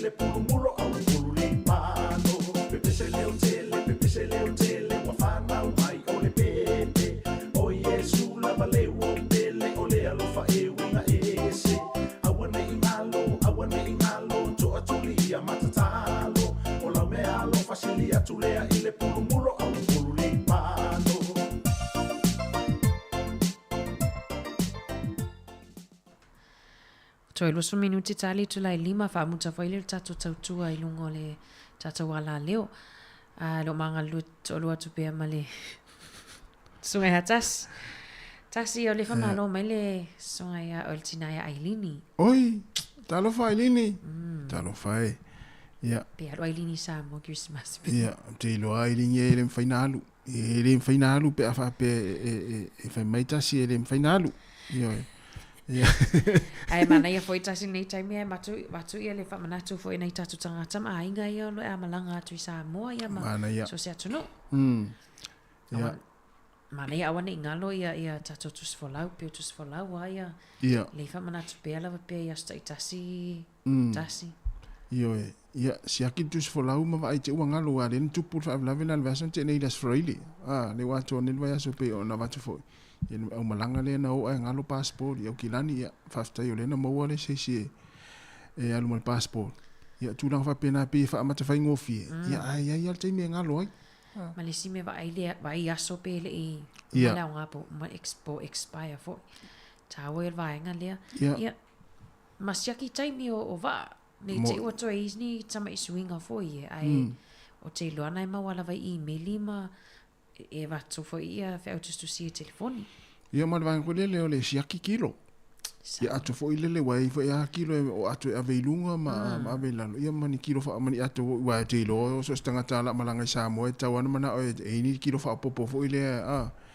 le pulu mulo au pulu limano pepe se leo tele wa whanau mai o le pepe o Yesu lava leo o pele o le alofa e winga ese awane ingalo to atulia matatalo o la me alofa silia tulea i le pulu mulo au pulu limano. Toi loso minuti tali tu lai lima fa muta foi le tatu tautua I lungo le tatu wala leo. Lo manga lut o lua tu pia male. Sungai hatas. Tasi o le fa malo mai le sungai a oltina ya Ailini. Oi, talo fa Ailini. Talo fa e. Ya. Pia lo Ailini Sāmoa Christmas. Ya, te lo Ailini e le finalu. E le finalu pe afa pe e fa mai tasi e le finalu. Yo. Ai mana ia foi tasi nei taimi ai matu ia le whamanatu foi nei tatu tangata ma inga ia lo e amalanga atu I Sāmoa ia ma so se atuno. Ya. Mana ia awane ingalo ia tatu tusfolau pio tusfolau ia le whamanatu pia lawa pia ia sta I tasi. Yo e. Ia siaki tusfolau ma vai te uangalo a len tupu fa lavena le vason te nei das freili. Le wato ne vai aso pe ona watu foi. Ia au malanga le na o ai ngalo passport ia kilani ia fasta yo le na mo wale se e alu mal passport ia tulang fa pena pe fa mata fa ngofi ia ai te me ngalo ai malisi me vai aso pe le I mala ngapo ma expire fo tawo il vai ngalia ia masiaki taimi o va ne te o to isni tama isuinga fo ia ai o te loana ma wala vai email ma e vatu fo ia fe autustu si telefoni. Ia ma vai ko le le siaki kilo. Ia atu fo ile wai fo ia kilo o atu aveilunga ma avelalo. Ia mani kilo fa mani atu wa te lo so stanga tala malanga Sāmoa tawan mana o e ni kilo fa popo fo ile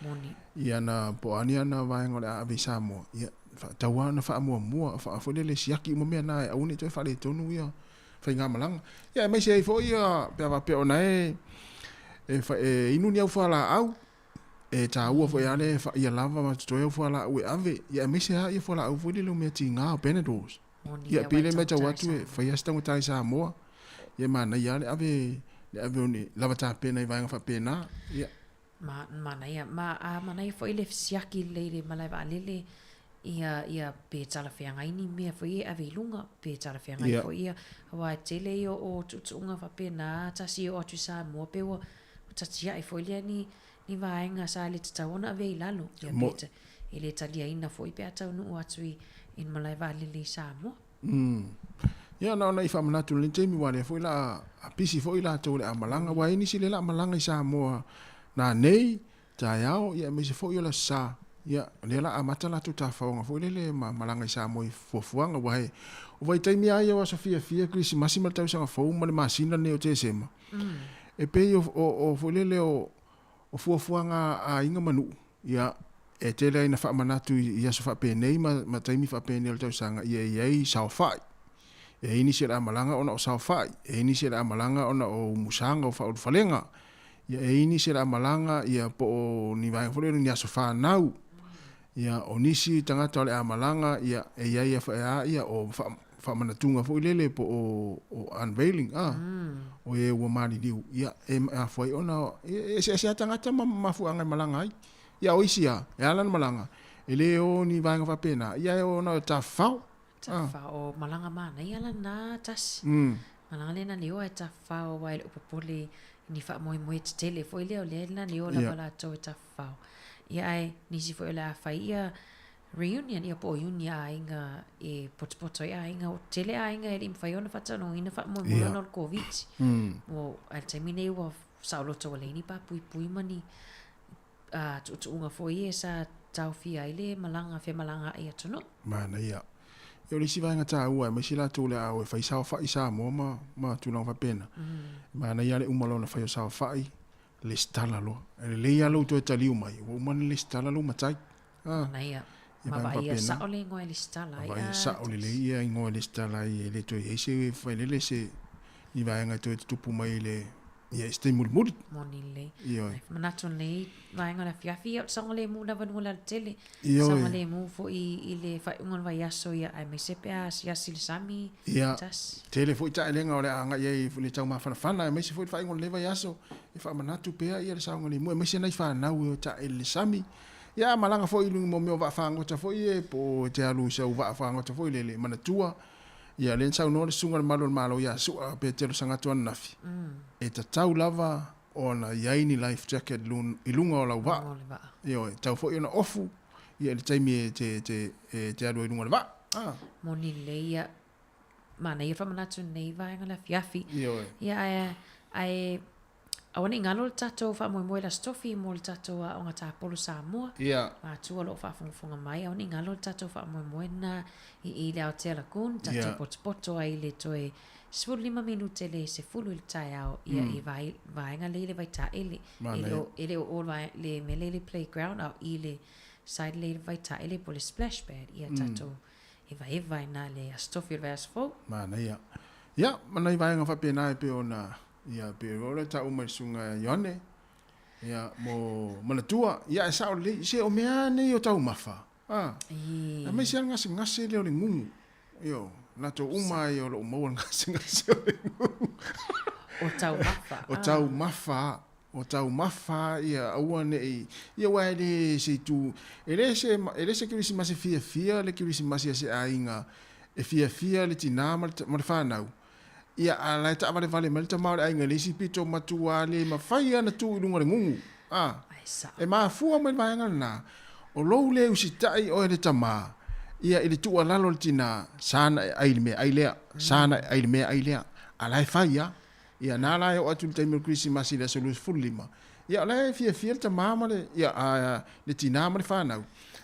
Moni. Ia na po ani na vai ngole ave Sāmoa. Ia fa tawan fa mua fa fo le siaki mo me na au ni to fa le tonu ia. Fa nga malanga. Ia me se fo ia pe ona inu ni au fala au ta ua fo yale fa ia lava ma to eu fala u ave ia me se ia fala au fo le me tinga benedos ia pile me ta watu fa ia sta mutai Sāmoa ia mana ia le ave ni lava ta pena I vai fa pena ia mana ia mana ia fo ile siaki le malai va lele ia pe tala fianga ini me fo ia ave lunga pe tala fianga fo ia wa tele o tutunga fa pena ta si o tu Sāmoa pe o tatia I foi ni vaenga sa le tawona ave lalo ia peta ile talia ina foi pe atau no atu in malai vale le Sāmoa ia na I famana tu le temi wale foi la apisi foi la to le amalanga wa ini si le la amalanga I Sāmoa na nei ta yao ia me se foi la sa ia le la amata la tu ta faonga foi le malanga I Sāmoa fofuanga wa he o vai temi ai wa Sofia fia Christmas ma tau sanga fo ma le masina ne o te sema e pe o folele o fuafuanga a inga manu ia e tele ina fa manatu ia so fa pe nei ma taimi fa pe nei tau sanga ia sao fai e ini se la malanga ona o sao fai e ini se la malanga ona o musanga o fa o falenga ia e ini se la malanga ia po ni vai folele ni aso fa nau ia onisi tangata le amalanga ia e ia fa ia o fa manatunga fo lele po o unveiling o e wa mali diu ia e foi ona se tangata ma fu anga malanga ai ia o isia e alan malanga ele o ni vanga fa pena ia o na ta fa o malanga mana ia la na tas malanga le na leo e ta fa o wa o popole ni fa moi tele foi le o le na leo la bala to ta fa ia ai ni si foi la fa ia reunion ia po unia inga e potpoto ia inga o tele inga e lim faiona fatano ina fa mo no covid o al termine o saulo to le ni pa pui mani tu unga foi esa tau fia ile malanga fe malanga ia tono mana ia yo le siva nga ta ua me sila tu le au fa isa fa isa mo ma tu no fa pena mana ia le umalo na fa isa fa le stala lo le ia lo to tali mai o man le stala lo matai na ia ma vai sa ole ngoi listala ia vai sa ole le ia ngoi listala ia le to ese fa le se ni vai nga to tupu mai le Ia stay mul. Moni le. Ia. Manato nei vai ngala fiafi o sanga le mu na vanula tele. Ia. Sanga le mu fo I le fa ungon vai aso ia ai me sepea sia silsami. Ia. Tas. Tele fo ita lenga ole anga ia le tau mafana me se fo fa ngol le vai aso. E fa manatu pea ia le sanga le mu me se nai fa na u ta ele sami. Ia malanga fo ilungi mo me va fa ngota fo ie po te alu sa va fa ngota fo le manatua. Ia len sau no le sunga le malo ia su a pe te sanga tuan nafi. E ta tau lava ona yaini life jacket ilunga o la wa. Ia tau fo ina ofu. Ia le taimi te alu ilunga le va. Moni le ia mana ia fa manatu nei vai ngala fiafi. Ia ai awana ingalo tato fa mo la stofi mo tato o ngata polo Sāmoa. Ia. Ma tu lo fa funga mai awana ingalo tato fa mo na I le hotel kun tato poto ai le toe 5 minute le se fulu il tai au ia I vai ngale le vai ta ele ele o vai le mele playground au ile side le vai ta ele po le splash pad ia tato vai na le stofi vai asfo. Mana ia. Ia mana vai nga fa pena pe ona ia pe ora ta uma sunga yone ia mo manatua ia sa le se o mea nei o tau mafa a me se ngase le o ngungu yo na to uma yo lo mo ngase o tau mafa ia aua nei ia wa le se tu ele se kirisi masi fia le kirisi masi se ainga e fia le tina ma fa nau ia ala ta vale mal ta mau ai ngali si pito matua le ma fai ana tu lunga ngungu e ma fu ma vai ngana o lo le usitai o le tama ia ile tu ala lo tina sana ai le sana ai le ala fai ia na la o atu te Christmas ile so lu fulima ia ala fia ta mama le ia le tina ma fa na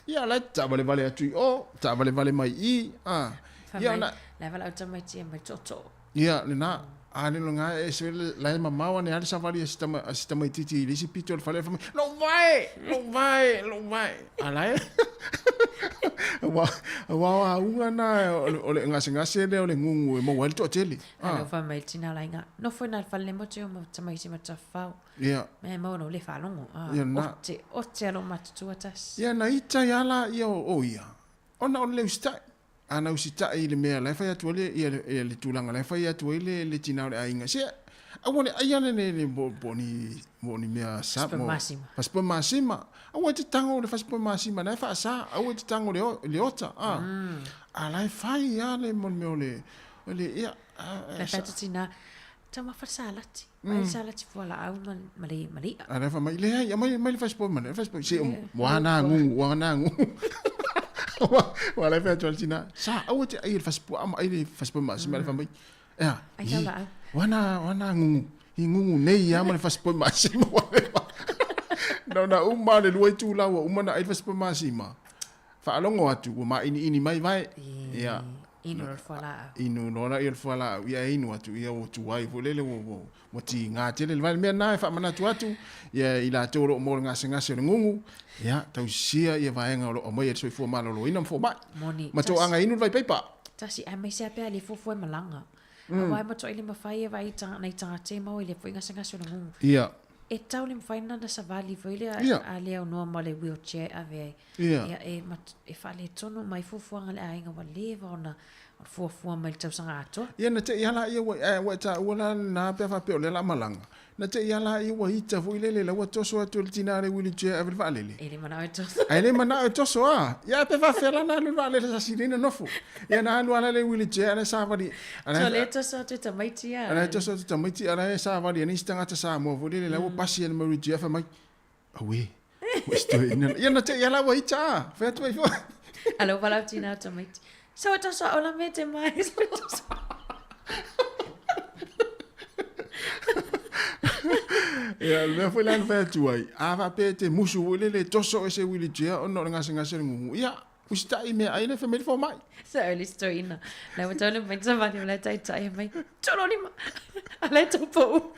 ia ala ta vale atu o ta vale mai ia na level automatic mai toto. Ia, lena, ale no nga e se la mama wa ne ale safari sistema titi le si pito le fale no vai ala wa unga na ole ngase le ole ngungu e mo wel to tele no fa mai tina la nga no foi na fale mo te mo tamai si mata fa ia me mo no le fa longo o te lo matu atas ia na ita yala ia o ia ona le ustai ana usita ile mea la fa ya tuole ia le tulanga la fa ya tuole le tina le ainga se awone ayana ne boni mea sa mo faspo masima awo te tango le faspo masima na fa sa awo te tango le ota ala fa ya le mon meole le ia la fa tina tama fa salati mai salati fola au mali ala fa mai le ya mai faspo man faspo se wana ngu wala fa tina sa awo te ai faspo am ai faspo masima fa mai ai wana ngungu nei ya ma faspo masima na uma le luai tu lawa uma na ai faspo masima fa alongo atu ma ini mai vai ya inu fola inu nona il fola ya inu atu ya o tu ai volele mo ti nga tele vai me na fa mana tu atu ya ila toro mo nga singa se ngungu ya tau sia ya vai nga lo mo ya so fo malo lo ina fo ba ma to anga inu vai pepa tasi a me se pe ali fo malanga vai mo to ile mafai vai ta nei ta te mo ile fo nga singa se ngungu ya e tau le mawhaina na sa vali voile a leo noa ma le wheelchair ave ia e whale tono mai fufuanga le ainga wa lewa ona fuafua mai tau sanga ato ia na te iala ia wa ta wala na pe fa pe le la malanga na te iala ia wa hita voile le la wa toso atu le tina le wheelchair ave valele ele mana o toso ele mana o toso ia pe fa fela na le valele sa sirina nofo ia na alu ala le wheelchair na sa vali so le toso te tamaiti ia ana toso te tamaiti ana sa vali ni stanga ta Sāmoa voile le wa pasi le wheelchair fa mai awe Wisto ia na te iala wa hita fa tu fo alo vala tina tamaiti so toso ola mete mai ia le foi lan fa tu ai ava pete musu le toso ese wheelchair ono ngase ngungu ia usta i me ai le family for mai so early story na la wa tole mai sa vani la tai mai tolo ni ma ala to po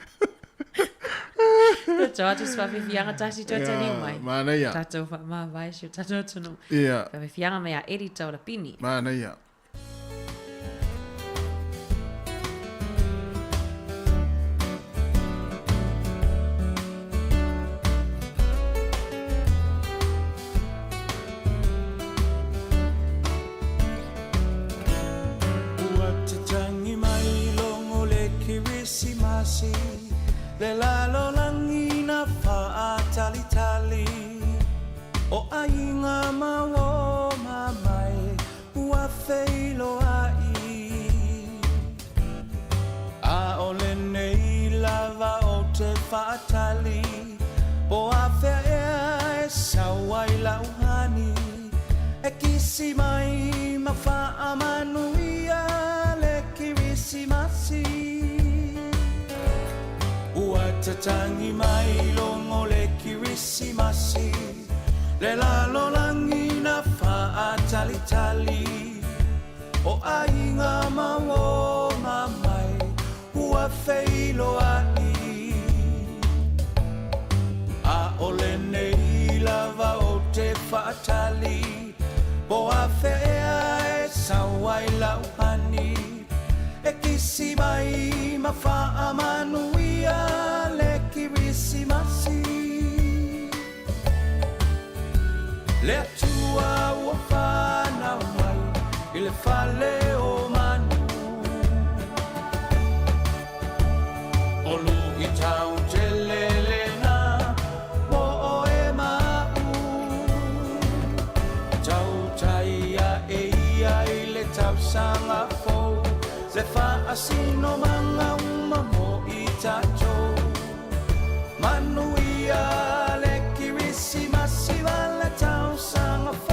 Tato swa fianga tasi tota ni mai mana ia tato fa ma vai shu tato tuno ia fa fianga me a edita la pini mana ia si le lalo langina tali tali o ainga mawo mamai ua feilo ai a ole nei lava o te whaatali o a whea e sawai lauhani e kisi mai ma whaamanuia le kirisi masi ua tatangi mai longo le kirisi masi le lalo langina whaatali tali o ainga mawo mamai ua feilo ai a ole nei lava o te whaatali po a whea e sawai lauhani e kisi mai ma whaamanuia le kirisi masi le atua ua whanau mai i le whale o manu olu i tau te lelena mo o e mau tau taia e ia i le tau sanga fou le whaasino manga uma mo i tatou manuia le kirisi masiva le tau sanga fou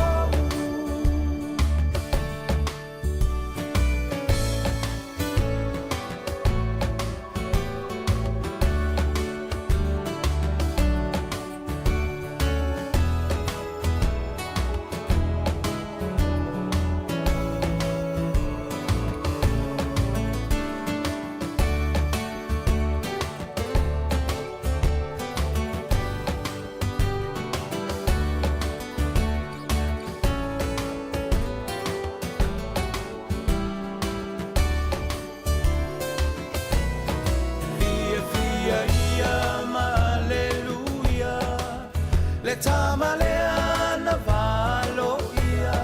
le tamalea na valo ia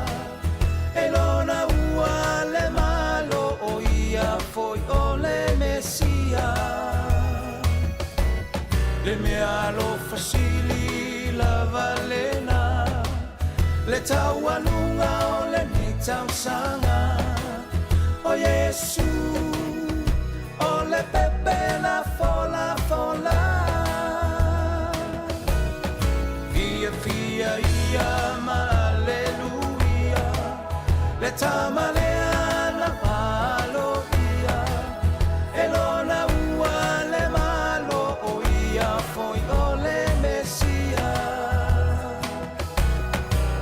e lona ua le malo o ia foi o le mesia le mea lo fasili la valena le taualunga o le ni tausanga o Yesu o le pepe la fola fola Fia ia ma aleluia le tamalea na malo ia e lona ua le malo o ia foi o le mesia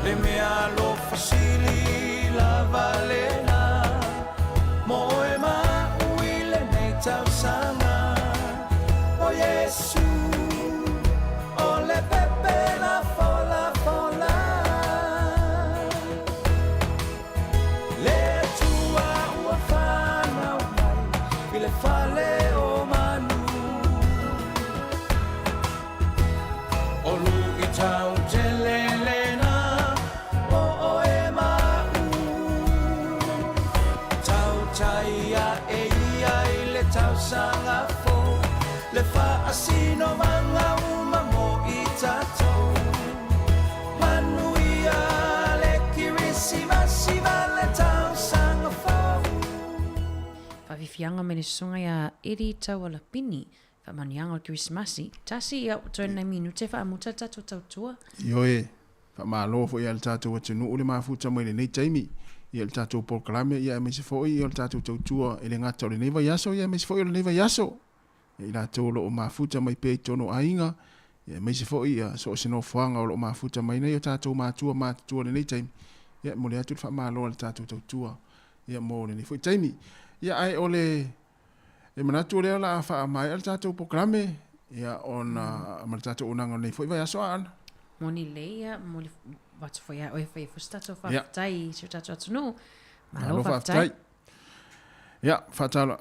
le mea lo fasili la valena mo e ma ui le nei tausanga o Yesu o le pepe la fola fola le tua ua whanau mai i le whale o manu o lu i tau te lelena o e mau tau taia e ia i le tau sanga fo le whaasino manga uma mo i tatou manuia le kirisi masiva le tau sanga fau Whawhiwhianga me le sunga ia iri tau ala pini whamanianga o Kirismasi tasi ia o tōna minute whaamuta tato tautua Ioe, whamalo fo ia le tātou atunu ule mafuta mai le nei taimi ia le tātou polkalame ia me se fo ia le tātou tautua ele ngata o le neiva yaso ia me se fo ia le neiva yaso ia ila tō lo o mafuta mai pe tono ainga ia me se fo ia so se no fuanga o lo mafuta mai nei o tātou mātua le nei taimi ia mo le atu whamalo le tātou tautua ia mo le nei fo taimi ia ai ole e manatu le la fa mai al tātou polkalame ia ona ma tātou unanga nei fo ia yaso ana Moni leia, moni watu whaia oe whai fustato whaftai, si tato atunu, malo whaftai. Ia, whatalo,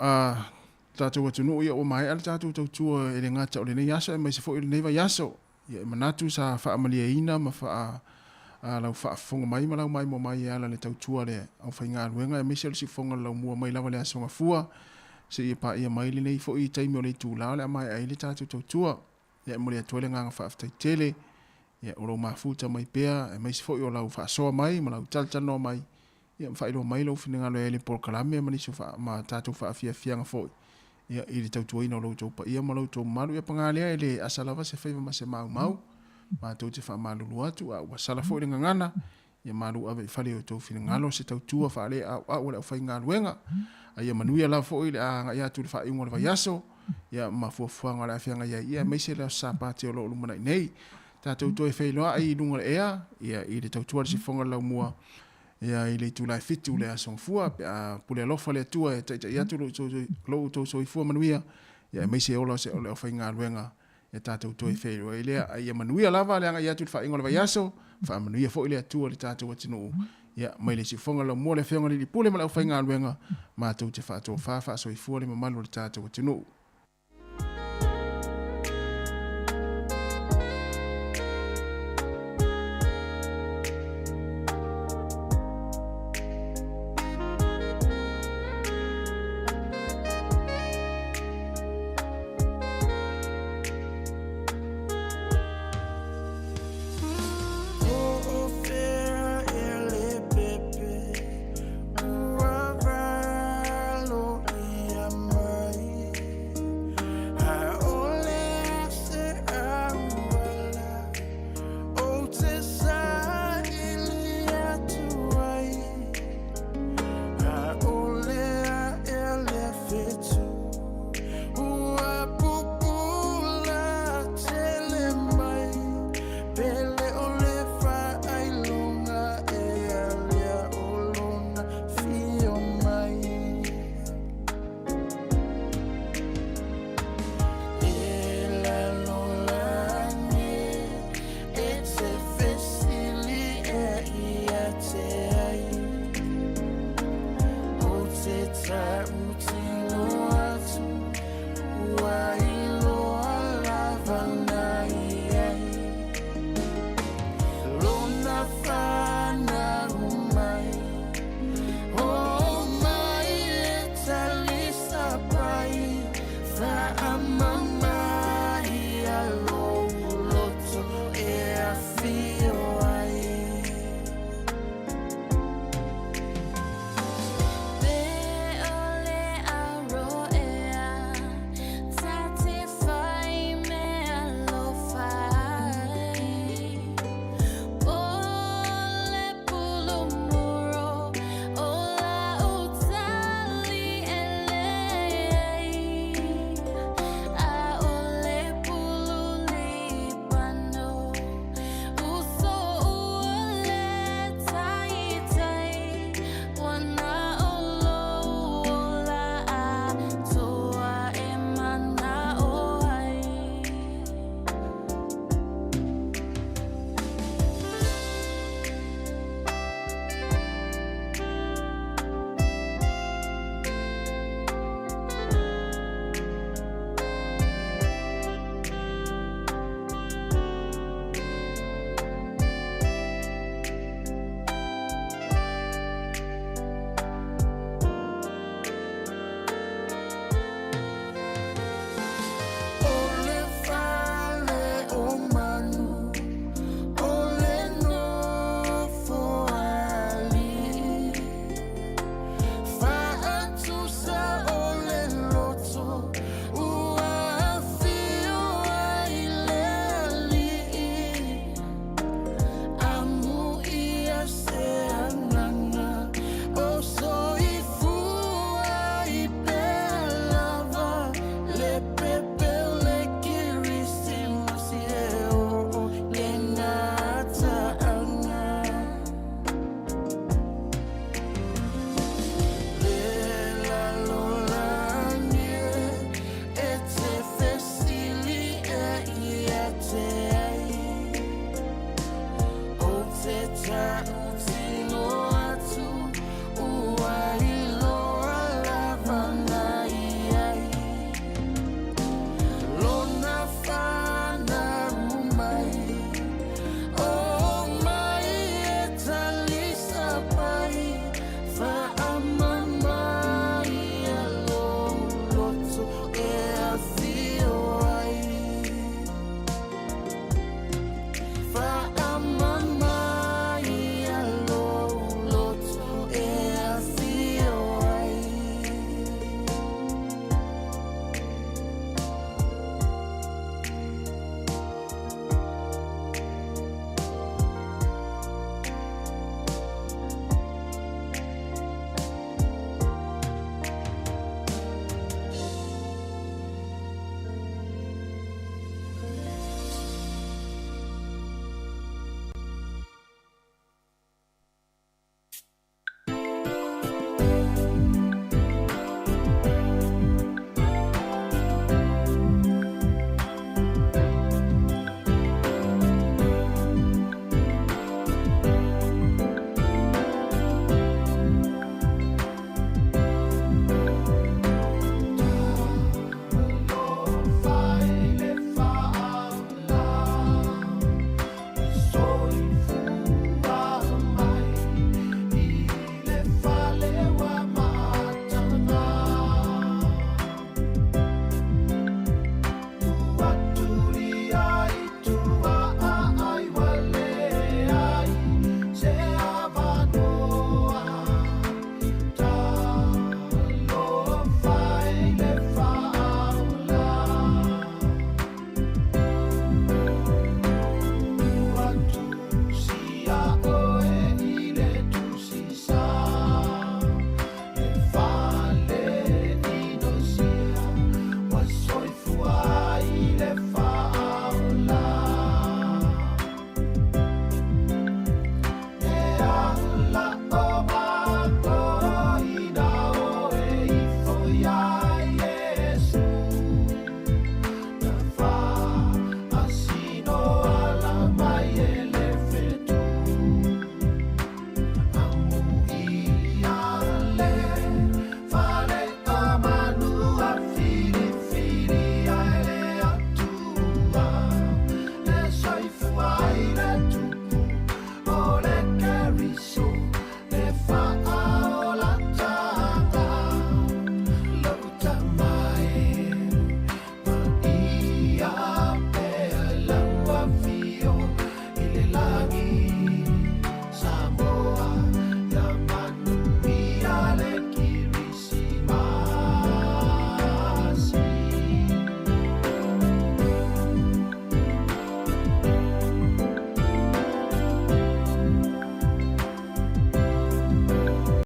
tātou atunu ia o mai ala tātou tautua e le ngata o le nei yaso, e mai se fo i le neiva yaso. Ia, manatu sa whaamalia ina, ma lau whaafonga mai, ma lau mai mo mai ala le tautua le au whai ngā ruenga, e mai se si fonga lau mua mai lawa le asonga fua, se ia pa ia mai le nei fo i taimi o le tūlao le mai ai le tātou tautua. Ia mo le atuele nganga whaaftai tele. Ia oro mafuta mai pea, e mai se fo i o lau whaasoa mai, ma lau taltano mai. Ia mwhairo mai lau whininga lo e le porkalame, ma niso ma tātou whaafia fianga fo. Ia i le tautua ina lau tau pa ia ma lau tau maru. Ia pangalea e le asalawa se whaiva ma se mau mau. Ma tau te wha malulu atu, a ua sala fo i ngangana. Ia maru ave whare o tau whinangalo se tautua whaale au le au whai ngā luenga. Ia manuia la fo i le a nga ia tu le wha iunga le vai aso. Ia mafuafuanga le afianga ia meise le sapate o lo lumana nei. Tātou toi whailoa ai lunga le ea, ia i le tautua si whonga lau mua, ia i le tūlai fitu le asong fua, pule alofa le atua, e taita i atu lo tau soi fua manuia, ia mai se ola se o le o whai ngā luenga, ia tātou toi whailoa i lea, ia manuia lava le anga i atu le wha ingo le vai aso, wha manuia fo i le atua le tātou atinu, ia mai le si whonga lau mua le whionga li pule ma lau whai ngā luenga, mātou te whātua whawha soi fua le mamalu le tātou atinu. Fly